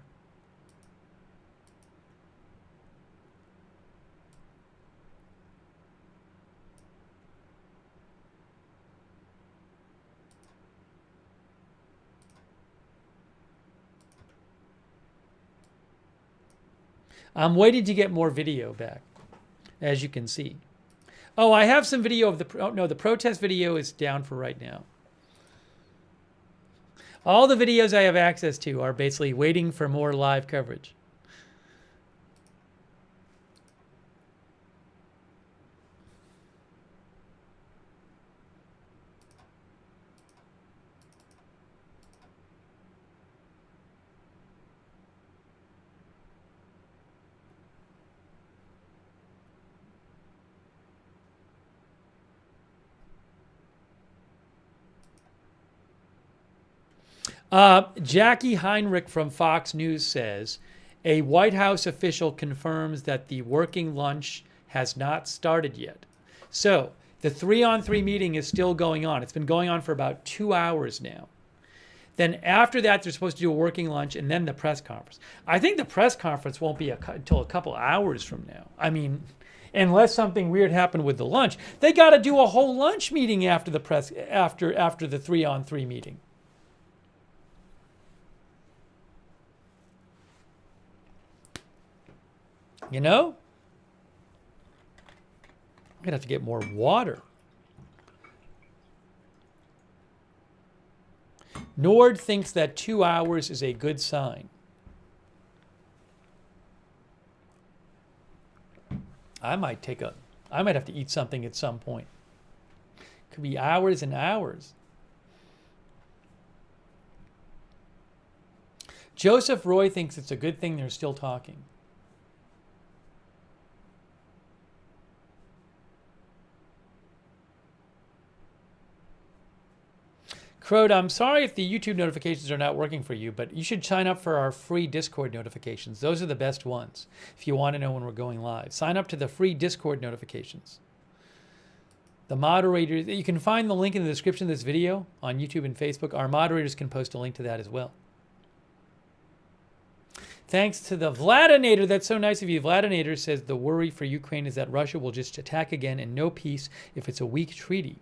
I'm waiting to get more video back, as you can see. Oh, I have some video of the... Oh, no, the protest video is down for right now. All the videos I have access to are basically waiting for more live coverage. Jackie Heinrich from Fox News says, a White House official confirms that the working lunch has not started yet. So the 3-on-3 meeting is still going on. It's been going on for about 2 hours now. Then after that, they're supposed to do a working lunch and then the press conference. I think the press conference won't be until a couple hours from now. I mean, unless something weird happened with the lunch. They got to do a whole lunch meeting after the after the 3-on-3 meeting. You know? I'm going to have to get more water. Nord thinks that 2 hours is a good sign. I might have to eat something at some point. Could be hours and hours. Joseph Roy thinks it's a good thing they're still talking. Crowd, I'm sorry if the YouTube notifications are not working for you, but you should sign up for our free Discord notifications. Those are the best ones if you want to know when we're going live. Sign up to the free Discord notifications. The moderators, you can find the link in the description of this video on YouTube and Facebook. Our moderators can post a link to that as well. Thanks to the Vladinator. That's so nice of you. Vladinator says the worry for Ukraine is that Russia will just attack again and no peace if it's a weak treaty.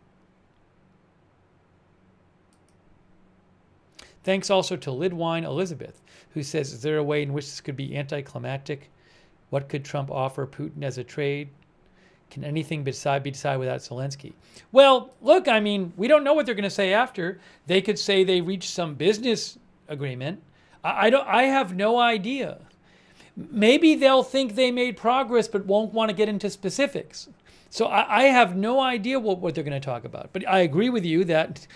Thanks also to Lidwine Elizabeth, who says, is there a way in which this could be anticlimactic? What could Trump offer Putin as a trade? Can anything be decided without Zelensky? Well, look, I mean, we don't know what they're going to say after. They could say they reached some business agreement. I have no idea. Maybe they'll think they made progress but won't want to get into specifics. So I have no idea what they're going to talk about. But I agree with you that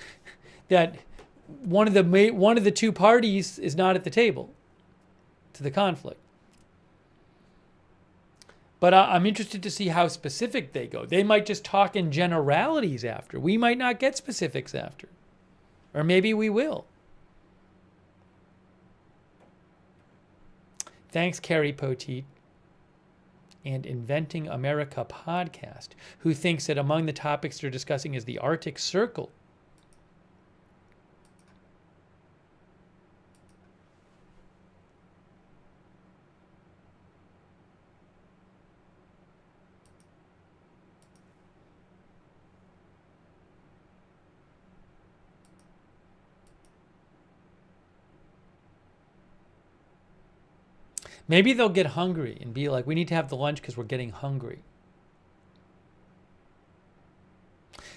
one of the two parties is not at the table to the conflict. But I'm interested to see how specific they go. They might just talk in generalities after. We might not get specifics after. Or maybe we will. Thanks, Carrie Poteet and Inventing America podcast, who thinks that among the topics they're discussing is the Arctic Circle. Maybe they'll get hungry and be like, we need to have the lunch because we're getting hungry.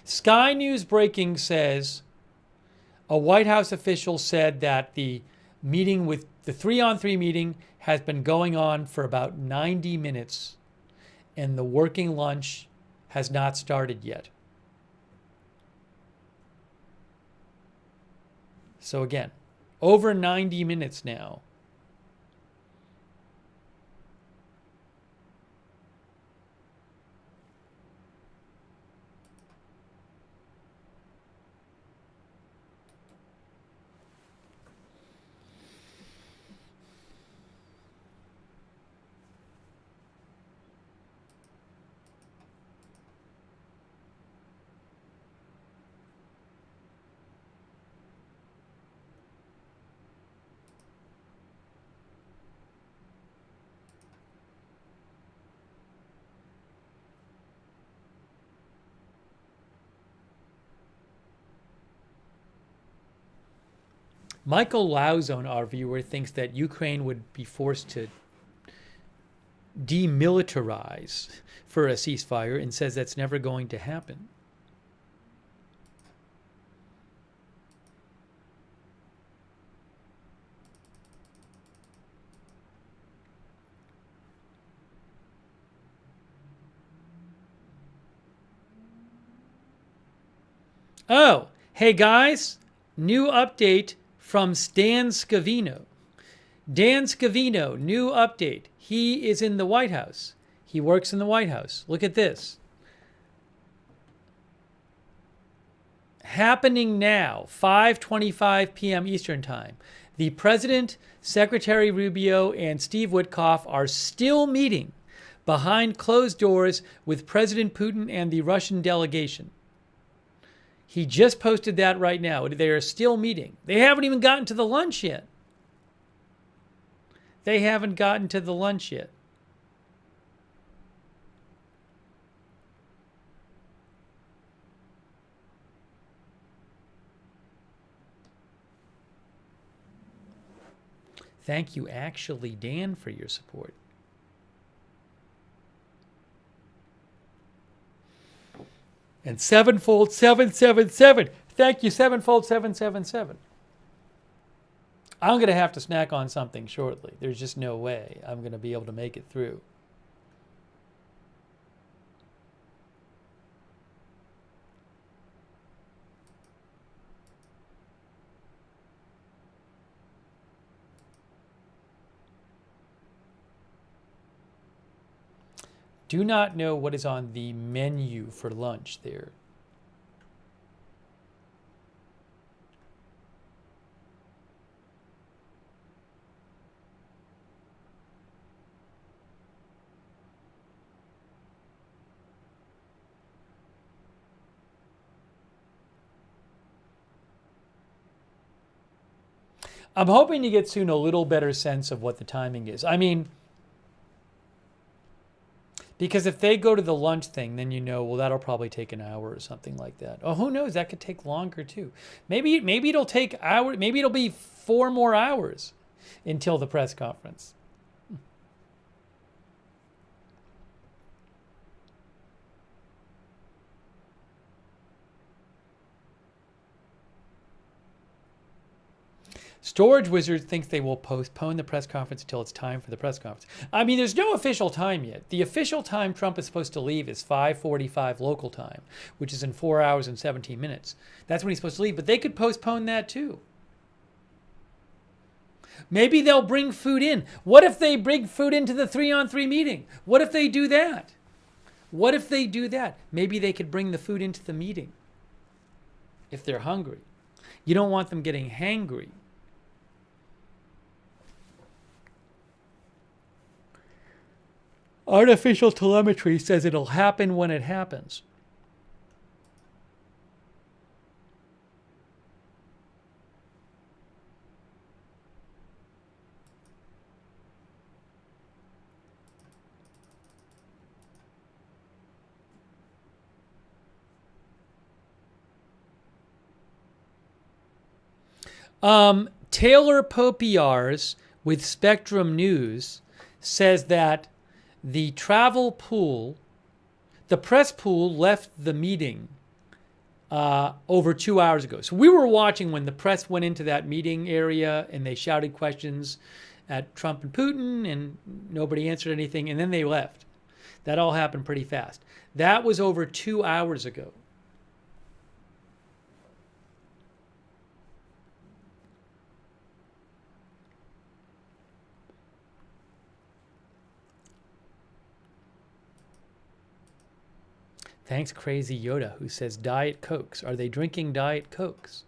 Sky News Breaking says a White House official said that the 3-on-3 meeting has been going on for about 90 minutes and the working lunch has not started yet. So again, over 90 minutes now. Michael Lauzon, our viewer, thinks that Ukraine would be forced to demilitarize for a ceasefire and says that's never going to happen. Oh, hey guys, new update from Stan Scavino. Dan Scavino, new update. He is in the White House. He works in the White House. Look at this. Happening now, 5:25 p.m. Eastern Time. The President, Secretary Rubio, and Steve Witkoff are still meeting behind closed doors with President Putin and the Russian delegation. He just posted that right now. They are still meeting. They haven't even gotten to the lunch yet. They haven't gotten to the lunch yet. Thank you, actually, Dan, for your support. And sevenfold 777. Thank you, sevenfold 777. I'm going to have to snack on something shortly. There's just no way I'm going to be able to make it through. Do not know what is on the menu for lunch there. I'm hoping to get soon a little better sense of what the timing is. I mean, because if they go to the lunch thing, then you know, well, that'll probably take an hour or something like that. Oh, who knows? That could take longer too. Maybe it'll take hours. Maybe it'll be 4 more hours until the press conference. Storage Wizard thinks they will postpone the press conference until it's time for the press conference. I mean, there's no official time yet. The official time Trump is supposed to leave is 5:45 local time, which is in 4 hours and 17 minutes. That's when he's supposed to leave, but they could postpone that too. Maybe they'll bring food in. What if they bring food into the 3-on-3 meeting? What if they do that? What if they do that? Maybe they could bring the food into the meeting if they're hungry. You don't want them getting hangry. Artificial telemetry says it'll happen when it happens. Taylor Popiars with Spectrum News says that the travel pool, the press pool left the meeting over 2 hours ago. So we were watching when the press went into that meeting area and they shouted questions at Trump and Putin and nobody answered anything and then they left. That all happened pretty fast. That was over 2 hours ago. Thanks, Crazy Yoda, who says Diet Cokes. Are they drinking Diet Cokes?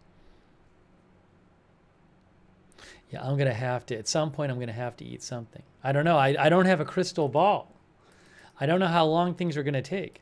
Yeah, I'm going to have to, at some point, I'm going to have to eat something. I don't know. I don't have a crystal ball. I don't know how long things are going to take.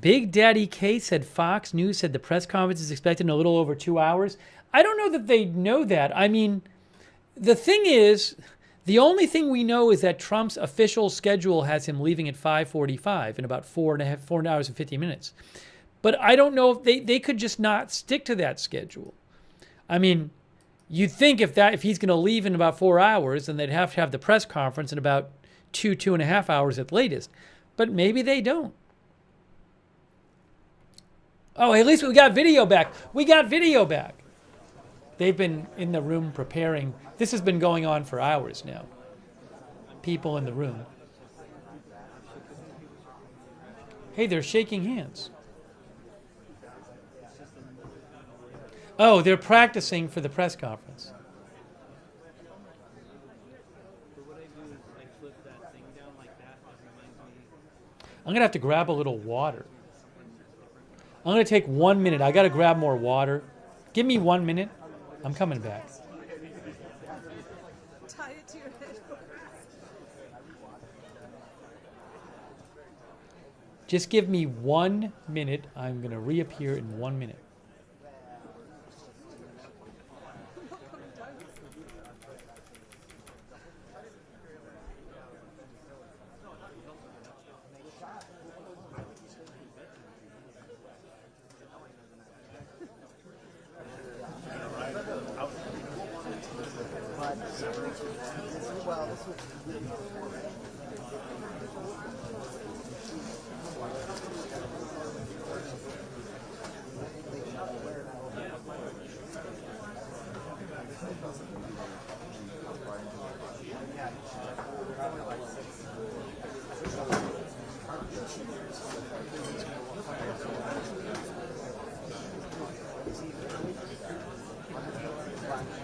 Big Daddy K said Fox News said the press conference is expected in a little over 2 hours. I don't know that they know that. I mean, the thing is, the only thing we know is that Trump's official schedule has him leaving at 5:45 in about 4 hours and 50 minutes. But I don't know if they could just not stick to that schedule. I mean, you'd think if he's going to leave in about 4 hours, then they'd have to have the press conference in about 2.5 hours at latest. But maybe they don't. Oh, at least we got video back. We got video back. They've been in the room preparing. This has been going on for hours now. People in the room. Hey, they're shaking hands. Oh, they're practicing for the press conference. I'm going to have to grab a little water. I'm going to take 1 minute. I got to grab more water. Give me 1 minute. I'm coming back. Tie it to your head. Just give me 1 minute. I'm going to reappear in 1 minute.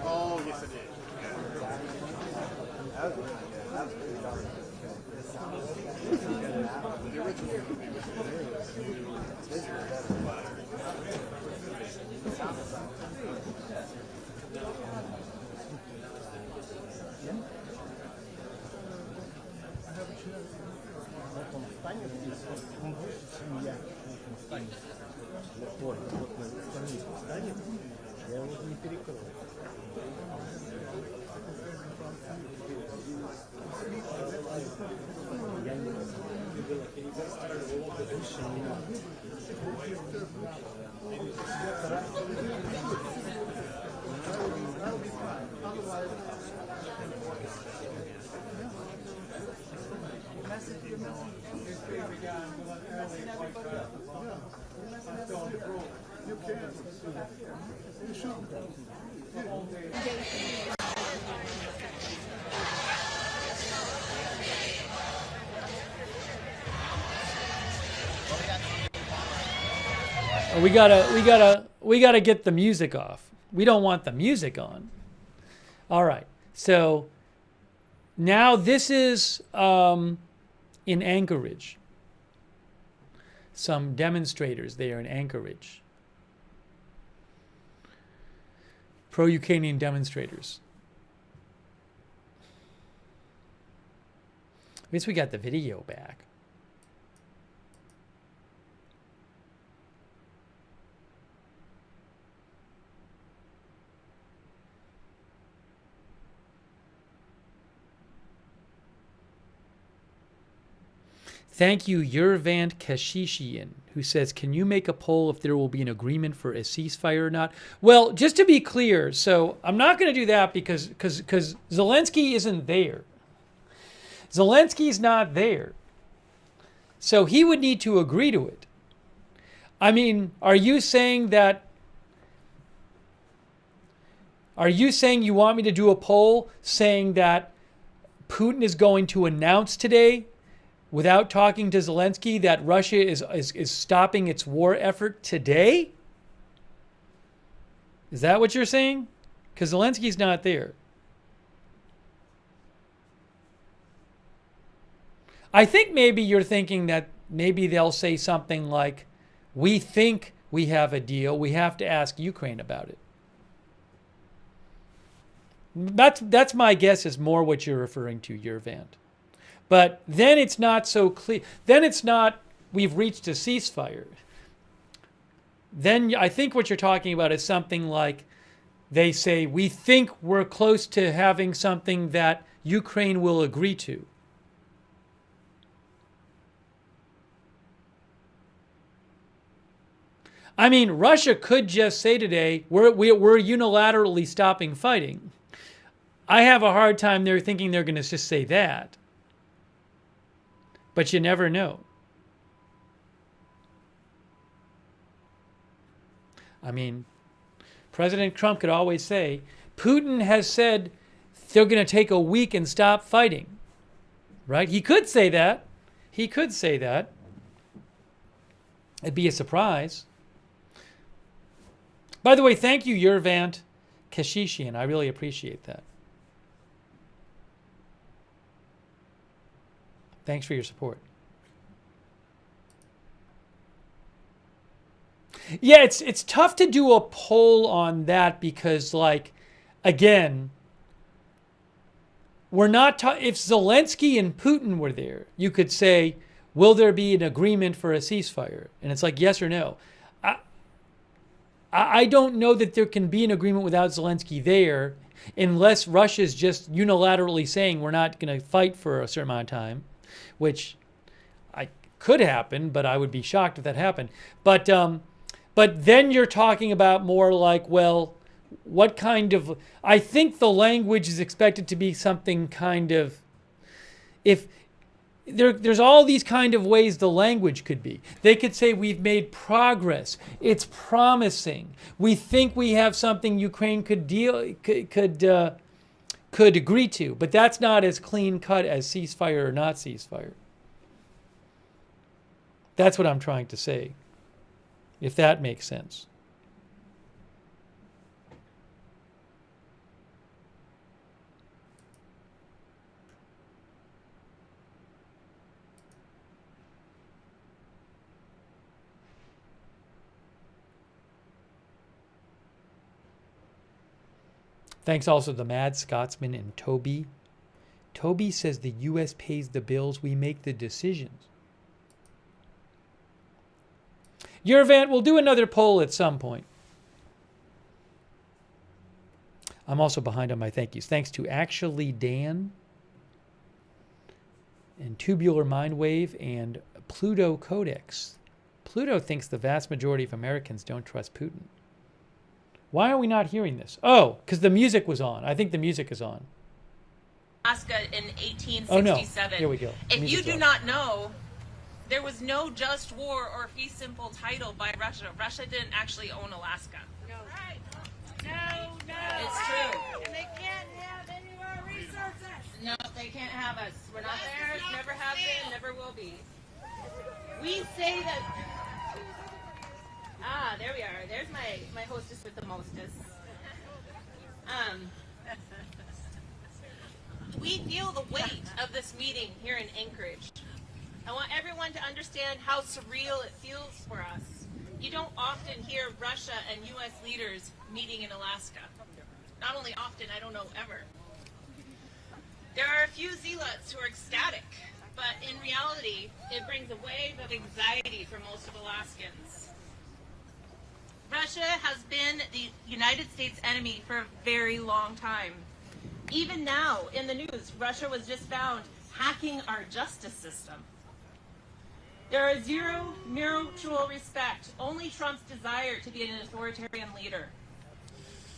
Oh, yes, it is. We gotta get the music off. We don't want the music on. All right. So now this is in Anchorage. Some demonstrators there in Anchorage. Pro-Ukrainian demonstrators. I guess we got the video back. Thank you, Yervant Kashishian, who says, can you make a poll if there will be an agreement for a ceasefire or not? Well, just to be clear, so I'm not going to do that because Zelensky isn't there. Zelensky's not there. So he would need to agree to it. I mean, are you saying you want me to do a poll saying that Putin is going to announce today, without talking to Zelensky, that Russia is stopping its war effort today? Is that what you're saying? Because Zelensky's not there. I think maybe you're thinking that maybe they'll say something like, we think we have a deal, we have to ask Ukraine about it. That's my guess, is more what you're referring to, Yervant. But then it's not so clear. Then it's not, we've reached a ceasefire. Then I think what you're talking about is something like, they say, we think we're close to having something that Ukraine will agree to. I mean, Russia could just say today, we're unilaterally stopping fighting. I have a hard time there thinking they're going to just say that. But you never know. I mean, President Trump could always say, Putin has said they're going to take a week and stop fighting. Right? He could say that. He could say that. It'd be a surprise. By the way, thank you, Yervant Kashishian. I really appreciate that. Thanks for your support. Yeah, it's tough to do a poll on that because, like, again, we're not if Zelensky and Putin were there, you could say, will there be an agreement for a ceasefire? And it's like, yes or no. I don't know that there can be an agreement without Zelensky there unless Russia's just unilaterally saying we're not going to fight for a certain amount of time, which could happen, but I would be shocked if that happened. But then you're talking about more like, well, what kind of... I think the language is expected to be something kind of... If there's all these kind of ways the language could be. They could say we've made progress. It's promising. We think we have something Ukraine could agree to, but that's not as clean cut as ceasefire or not ceasefire. That's what I'm trying to say, if that makes sense. Thanks also to the Mad Scotsman and Toby. Toby says the U.S. pays the bills, we make the decisions. Yervant, we'll do another poll at some point. I'm also behind on my thank yous. Thanks to Actually Dan and Tubular Mindwave and Pluto Codex. Pluto thinks the vast majority of Americans don't trust Putin. Why are we not hearing this? Oh, because the music was on. I think the music is on. Alaska in 1867. Oh, no. Here we go. If you do not know, there was no just war or fee simple title by Russia. Russia didn't actually own Alaska. No. Right. No. It's true. And they can't have any of our resources. No, they can't have us. We're not there. Never have been. Never will be. We say that... Ah, there we are. There's my hostess with the mostess. We feel the weight of this meeting here in Anchorage. I want everyone to understand how surreal it feels for us. You don't often hear Russia and U.S. leaders meeting in Alaska. Not only often, I don't know ever. There are a few zealots who are ecstatic, but in reality, it brings a wave of anxiety for most of Alaskans. Russia has been the United States enemy for a very long time. Even now, in the news, Russia was just found hacking our justice system. There is zero mutual respect, only Trump's desire to be an authoritarian leader.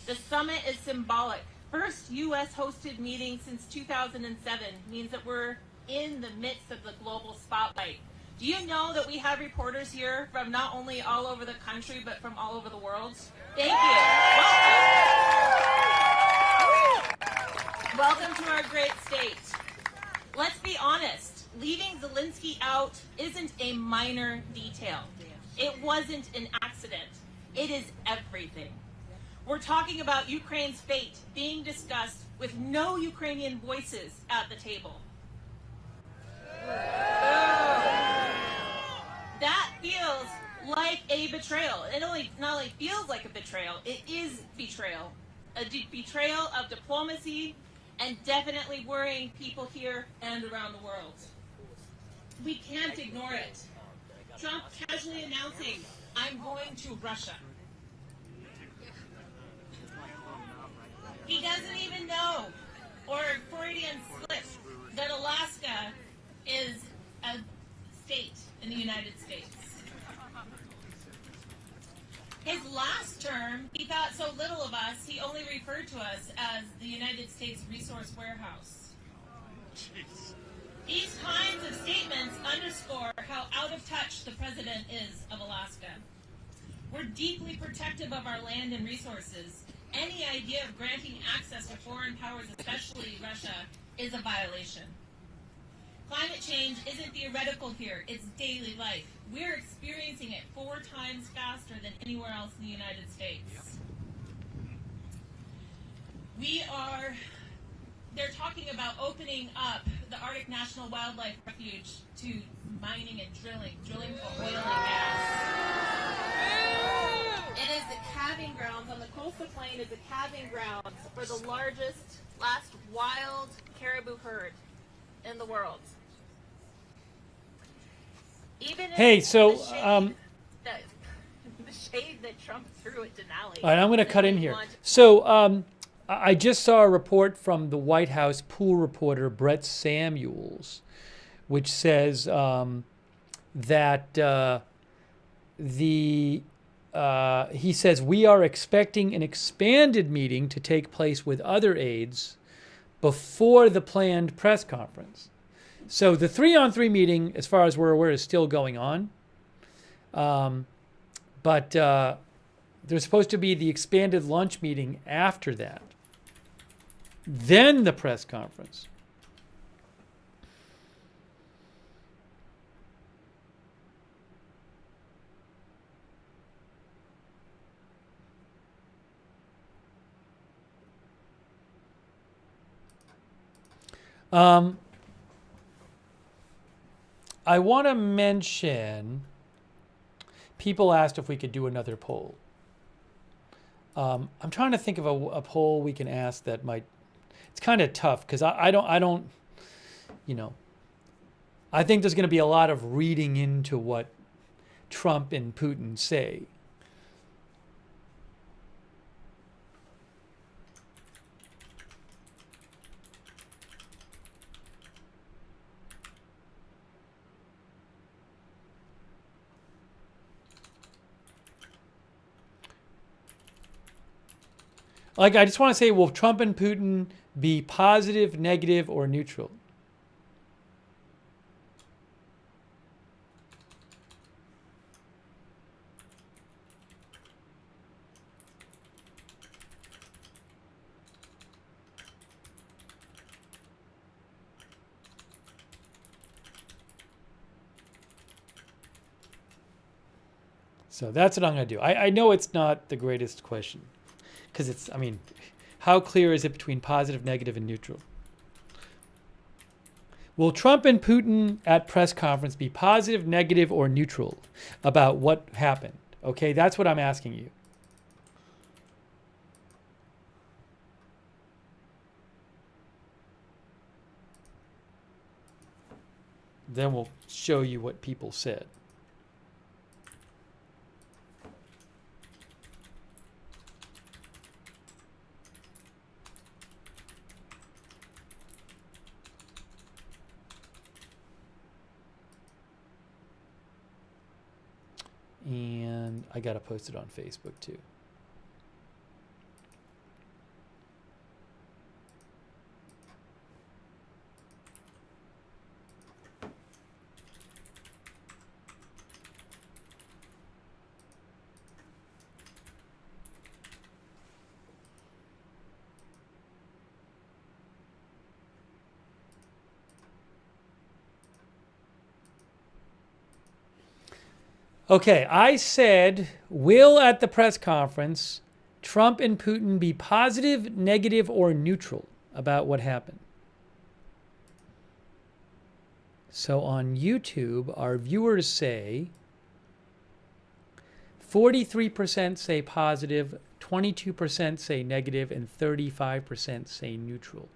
The summit is symbolic. First U.S.-hosted meeting since 2007 means that we're in the midst of the global spotlight. Do you know that we have reporters here from not only all over the country, but from all over the world? Thank you. Welcome. Welcome to our great state. Let's be honest. Leaving Zelensky out isn't a minor detail. It wasn't an accident. It is everything. We're talking about Ukraine's fate being discussed with no Ukrainian voices at the table. That feels like a betrayal. It not only feels like a betrayal, it is betrayal. A betrayal of diplomacy and definitely worrying people here and around the world. We can't ignore it. Trump casually announcing, I'm going to Russia. He doesn't even know, or Freudian slip, that Alaska is a state in the United States. His last term, he thought so little of us, he only referred to us as the United States Resource Warehouse. Jeez. These kinds of statements underscore how out of touch the president is of Alaska. We're deeply protective of our land and resources. Any idea of granting access to foreign powers, especially Russia, is a violation. Climate change isn't theoretical here, it's daily life. We're experiencing it 4 times faster than anywhere else in the United States. They're talking about opening up the Arctic National Wildlife Refuge to mining and drilling for oil and gas. It is the calving grounds on the coastal plain is the calving grounds for the last wild caribou herd in the world. Even Hey, so the shade that Trump threw at Denali. all right, I'm going to cut in here. So I just saw a report from the White House pool reporter Brett Samuels, which says that he says we are expecting an expanded meeting to take place with other aides before the planned press conference. So the 3-on-3 meeting, as far as we're aware, is still going on. But there's supposed to be the expanded lunch meeting after that. Then the press conference. I want to mention, people asked if we could do another poll. I'm trying to think of a poll we can ask that might, it's kind of tough because I don't, you know, I think there's going to be a lot of reading into what Trump and Putin say. Like, I just want to say, will Trump and Putin be positive, negative, or neutral? So that's what I'm going to do. I know it's not the greatest question because it's, I mean, how clear is it between positive, negative, and neutral? Will Trump and Putin at press conference be positive, negative, or neutral about what happened? Okay, that's what I'm asking you. Then we'll show you what people said. And I got to post it on Facebook too. Okay, I said, will at the press conference Trump and Putin be positive, negative, or neutral about what happened? So on YouTube, our viewers say 43% say positive, 22% say negative, and 35% say neutral.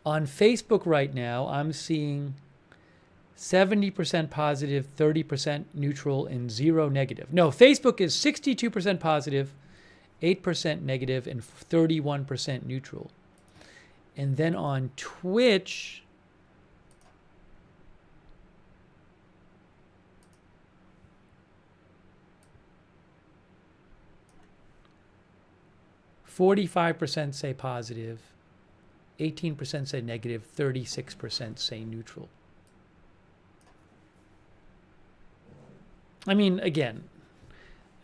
On Facebook right now, I'm seeing 70% positive, 30% neutral, and 0 negative. No, Facebook is 62% positive, 8% negative, and 31% neutral. And then on Twitch, %45 say positive, 18% say negative, 36% say neutral. I mean, again,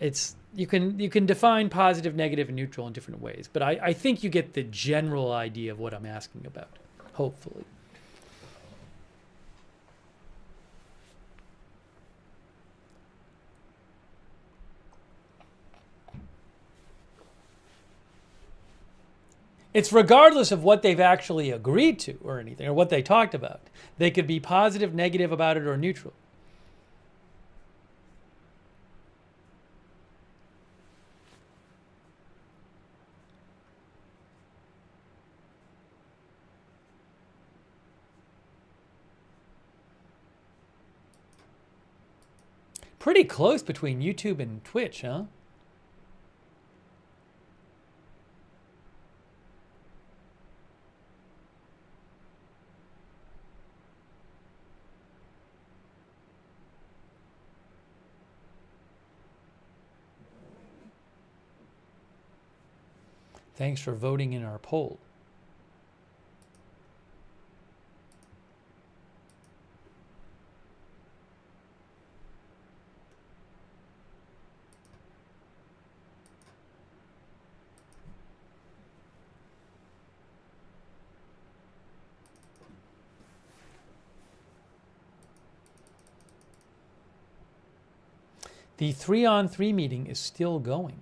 you can define positive, negative, and neutral in different ways, but I think you get the general idea of what I'm asking about, hopefully. It's regardless of what they've actually agreed to or anything, or what they talked about. They could be positive, negative about it, or neutral. Pretty close between YouTube and Twitch, huh? Thanks for voting in our poll. The 3-on-3 meeting is still going.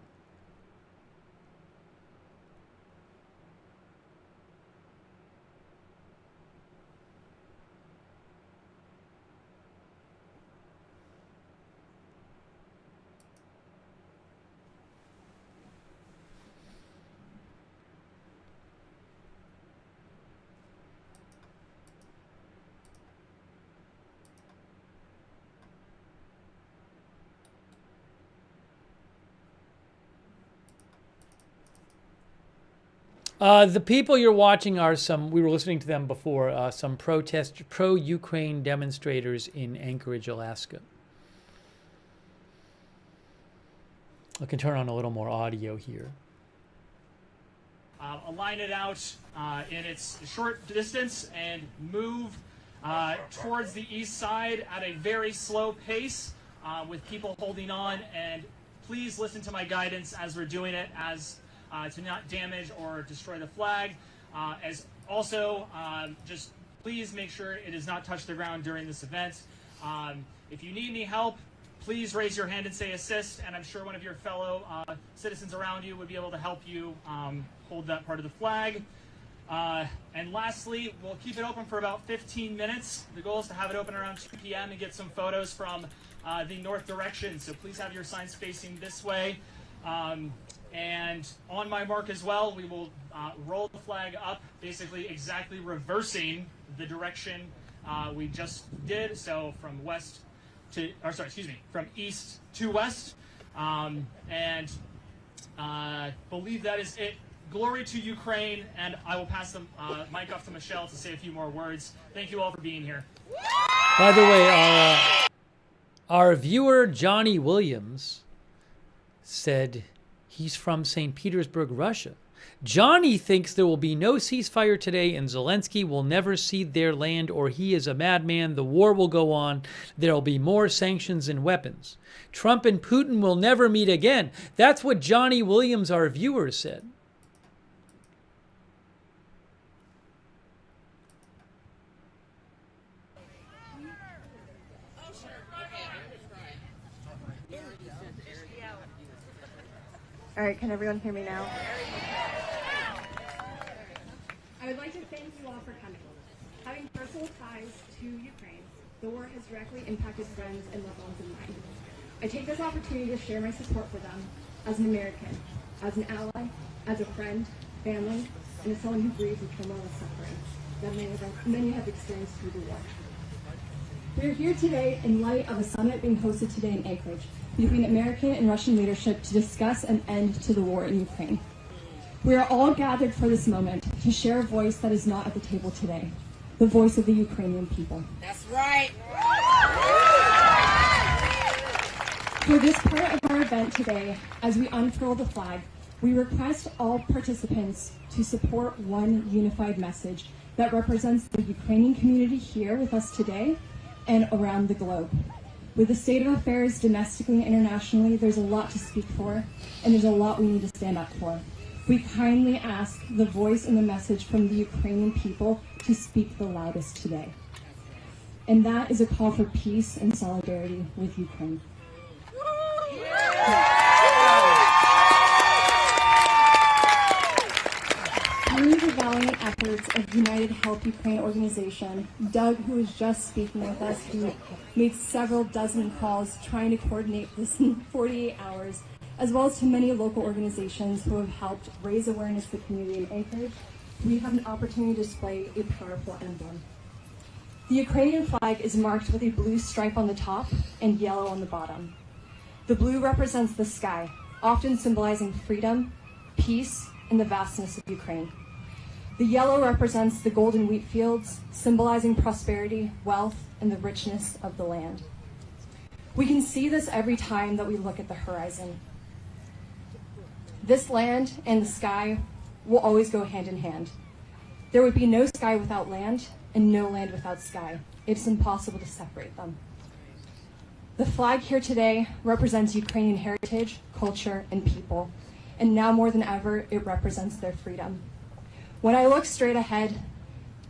The people you're watching are we were listening to them before, some pro-Ukraine demonstrators in Anchorage, Alaska. I can turn on a little more audio here. Align it out in its short distance and move towards the east side at a very slow pace with people holding on. And please listen to my guidance as we're doing it, as to not damage or destroy the flag. As also, just please make sure it does not touch the ground during this event. If you need any help, please raise your hand and say assist, and I'm sure one of your fellow citizens around you would be able to help you hold that part of the flag. And lastly, we'll keep it open for about 15 minutes. The goal is to have it open around 2 p.m. and get some photos from the north direction, so please have your signs facing this way. And on my mark as well, we will roll the flag up, basically exactly reversing the direction we just did, so from from east to west. And believe that is it. Glory to Ukraine, and I will pass the mic off to Michelle to say a few more words. Thank you all for being here. By the way, our viewer Johnny Williams said he's from St. Petersburg, Russia. Johnny thinks there will be no ceasefire today and Zelensky will never cede their land, or he is a madman. The war will go on. There will be more sanctions and weapons. Trump and Putin will never meet again. That's what Johnny Williams, our viewer, said. All right, can everyone hear me now? I would like to thank you all for coming. Having personal ties to Ukraine, the war has directly impacted friends and loved ones of mine. I take this opportunity to share my support for them as an American, as an ally, as a friend, family, and as someone who grieves the turmoil and suffering that many have experienced through the war. We are here today in light of a summit being hosted today in Anchorage between American and Russian leadership to discuss an end to the war in Ukraine. We are all gathered for this moment to share a voice that is not at the table today, the voice of the Ukrainian people. That's right. For this part of our event today, as we unfurl the flag, we request all participants to support one unified message that represents the Ukrainian community here with us today and around the globe. With the state of affairs domestically and internationally, there's a lot to speak for, and there's a lot we need to stand up for. We kindly ask the voice and the message from the Ukrainian people to speak the loudest today. And that is a call for peace and solidarity with Ukraine. Through the valiant efforts of United Help Ukraine organization, Doug, who was just speaking with us, who made several dozen calls trying to coordinate this in 48 hours, as well as to many local organizations who have helped raise awareness to the community in Anchorage, we have an opportunity to display a powerful emblem. The Ukrainian flag is marked with a blue stripe on the top and yellow on the bottom. The blue represents the sky, often symbolizing freedom, peace, and the vastness of Ukraine. The yellow represents the golden wheat fields, symbolizing prosperity, wealth, and the richness of the land. We can see this every time that we look at the horizon. This land and the sky will always go hand in hand. There would be no sky without land and no land without sky. It's impossible to separate them. The flag here today represents Ukrainian heritage, culture, and people. And now more than ever, it represents their freedom. When I look straight ahead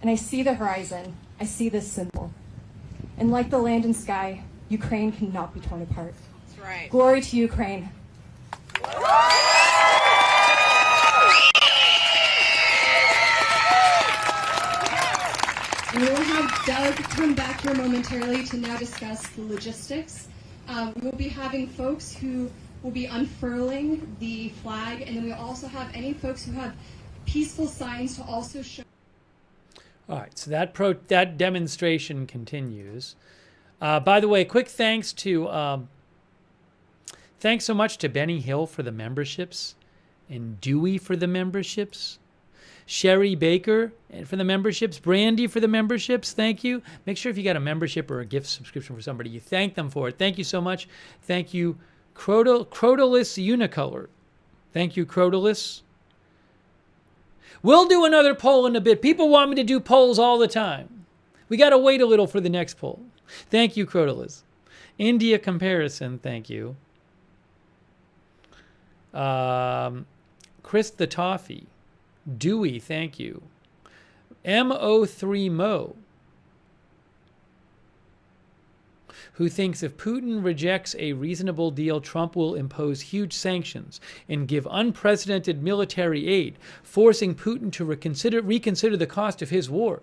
and I see the horizon, I see this symbol. And like the land and sky, Ukraine cannot be torn apart. That's right. Glory to Ukraine. And we will have Doug come back here momentarily to now discuss the logistics. We will be having folks who will be unfurling the flag, and then we'll also have any folks who have peaceful signs to also show. All right, so that demonstration continues. By the way, quick thanks to thanks so much to Benny Hill for the memberships, and Dewey for the memberships, Sherry Baker for the memberships, Brandy for the memberships. Thank you. Make sure if you got a membership or a gift subscription for somebody, you thank them for it. Thank you so much. Thank you, Crotalus Unicolor. Thank you, Crotalus. We'll do another poll in a bit. People want me to do polls all the time. We got to wait a little for the next poll. Thank you, Crotalus. India Comparison, thank you. Chris the Toffee. Dewey, thank you. MO3 Mo, who thinks if Putin rejects a reasonable deal, Trump will impose huge sanctions and give unprecedented military aid, forcing Putin to reconsider the cost of his war.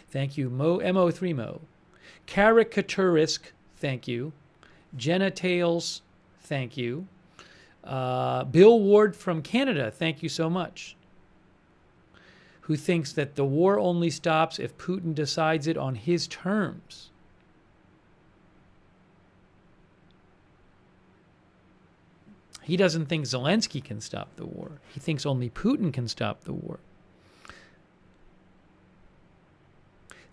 Thank you, MO3 Mo. Caricaturisk, thank you. Jenna Tails, thank you. Bill Ward from Canada, thank you so much. Who thinks that the war only stops if Putin decides it on his terms. He doesn't think Zelensky can stop the war. He thinks only Putin can stop the war.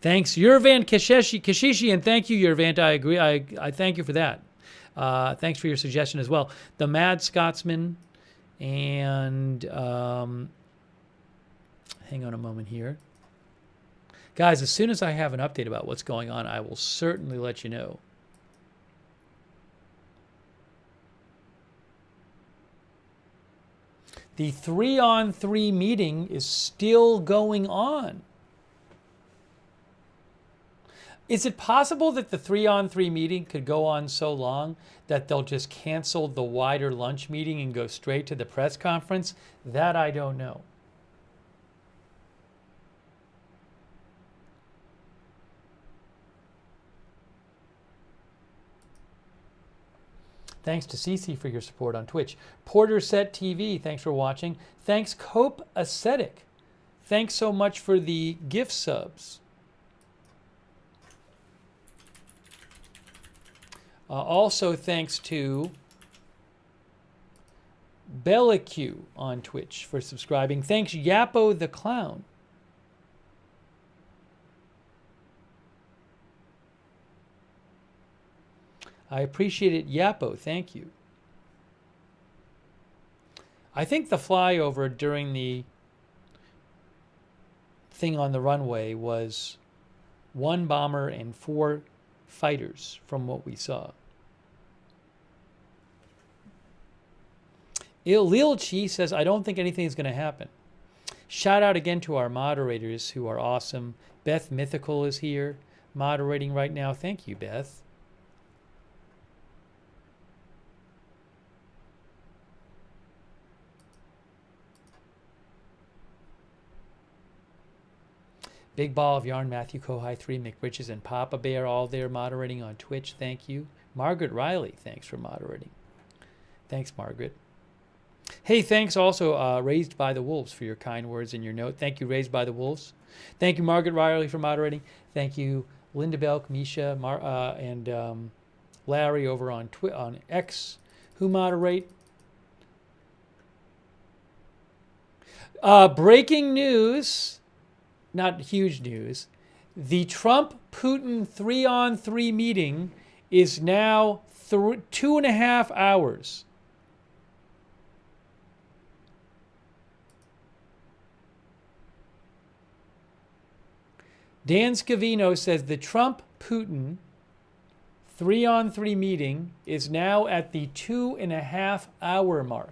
Thanks, Yervan Kashishi, and thank you, Yervan. I agree. I thank you for that. Thanks for your suggestion as well. The Mad Scotsman, and hang on a moment here. Guys, as soon as I have an update about what's going on, I will certainly let you know. The 3-on-3 meeting is still going on. Is it possible that the 3-on-3 meeting could go on so long that they'll just cancel the wider lunch meeting and go straight to the press conference? That I don't know. Thanks to Cece for your support on Twitch. Porter Set TV, thanks for watching. Thanks Cope Ascetic. Thanks so much for the gift subs. Also thanks to Bellicu on Twitch for subscribing. Thanks Yappo the Clown. I appreciate it, Yappo. Thank you. I think the flyover during the thing on the runway was 1 bomber and 4 fighters from what we saw. Lil Chi says, I don't think anything is going to happen. Shout out again to our moderators who are awesome. Beth Mythical is here moderating right now. Thank you, Beth. Big Ball of Yarn, Matthew Kohai 3, McRiches, and Papa Bear all there moderating on Twitch. Thank you. Margaret Riley, thanks for moderating. Thanks, Margaret. Hey, thanks also, Raised by the Wolves, for your kind words and your note. Thank you, Raised by the Wolves. Thank you, Margaret Riley, for moderating. Thank you, Linda Belk, Misha, and Larry over on X, who moderate. Breaking news, not huge news. The Trump-Putin 3-on-3 meeting is now 2.5 hours. Dan Scavino says the Trump-Putin 3-on-3 meeting is now at the 2.5 hour mark.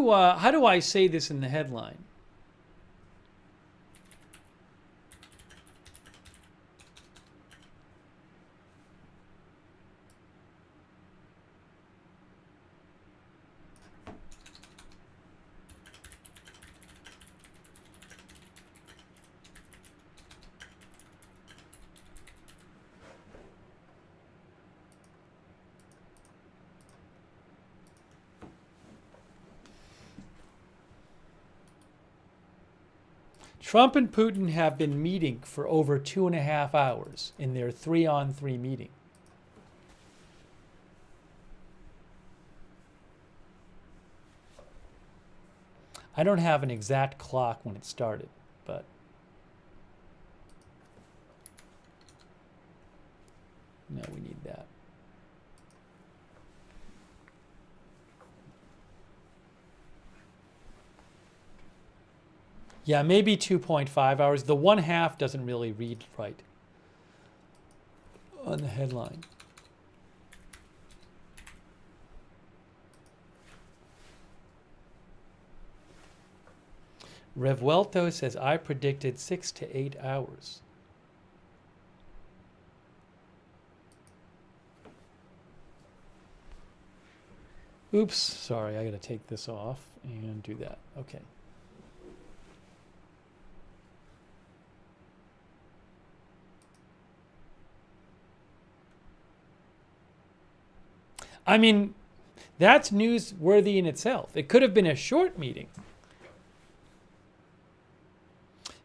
How do I say this in the headline? Trump and Putin have been meeting for over 2.5 hours in their 3-on-3 meeting. I don't have an exact clock when it started, but no, we need that. Yeah, maybe 2.5 hours. The 1/2 doesn't really read right on the headline. Revuelto says, I predicted 6 to 8 hours. Oops, sorry, I gotta take this off and do that. Okay. I mean, that's newsworthy in itself. It could have been a short meeting.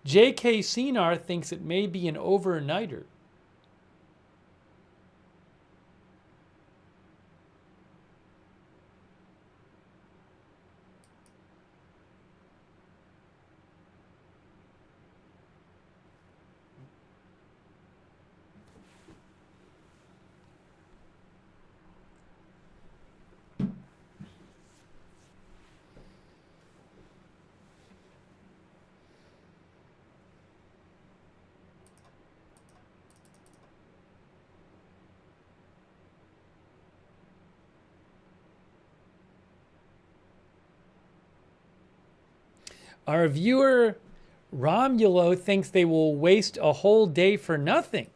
J.K. Senar thinks it may be an overnighter. Our viewer Romulo thinks they will waste a whole day for nothing.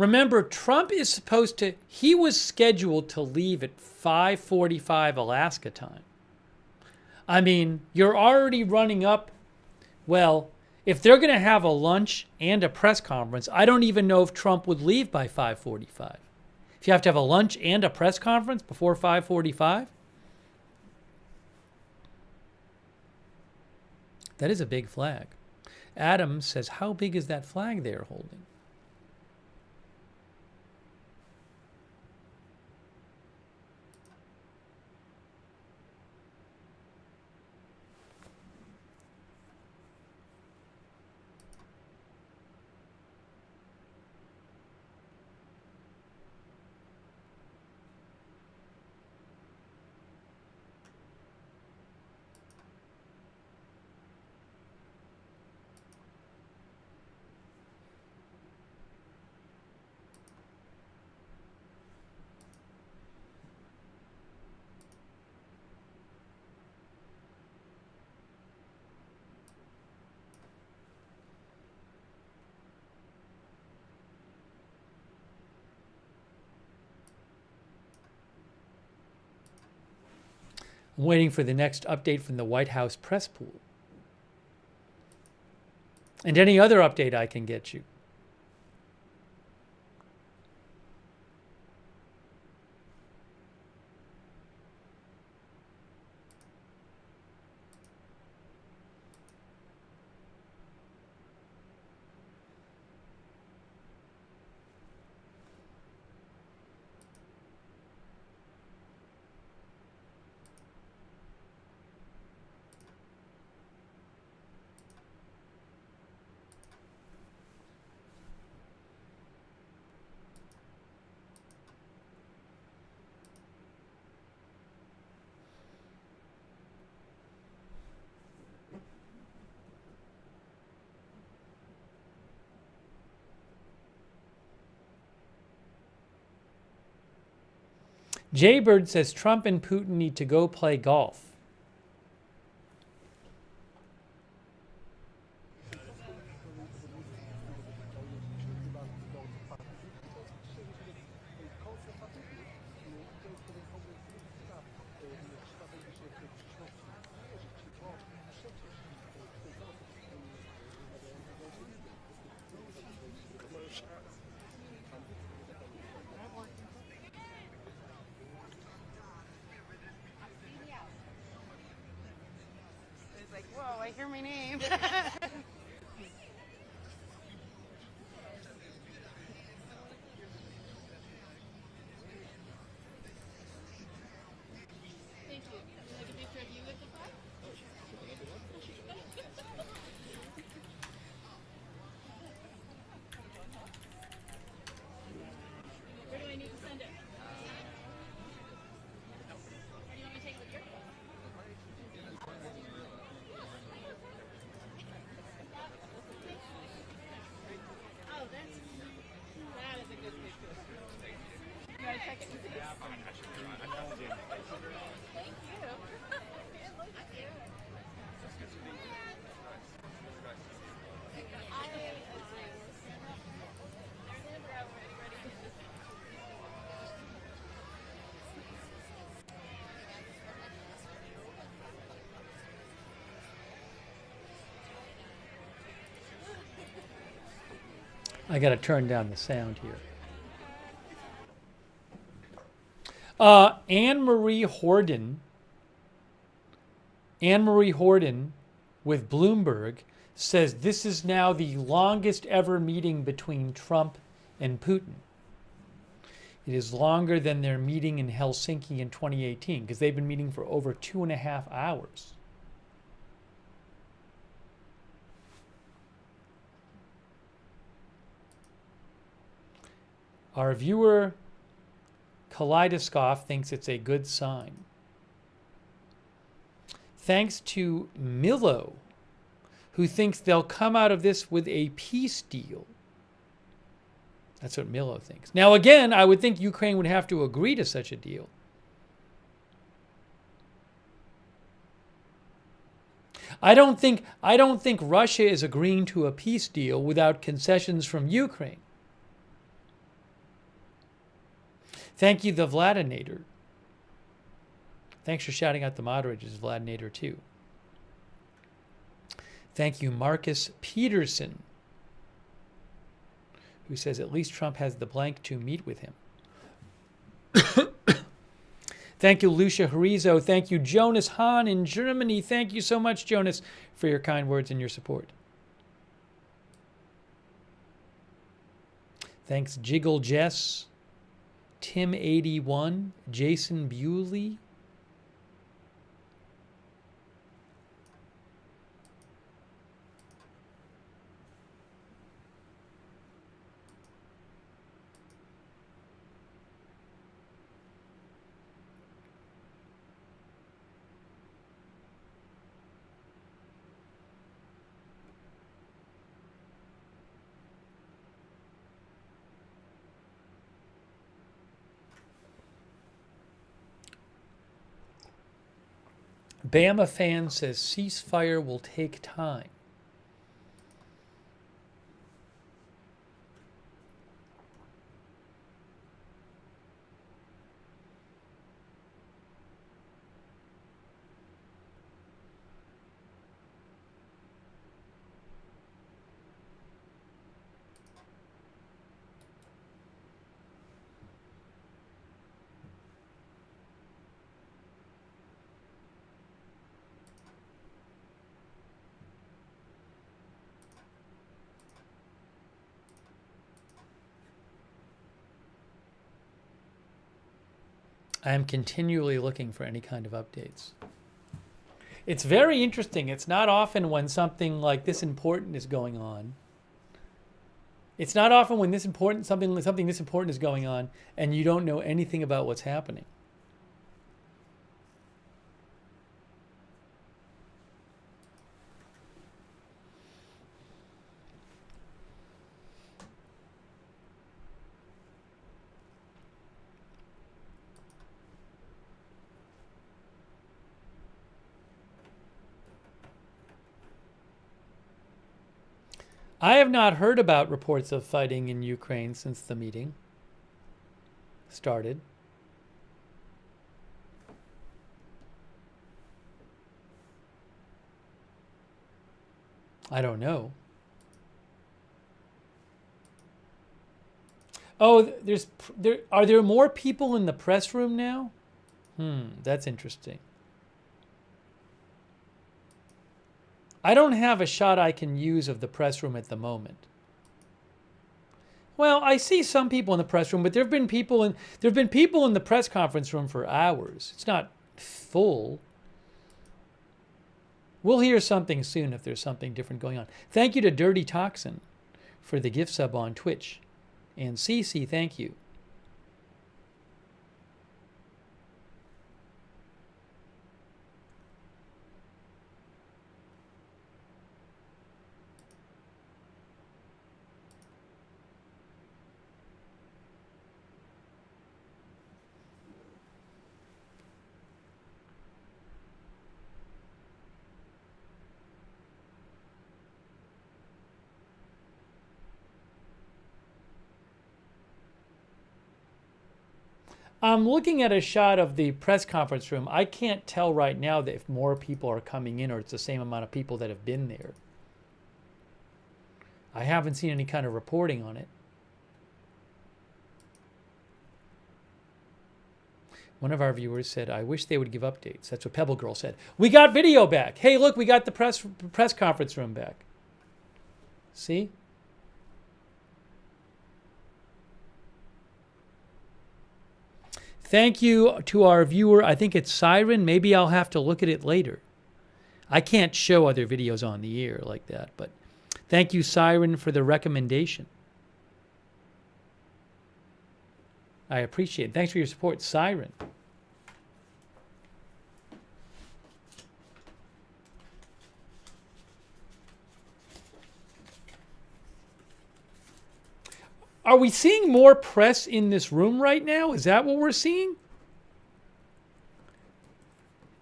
Remember, Trump is supposed to, he was scheduled to leave at 5:45 Alaska time. I mean, you're already running up, well, if they're going to have a lunch and a press conference, I don't even know if Trump would leave by 5:45. If you have to have a lunch and a press conference before 5:45, that is a big flag. Adam says, how big is that flag they're holding? I'm waiting for the next update from the White House press pool. And any other update I can get you. Jaybird says Trump and Putin need to go play golf. It's like, whoa, I hear my name. Thank you. Like a picture of you with the flag? Where do I need to send it? Or do you want me to take it with your phone? Oh, that is a good picture. You want to check it? Thank you. It looks good. I got to turn down the sound here. Anne-Marie Horden with Bloomberg says this is now the longest ever meeting between Trump and Putin. It is longer than their meeting in Helsinki in 2018 because they've been meeting for over 2.5 hours. Our viewer Kaleidoscope thinks it's a good sign. Thanks to Milo, who thinks they'll come out of this with a peace deal. That's what Milo thinks. Now, again, I would think Ukraine would have to agree to such a deal. I don't think Russia is agreeing to a peace deal without concessions from Ukraine. Thank you, the Vladinator. Thanks for shouting out the moderators, Vladinator, too. Thank you, Marcus Peterson, who says at least Trump has the blank to meet with him. Thank you, Lucia Harizo. Thank you, Jonas Hahn in Germany. Thank you so much, Jonas, for your kind words and your support. Thanks, Jiggle Jess, Tim81, Jason Bewley. Bama fan says ceasefire will take time. I am continually looking for any kind of updates. It's very interesting. It's not often when something like this important is going on. It's not often when something this important is going on and you don't know anything about what's happening. I have not heard about reports of fighting in Ukraine since the meeting started. I don't know. Oh, are there more people in the press room now? That's interesting. I don't have a shot I can use of the press room at the moment. Well, I see some people in the press room, but there have been people in the press conference room for hours. It's not full. We'll hear something soon if there's something different going on. Thank you to Dirty Toxin for the gift sub on Twitch. And Cece, thank you. I'm looking at a shot of the press conference room. I can't tell right now that if more people are coming in or it's the same amount of people that have been there. I haven't seen any kind of reporting on it. One of our viewers said, I wish they would give updates. That's what Pebble Girl said. We got video back. Hey, look, we got the press conference room back. See? Thank you to our viewer. I think it's Siren. Maybe I'll have to look at it later. I can't show other videos on the air like that, but thank you, Siren, for the recommendation. I appreciate it. Thanks for your support, Siren. Are we seeing more press in this room right now? Is that what we're seeing?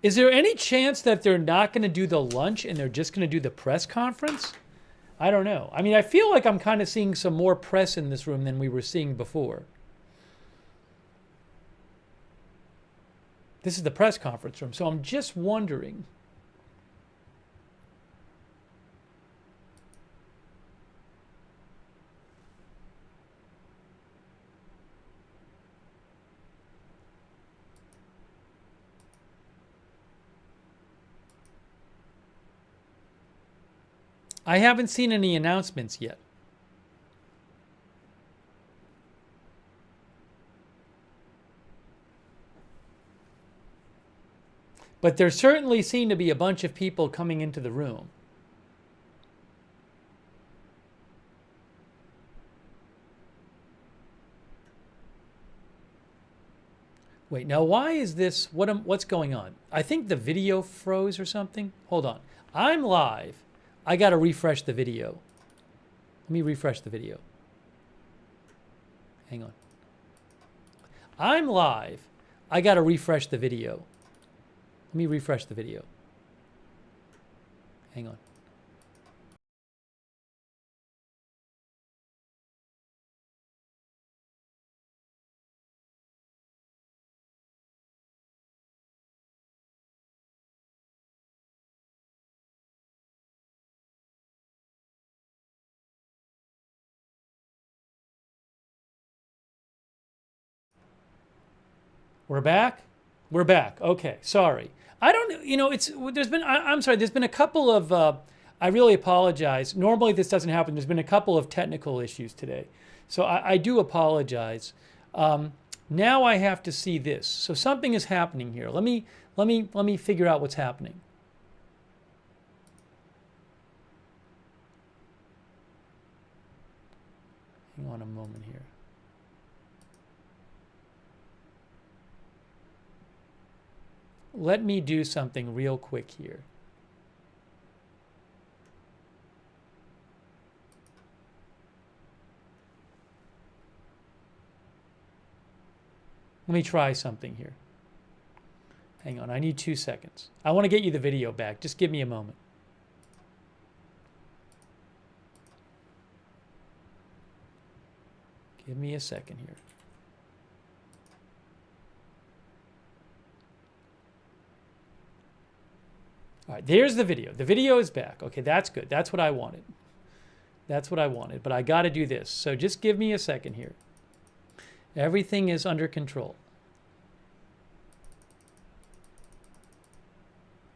Is there any chance that they're not going to do the lunch and they're just going to do the press conference? I don't know. I mean, I feel like I'm kind of seeing some more press in this room than we were seeing before. This is the press conference room. So I'm just wondering. I haven't seen any announcements yet. But there certainly seem to be a bunch of people coming into the room. Wait, now why is this, what's going on? I think the video froze or something. Hold on. I'm live. I got to refresh the video. Let me refresh the video. Hang on. I'm live. I got to refresh the video. Let me refresh the video. Hang on. We're back? We're back. Okay, sorry. I don't, I'm sorry, there's been a couple of, I really apologize. Normally this doesn't happen. There's been a couple of technical issues today. So I do apologize. Now I have to see this. So something is happening here. Let me figure out what's happening. Hang on a moment here. Let me do something real quick here. Let me try something here. Hang on, I need 2 seconds. I want to get you the video back. Just give me a moment. Give me a second here. All right, there's the video. The video is back. Okay, that's good. That's what I wanted. That's what I wanted, but I got to do this. So just give me a second here. Everything is under control.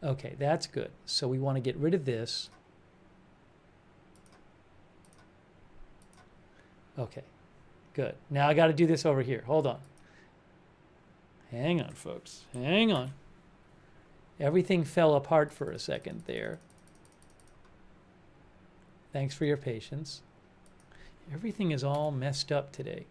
Okay, that's good. So we want to get rid of this. Okay, good. Now I got to do this over here. Hold on. Hang on, folks. Hang on. Everything fell apart for a second there. Thanks for your patience. Everything is all messed up today.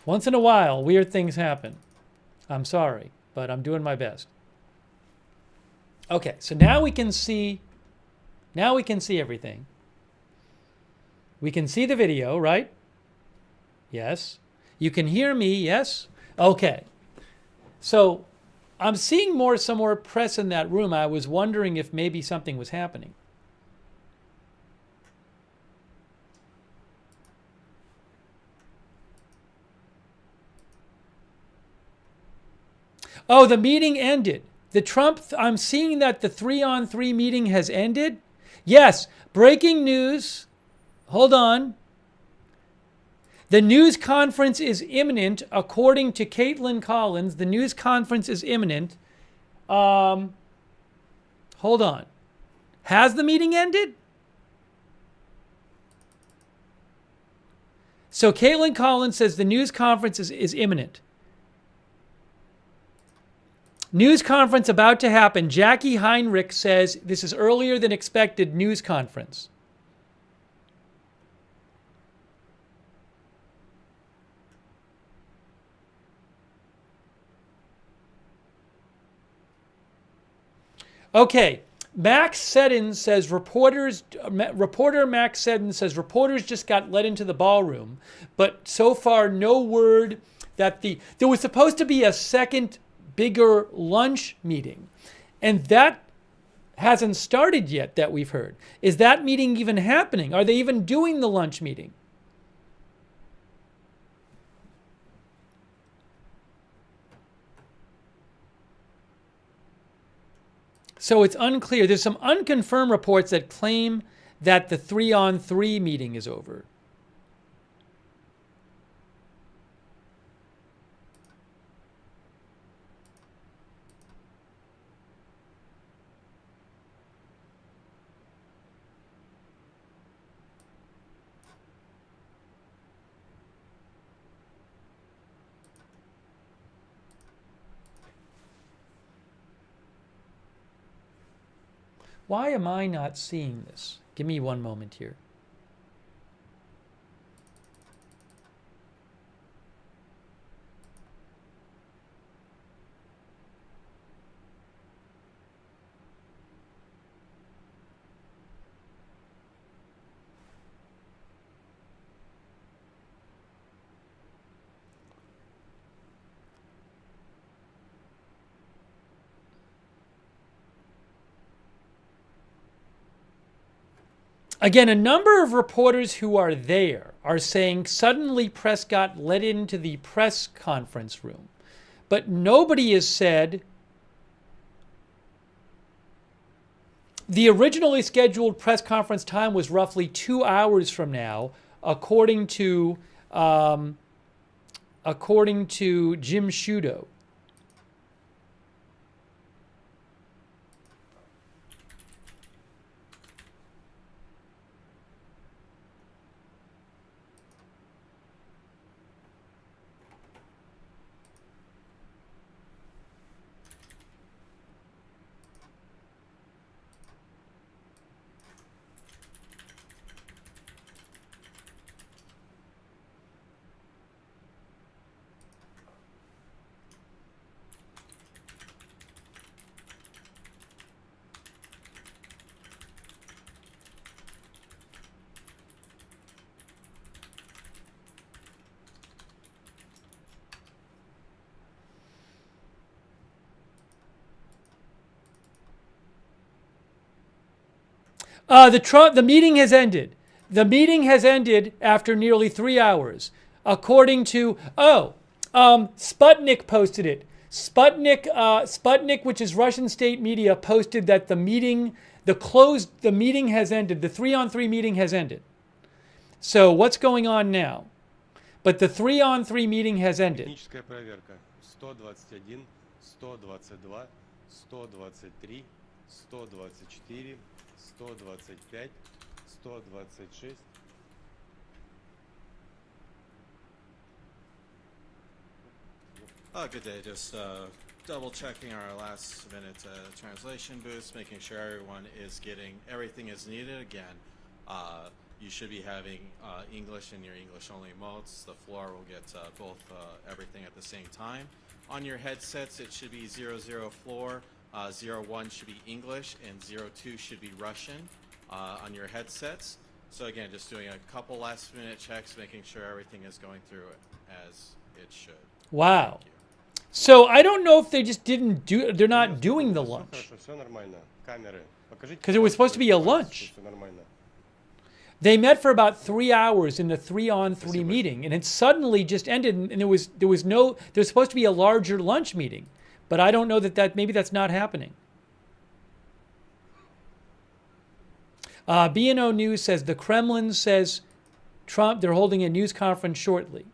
Once in a while, weird things happen. I'm sorry, but I'm doing my best. Okay, so now we can see everything. We can see the video, right? Yes. You can hear me, yes? Okay. So I'm seeing some more press in that room. I was wondering if maybe something was happening. Oh, the meeting ended. I'm seeing that the 3-on-3 meeting has ended. Yes, breaking news. Hold on. The news conference is imminent, according to Caitlin Collins. The news conference is imminent. Hold on. Has the meeting ended? So Caitlin Collins says the news conference is imminent. News conference about to happen. Jackie Heinrich says this is earlier than expected news conference. Okay, Max Seddon says reporter Max Seddon says reporters just got let into the ballroom, but so far no word that there was supposed to be a second bigger lunch meeting, and that hasn't started yet that we've heard. Is that meeting even happening? Are they even doing the lunch meeting? So it's unclear. There's some unconfirmed reports that claim that the 3-on-3 meeting is over. Why am I not seeing this? Give me one moment here. Again, a number of reporters who are there are saying suddenly press got let into the press conference room. But nobody has said the originally scheduled press conference time was roughly 2 hours from now, according to Jim Sciutto. The meeting has ended. The meeting has ended after nearly 3 hours, according to Sputnik posted it. Sputnik, which is Russian state media, posted that the meeting has ended. The 3-on-3 meeting has ended. So what's going on now? But the 3-on-3 meeting has ended. Техническая проверка. 121, 122, 123, 124, 125, 126. Good day. Just double checking our last minute translation booths, making sure everyone is getting everything is needed. Again, you should be having English in your English only modes. The floor will get both everything at the same time. On your headsets, it should be 00 floor. 01 should be English and 02 should be Russian on your headsets. So again, just doing a couple last minute checks, making sure everything is going through as it should. Wow. So I don't know if they just they're not doing the lunch. Because it was supposed to be a lunch. They met for about 3 hours in the 3-on-3 meeting, and it suddenly just ended, and there was supposed to be a larger lunch meeting. But I don't know maybe that's not happening. BNO News says the Kremlin says Trump, they're holding a news conference shortly.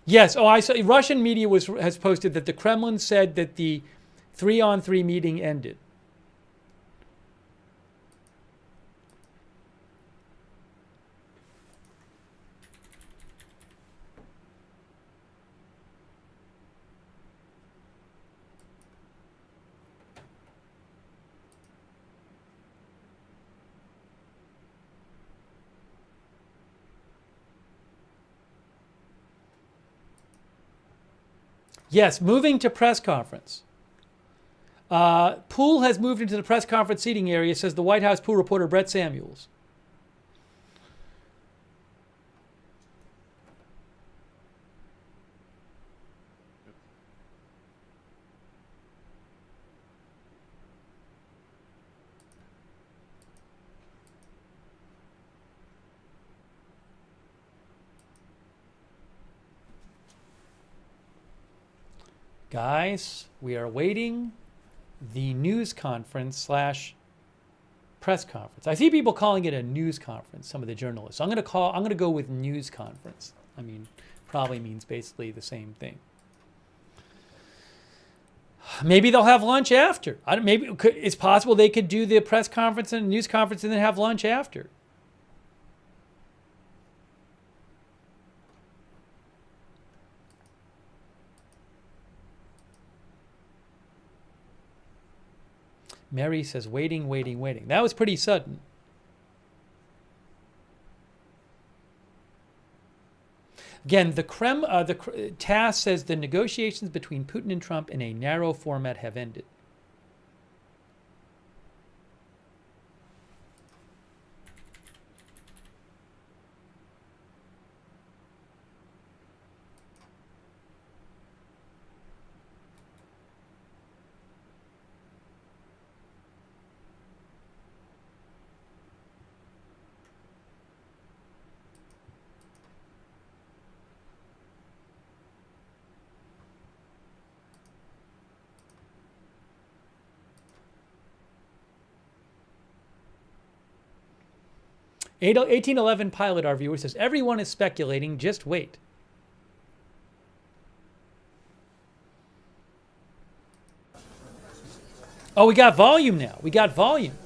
Yes. Oh, I saw. Russian media has posted that the Kremlin said that the 3-on-3 meeting ended. Yes, moving to press conference. Pool has moved into the press conference seating area, says the White House Pool reporter Brett Samuels. Guys, we are waiting the news conference slash press conference. I see people calling it a news conference, some of the journalists. I'm going to go with news conference. I mean, probably means basically the same thing. Maybe they'll have lunch after. It's possible they could do the press conference and news conference and then have lunch after. Mary says, waiting, waiting, waiting. That was pretty sudden. Again, TASS says the negotiations between Putin and Trump in a narrow format have ended. – 1811 Pilot, our viewer, says, everyone is speculating, just wait. Oh, we got volume now. We got volume.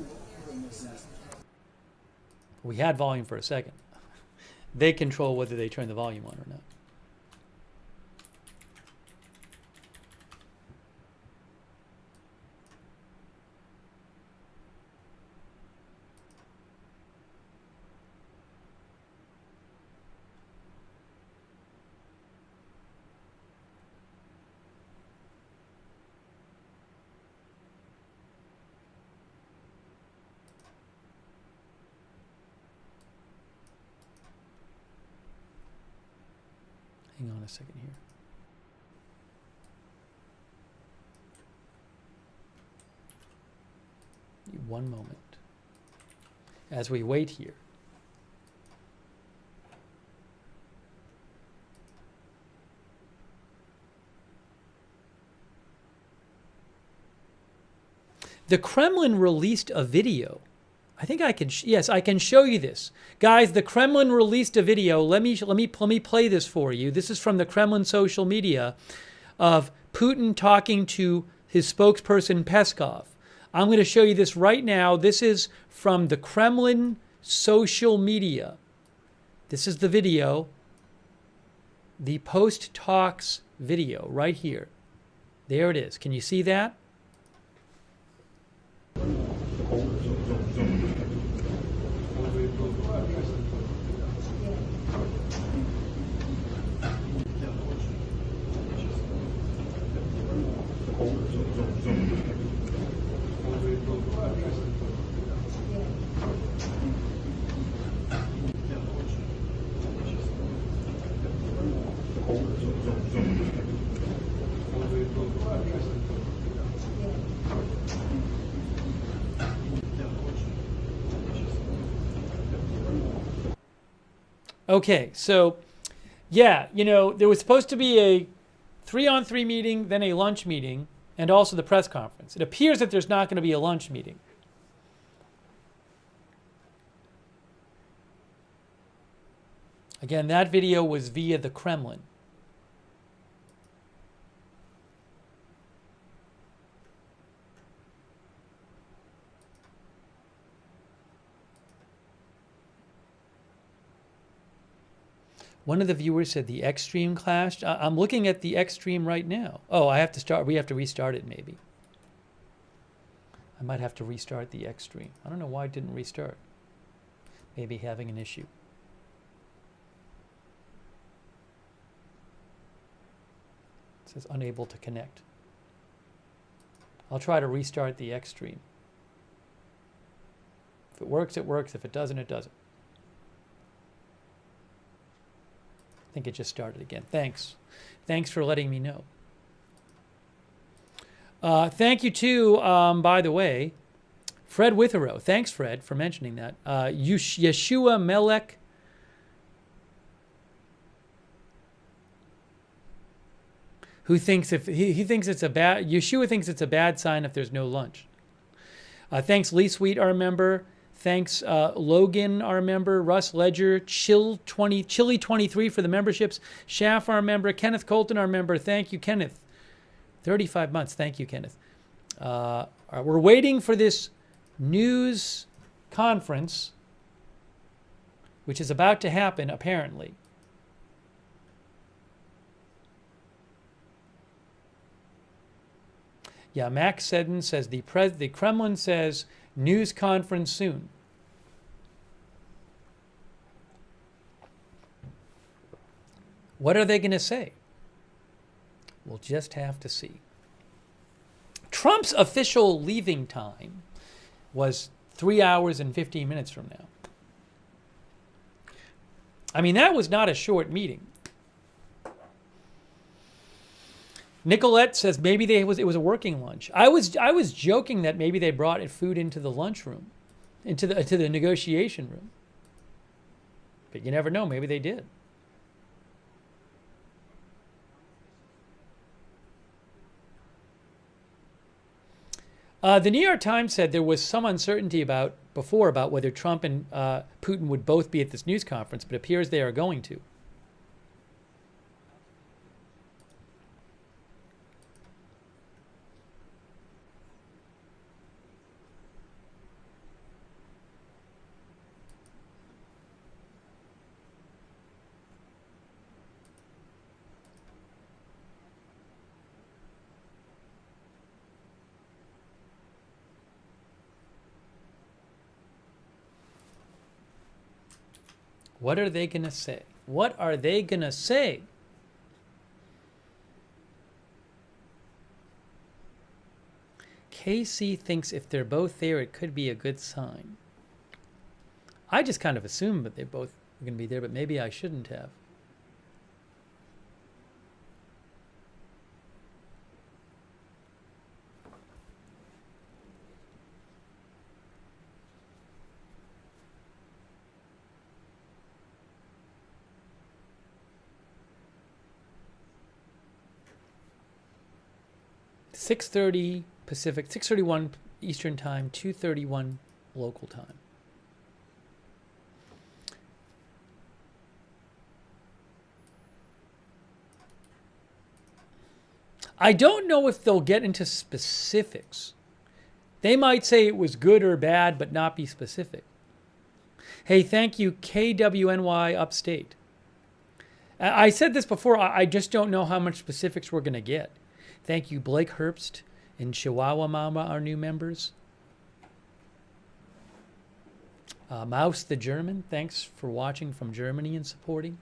We had volume for a second. They control whether they turn the volume on or not. Hang on a second here. One moment. As we wait here. The Kremlin released a video. I think I can, yes, I can show you this. Guys, the Kremlin released a video. Let me play this for you. This is from the Kremlin social media of Putin talking to his spokesperson Peskov. I'm going to show you this right now. This is from the Kremlin social media. This is the video, the post-talks video right here. There it is. Can you see that? Okay, so yeah, you know, there was supposed to be a 3-on-3 meeting, then a lunch meeting, and also the press conference. It appears that there's not going to be a lunch meeting. Again, that video was via the Kremlin. One of the viewers said the X stream clashed. I'm looking at the X stream right now. Oh, I have to start. We have to restart it maybe. I might have to restart the X stream. I don't know why it didn't restart. Maybe having an issue. Let's says unable to connect. I'll try to restart the X stream. If it works, it works. If it doesn't, it doesn't. I think it just started again. Thanks. Thanks for letting me know. Thank you too, by the way, Fred Withero. Thanks, Fred, for mentioning that. Yeshua Melech. Who thinks he thinks it's a bad, Yeshua thinks it's a bad sign if there's no lunch. Thanks, Lee Sweet, our member. Thanks, Logan, our member. Russ Ledger, Chili 23 for the memberships. Schaff, our member. Kenneth Colton, our member. Thank you, Kenneth. 35 months. Thank you, Kenneth. We're waiting for this news conference, which is about to happen, apparently. Yeah, Max Seddon says the Kremlin says news conference soon. What are they going to say? We'll just have to see. Trump's official leaving time was 3 hours and 15 minutes from now. I mean, that was not a short meeting. Nicolette says maybe it was a working lunch. I was joking that maybe they brought food into the lunchroom, into the negotiation room. But you never know. Maybe they did. The New York Times said there was some uncertainty before about whether Trump and Putin would both be at this news conference, but it appears they are going to. What are they going to say? What are they going to say? Casey thinks if they're both there, it could be a good sign. I just kind of assumed that they both were going to be there, but maybe I shouldn't have. .30 Pacific, 6:31 Eastern Time, 2:31 local time. I don't know if they'll get into specifics. They might say it was good or bad, but not be specific. Hey, thank you, KWNY Upstate. I said this before, I just don't know how much specifics we're going to get. Thank you, Blake Herbst and Chihuahua Mama, our new members. Mouse the German, thanks for watching from Germany and supporting.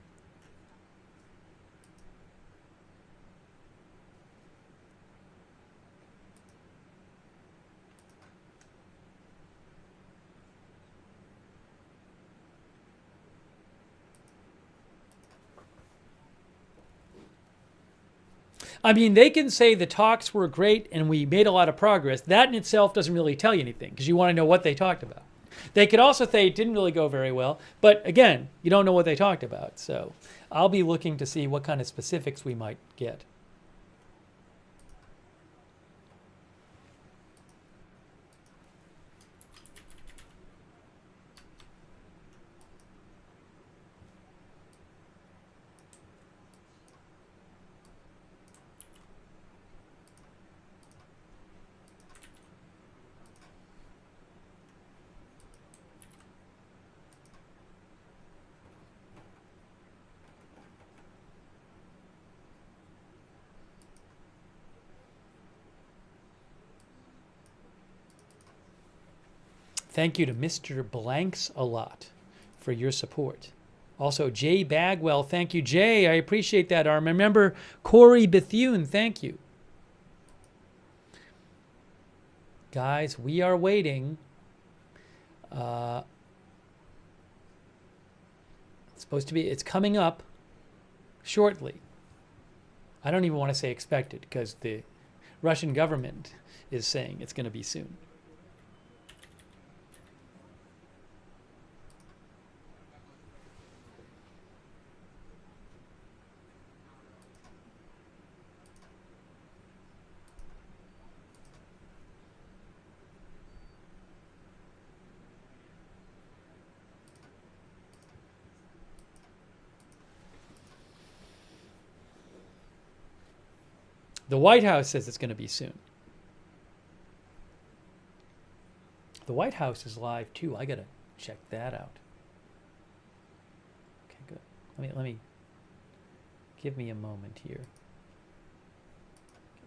I mean, they can say the talks were great and we made a lot of progress. That in itself doesn't really tell you anything because you want to know what they talked about. They could also say it didn't really go very well, but again, you don't know what they talked about. So I'll be looking to see what kind of specifics we might get. Thank you to Mr. Blanks a lot for your support. Also, Jay Bagwell, thank you. Jay, I appreciate that. I remember Corey Bethune, thank you. Guys, we are waiting. It's supposed to be, it's coming up shortly. I don't even want to say expected because the Russian government is saying it's going to be soon. The White House says it's going to be soon. The White House is live too. I got to check that out. Okay, good. Let me give me a moment here.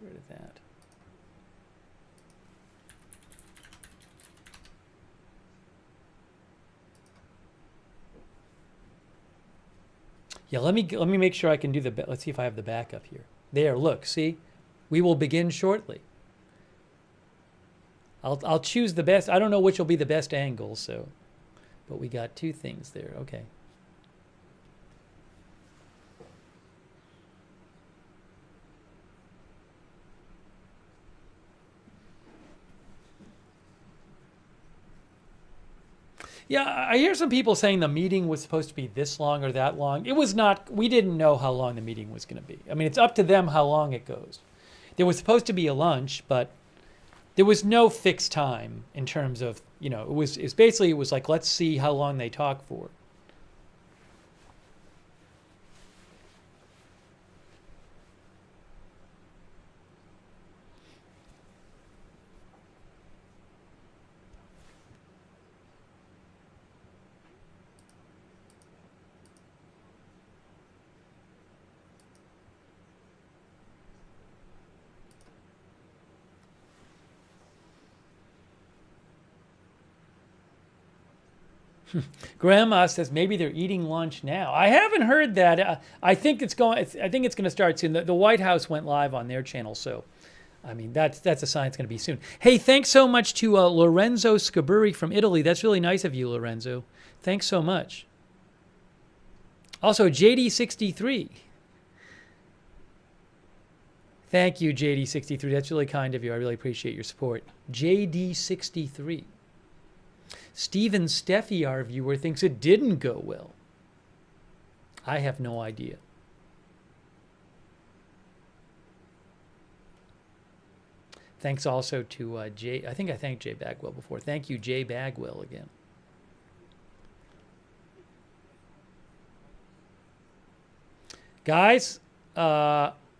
Get rid of that. Yeah, let me make sure I can do the. Let's see if I have the backup here. There, look, see. We will begin shortly. I'll choose the best. I don't know which will be the best angle, so, but we got two things there. Okay. Yeah, I hear some people saying the meeting was supposed to be this long or that long. It was not. We didn't know how long the meeting was going to be. I mean, it's up to them how long it goes. There was supposed to be a lunch, but there was no fixed time in terms of, you know, it was basically, it was like, let's see how long they talk for. Grandma says maybe they're eating lunch now. I haven't heard that. I think it's going. I think it's going to start soon. The White House went live on their channel, so I mean that's a sign it's going to be soon. Hey, thanks so much to Lorenzo Scaburi from Italy. That's really nice of you, Lorenzo. Thanks so much. Also, JD63. Thank you, JD63. That's really kind of you. I really appreciate your support. JD63. Stephen Steffi, our viewer, thinks it didn't go well. I have no idea. Thanks also to Jay. I think I thanked Jay Bagwell before. Thank you, Jay Bagwell, again. Guys, Meredith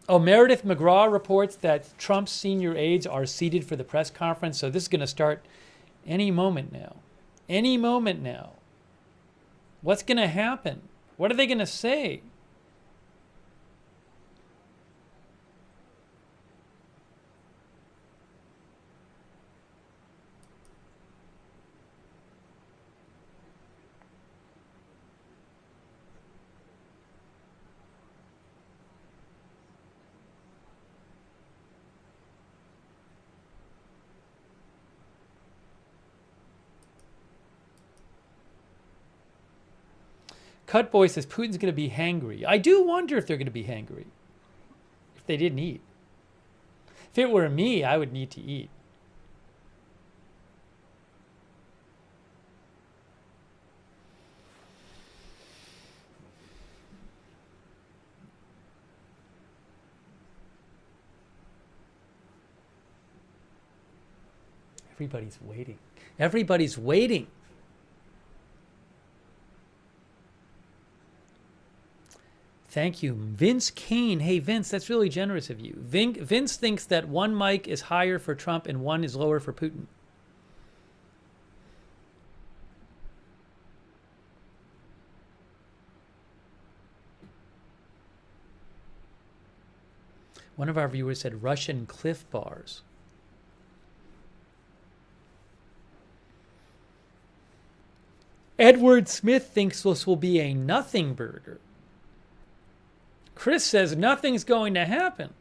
McGraw reports that Trump's senior aides are seated for the press conference. So this is going to start any moment now. Any moment now. What's going to happen? What are they going to say? Cutboy says Putin's going to be hangry. I do wonder if they're going to be hangry. If they didn't eat. If it were me, I would need to eat. Everybody's waiting. Everybody's waiting. Thank you. Vince Kane. Hey, Vince, that's really generous of you. Vince thinks that one mic is higher for Trump and one is lower for Putin. One of our viewers said Russian Cliff Bars. Edward Smith thinks this will be a nothing burger. Chris says nothing's going to happen.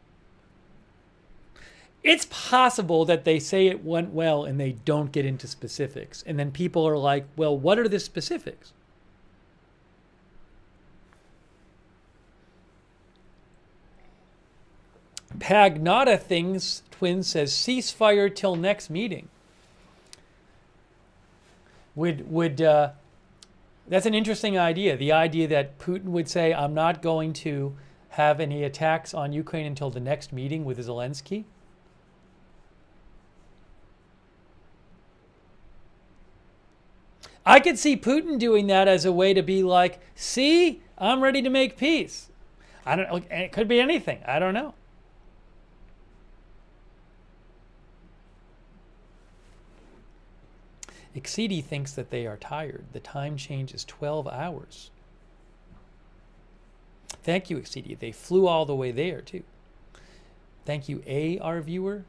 It's possible that they say it went well and they don't get into specifics. And then people are like, well, what are the specifics? Pagnata Things Twin says ceasefire till next meeting. That's an interesting idea. The idea that Putin would say, I'm not going to have any attacks on Ukraine until the next meeting with Zelensky. I could see Putin doing that as a way to be like, see, I'm ready to make peace. I don't know. It could be anything. I don't know. Exceedy thinks that they are tired. The time change is 12 hours. Thank you, Exceedy. They flew all the way there, too. Thank you, our viewer.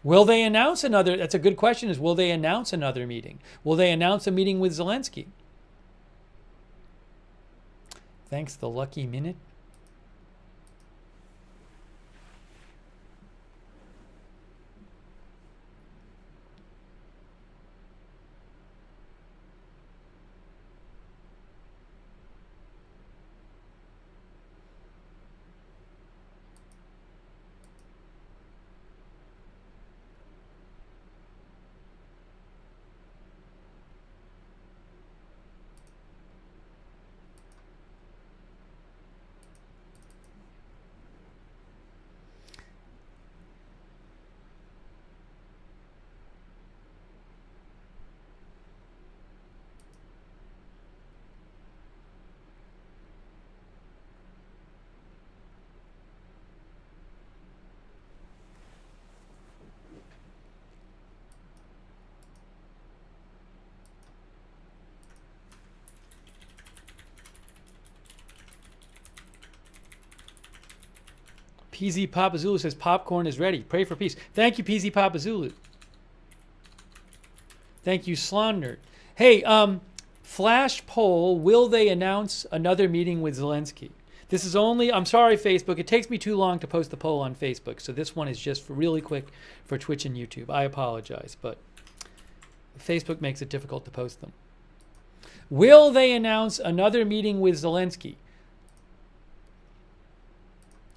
Will they announce another? That's a good question, is will they announce another meeting? Will they announce a meeting with Zelensky? Thanks, the lucky minute. PZ Papa Zulu says popcorn is ready. Pray for peace. Thank you, PZ Papa Zulu. Thank you, Slonner. Hey, flash poll, will they announce another meeting with Zelensky? This is only, I'm sorry, Facebook. It takes me too long to post the poll on Facebook. So this one is just really quick for Twitch and YouTube. I apologize, but Facebook makes it difficult to post them. Will they announce another meeting with Zelensky?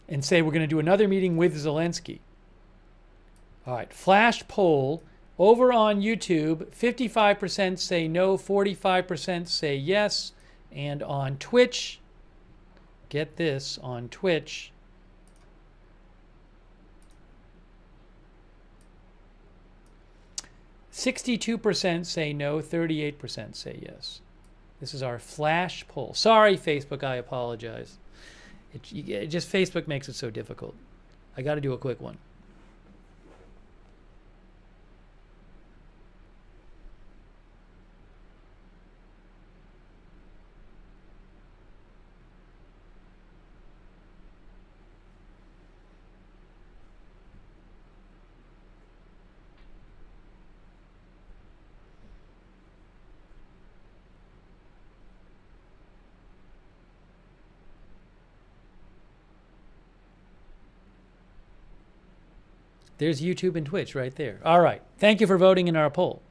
And say we're going to do another meeting with Zelensky. All right, flash poll over on YouTube. 55% say no, 45% say yes. And on Twitch, get this, on Twitch, 62% say no, 38% say yes. This is our flash poll. Sorry, Facebook, I apologize. It just, Facebook makes it so difficult. I got to do a quick one. There's YouTube and Twitch right there. All right. Thank you for voting in our poll.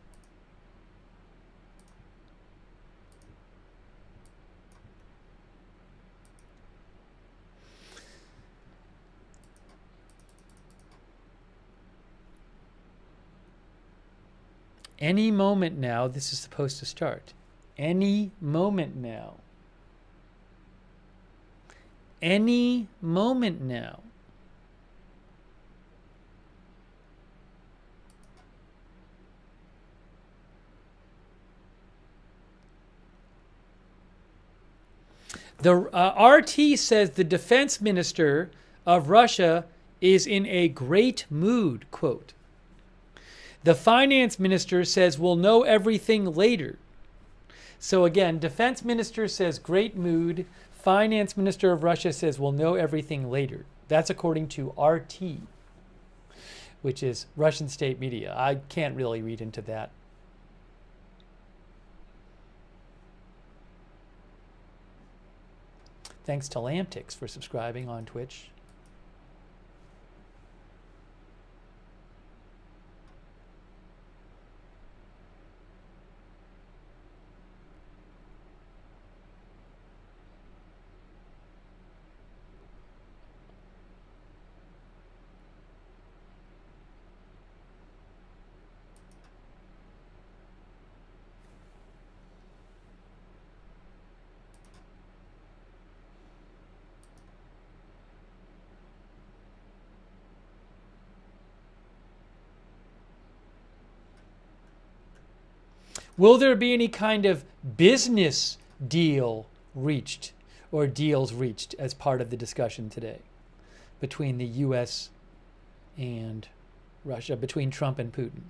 Any moment now, this is supposed to start. Any moment now. Any moment now. The RT says the defense minister of Russia is in a great mood, quote. The finance minister says we'll know everything later. So again, defense minister says great mood. Finance minister of Russia says we'll know everything later. That's according to RT. which is Russian state media. I can't really read into that. Thanks to Lamtix for subscribing on Twitch. Will there be any kind of business deal reached or deals reached as part of the discussion today between the U.S. and Russia, between Trump and Putin?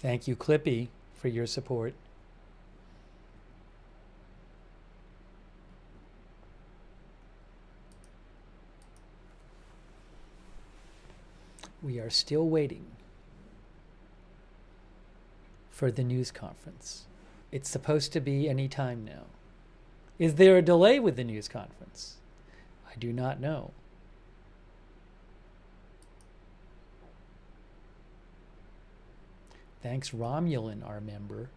Thank you, Clippy, for your support. We are still waiting for the news conference. It's supposed to be any time now. Is there a delay with the news conference? I do not know. Thanks, Romulan, our member.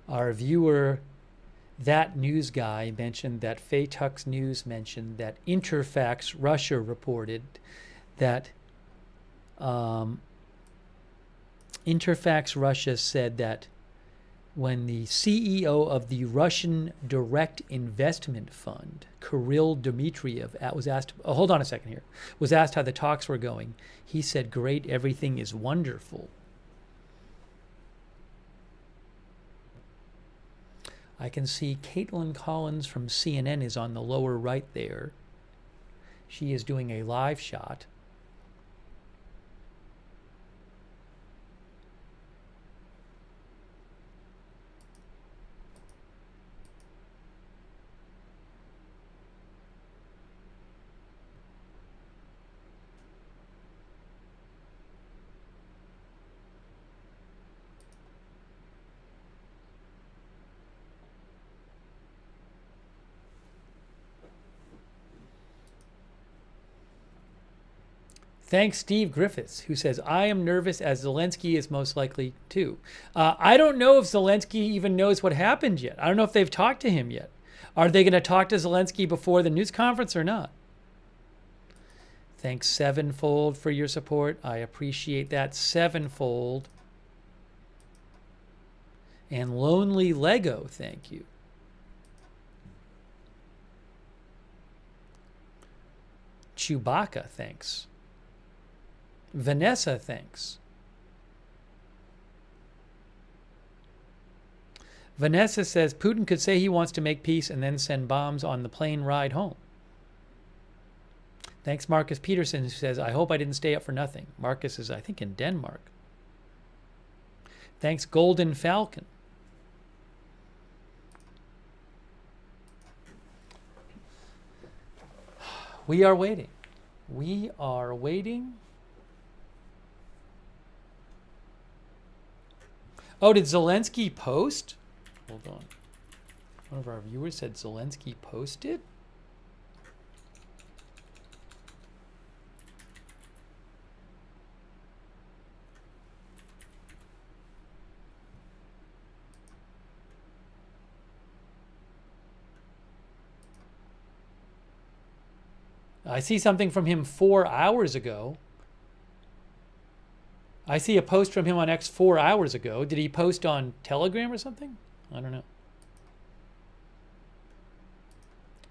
Our viewer, that news guy, mentioned that Faytux News mentioned that Interfax Russia reported that Interfax Russia said that when the CEO of the Russian Direct Investment Fund, Kirill Dmitriev, was asked, hold on a second here, was asked how the talks were going, he said, "Great, everything is wonderful." I can see Caitlin Collins from CNN is on the lower right there. She is doing a live shot. Thanks, Steve Griffiths, who says, "I am nervous as Zelensky is most likely too." I don't know if Zelensky even knows what happened yet. I don't know if they've talked to him yet. Are they going to talk to Zelensky before the news conference or not? Thanks sevenfold for your support. I appreciate that sevenfold. And Lonely Lego, thank you. Chewbacca, thanks. Vanessa, thanks. Vanessa says Putin could say he wants to make peace and then send bombs on the plane ride home. Thanks, Marcus Peterson, who says, "I hope I didn't stay up for nothing." Marcus is, I think, in Denmark. Thanks, Golden Falcon. We are waiting. We are waiting. Oh, did Zelensky post? Hold on. One of our viewers said Zelensky posted. I see something from him 4 hours ago. I see a post from him on X 4 hours ago. Did he post on Telegram or something? I don't know.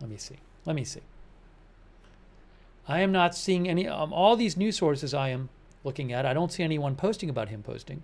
Let me see. Let me see. I am not seeing any, all these news sources I am looking at, I don't see anyone posting about him posting.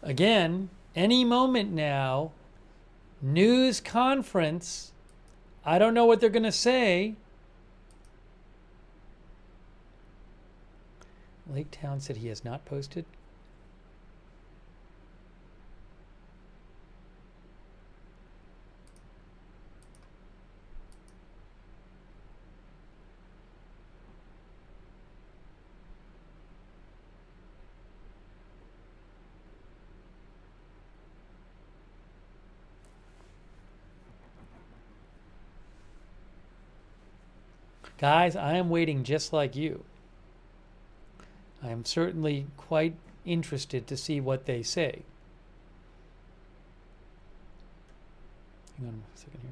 Again, any moment now, news conference. I don't know what they're going to say. Lake Town said he has not posted. Guys, I am waiting just like you. I am certainly quite interested to see what they say. Hang on a second here.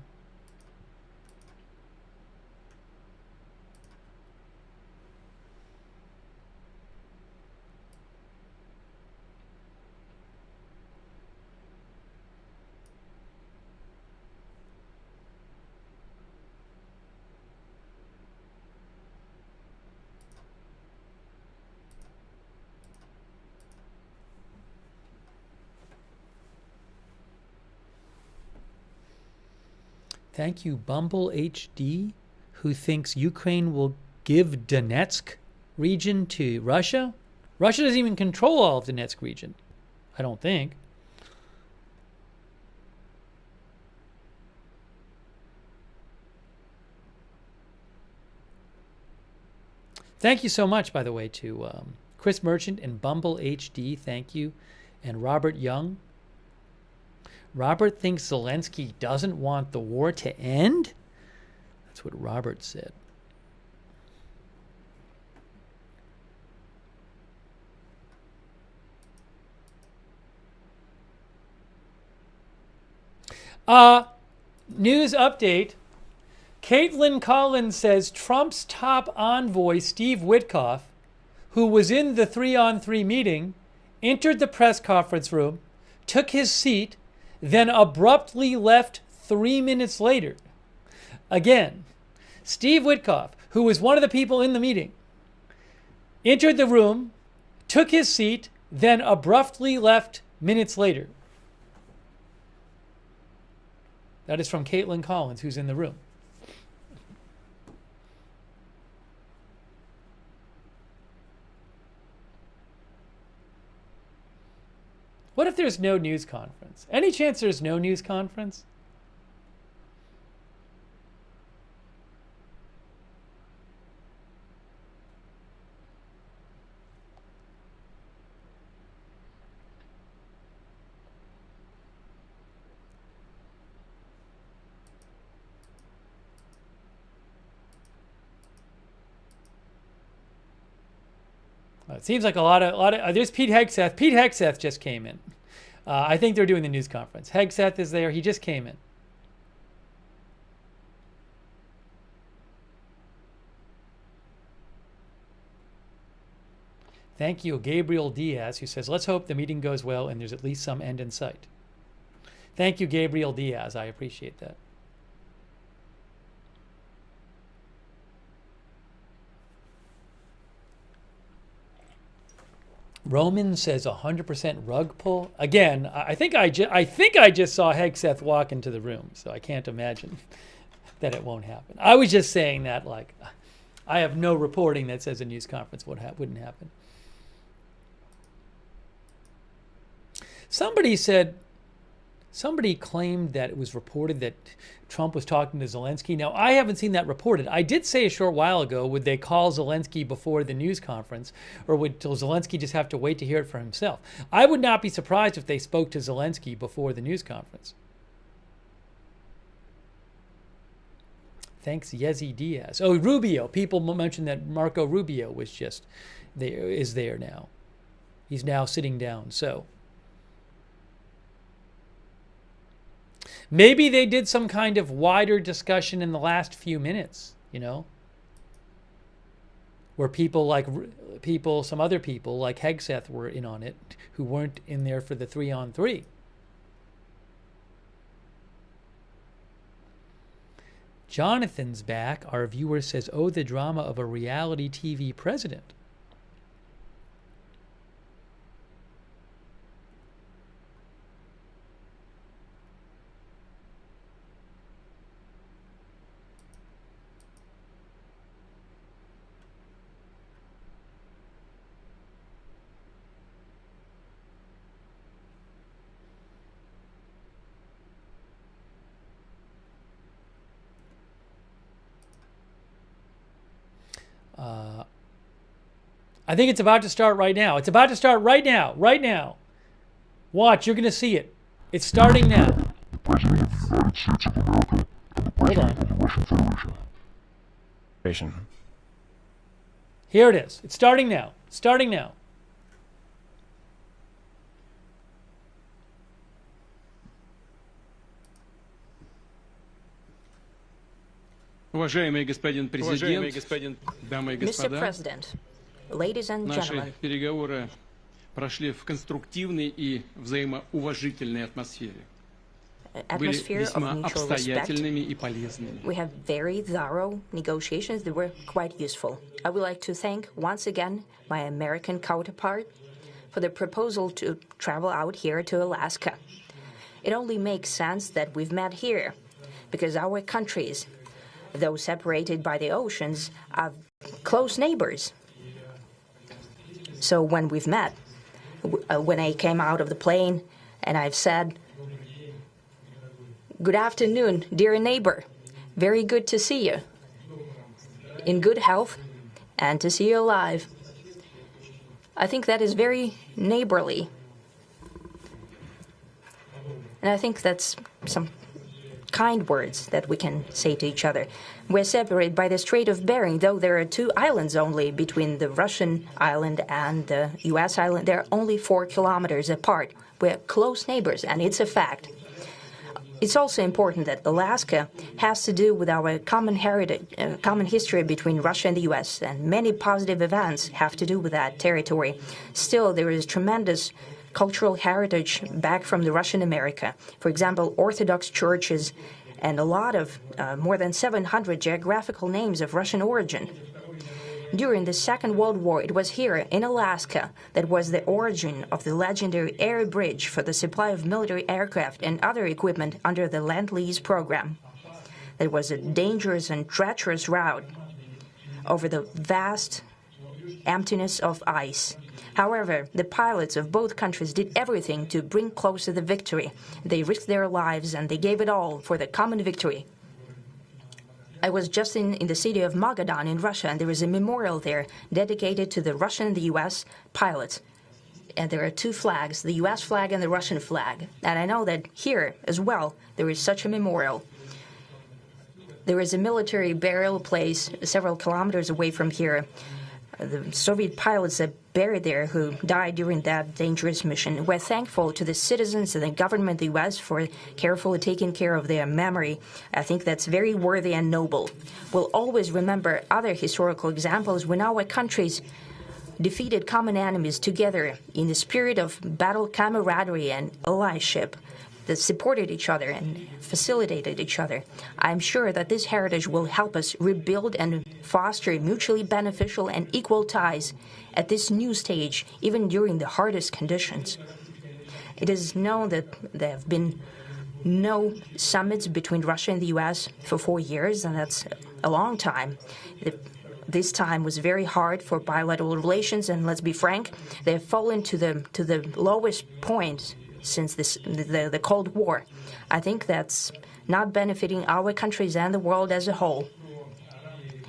Thank you, Bumble HD, who thinks Ukraine will give Donetsk region to Russia. Russia doesn't even control all of Donetsk region, I don't think. Thank you so much, by the way, to Chris Merchant and Bumble HD. Thank you. And Robert Young. Robert thinks Zelensky doesn't want the war to end? That's what Robert said. News update. Caitlin Collins says Trump's top envoy, Steve Witkoff, who was in the 3-on-3 meeting, entered the press conference room, took his seat, then abruptly left 3 minutes later. Again, Steve Witkoff, who was one of the people in the meeting, entered the room, took his seat, then abruptly left minutes later. That is from Caitlin Collins, who's in the room. What if there's no news conference? Any chance there's no news conference? It seems like a lot of there's Pete Hegseth. Pete Hegseth just came in. I think they're doing the news conference. Hegseth is there. He just came in. Thank you, Gabriel Diaz, who says, let's hope the meeting goes well and there's at least some end in sight. Thank you, Gabriel Diaz. I appreciate that. Roman says 100% rug pull. Again, I think I just saw Hegseth walk into the room, so I can't imagine that it won't happen. I was just saying that, like, I have no reporting that says a news conference wouldn't happen. Somebody said Somebody claimed that it was reported that Trump was talking to Zelensky. Now, I haven't seen that reported. I did say a short while ago, would they call Zelensky before the news conference, or would Zelensky just have to wait to hear it for himself? I would not be surprised if they spoke to Zelensky before the news conference. Thanks, Yezi Diaz. Oh, Rubio. People mentioned that Marco Rubio was just there, is there now. He's now sitting down. So maybe they did some kind of wider discussion in the last few minutes, you know, where some other people like Hegseth were in on it, who weren't in there for the 3-on-3. Jonathan's back. Our viewer says, oh, the drama of a reality TV president. I think it's about to start right now. It's about to start right now. Right now. Watch, you're going to see it. It's starting now. The President of the United States of America and the President of the Russian Federation. Here it is. It's starting now. Starting now. Уважаемый господин президент, дамы и господа, Mr. President, ladies and gentlemen, наши переговоры прошли в конструктивной и взаимоуважительной атмосфере. Были весьма обстоятельными и полезными. We have very thorough negotiations that were quite useful. I would like to thank once again my American counterpart for the proposal to travel out here to Alaska. It only makes sense that we've met here, because our countries, though separated by the oceans, are close neighbors. So when we've met, when I came out of the plane and I've said, "Good afternoon, dear neighbor. Very good to see you. In good health and to see you alive." I think that is very neighborly. And I think that's some kind words that we can say to each other. We're separated by the Strait of Bering, though there are 2 islands only between the Russian island and the U.S. island. They're only 4 kilometers apart. We're close neighbors, and it's a fact. It's also important that Alaska has to do with our common heritage, common history between Russia and the U.S., and many positive events have to do with that territory. Still, there is tremendous cultural heritage back from the Russian America. For example, Orthodox churches and a lot of more than 700 geographical names of Russian origin. During the Second World War, it was here in Alaska that was the origin of the legendary air bridge for the supply of military aircraft and other equipment under the Lend-Lease program. It was a dangerous and treacherous route over the vast emptiness of ice. However, the pilots of both countries did everything to bring closer the victory. They risked their lives and they gave it all for the common victory. I was just in the city of Magadan in Russia, and there is a memorial there dedicated to the Russian and the U.S. pilots. And there are 2 flags, the U.S. flag and the Russian flag. And I know that here as well there is such a memorial. There is a military burial place several kilometers away from here. The Soviet pilots are buried there who died during that dangerous mission. We're thankful to the citizens and the government of the U.S. for carefully taking care of their memory. I think that's very worthy and noble. We'll always remember other historical examples when our countries defeated common enemies together in the spirit of battle camaraderie and allyship that supported each other and facilitated each other. I'm sure that this heritage will help us rebuild and foster mutually beneficial and equal ties at this new stage, even during the hardest conditions. It is known that there have been no summits between Russia and the U.S. for 4 years, and that's a long time. This time was very hard for bilateral relations, and let's be frank, they have fallen to the lowest point since the Cold War. I think that's not benefiting our countries and the world as a whole.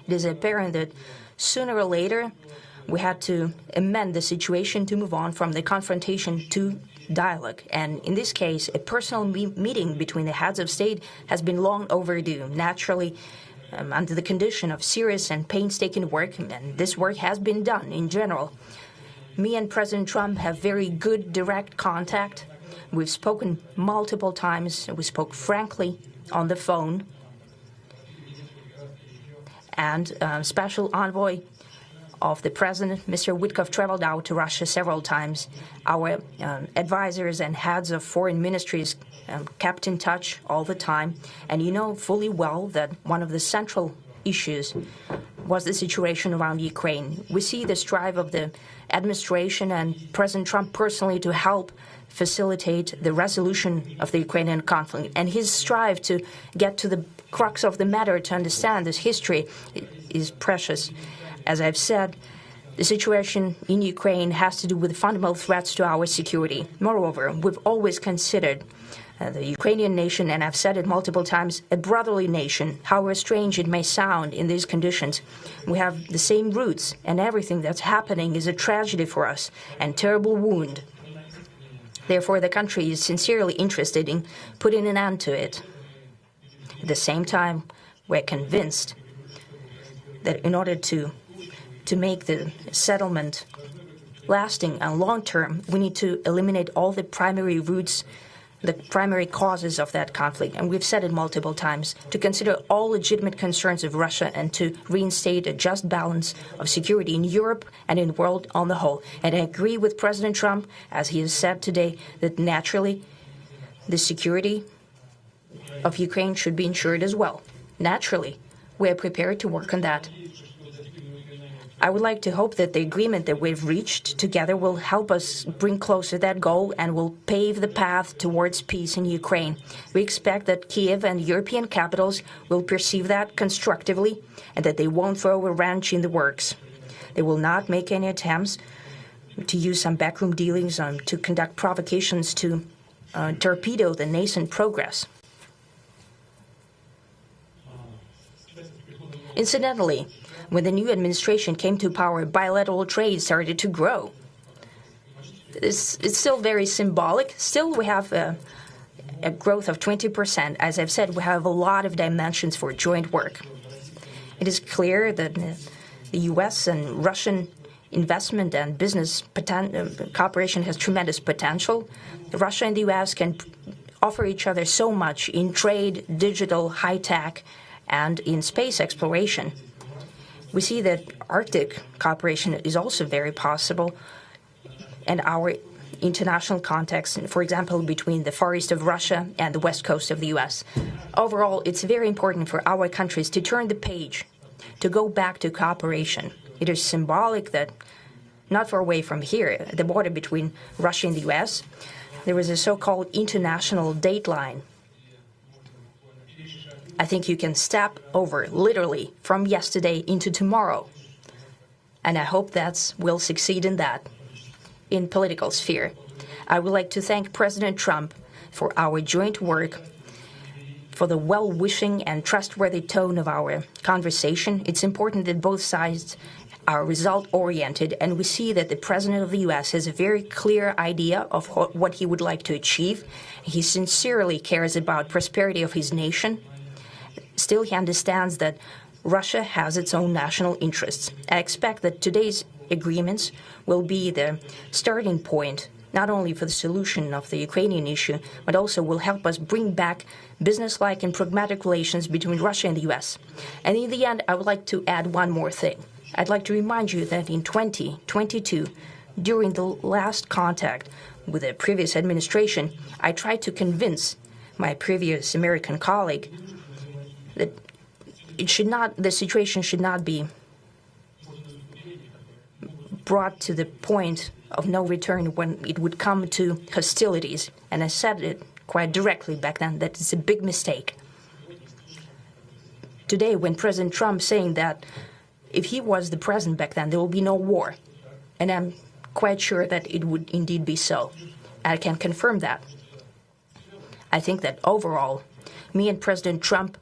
It is apparent that sooner or later we had to amend the situation to move on from the confrontation to dialogue. And in this case, a personal meeting between the heads of state has been long overdue. Naturally, under the condition of serious and painstaking work, and this work has been done in general. Me and President Trump have very good direct contact. We've spoken multiple times. We spoke frankly on the phone. And Special Envoy of the President, Mr. Witkoff, traveled out to Russia several times. Our advisors and heads of foreign ministries kept in touch all the time. And you know fully well that one of the central issues was the situation around Ukraine. We see the strive of the administration and President Trump personally to help facilitate the resolution of the Ukrainian conflict. And his strive to get to the crux of the matter, to understand this history, is precious. As I've said, the situation in Ukraine has to do with fundamental threats to our security. Moreover, we've always considered the Ukrainian nation, and I've said it multiple times, a brotherly nation, however strange it may sound in these conditions. We have the same roots, and everything that's happening is a tragedy for us and terrible wound. Therefore, the country is sincerely interested in putting an end to it. At the same time, we're convinced that in order to make the settlement lasting and long-term, we need to eliminate all the primary roots, the primary causes of that conflict. And we've said it multiple times, to consider all legitimate concerns of Russia and to reinstate a just balance of security in Europe and in the world on the whole. And I agree with President Trump, as he has said today, that naturally the security of Ukraine should be ensured as well. Naturally, we are prepared to work on that. I would like to hope that the agreement that we've reached together will help us bring closer that goal and will pave the path towards peace in Ukraine. We expect that Kiev and European capitals will perceive that constructively and that they won't throw a wrench in the works. They will not make any attempts to use some backroom dealings to conduct provocations to torpedo the nascent progress. Incidentally, when the new administration came to power, bilateral trade started to grow. It's still very symbolic. Still, we have a growth of 20%. As I've said, we have a lot of dimensions for joint work. It is clear that the U.S. and Russian investment and business cooperation has tremendous potential. Russia and the U.S. can offer each other so much in trade, digital, high-tech, and in space exploration. We see that Arctic cooperation is also very possible, and our international context, for example, between the Far East of Russia and the West Coast of the U.S. Overall, it's very important for our countries to turn the page, to go back to cooperation. It is symbolic that not far away from here, at the border between Russia and the U.S., there was a so-called international date line. I think you can step over, literally, from yesterday into tomorrow. And I hope we'll succeed in that, in political sphere. I would like to thank President Trump for our joint work, for the well-wishing and trustworthy tone of our conversation. It's important that both sides are result-oriented, and we see that the President of the U.S. has a very clear idea of what he would like to achieve. He sincerely cares about prosperity of his nation. Still, he understands that Russia has its own national interests. I expect that today's agreements will be the starting point, not only for the solution of the Ukrainian issue, but also will help us bring back business-like and pragmatic relations between Russia and the U.S. And in the end, I would like to add one more thing. I'd like to remind you that in 2022, during the last contact with the previous administration, I tried to convince my previous American colleague that the situation should not be brought to the point of no return when it would come to hostilities. And I said it quite directly back then that it's a big mistake. Today, when President Trump saying that if he was the president back then, there will be no war. And I'm quite sure that it would indeed be so. I can confirm that. I think that overall, me and President Trump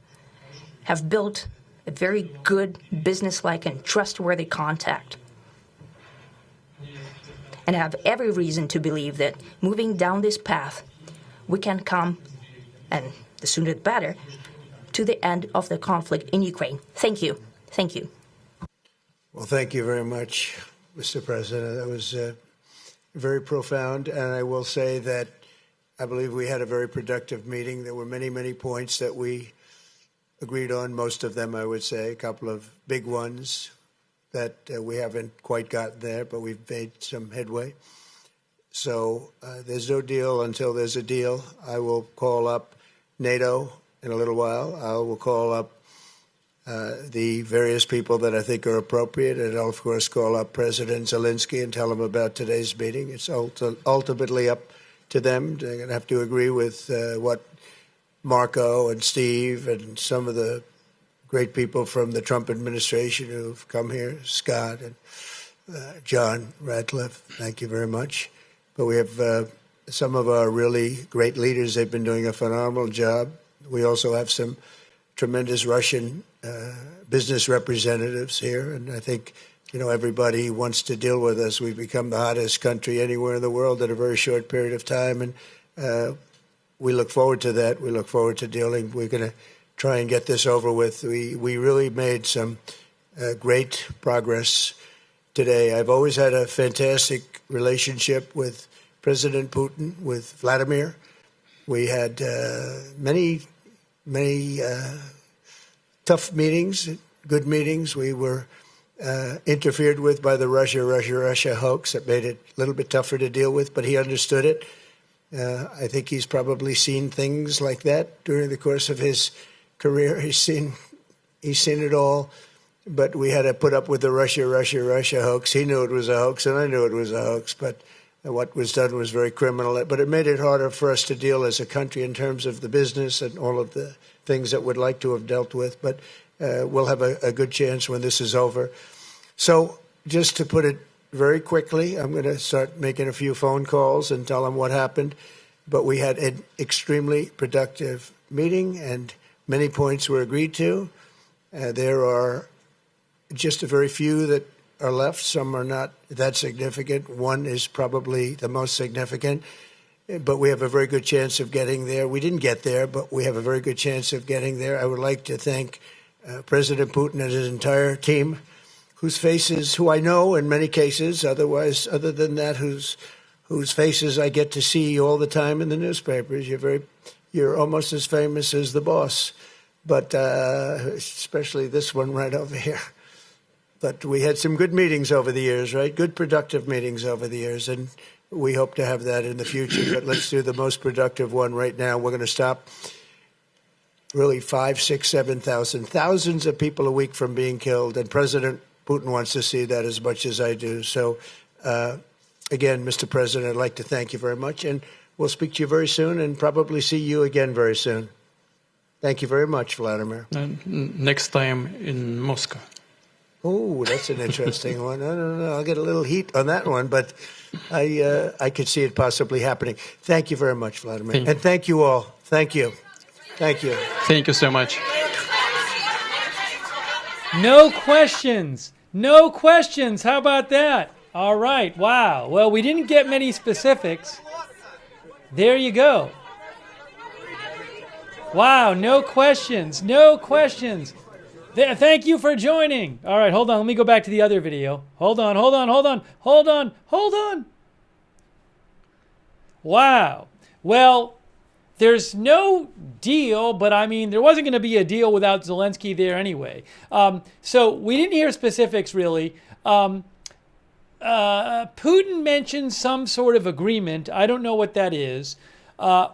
have built a very good, businesslike, and trustworthy contact. And I have every reason to believe that moving down this path, we can come, and the sooner the better, to the end of the conflict in Ukraine. Thank you. Thank you. Well, thank you very much, Mr. President. That was very profound. And I will say that I believe we had a very productive meeting. There were many, many points that we agreed on, most of them, I would say, a couple of big ones that we haven't quite gotten there, but we've made some headway. So there's no deal until there's a deal. I will call up NATO in a little while. I will call up the various people that I think are appropriate, and I'll, of course, call up President Zelensky and tell him about today's meeting. It's ultimately up to them. They're going to have to agree with what Marco and Steve and some of the great people from the Trump administration who've come here, Scott and John Radcliffe, thank you very much. But we have some of our really great leaders. They've been doing a phenomenal job. We also have some tremendous Russian business representatives here, and I think, you know, everybody wants to deal with us. We've become the hottest country anywhere in the world in a very short period of time, and we look forward to that. We look forward to dealing. We're going to try and get this over with. We really made some great progress today. I've always had a fantastic relationship with President Putin, with Vladimir. We had many tough meetings, good meetings. We were interfered with by the Russia hoax. That made it a little bit tougher to deal with, but he understood it. I think he's probably seen things like that during the course of his career. He's seen it all, but we had to put up with the Russia hoax. He knew it was a hoax, and I knew it was a hoax, but what was done was very criminal. But it made it harder for us to deal as a country in terms of the business and all of the things that we'd like to have dealt with. But we'll have a good chance when this is over. So just to put it very quickly, I'm going to start making a few phone calls and tell them what happened. But we had an extremely productive meeting, and many points were agreed to. There are just a very few that are left. Some are not that significant. One is probably the most significant, but we have a very good chance of getting there. We didn't get there, but we have a very good chance of getting there. I would like to thank President Putin and his entire team, whose faces, who I know in many cases, otherwise, other than that, whose faces I get to see all the time in the newspapers. You're almost as famous as the boss, but especially this one right over here. But we had some good meetings over the years, right? Good, productive meetings over the years, and we hope to have that in the future. But let's do the most productive one right now. We're going to stop really 5, 6, 7,000, thousands of people a week from being killed, and President Putin wants to see that as much as I do. So, again, Mr. President, I'd like to thank you very much, and we'll speak to you very soon and probably see you again very soon. Thank you very much, Vladimir. Next time in Moscow. Oh, that's an interesting one. I don't know. I'll get a little heat on that one, but I could see it possibly happening. Thank you very much, Vladimir. And thank you all. Thank you. Thank you. Thank you so much. No questions. No questions. How about that? All right. Wow. Well, we didn't get many specifics. There you go. Wow. No questions. No questions. Thank you for joining. All right. Hold on. Let me go back to the other video. Hold on. Wow. Well, there's no deal, but I mean, there wasn't going to be a deal without Zelensky there anyway. So we didn't hear specifics really. Putin mentioned some sort of agreement. I don't know what that is.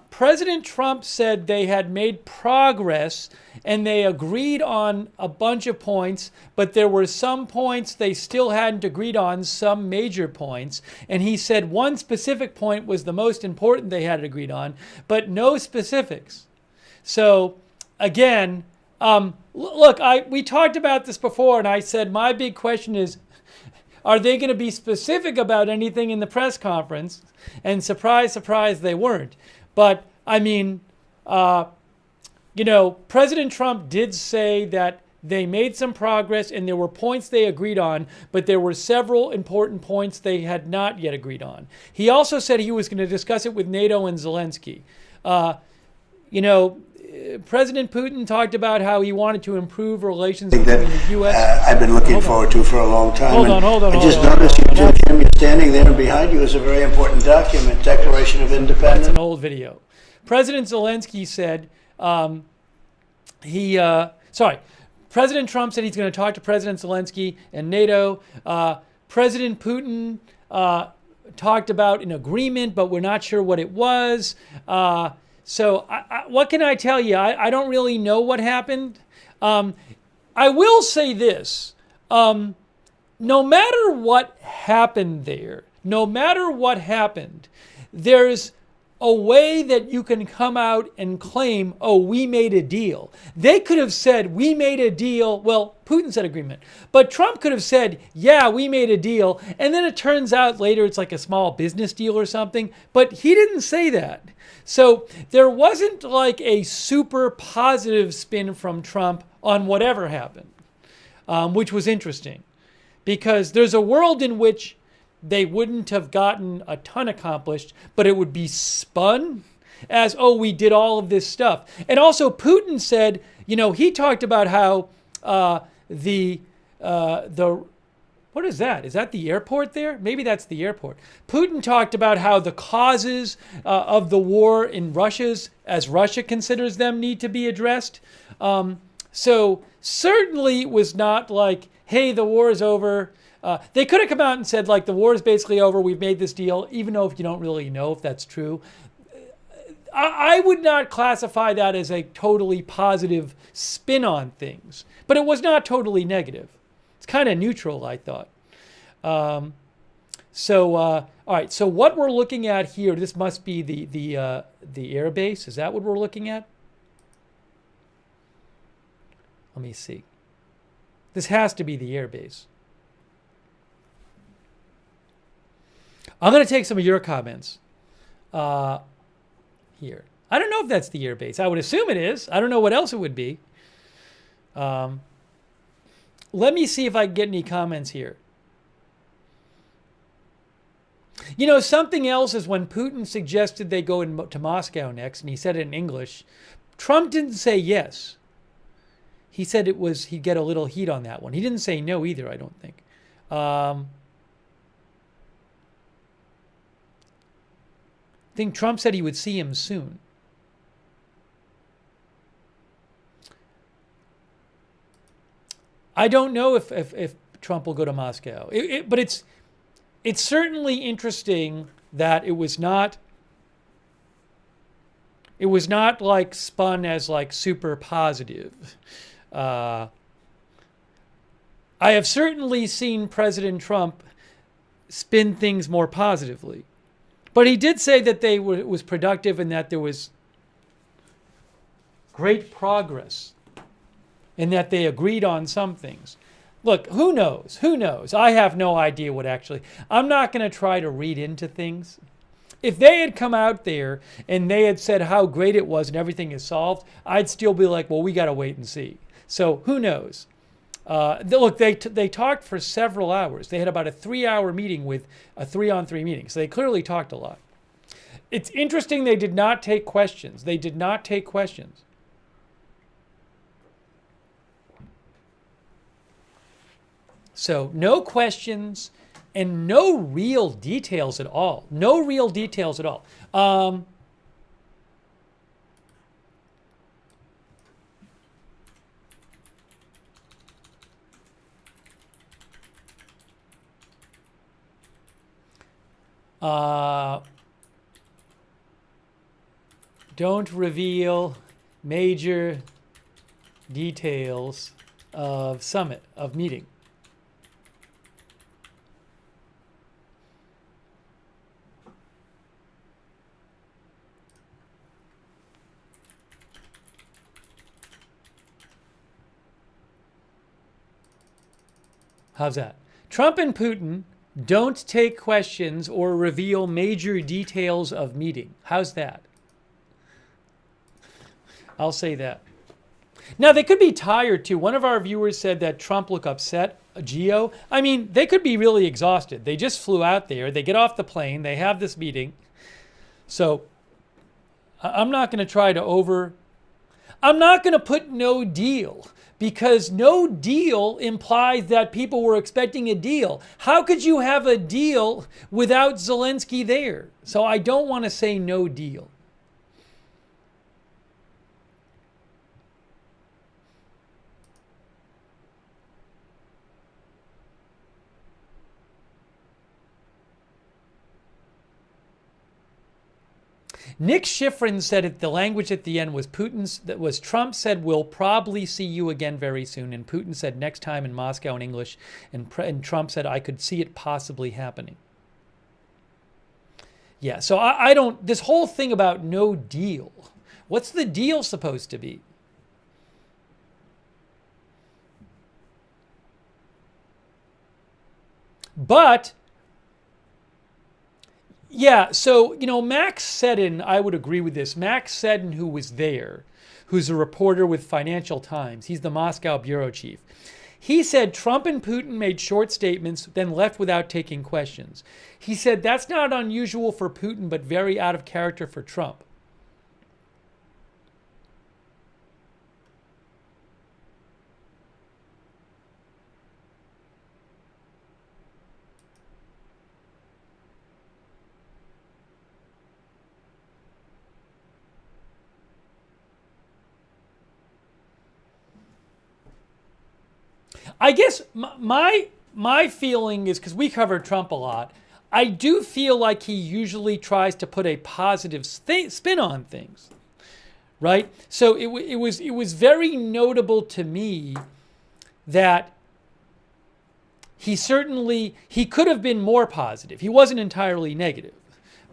President Trump said they had made progress and they agreed on a bunch of points, but there were some points they still hadn't agreed on, some major points. And he said one specific point was the most important they had agreed on, but no specifics. So again, look, we talked about this before, and I said my big question is, are they going to be specific about anything in the press conference? And surprise, surprise, they weren't. But I mean, President Trump did say that they made some progress and there were points they agreed on, but there were several important points they had not yet agreed on. He also said he was going to discuss it with NATO and Zelensky. President Putin talked about how he wanted to improve relations between the U.S. I've been looking forward to for a long time. Hold on. I just noticed you, Jim, you're standing there, and behind you is a very important document, Declaration of Independence. That's an old video. President Zelensky said President Trump said he's going to talk to President Zelensky and NATO. President Putin talked about an agreement, but we're not sure what it was. So what can I tell you? I don't really know what happened. I will say this. No matter what happened there, there's a way that you can come out and claim, oh, we made a deal. They could have said, we made a deal. Well, Putin said agreement. But Trump could have said, yeah, we made a deal. And then it turns out later it's like a small business deal or something. But he didn't say that. So there wasn't like a super positive spin from Trump on whatever happened, which was interesting. Because there's a world in which they wouldn't have gotten a ton accomplished, but it would be spun as, oh, we did all of this stuff. And also Putin said, he talked about how what is that? Is that the airport there? Maybe that's the airport. Putin talked about how the causes of the war in Russia's, as Russia considers them, need to be addressed. So certainly it was not like, hey, the war is over. They could have come out and said, like, the war is basically over. We've made this deal, even though if you don't really know if that's true. I would not classify that as a totally positive spin on things. But it was not totally negative. It's kind of neutral, I thought. All right. So what we're looking at here, this must be the air base. Is that what we're looking at? Let me see. This has to be the air base. I'm going to take some of your comments here. I don't know if that's the air base. I would assume it is. I don't know what else it would be. Let me see if I can get any comments here. Something else is when Putin suggested they go to Moscow next, and he said it in English, Trump didn't say yes. He said he'd get a little heat on that one. He didn't say no either, I don't think. I think Trump said he would see him soon. I don't know if Trump will go to Moscow, but it's certainly interesting that it was not like spun as like super positive. I have certainly seen President Trump spin things more positively. But he did say that it was productive and that there was great progress and that they agreed on some things. Look, who knows? Who knows? I have no idea what actually. I'm not going to try to read into things. If they had come out there and they had said how great it was and everything is solved, I'd still be like, well, we got to wait and see. So who knows? Look, they talked for several hours. They had about a 3-hour meeting with a 3-on-3 meeting. So they clearly talked a lot. It's interesting they did not take questions. They did not take questions. So no questions and no real details at all. No real details at all. Don't reveal major details of summit, of meeting. How's that? Trump and Putin don't take questions or reveal major details of meeting. How's that? I'll say that. Now, they could be tired too. One of our viewers said that Trump looked upset, Geo. I mean, they could be really exhausted. They just flew out there. They get off the plane. They have this meeting. So I'm not going to try to I'm not going to put no deal, because no deal implies that people were expecting a deal. How could you have a deal without Zelensky there? So I don't want to say no deal. Nick Schifrin said the language at the end was Trump said, "We'll probably see you again very soon." And Putin said, "Next time in Moscow" in English. And Trump said, "I could see it possibly happening." Yeah, so I don't, this whole thing about no deal. What's the deal supposed to be? But yeah, so, Max Seddon, I would agree with this. Max Seddon, who was there, who's a reporter with Financial Times, he's the Moscow bureau chief. He said Trump and Putin made short statements, then left without taking questions. He said that's not unusual for Putin, but very out of character for Trump. I guess my feeling is, because we cover Trump a lot, I do feel like he usually tries to put a positive spin on things, right? So it was very notable to me that he could have been more positive. He wasn't entirely negative,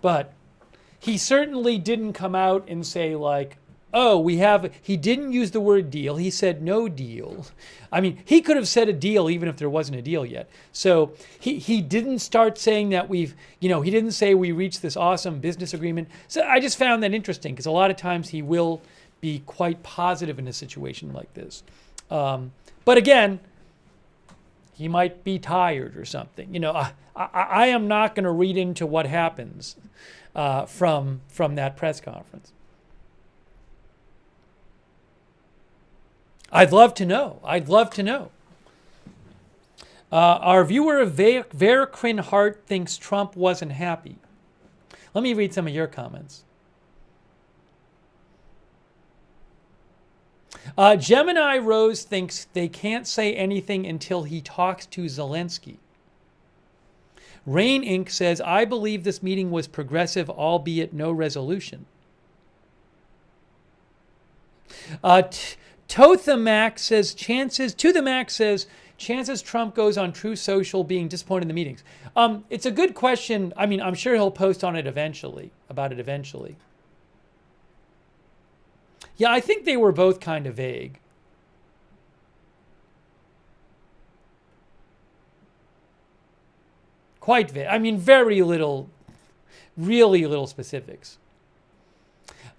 but he certainly didn't come out and say like, oh, he didn't use the word deal. He said no deal. I mean, he could have said a deal even if there wasn't a deal yet. So he didn't start saying that he didn't say we reached this awesome business agreement. So I just found that interesting, because a lot of times he will be quite positive in a situation like this. But again, he might be tired or something. I am not going to read into what happens from that press conference. I'd love to know. Our viewer Verkrin Hart thinks Trump wasn't happy. Let me read some of your comments. Gemini Rose thinks they can't say anything until he talks to Zelensky. Rain Inc. says, I believe this meeting was progressive, albeit no resolution. Tothamax says, chances Trump goes on True Social being disappointed in the meetings. It's a good question. I mean, I'm sure he'll post on it eventually, Yeah, I think they were both kind of vague. Quite vague. I mean, very little, really little specifics.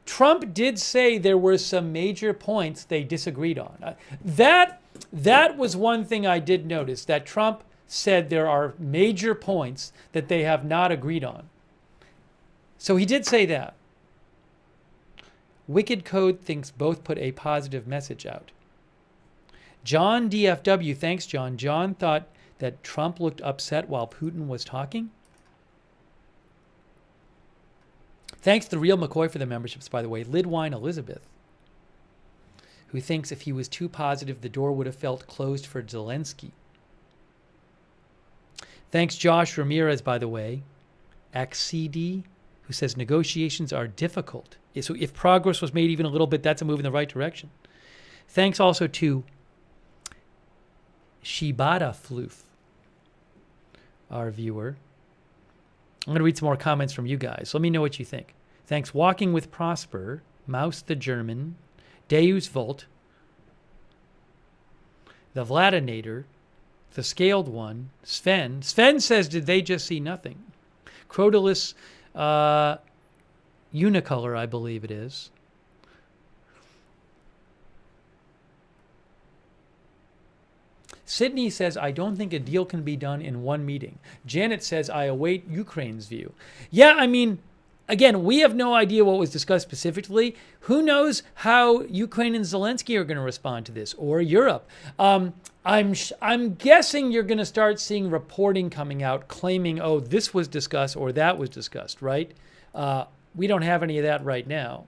Trump did say there were some major points they disagreed on. That was one thing I did notice, that Trump said there are major points that they have not agreed on. So he did say that. Wicked Code thinks both put a positive message out. John DFW, thanks John. John thought that Trump looked upset while Putin was talking. Thanks to Real McCoy for the memberships, by the way. Lidwine Elizabeth, who thinks if he was too positive, the door would have felt closed for Zelensky. Thanks Josh Ramirez, by the way. XCD, who says negotiations are difficult. So if progress was made even a little bit, that's a move in the right direction. Thanks also to Shibata Floof, our viewer. I'm going to read some more comments from you guys. Let me know what you think. Thanks. Walking with Prosper, Mouse the German, Deus Volt, the Vladinator, the scaled one, Sven. Sven says, did they just see nothing? Crotalus unicolor, I believe it is. Sydney says, I don't think a deal can be done in one meeting. Janet says, I await Ukraine's view. Yeah, I mean, again, we have no idea what was discussed specifically. Who knows how Ukraine and Zelensky are going to respond to this, or Europe? I'm guessing you're going to start seeing reporting coming out claiming, oh, this was discussed or that was discussed, right? We don't have any of that right now.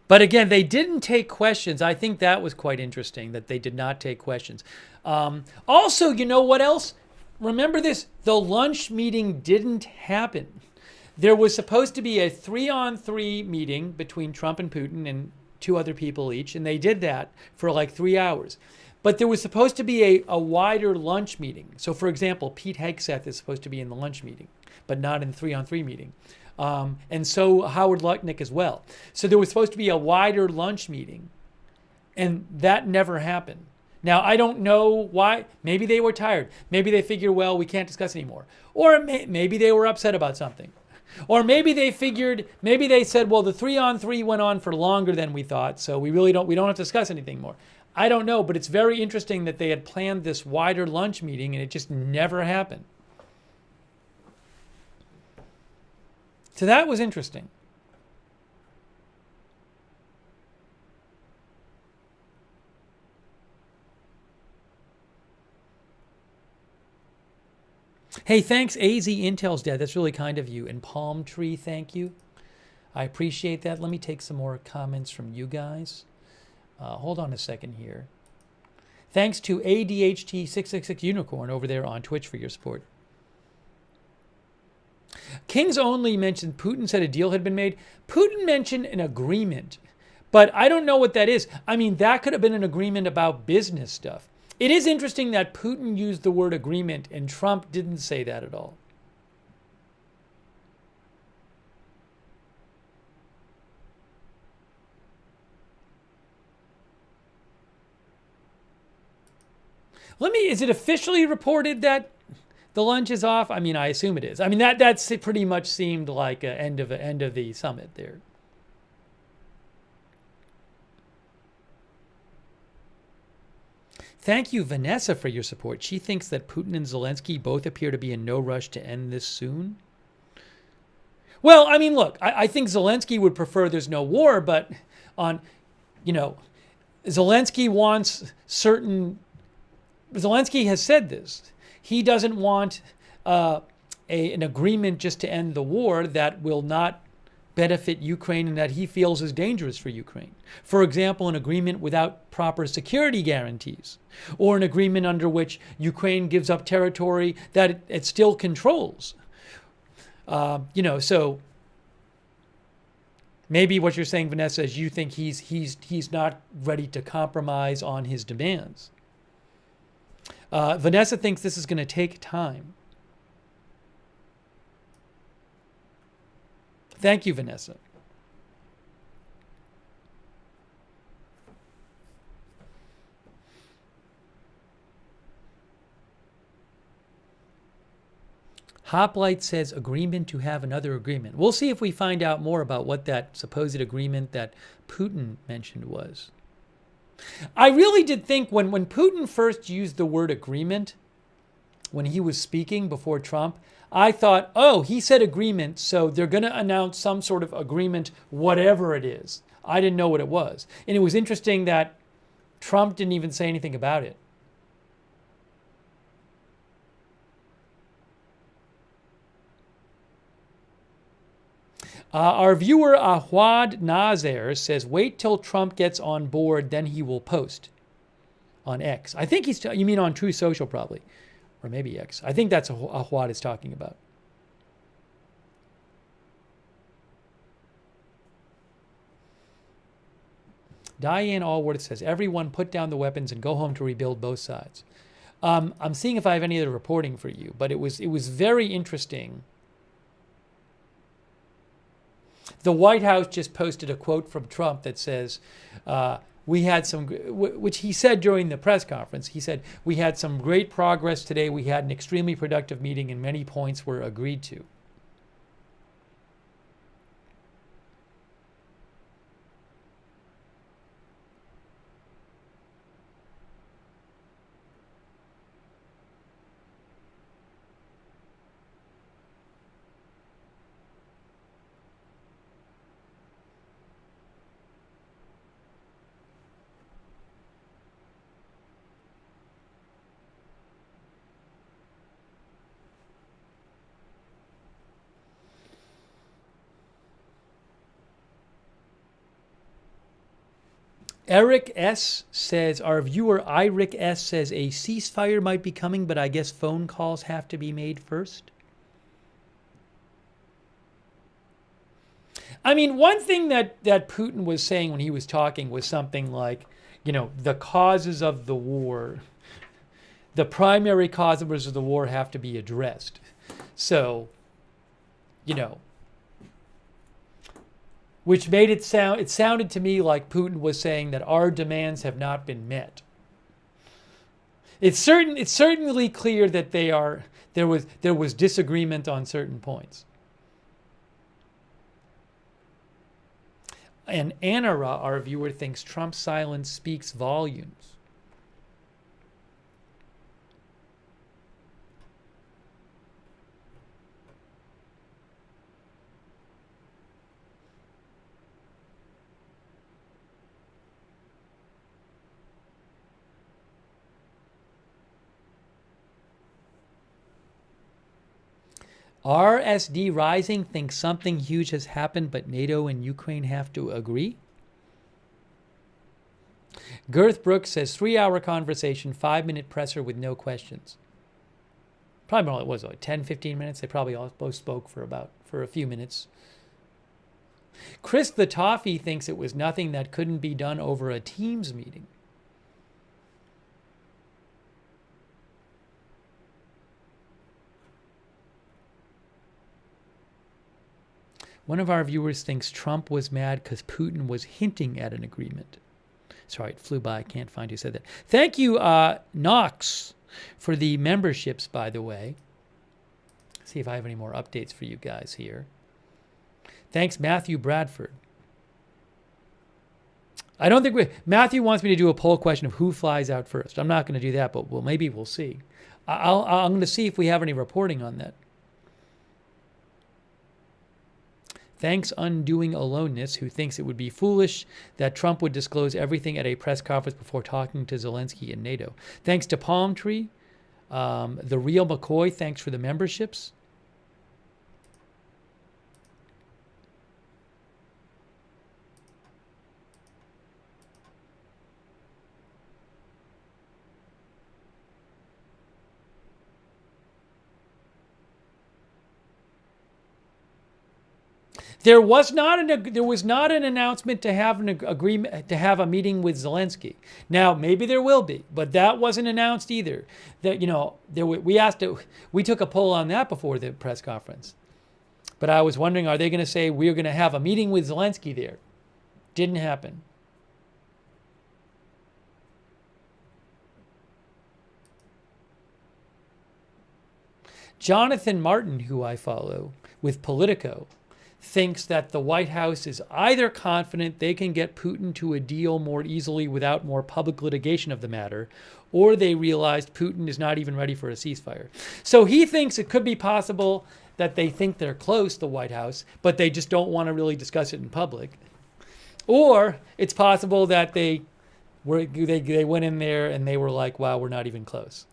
But again, they didn't take questions. I think that was quite interesting that they did not take questions. Also, you know what else? Remember this, the lunch meeting didn't happen. There was supposed to be a 3-on-3 meeting between Trump and Putin and 2 other people each, and they did that for like 3 hours. But there was supposed to be a wider lunch meeting. So for example, Pete Hegseth is supposed to be in the lunch meeting, but not in the 3-on-3 meeting. And so Howard Lutnick as well. So there was supposed to be a wider lunch meeting, and that never happened. Now, I don't know why. Maybe they were tired. Maybe they figured, well, we can't discuss anymore. Or maybe they were upset about something. Or maybe they said, well, the 3-on-3 went on for longer than we thought, so we don't have to discuss anything more. I don't know, but it's very interesting that they had planned this wider lunch meeting, and it just never happened. So that was interesting. Hey, thanks, AZ Intel's Dad. That's really kind of you. And Palm Tree, thank you. I appreciate that. Let me take some more comments from you guys. Hold on a second here. Thanks to ADHT666 Unicorn over there on Twitch for your support. Kings Only mentioned Putin said a deal had been made. Putin mentioned an agreement, but I don't know what that is. I mean, that could have been an agreement about business stuff. It is interesting that Putin used the word agreement and Trump didn't say that at all. Is it officially reported that the lunch is off? I mean, I assume it is. I mean, that's it pretty much seemed like an end of the summit there. Thank you, Vanessa, for your support. She thinks that Putin and Zelensky both appear to be in no rush to end this soon. Well, I mean, look, I think Zelensky would prefer there's no war, but Zelensky wants certain... Zelensky has said this. He doesn't want an agreement just to end the war that will not benefit Ukraine and that he feels is dangerous for Ukraine. For example, an agreement without proper security guarantees, or an agreement under which Ukraine gives up territory that it still controls. So maybe what you're saying, Vanessa, is you think he's not ready to compromise on his demands. Vanessa thinks this is going to take time. Thank you, Vanessa. Hoplite says agreement to have another agreement. We'll see if we find out more about what that supposed agreement that Putin mentioned was. I really did think when Putin first used the word agreement, when he was speaking before Trump, I thought, oh, he said agreement, so they're going to announce some sort of agreement, whatever it is. I didn't know what it was. And it was interesting that Trump didn't even say anything about it. Our viewer Ahwad Nazer says, wait till Trump gets on board, then he will post on X. I think you mean on True Social probably, or maybe X. I think that's Ahwad is talking about. Diane Allworth says, everyone put down the weapons and go home to rebuild both sides. I'm seeing if I have any other reporting for you, but it was very interesting. The White House just posted a quote from Trump that says, we had some, which he said during the press conference, he said, we had some great progress today. We had an extremely productive meeting and many points were agreed to. Eric S. says, our viewer Iric S. says, a ceasefire might be coming, but I guess phone calls have to be made first. I mean, one thing that Putin was saying when he was talking was something like, the causes of the war, the primary causes of the war have to be addressed. So, which made it sounded to me like Putin was saying that our demands have not been met. It's certainly clear that there was disagreement on certain points. And Anara, our viewer, thinks Trump's silence speaks volumes. RSD Rising thinks something huge has happened, but NATO and Ukraine have to agree. Girth Brooks says 3-hour conversation, 5-minute presser with no questions. Probably more, it was like 10, 15 minutes. They probably all both spoke for a few minutes. Chris the Toffee thinks it was nothing that couldn't be done over a Teams meeting. One of our viewers thinks Trump was mad because Putin was hinting at an agreement. Sorry, it flew by. I can't find who said that. Thank you, Knox, for the memberships, by the way. See if I have any more updates for you guys here. Thanks, Matthew Bradford. I don't think Matthew wants me to do a poll question of who flies out first. I'm not going to do that, but maybe we'll see. I'm going to see if we have any reporting on that. Thanks, Undoing Aloneness, who thinks it would be foolish that Trump would disclose everything at a press conference before talking to Zelensky and NATO. Thanks to Palm Tree. The Real McCoy, thanks for the memberships. There was not an announcement to have an agreement to have a meeting with Zelensky. Now maybe there will be, but that wasn't announced either. That we took a poll on that before the press conference, but I was wondering, are they going to say we're going to have a meeting with Zelensky there? Didn't happen. Jonathan Martin, who I follow with Politico, thinks that the White House is either confident they can get Putin to a deal more easily without more public litigation of the matter, or they realized Putin is not even ready for a ceasefire. So he thinks it could be possible that they think they're close, the White House, but they just don't want to really discuss it in public. Or it's possible that they went in there and they were like, wow, we're not even close.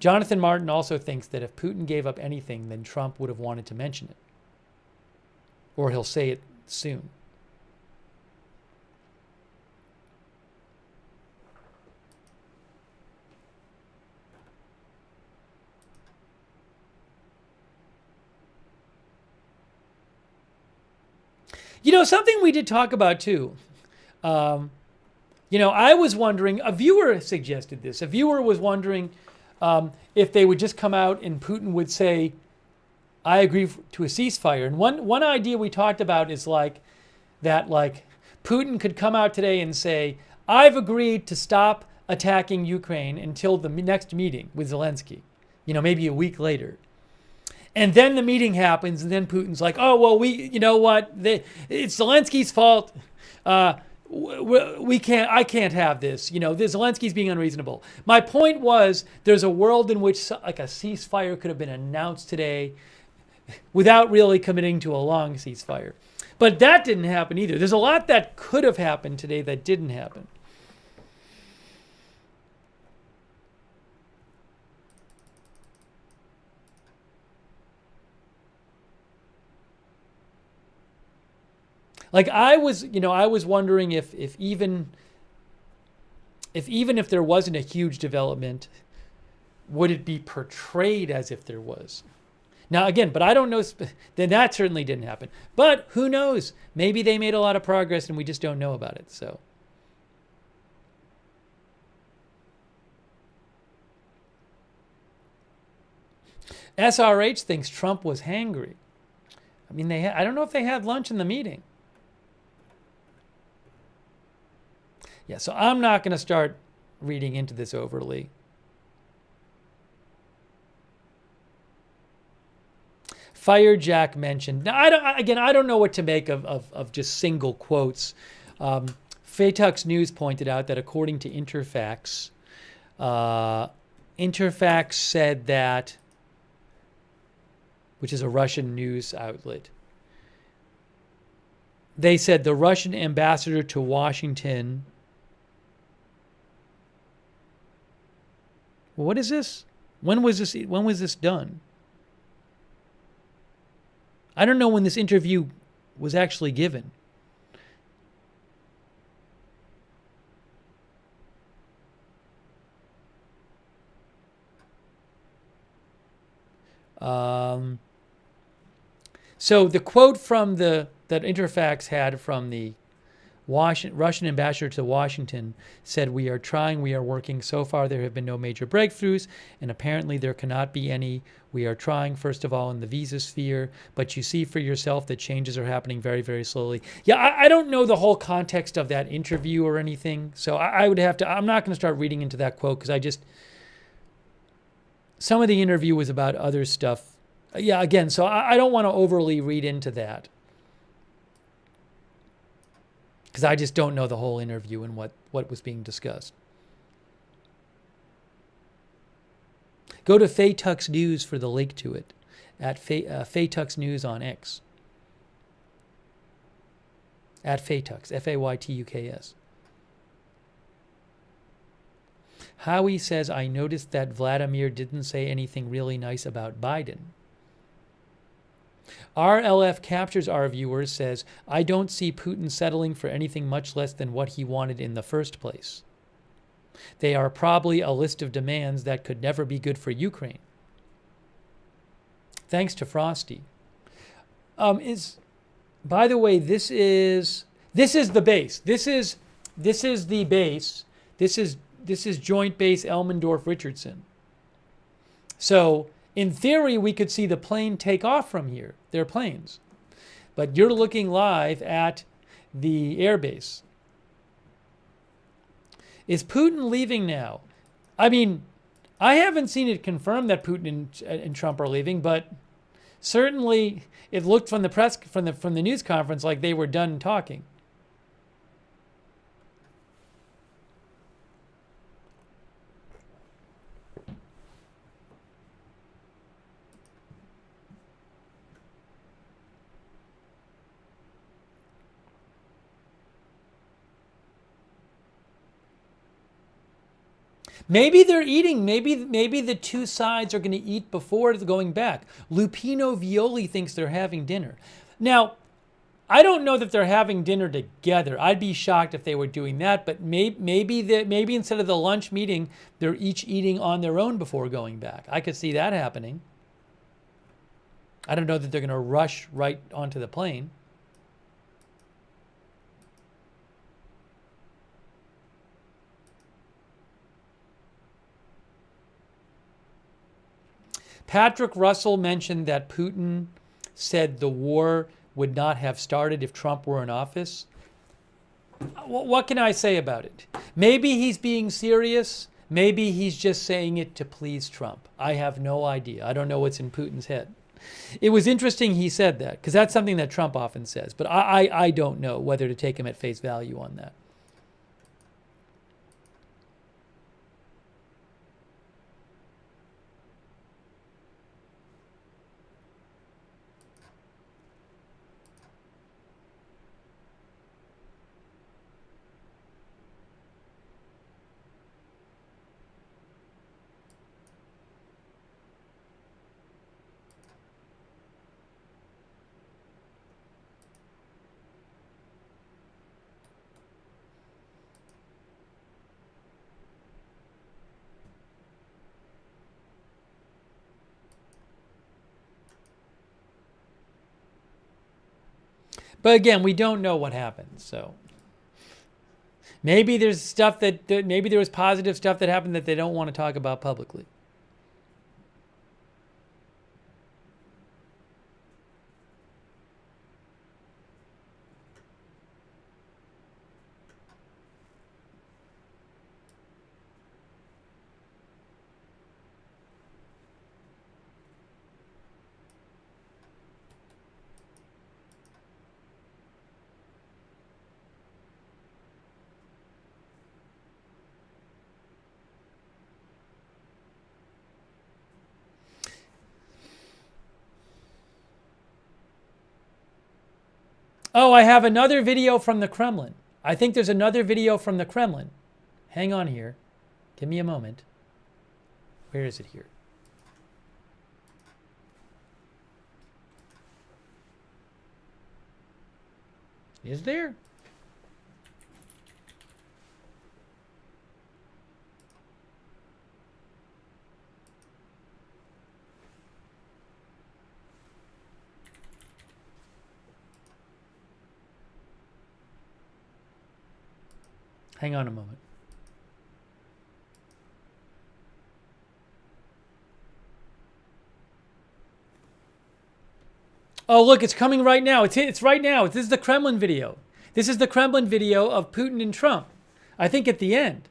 Jonathan Martin also thinks that if Putin gave up anything, then Trump would have wanted to mention it. Or he'll say it soon. You know, something we did talk about too. You know, I was wondering, a viewer suggested this. A viewer was wondering if they would just come out and Putin would say, I agree to a ceasefire. And one idea we talked about is like Putin could come out today and say, I've agreed to stop attacking Ukraine until the next meeting with Zelensky, you know, maybe a week later. And then the meeting happens, and then Putin's like, oh, well, you know what? It's Zelensky's fault. I can't have this. You know, Zelensky's being unreasonable. My point was, there's a world in which like a ceasefire could have been announced today without really committing to a long ceasefire. But that didn't happen either. There's a lot that could have happened today that didn't happen. Like I was wondering if even if there wasn't a huge development, would it be portrayed as if there was? Now again, but I don't know. Then that certainly didn't happen. But who knows? Maybe they made a lot of progress and we just don't know about it. So. SRH thinks Trump was hangry. I mean, I don't know if they had lunch in the meeting. Yeah, so I'm not going to start reading into this overly. Firejack mentioned. Now, I don't know what to make of just single quotes. Faytux News pointed out that according to Interfax, Interfax said that, which is a Russian news outlet, they said the Russian ambassador to Washington. What is this? When was this done? I don't know when this interview was actually given. So the quote from that Interfax had from the Russian ambassador to Washington said, "We are trying, we are working. So far, there have been no major breakthroughs, and apparently there cannot be any. We are trying, first of all, in the visa sphere, but you see for yourself that changes are happening very, very slowly." Yeah, I don't know the whole context of that interview or anything, so I would have to, I'm not going to start reading into that quote because some of the interview was about other stuff. Yeah, again, so I don't want to overly read into that, because I just don't know the whole interview and what was being discussed. Go to Faytux News for the link to it at Faytux News on X. At Faytux, Faytuks. Howie says, I noticed that Vladimir didn't say anything really nice about Biden. RLF Captures Our Viewers says, I don't see Putin settling for anything much less than what he wanted in the first place. They are probably a list of demands that could never be good for Ukraine. Thanks to Frosty. By the way, this is the base. This is the base. This is Joint Base Elmendorf-Richardson. So in theory, we could see the plane take off from here. They're planes. But you're looking live at the airbase. Is Putin leaving now? I mean, I haven't seen it confirmed that Putin and Trump are leaving, but certainly it looked from the press, from the news conference, like they were done talking. Maybe they're eating. Maybe the two sides are going to eat before going back. Lupino Violi thinks they're having dinner. Now, I don't know that they're having dinner together. I'd be shocked if they were doing that. But maybe instead of the lunch meeting, they're each eating on their own before going back. I could see that happening. I don't know that they're going to rush right onto the plane. Patrick Russell mentioned that Putin said the war would not have started if Trump were in office. What can I say about it? Maybe he's being serious. Maybe he's just saying it to please Trump. I have no idea. I don't know what's in Putin's head. It was interesting he said that, because that's something that Trump often says. But I don't know whether to take him at face value on that. But again, we don't know what happened. So maybe there's stuff maybe there was positive stuff that happened that they don't want to talk about publicly. Oh, I have another video from the Kremlin. I think there's another video from the Kremlin. Hang on here. Give me a moment. Where is it here? Is there? Hang on a moment. Oh, look, it's coming right now. It's right now. This is the Kremlin video. This is the Kremlin video of Putin and Trump. I think at the end.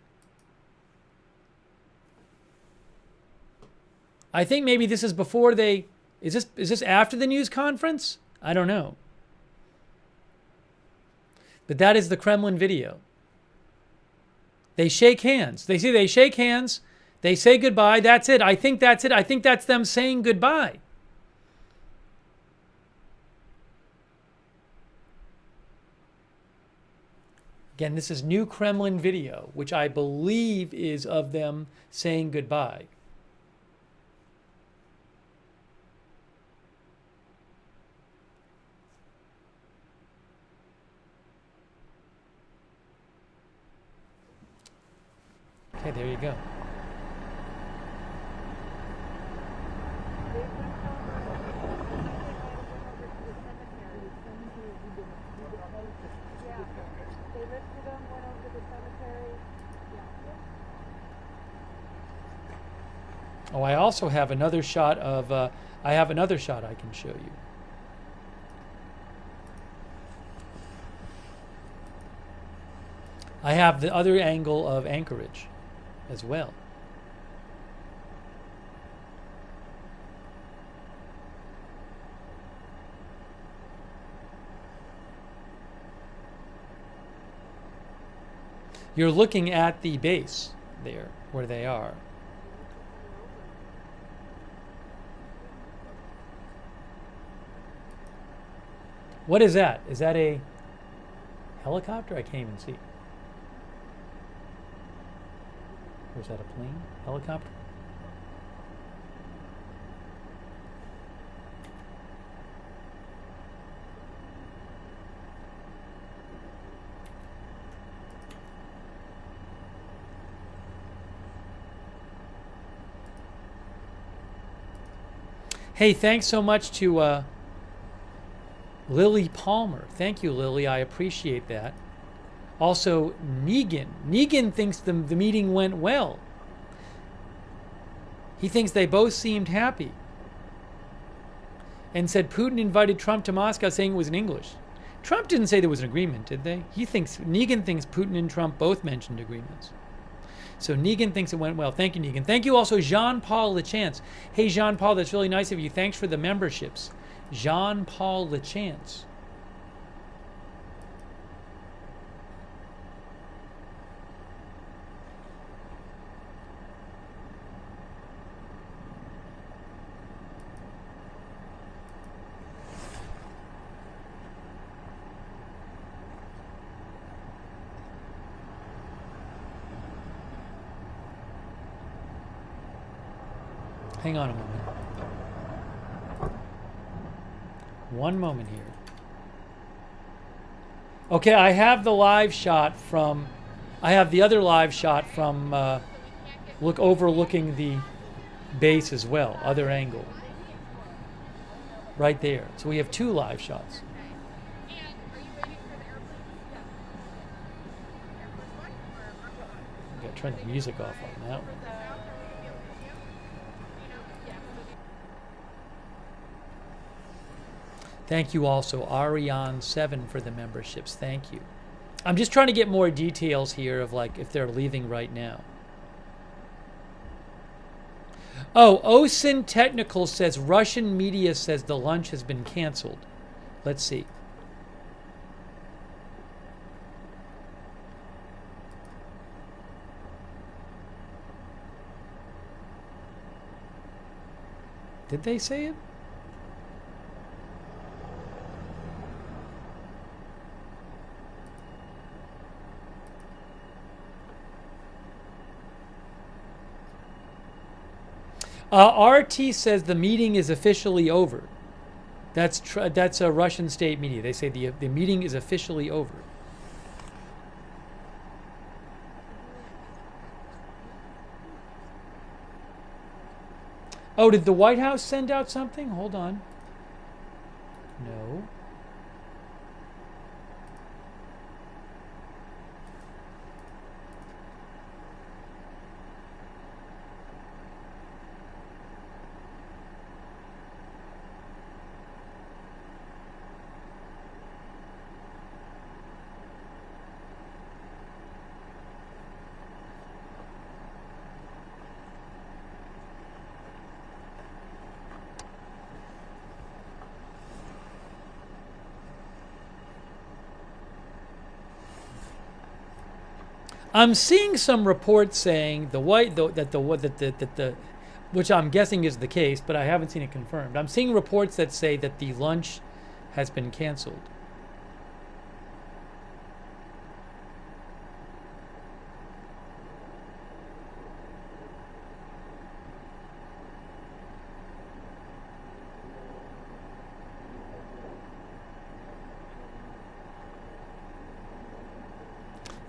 I think maybe this is before they... Is this after the news conference? I don't know. But that is the Kremlin video. They shake hands. They shake hands. They say goodbye. That's it. I think that's it. I think that's them saying goodbye. Again, this is new Kremlin video, which I believe is of them saying goodbye. Okay, there you go. Oh, I also have another shot of, I have another shot I can show you. I have the other angle of Anchorage as well. You're looking at the base there, where they are. What is that? Is that a helicopter? I can't even see. Or is that a plane? Helicopter? Hey, thanks so much to Lily Palmer. Thank you, Lily. I appreciate that. Also, Negan. Negan thinks the meeting went well. He thinks they both seemed happy. And said Putin invited Trump to Moscow saying it was in English. Trump didn't say there was an agreement, did they? Negan thinks Putin and Trump both mentioned agreements. So Negan thinks it went well. Thank you, Negan. Thank you also, Jean-Paul Lachance. Hey, Jean-Paul, that's really nice of you. Thanks for the memberships. Jean-Paul Lachance. Hang on a moment. One moment here. Okay, I have the live shot from, I have the other live shot from overlooking the base as well, other angle. Right there. So we have two live shots. I've got to turn the music off on that one. Thank you also, Ariane7 for the memberships. Thank you. I'm just trying to get more details here of like if they're leaving right now. Oh, OSIN Technical says Russian media says the lunch has been canceled. Let's see. Did they say it? RT says the meeting is officially over. That's a Russian state media. They say the meeting is officially over. Oh, did the White House send out something? Hold on. No. I'm seeing some reports saying which I'm guessing is the case, but I haven't seen it confirmed. I'm seeing reports that say that the lunch has been canceled.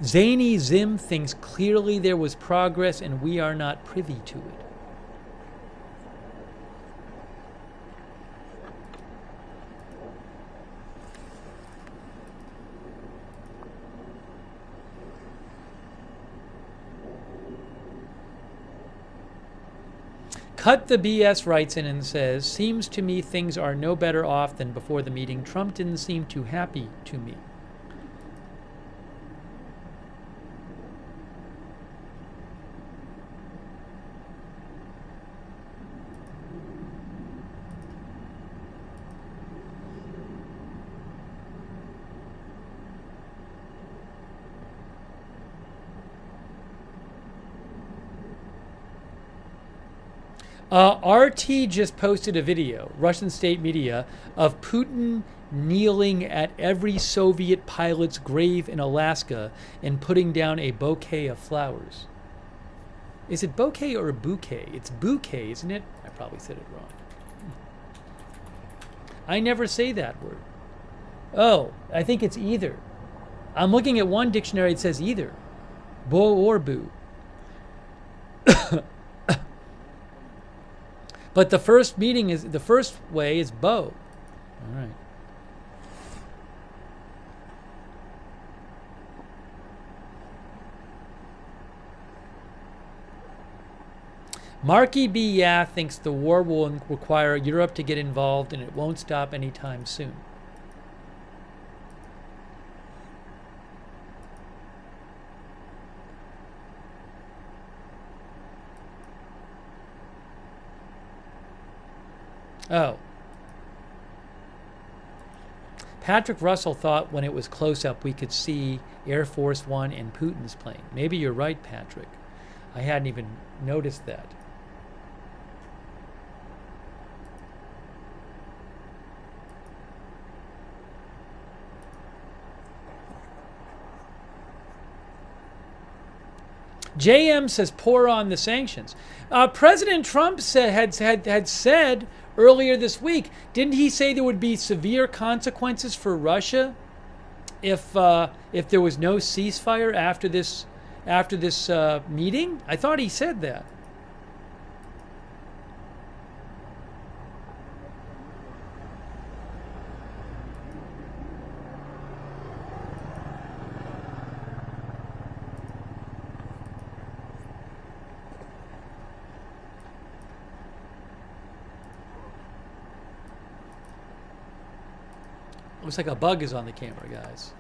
Zany Zim thinks clearly there was progress and we are not privy to it. Cut the BS writes in and says, seems to me things are no better off than before the meeting. Trump didn't seem too happy to me. RT just posted a video, Russian state media, of Putin kneeling at every Soviet pilot's grave in Alaska and putting down a bouquet of flowers. Is it bouquet or bouquet? It's bouquet, isn't it? I probably said it wrong. I never say that word. Oh, I think it's either. I'm looking at one dictionary, it says either. Beau or boo. But the first way is beau. All right. Marky B. Yeah thinks the war will require Europe to get involved and it won't stop anytime soon. Oh. Patrick Russell thought when it was close up we could see Air Force One and Putin's plane. Maybe you're right, Patrick. I hadn't even noticed that. JM says pour on the sanctions. President Trump had said earlier this week, didn't he say there would be severe consequences for Russia if there was no ceasefire after this meeting? I thought he said that. Looks like a bug is on the camera, guys.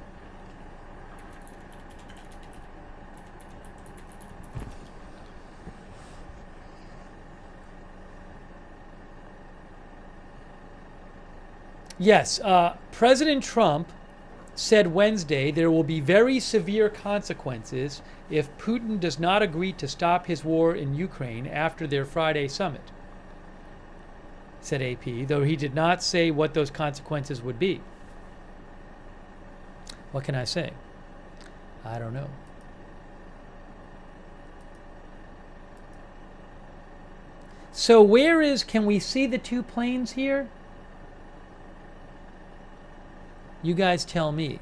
Yes, President Trump said Wednesday there will be very severe consequences if Putin does not agree to stop his war in Ukraine after their Friday summit, said AP, though he did not say what those consequences would be. What can I say? I don't know. So can we see the two planes here? You guys tell me.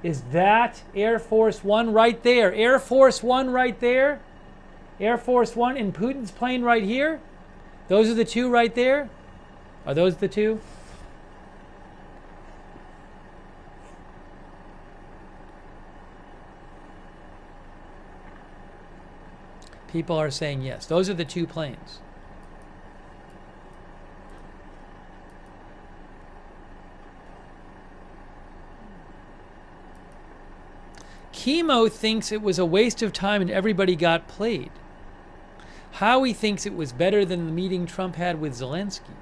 Is that Air Force One right there? Air Force One right there? Air Force One and Putin's plane right here? Those are the two right there? Are those the two? People are saying yes. Those are the two planes. Chemo thinks it was a waste of time and everybody got played. Howie thinks it was better than the meeting Trump had with Zelensky.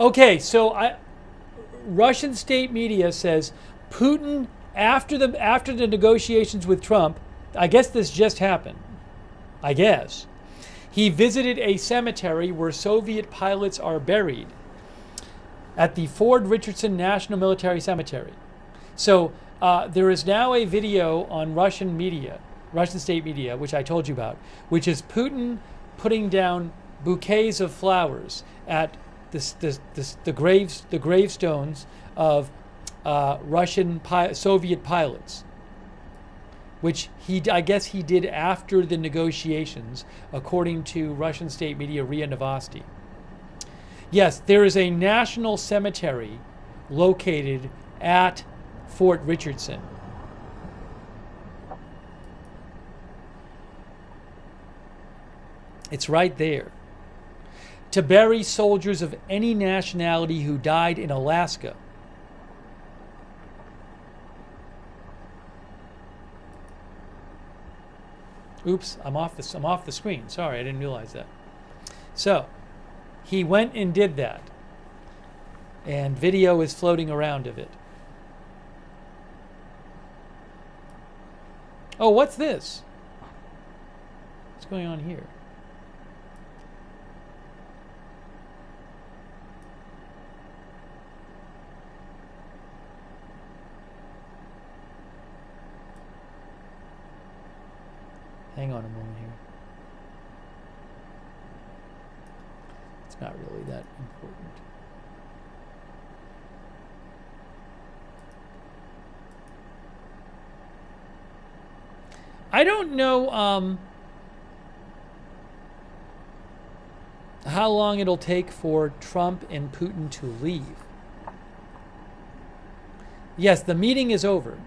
Okay, so Russian state media says Putin, after the negotiations with Trump, I guess this just happened. I guess he visited a cemetery where Soviet pilots are buried at the Ford Richardson National Military Cemetery. So there is now a video on Russian state media, which I told you about, which is Putin putting down bouquets of flowers at the gravestones of Russian Soviet pilots, which I guess he did after the negotiations, according to Russian state media RIA Novosti. Yes, there is a national cemetery located at Fort Richardson. It's right there. To bury soldiers of any nationality who died in Alaska. Oops, I'm off the screen. Sorry, I didn't realize that. So, he went and did that. And video is floating around of it. Oh, what's this? What's going on here? Hang on a moment here. It's not really that important. I don't know how long it'll take for Trump and Putin to leave. Yes, the meeting is over.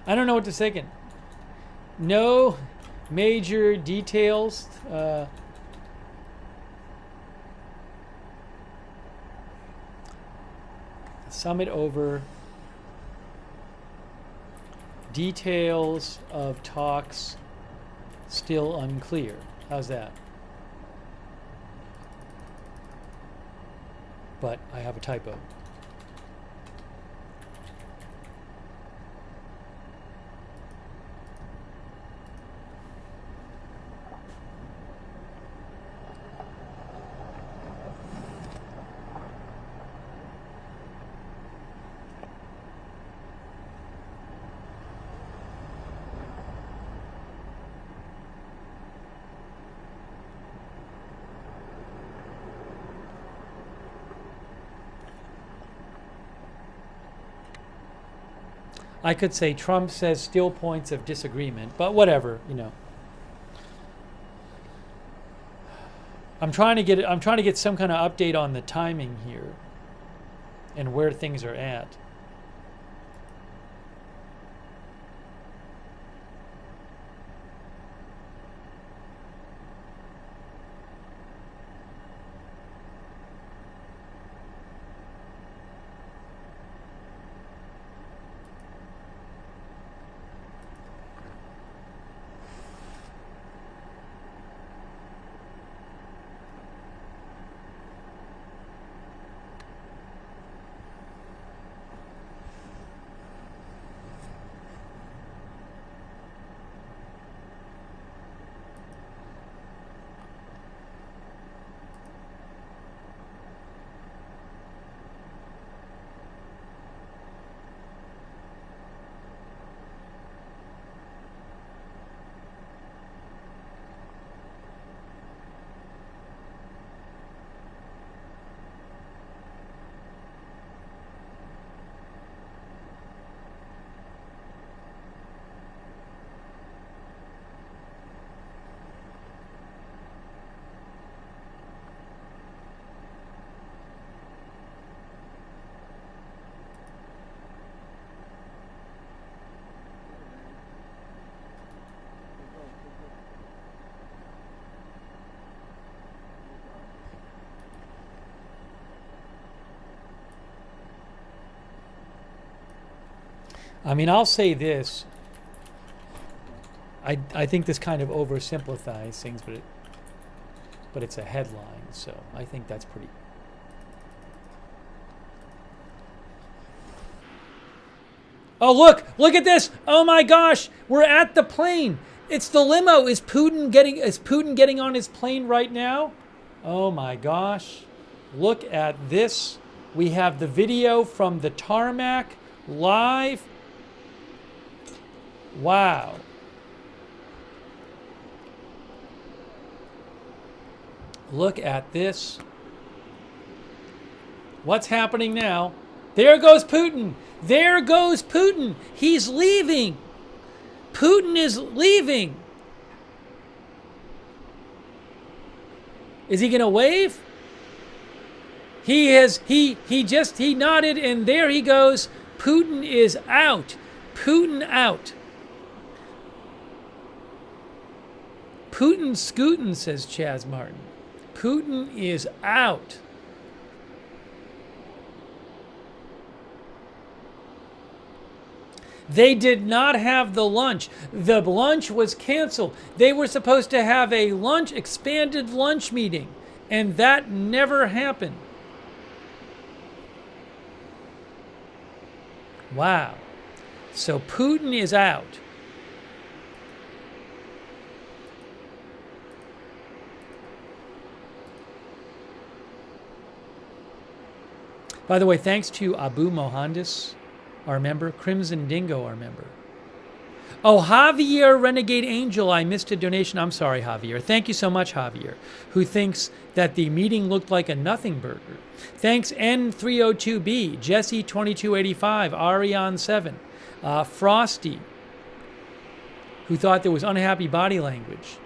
I don't know what to say. No major details. Summit over. Details of talks still unclear. How's that? But I have a typo. I could say Trump says still points of disagreement, but whatever, you know. I'm trying to get some kind of update on the timing here and where things are at. I mean, I'll say this. I think this kind of oversimplifies things, but it's a headline, so I think that's pretty. Oh, look at this. Oh my gosh, we're at the plane. It's the limo. Is Putin getting on his plane right now? Oh my gosh. Look at this. We have the video from the tarmac live. Wow. Look at this. What's happening now? There goes Putin. There goes Putin. He's leaving. Putin is leaving. Is he going to wave? He nodded, and there he goes. Putin is out. Putin out. Putin scootin', says Chaz Martin. Putin is out. They did not have the lunch. The lunch was canceled. They were supposed to have a expanded lunch meeting, and that never happened. Wow. So Putin is out. By the way, thanks to Abu Mohandis, our member, Crimson Dingo, our member. Oh, Javier Renegade Angel, I missed a donation. I'm sorry, Javier. Thank you so much, Javier, who thinks that the meeting looked like a nothing burger. Thanks, N302B, Jesse2285, Ariane7, Frosty, who thought there was unhappy body language.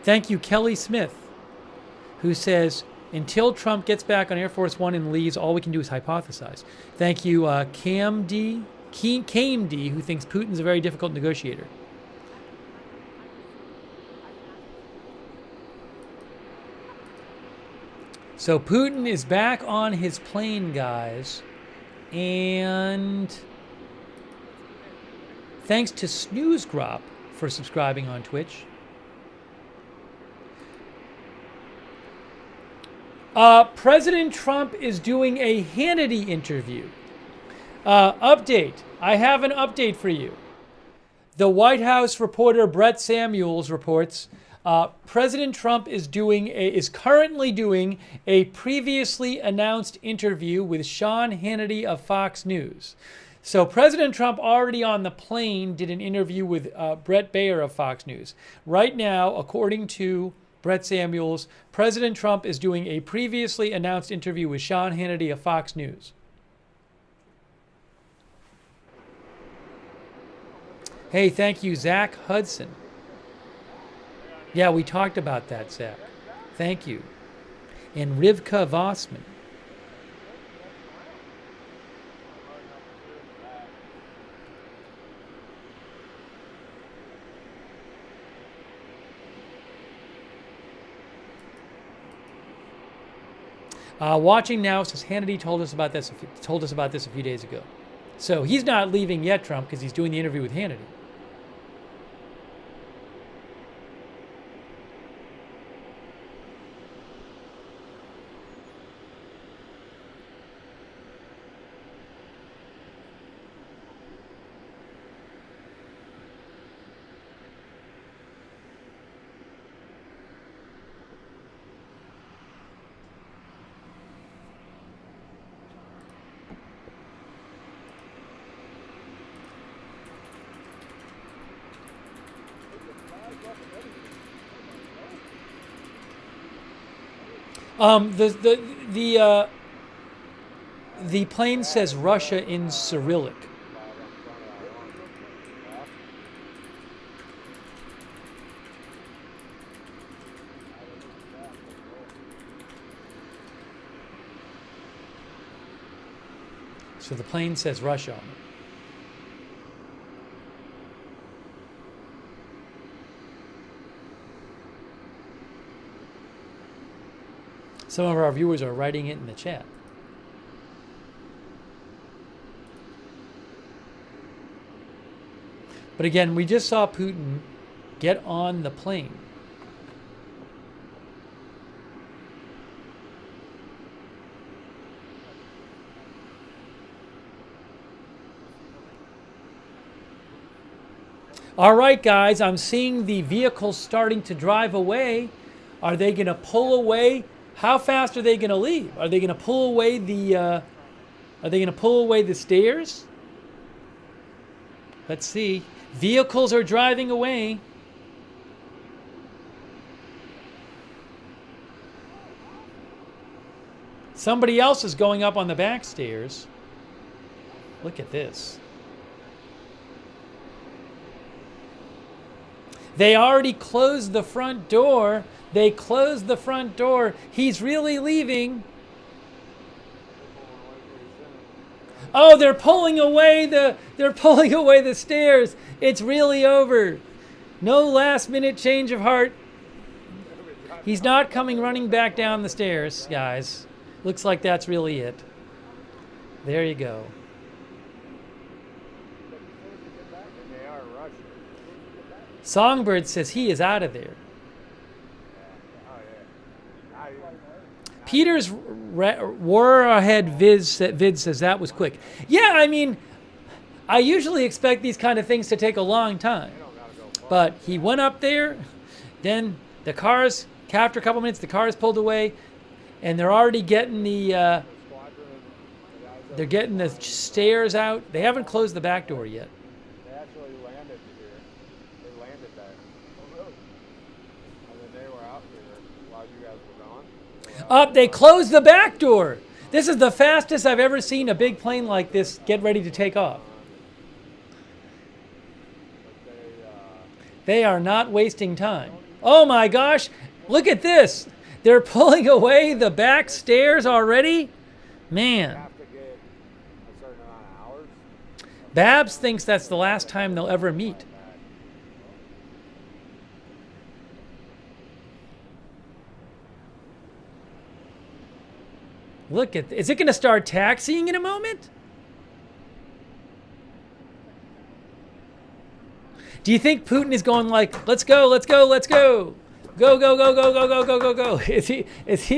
Thank you, Kelly Smith, who says, until Trump gets back on Air Force One and leaves, all we can do is hypothesize. Thank you, KMD, who thinks Putin's a very difficult negotiator. So Putin is back on his plane, guys. And thanks to Snoozegrop for subscribing on Twitch. President Trump is doing a Hannity interview. Update. I have an update for you. The White House reporter Brett Samuels reports President Trump is currently doing a previously announced interview with Sean Hannity of Fox News. So President Trump already on the plane did an interview with Brett Baer of Fox News. Right now, according to Brett Samuels, President Trump is doing a previously announced interview with Sean Hannity of Fox News. Hey, thank you, Zach Hudson. Yeah, we talked about that, Zach. Thank you. And Rivka Vossman. Watching now says Hannity told us about this a few days ago. So he's not leaving yet, Trump, because he's doing the interview with Hannity. The plane says Russia in Cyrillic. So the plane says Russia on it. Some of our viewers are writing it in the chat. But again, we just saw Putin get on the plane. All right, guys, I'm seeing the vehicles starting to drive away. Are they going to pull away? How fast are they going to leave? Are they going to pull away the stairs? Let's see. Vehicles are driving away. Somebody else is going up on the back stairs. Look at this. They already closed the front door. They closed the front door. He's really leaving. Oh, they're pulling away the stairs. It's really over. No last minute change of heart. He's not coming running back down the stairs, guys. Looks like that's really it. There you go. Songbird says he is out of there. Peter's Warhead Vid says that was quick. Yeah, I mean, I usually expect these kind of things to take a long time. But he went up there, then the cars, after a couple minutes, the cars pulled away, and they're already getting the stairs out. They haven't closed the back door yet. They actually landed here. They landed there. Oh, really? And then they were out here while you guys were gone. Up, they closed the back door. This is the fastest I've ever seen a big plane like this get ready to take off. They are not wasting time. Oh my gosh, look at this. They're pulling away the back stairs already? Man. Babs thinks that's the last time they'll ever meet. Look at, is it going to start taxiing in a moment? Do you think Putin is going like, let's go, let's go, let's go. Go, go, go, go, go, go, go, go, go. Is he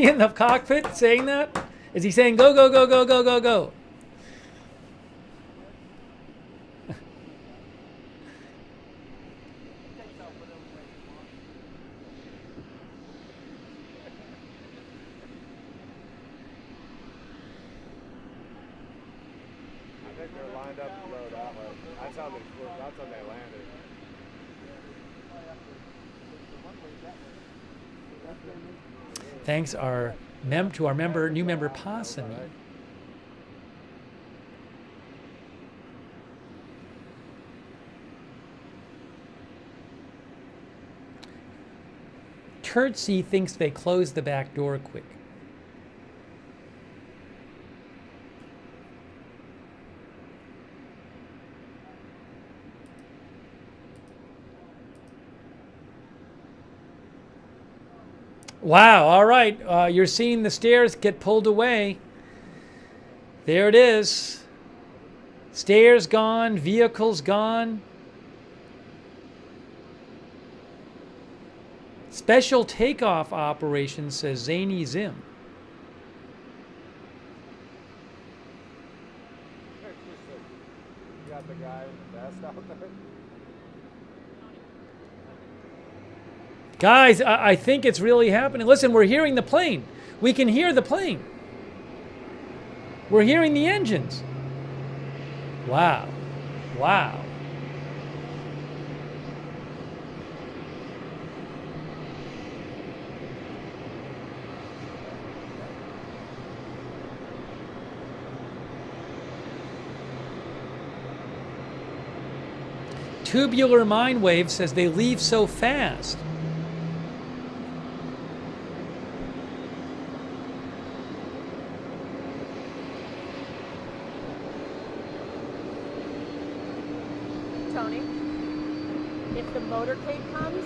in the cockpit saying that? Is he saying go, go, go, go, go, go, go? I think they're lined up to go that way. That's how they landed. Thanks to our new member Possum. Turtsy thinks they closed the back door quick. Wow, all right. You're seeing the stairs get pulled away. There it is. Stairs gone, vehicles gone. Special takeoff operation, says Zany Zim. You got the guy in the vest out there. Guys, I think it's really happening. Listen, we're hearing the plane. We can hear the plane. We're hearing the engines. Wow. Wow. Tubular Mind Wave says they leave so fast. Tony, if the motorcade comes,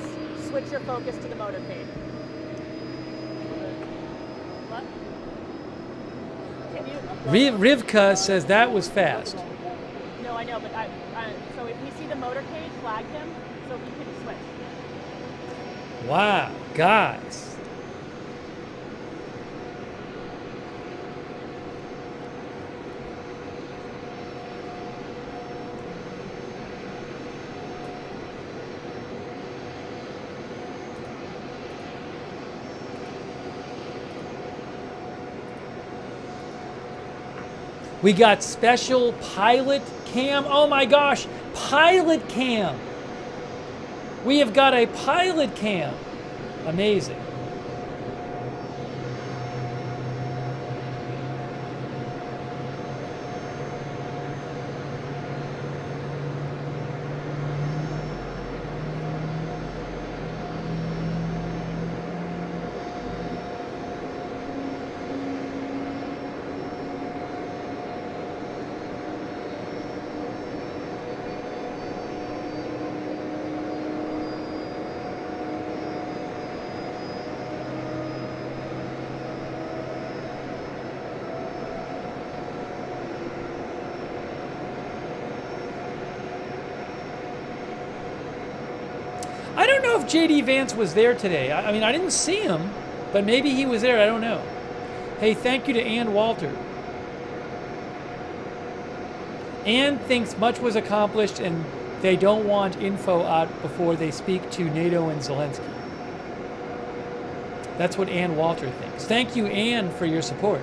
switch your focus to the motorcade. What? Can you? Rivka says that was fast. No, I know, but so if we see the motorcade, flag him so he can switch. Wow, guys. We got special pilot cam. Oh my gosh, pilot cam. We have got a pilot cam. Amazing. I don't know if J.D. Vance was there today. I mean, I didn't see him, but maybe he was there. I don't know. Hey, thank you to Ann Walter. Ann thinks much was accomplished and they don't want info out before they speak to NATO and Zelensky. That's what Ann Walter thinks. Thank you, Ann, for your support.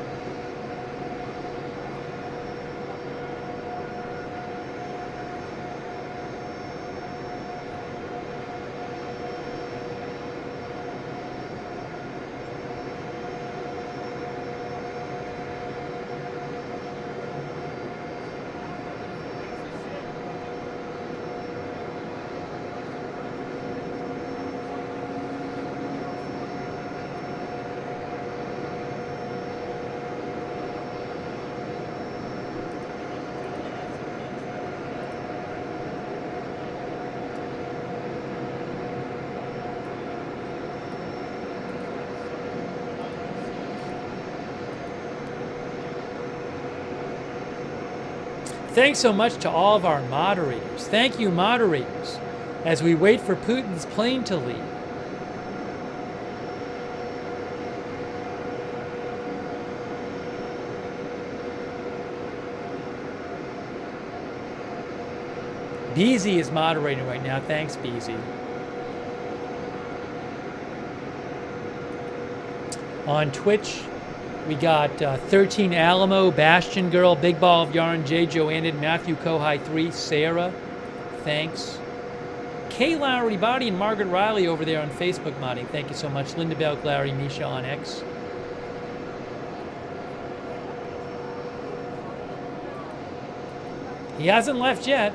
Thanks so much to all of our moderators. Thank you, moderators, as we wait for Putin's plane to leave. Beezy is moderating right now. Thanks, Beezy. On Twitch, we got 13 Alamo, Bastion Girl, Big Ball of Yarn, J. Joannan, Matthew Kohai 3, Sarah. Thanks. Kay Lowry Body and Margaret Riley over there on Facebook modding. Thank you so much. Linda Belk, Larry, Misha on X. He hasn't left yet.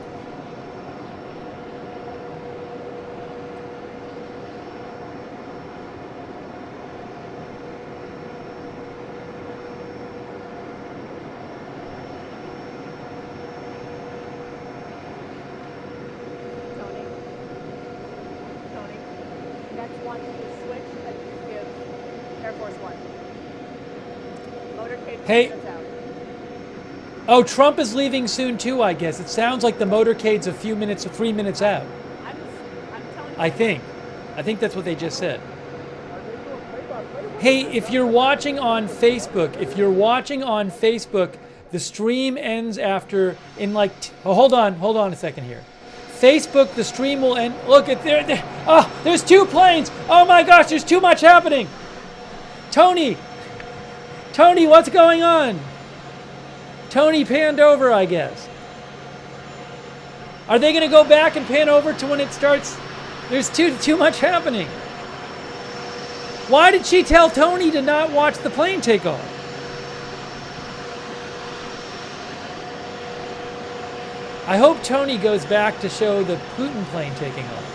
Hey. Oh, Trump is leaving soon too, I guess. It sounds like the motorcade's a few minutes or 3 minutes out. I think that's what they just said. Hey, if you're watching on Facebook, the stream ends after hold on a second here. Facebook, the stream will end. Look at there. Oh, there's 2 planes. Oh my gosh, there's too much happening. Tony, what's going on? Tony panned over, I guess. Are they going to go back and pan over to when it starts? There's too much happening. Why did she tell Tony to not watch the plane take off? I hope Tony goes back to show the Putin plane taking off.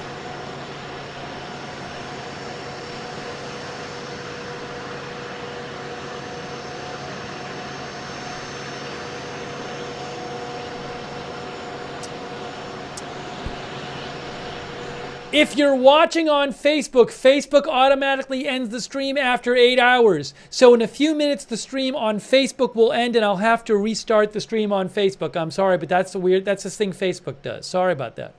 If you're watching on Facebook, Facebook automatically ends the stream after 8 hours. So in a few minutes, the stream on Facebook will end and I'll have to restart the stream on Facebook. I'm sorry, but that's this thing Facebook does. Sorry about that.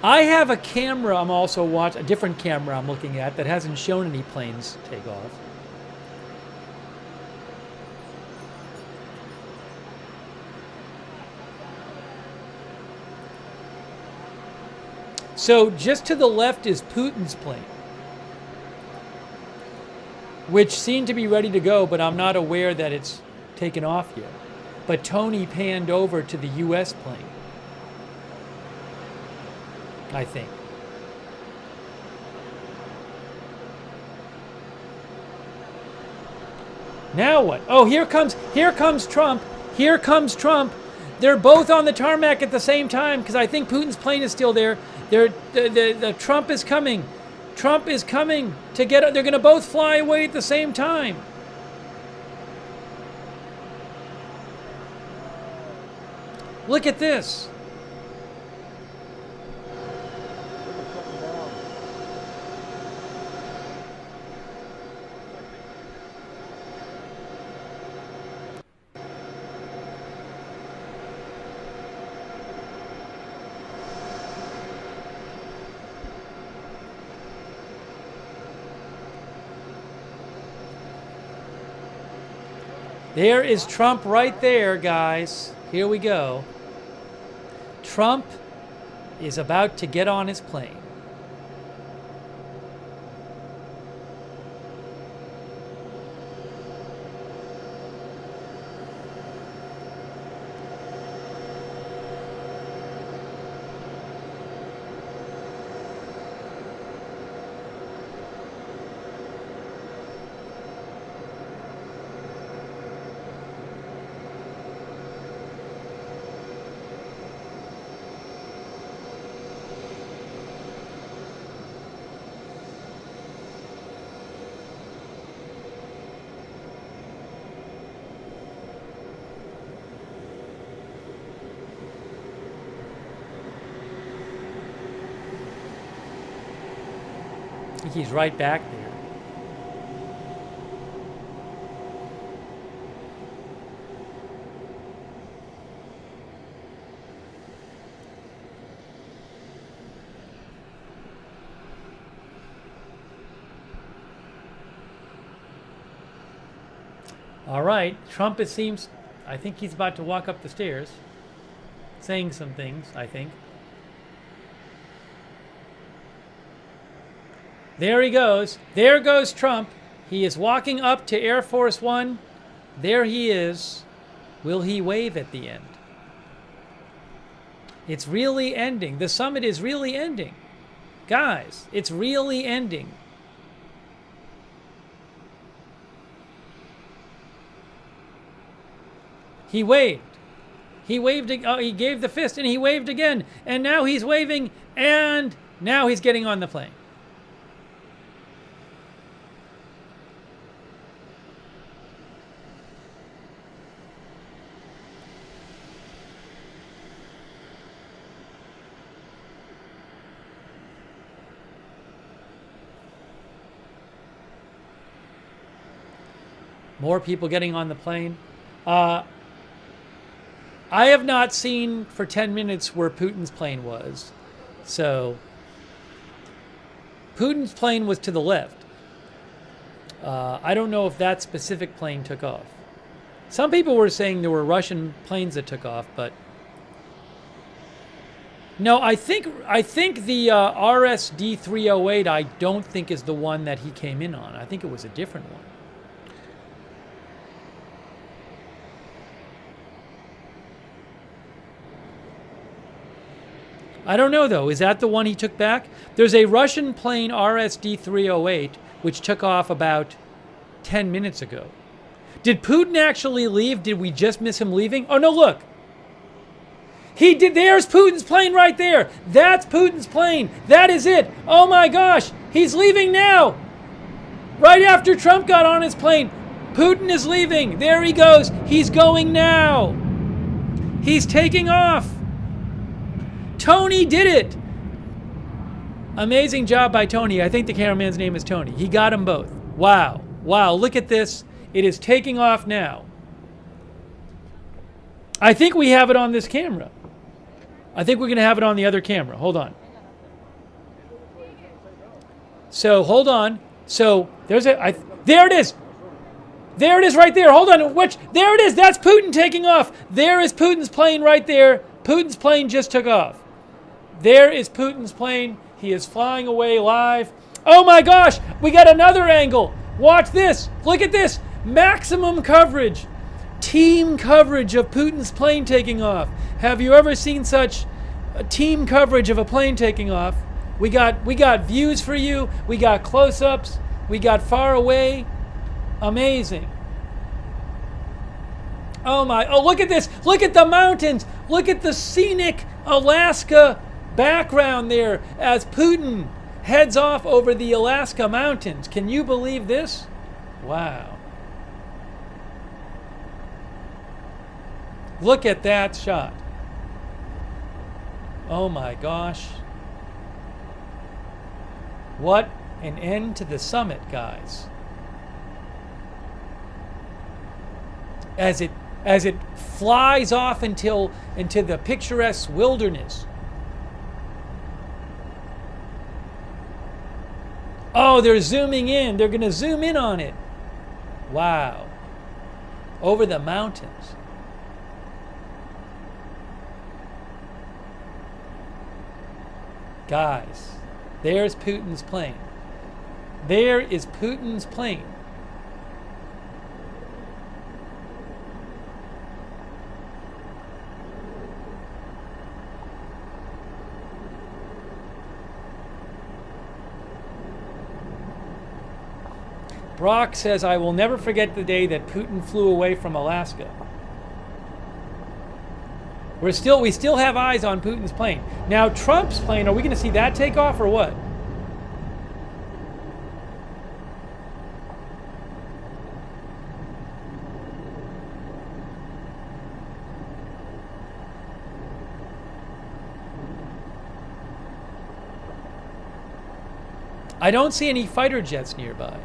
I have a camera I'm also watching, a different camera I'm looking at that hasn't shown any planes take off. So just to the left is Putin's plane, which seemed to be ready to go, but I'm not aware that it's taken off yet. But Tony panned over to the U.S. plane, I think. Now what? Oh, here comes Trump. Here comes Trump. They're both on the tarmac at the same time because I think Putin's plane is still there. The Trump is coming. Trump is coming to get. They're going to both fly away at the same time. Look at this. There is Trump right there, guys. Here we go. Trump is about to get on his plane. I think he's right back there. All right, Trump, it seems, I think he's about to walk up the stairs, saying some things, I think. There he goes. There goes Trump. He is walking up to Air Force One. There he is. Will he wave at the end? It's really ending. The summit is really ending. Guys, it's really ending. He waved. He waved. He gave the fist and he waved again. And now he's waving and now he's getting on the plane. More people getting on the plane. I have not seen for 10 minutes where Putin's plane was. So Putin's plane was to the left. I don't know if that specific plane took off. Some people were saying there were Russian planes that took off, but no, I think the RSD-308 I don't think is the one that he came in on. I think it was a different one. I don't know, though. Is that the one he took back? There's a Russian plane, RSD-308, which took off about 10 minutes ago. Did Putin actually leave? Did we just miss him leaving? Oh, no, look. He did. There's Putin's plane right there. That's Putin's plane. That is it. Oh, my gosh. He's leaving now. Right after Trump got on his plane. Putin is leaving. There he goes. He's going now. He's taking off. Tony did it! Amazing job by Tony. I think the cameraman's name is Tony. He got them both. Wow. Wow, look at this. It is taking off now. I think we have it on this camera. I think we're going to have it on the other camera. Hold on. So hold on. So there it is. There it is right there. Hold on. There it is. That's Putin taking off. There is Putin's plane right there. Putin's plane just took off. There is Putin's plane. He is flying away live. Oh my gosh, we got another angle. Watch this. Look at this. Maximum coverage. Team coverage of Putin's plane taking off. Have you ever seen such team coverage of a plane taking off? We got views for you. We got close-ups. We got far away. Amazing. Oh my, oh look at this. Look at the mountains. Look at the scenic Alaska background there as Putin heads off over the Alaska mountains. Can you believe this? Wow. Look at that shot. Oh my gosh. What an end to the summit, guys. As it flies off into the picturesque wilderness. Oh, they're zooming in. They're going to zoom in on it. Wow. Over the mountains. Guys, there's Putin's plane. There is Putin's plane. Brock says, I will never forget the day that Putin flew away from Alaska. We still have eyes on Putin's plane. Now, Trump's plane, are we going to see that take off or what? I don't see any fighter jets nearby.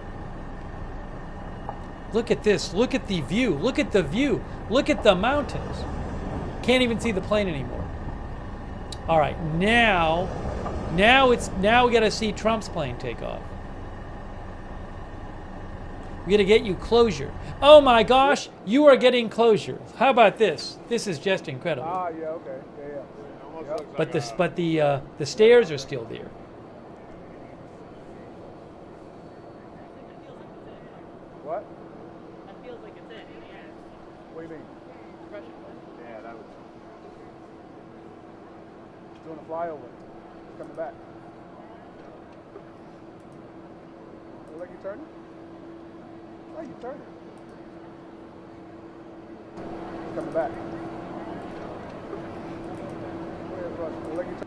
Look at this. Look at the view. Look at the view. Look at the mountains. Can't even see the plane anymore. All right, now we got to see Trump's plane take off. We got to get you closure. Oh my gosh, you are getting closure. How about this? This is just incredible. Ah, yeah, okay, yeah. But the stairs are still there. What? That feels like it's it. What do you mean? Yeah, that was. Doing a flyover. It's coming back. Look like you turning? Oh, you turning. It's coming back. Look like you turning.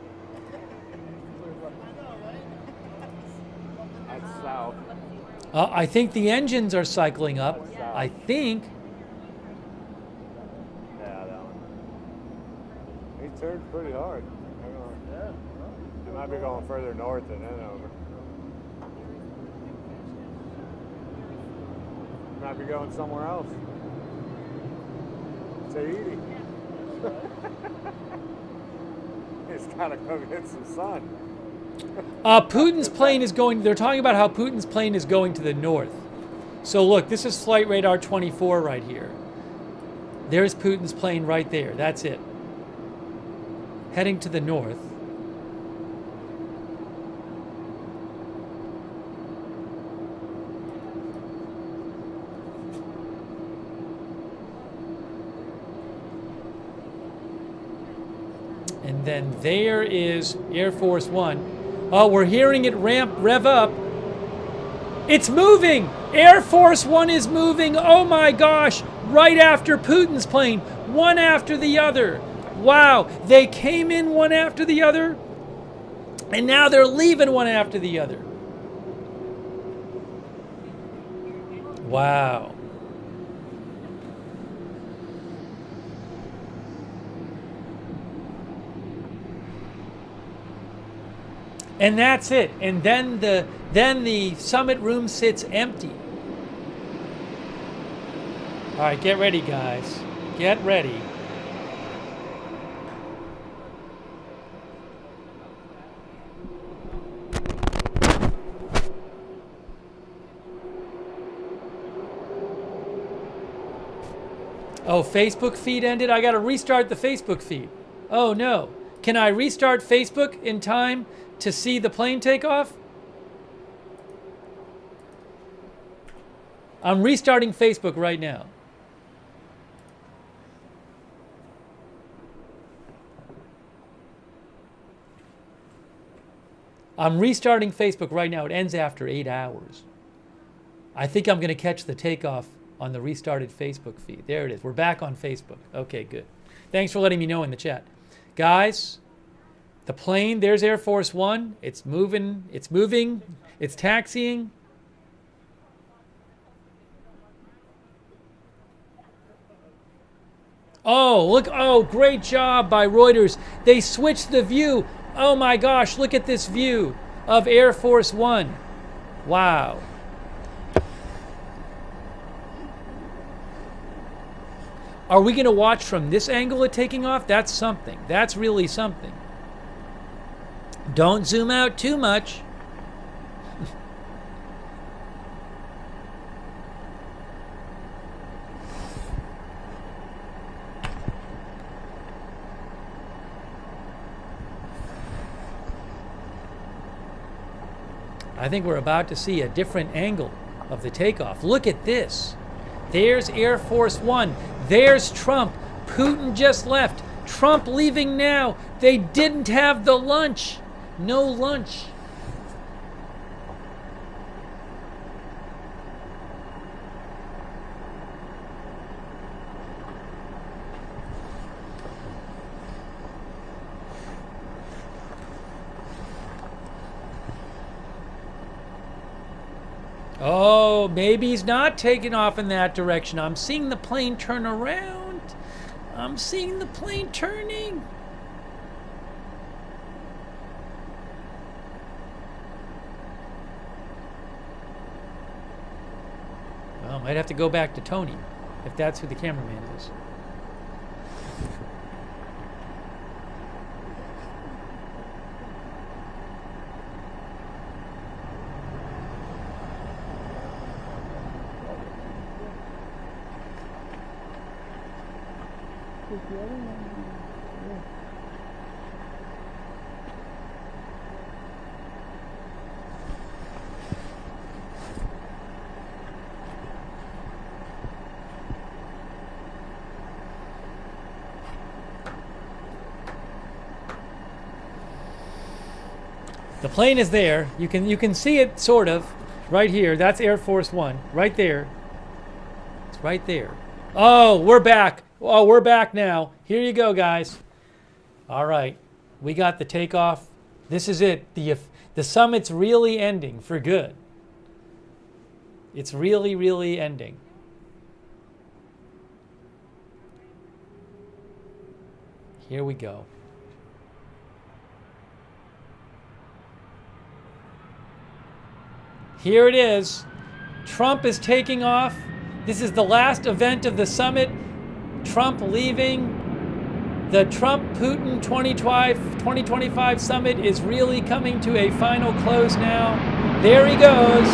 That's south. I think the engines are cycling up. I think. Yeah, that one. He turned pretty hard. Yeah. He might be going further north than Hanover. Might be going somewhere else. Tahiti. He's got to go get some sun. Putin's plane is going, they're talking about how Putin's plane is going to the north. So look, this is Flight Radar 24 right here. There's Putin's plane right there. That's it. Heading to the north. And then there is Air Force One. Oh, we're hearing it rev up. It's moving! Air Force One is moving, oh my gosh, right after Putin's plane, one after the other. Wow, they came in one after the other, and now they're leaving one after the other. Wow. And that's it. And then the summit room sits empty. All right, get ready, guys. Get ready. Oh, Facebook feed ended? I got to restart the Facebook feed. Oh, no. Can I restart Facebook in time to see the plane take off? I'm restarting Facebook right now. I'm restarting Facebook right now. It ends after 8 hours. I think I'm going to catch the takeoff on the restarted Facebook feed. There it is. We're back on Facebook. Okay, good. Thanks for letting me know in the chat. Guys, the plane, there's Air Force One. It's moving, it's taxiing. Oh, look, oh, great job by Reuters. They switched the view. Oh my gosh, look at this view of Air Force One. Wow. Are we going to watch from this angle at taking off? That's something. That's really something. Don't zoom out too much. I think we're about to see a different angle of the takeoff. Look at this. There's Air Force One. There's Trump. Putin just left. Trump leaving now. They didn't have the lunch. No lunch. Oh, maybe he's not taking off in that direction. I'm seeing the plane turn around. I'm seeing the plane turning. Well, might have to go back to Tony, if that's who the cameraman is. The plane is there. You can see it sort of right here. That's Air Force One right there. It's right there. Oh, we're back. Oh, we're back now. Here you go, guys. All right, we got the takeoff. This is it. The summit's really ending for good. It's really, really ending. Here we go. Here it is. Trump is taking off. This is the last event of the summit. Trump leaving. The Trump-Putin 2025 summit is really coming to a final close now. There he goes.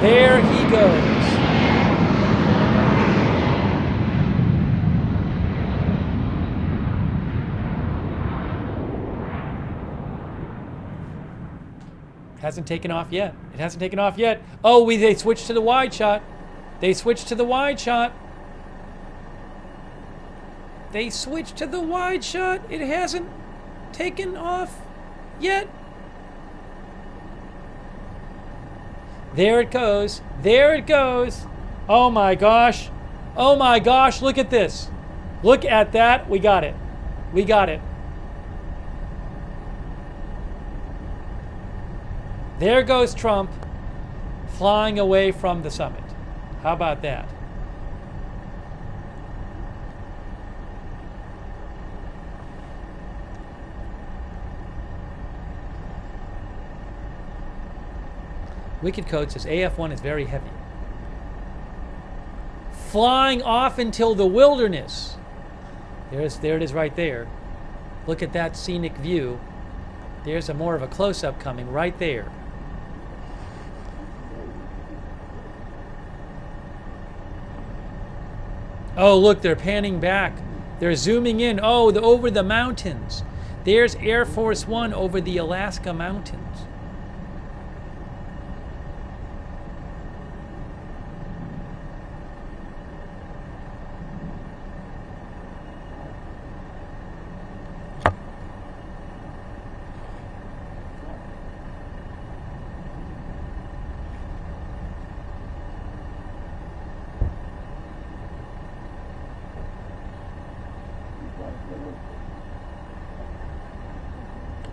There he goes. Hasn't taken off yet. It hasn't taken off yet. Oh, they switched to the wide shot. They switched to the wide shot. They switched to the wide shot. It hasn't taken off yet. There it goes. There it goes. Oh my gosh. Oh my gosh. Look at this. Look at that. We got it. We got it. There goes Trump flying away from the summit. How about that? Wicked Code says AF1 is very heavy. Flying off until the wilderness. There it is right there. Look at that scenic view. There's more of a close-up coming right there. Oh, look, they're panning back. They're zooming in. Oh, over the mountains. There's Air Force One over the Alaska mountains.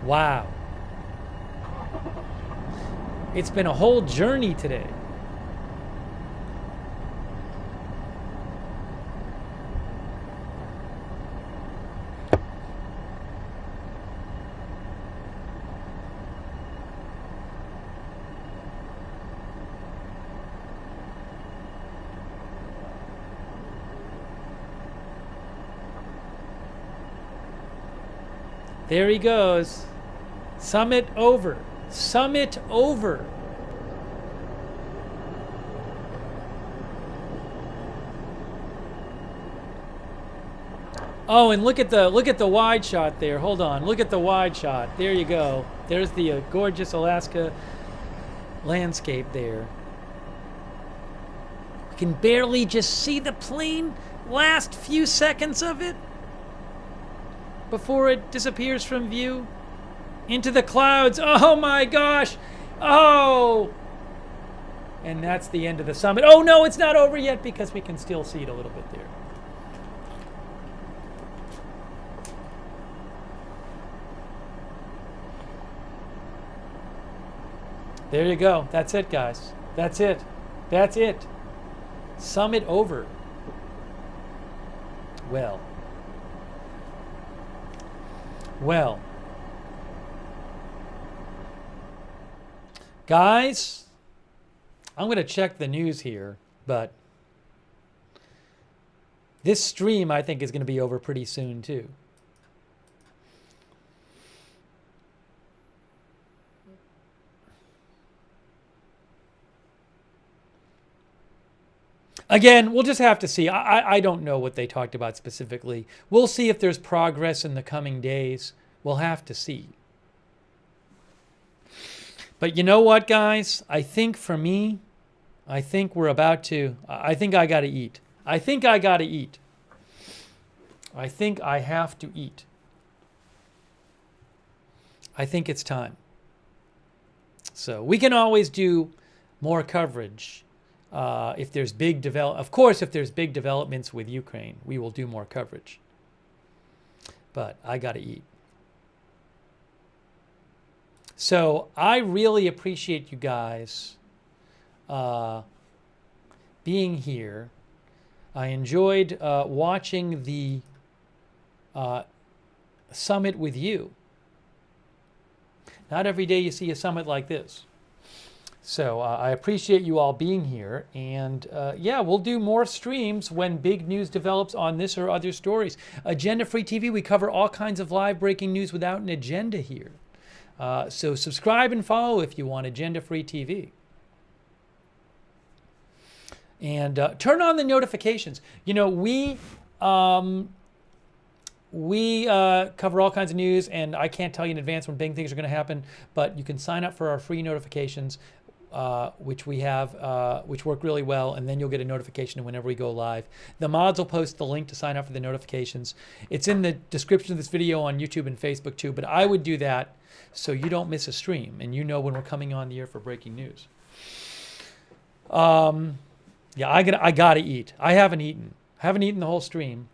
Wow. It's been a whole journey today. There he goes. Summit over. Summit over. Oh, and look at the wide shot there. Hold on. Look at the wide shot. There you go. There's the gorgeous Alaska landscape there. You can barely just see the plane last few seconds of it before it disappears from view into the clouds. Oh my gosh. Oh. And that's the end of the summit. Oh no, it's not over yet because we can still see it a little bit there. There you go. That's it, guys. That's it. That's it. Summit over. Well. Well. Guys, I'm going to check the news here, but this stream, I think, is going to be over pretty soon, too. Again, we'll just have to see. I don't know what they talked about specifically. We'll see if there's progress in the coming days. We'll have to see. But you know what, guys? I think for me, I think we're about to... I think I got to eat. I think I got to eat. I think I have to eat. I think it's time. So we can always do more coverage. If there's big of course, if there's big developments with Ukraine, we will do more coverage. But I got to eat. So I really appreciate you guys being here. I enjoyed watching the summit with you. Not every day you see a summit like this. So I appreciate you all being here. And yeah, we'll do more streams when big news develops on this or other stories. Agenda Free TV, we cover all kinds of live breaking news without an agenda here. So subscribe and follow if you want Agenda Free TV. And turn on the notifications. You know, we cover all kinds of news, and I can't tell you in advance when big things are going to happen, but you can sign up for our free notifications, which we have, which work really well, and then you'll get a notification whenever we go live. The mods will post the link to sign up for the notifications. It's in the description of this video on YouTube and Facebook too, but I would do that so you don't miss a stream and you know when we're coming on the air for breaking news. Yeah, I gotta eat. I haven't eaten. I haven't eaten the whole stream.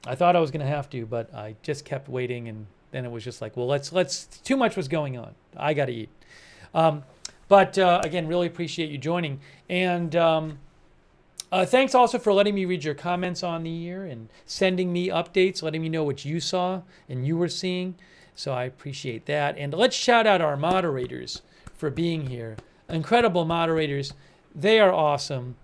I thought I was gonna have to, but I just kept waiting, and then it was just like, well, let's. Too much was going on. I gotta eat. But again, really appreciate you joining, and thanks also for letting me read your comments on the air and sending me updates, letting me know what you saw and you were seeing. So I appreciate that. And let's shout out our moderators for being here. Incredible moderators. They are awesome.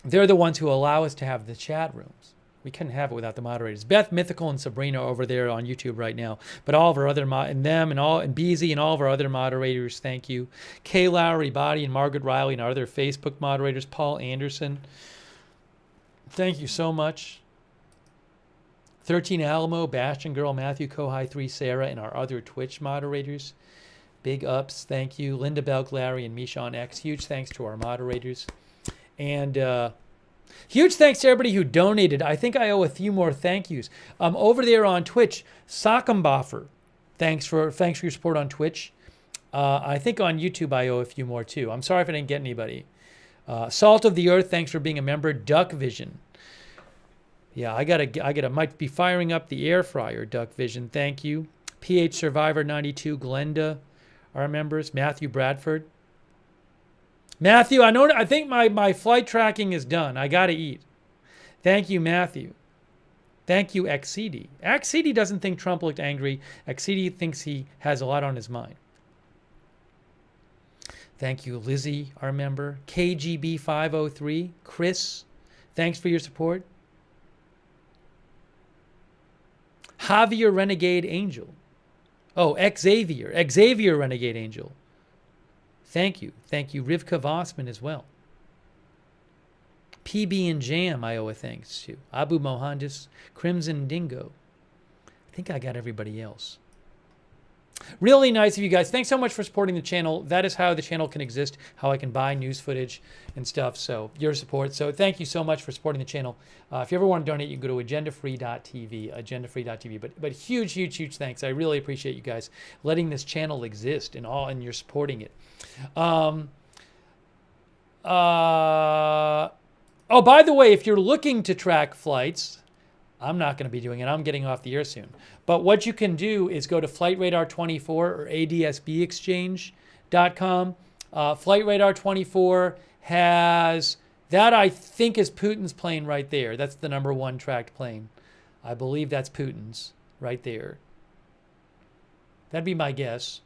They're the ones who allow us to have the chat rooms. We couldn't have it without the moderators. Beth, Mythical, and Sabrina are over there on YouTube right now. But all of our other and Beezy and all of our other moderators, thank you. Kay Lowry, Body, and Margaret Riley, and our other Facebook moderators, Paul Anderson. Thank you so much. 13 Alamo, Bastion Girl, Matthew, Kohai 3, Sarah, and our other Twitch moderators. Big ups. Thank you. Linda Belk, Larry, and Misha on X. Huge thanks to our moderators. And huge thanks to everybody who donated. I think I owe a few more thank yous. Over there on Twitch, Sockenboffer. Thanks for your support on Twitch. I think on YouTube I owe a few more too. I'm sorry if I didn't get anybody. Salt of the Earth, thanks for being a member. Duck Vision. Yeah, I might be firing up the air fryer, Duck Vision. Thank you. PH Survivor 92, Glenda, our members. Matthew Bradford. Matthew, I think my flight tracking is done. I gotta eat. Thank you, Matthew. Thank you, XCD. XCD doesn't think Trump looked angry. XCD thinks he has a lot on his mind. Thank you, Lizzie, our member. KGB 503. Chris, thanks for your support. Javier Renegade Angel. Oh, Xavier Renegade Angel. Thank you. Thank you. Rivka Vossman as well. PB and Jam, I owe a thanks to. Abu Mohandis, Crimson Dingo. I think I got everybody else. Really nice of you guys. Thanks so much for supporting the channel. That is how the channel can exist, how I can buy news footage and stuff. So your support. So thank you so much for supporting the channel. If you ever want to donate, you can go to agendafree.tv, agendafree.tv. But huge thanks. I really appreciate you guys letting this channel exist and you're supporting it. Oh, by the way, if you're looking to track flights, I'm not going to be doing it. I'm getting off the air soon. But what you can do is go to Flight Radar 24 or adsbexchange.com. Flight Radar 24 has, that I think is Putin's plane right there. That's the #1 tracked plane. I believe that's Putin's right there. That'd be my guess.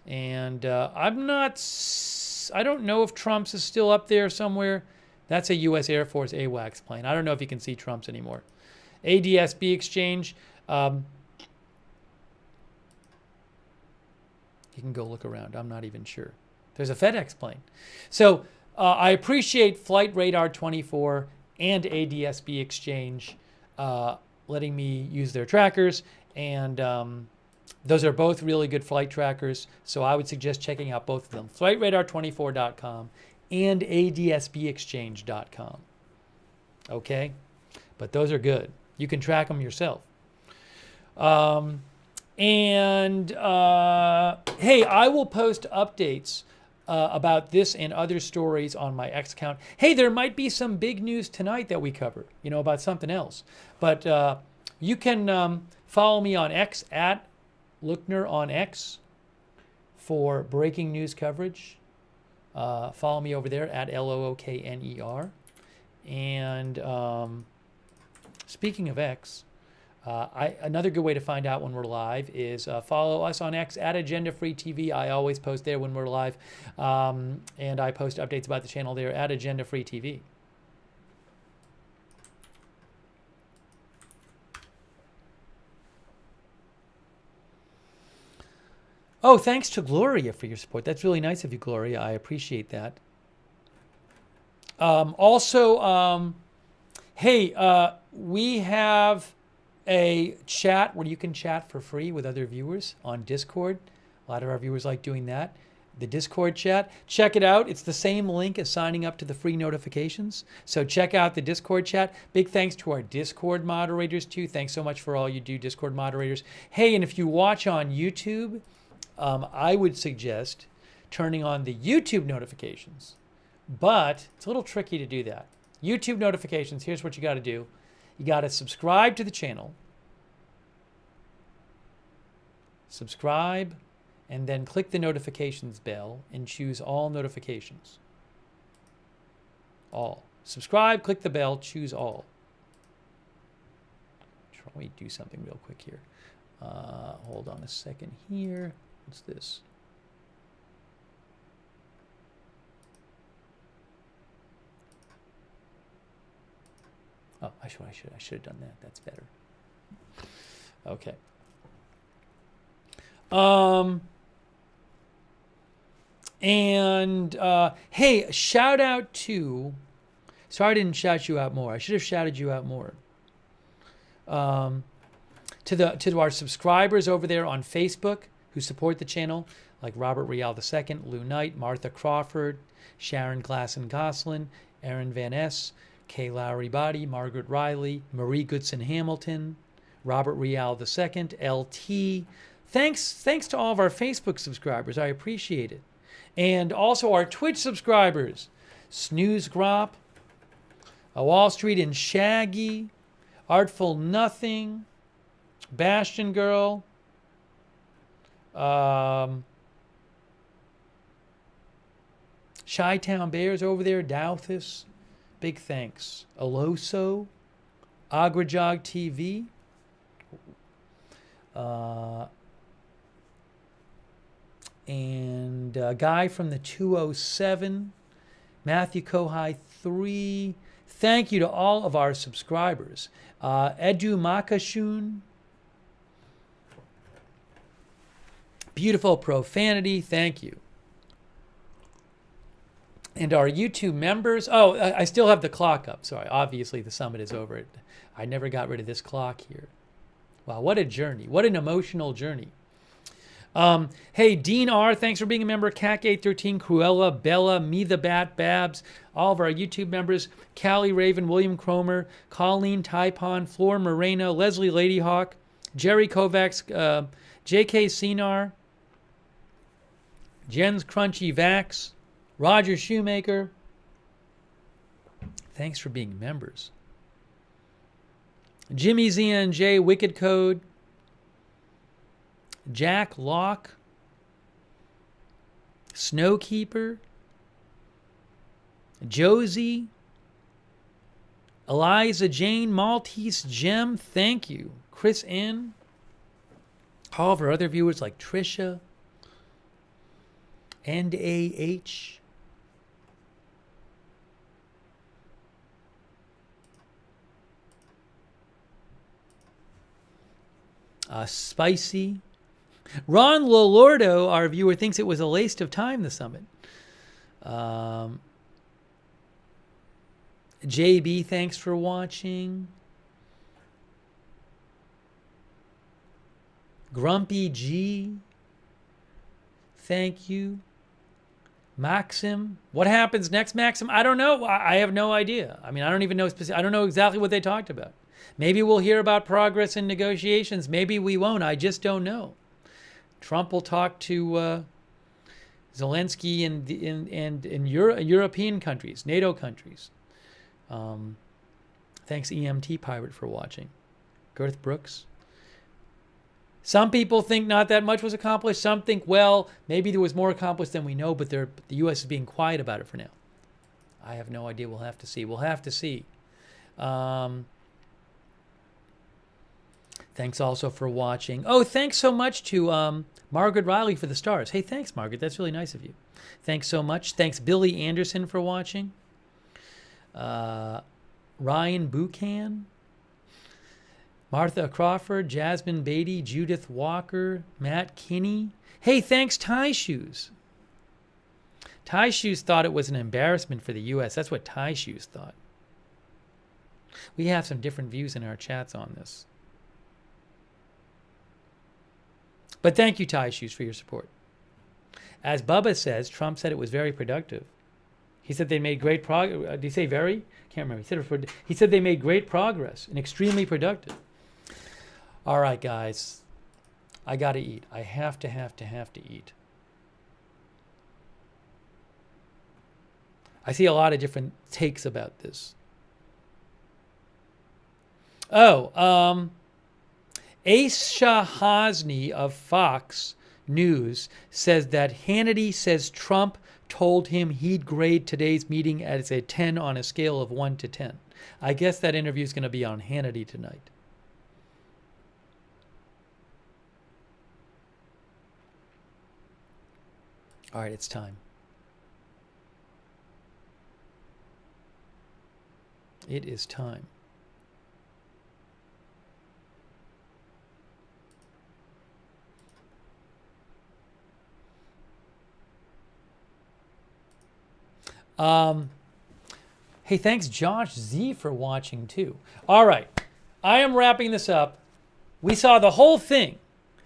And I don't know if Trump's is still up there somewhere. That's a U.S. Air Force AWACS plane. I don't know if you can see Trump's anymore. ADSB Exchange. You can go look around. I'm not even sure. There's a FedEx plane. So I appreciate Flight Radar 24 and ADSB Exchange letting me use their trackers. And those are both really good flight trackers. So I would suggest checking out both of them. FlightRadar24.com and adsbexchange.com. Okay? But those are good. You can track them yourself. Hey, I will post updates about this and other stories on my X account. Hey, there might be some big news tonight that we cover, about something else. But you can follow me on X at Lookner on X for breaking news coverage. Follow me over there at LOOKNER. And speaking of X, another good way to find out when we're live is follow us on X at Agenda Free TV. I always post there when we're live. And I post updates about the channel there at Agenda Free TV. Oh, thanks to Gloria for your support. That's really nice of you, Gloria. I appreciate that. Hey, we have a chat where you can chat for free with other viewers on Discord. A lot of our viewers like doing that. The Discord chat. Check it out. It's the same link as signing up to the free notifications. So check out the Discord chat. Big thanks to our Discord moderators, too. Thanks so much for all you do, Discord moderators. Hey, and if you watch on YouTube, I would suggest turning on the YouTube notifications, but it's a little tricky to do that. YouTube notifications, here's what you got to do. You got to subscribe to the channel, subscribe, and then click the notifications bell and choose all notifications. All. Subscribe, click the bell, choose all. Let me do something real quick here. Hold on a second here. What's this? Oh, I should have done that. That's better. Okay. Hey, shout out to Sorry I didn't shout you out more. I should have shouted you out more. To our subscribers over there on Facebook who support the channel, like Robert Rial II, Lou Knight, Martha Crawford, Sharon Glasson-Goslin, Aaron Van Ness, Kay Lowry Body, Margaret Riley, Marie Goodson Hamilton, Robert Rial II, LT. Thanks to all of our Facebook subscribers. I appreciate it. And also our Twitch subscribers, Snooze Grop, Wall Street and Shaggy, Artful Nothing, Bastion Girl, Chi-Town Bears over there, Douthus, big thanks. Aloso, Agrajog TV, and a guy from the 207, Matthew Kohai 3. Thank you to all of our subscribers. Edu Makashun, Beautiful Profanity, thank you. And our YouTube members. Oh, I still have the clock up. Sorry, obviously the summit is over. I never got rid of this clock here. Wow, what a journey. What an emotional journey. Hey, Dean R., thanks for being a member. CAC813, Cruella, Bella, Me the Bat, Babs, all of our YouTube members, Callie Raven, William Cromer, Colleen Taipon, Floor Moreno, Leslie Ladyhawk, Jerry Kovacs, J.K. Sinar, Jens Crunchy Vax, Roger Shoemaker. Thanks for being members. Jimmy ZNJ, Wicked Code, Jack Locke, Snowkeeper, Josie, Eliza Jane, Maltese Gem, thank you. Chris N. All of our other viewers like Trisha, and AH. Spicy. Ron Lolordo, our viewer, thinks it was a waste of time, the summit. JB, thanks for watching. Grumpy G, thank you. Maxim, what happens next, Maxim? I don't know. I have no idea. I mean, I don't even know I don't know exactly what they talked about. Maybe we'll hear about progress in negotiations. Maybe we won't. I just don't know. Trump will talk to Zelensky in European countries, NATO countries. Thanks, EMT Pirate, for watching. Girth Brooks. Some people think not that much was accomplished. Some think, well, maybe there was more accomplished than we know, but the U.S. is being quiet about it for now. I have no idea. We'll have to see. We'll have to see. Thanks also for watching. Oh, thanks so much to Margaret Riley for the stars. Hey, thanks, Margaret. That's really nice of you. Thanks so much. Thanks, Billy Anderson, for watching. Ryan Buchan. Martha Crawford, Jasmine Beatty, Judith Walker, Matt Kinney. Hey, thanks, Tie Shoes. Tie Shoes thought it was an embarrassment for the U.S. That's what Tie Shoes thought. We have some different views in our chats on this. But thank you, Tie Shoes, for your support. As Bubba says, Trump said it was very productive. He said they made great progress. Did he say very? Can't remember. He said they made great progress and extremely productive. All right, guys. I got to eat. I have to eat. I see a lot of different takes about this. Oh, Aisha Hasni of Fox News says that Hannity says Trump told him he'd grade today's meeting as a 10 on a scale of 1 to 10. I guess that interview is going to be on Hannity tonight. All right, it's time. It is time. Hey, thanks Josh Z for watching too. All right, I am wrapping this up. We saw the whole thing.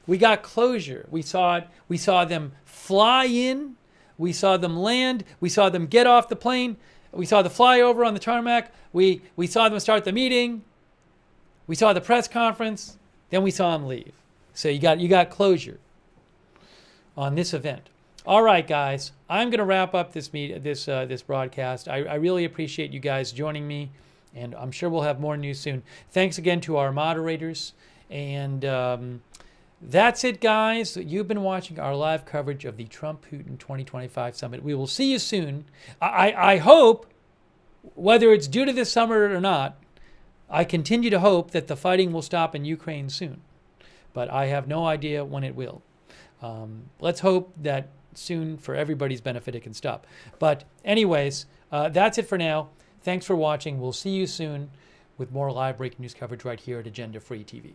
We got closure. We saw it. We saw them fly in. We saw them land. We saw them get off the plane. We saw the flyover on the tarmac. We saw them start the meeting. We saw the press conference. Then we saw them leave. So you got closure on this event. All right, guys, I'm going to wrap up this broadcast. I really appreciate you guys joining me, and I'm sure we'll have more news soon. Thanks again to our moderators, and that's it, guys. You've been watching our live coverage of the Trump-Putin 2025 summit. We will see you soon. I hope, whether it's due to this summer or not, I continue to hope that the fighting will stop in Ukraine soon, but I have no idea when it will. Let's hope that soon, for everybody's benefit, it can stop. But anyways, that's it for now. Thanks for watching. We'll see you soon with more live breaking news coverage right here at Agenda Free TV.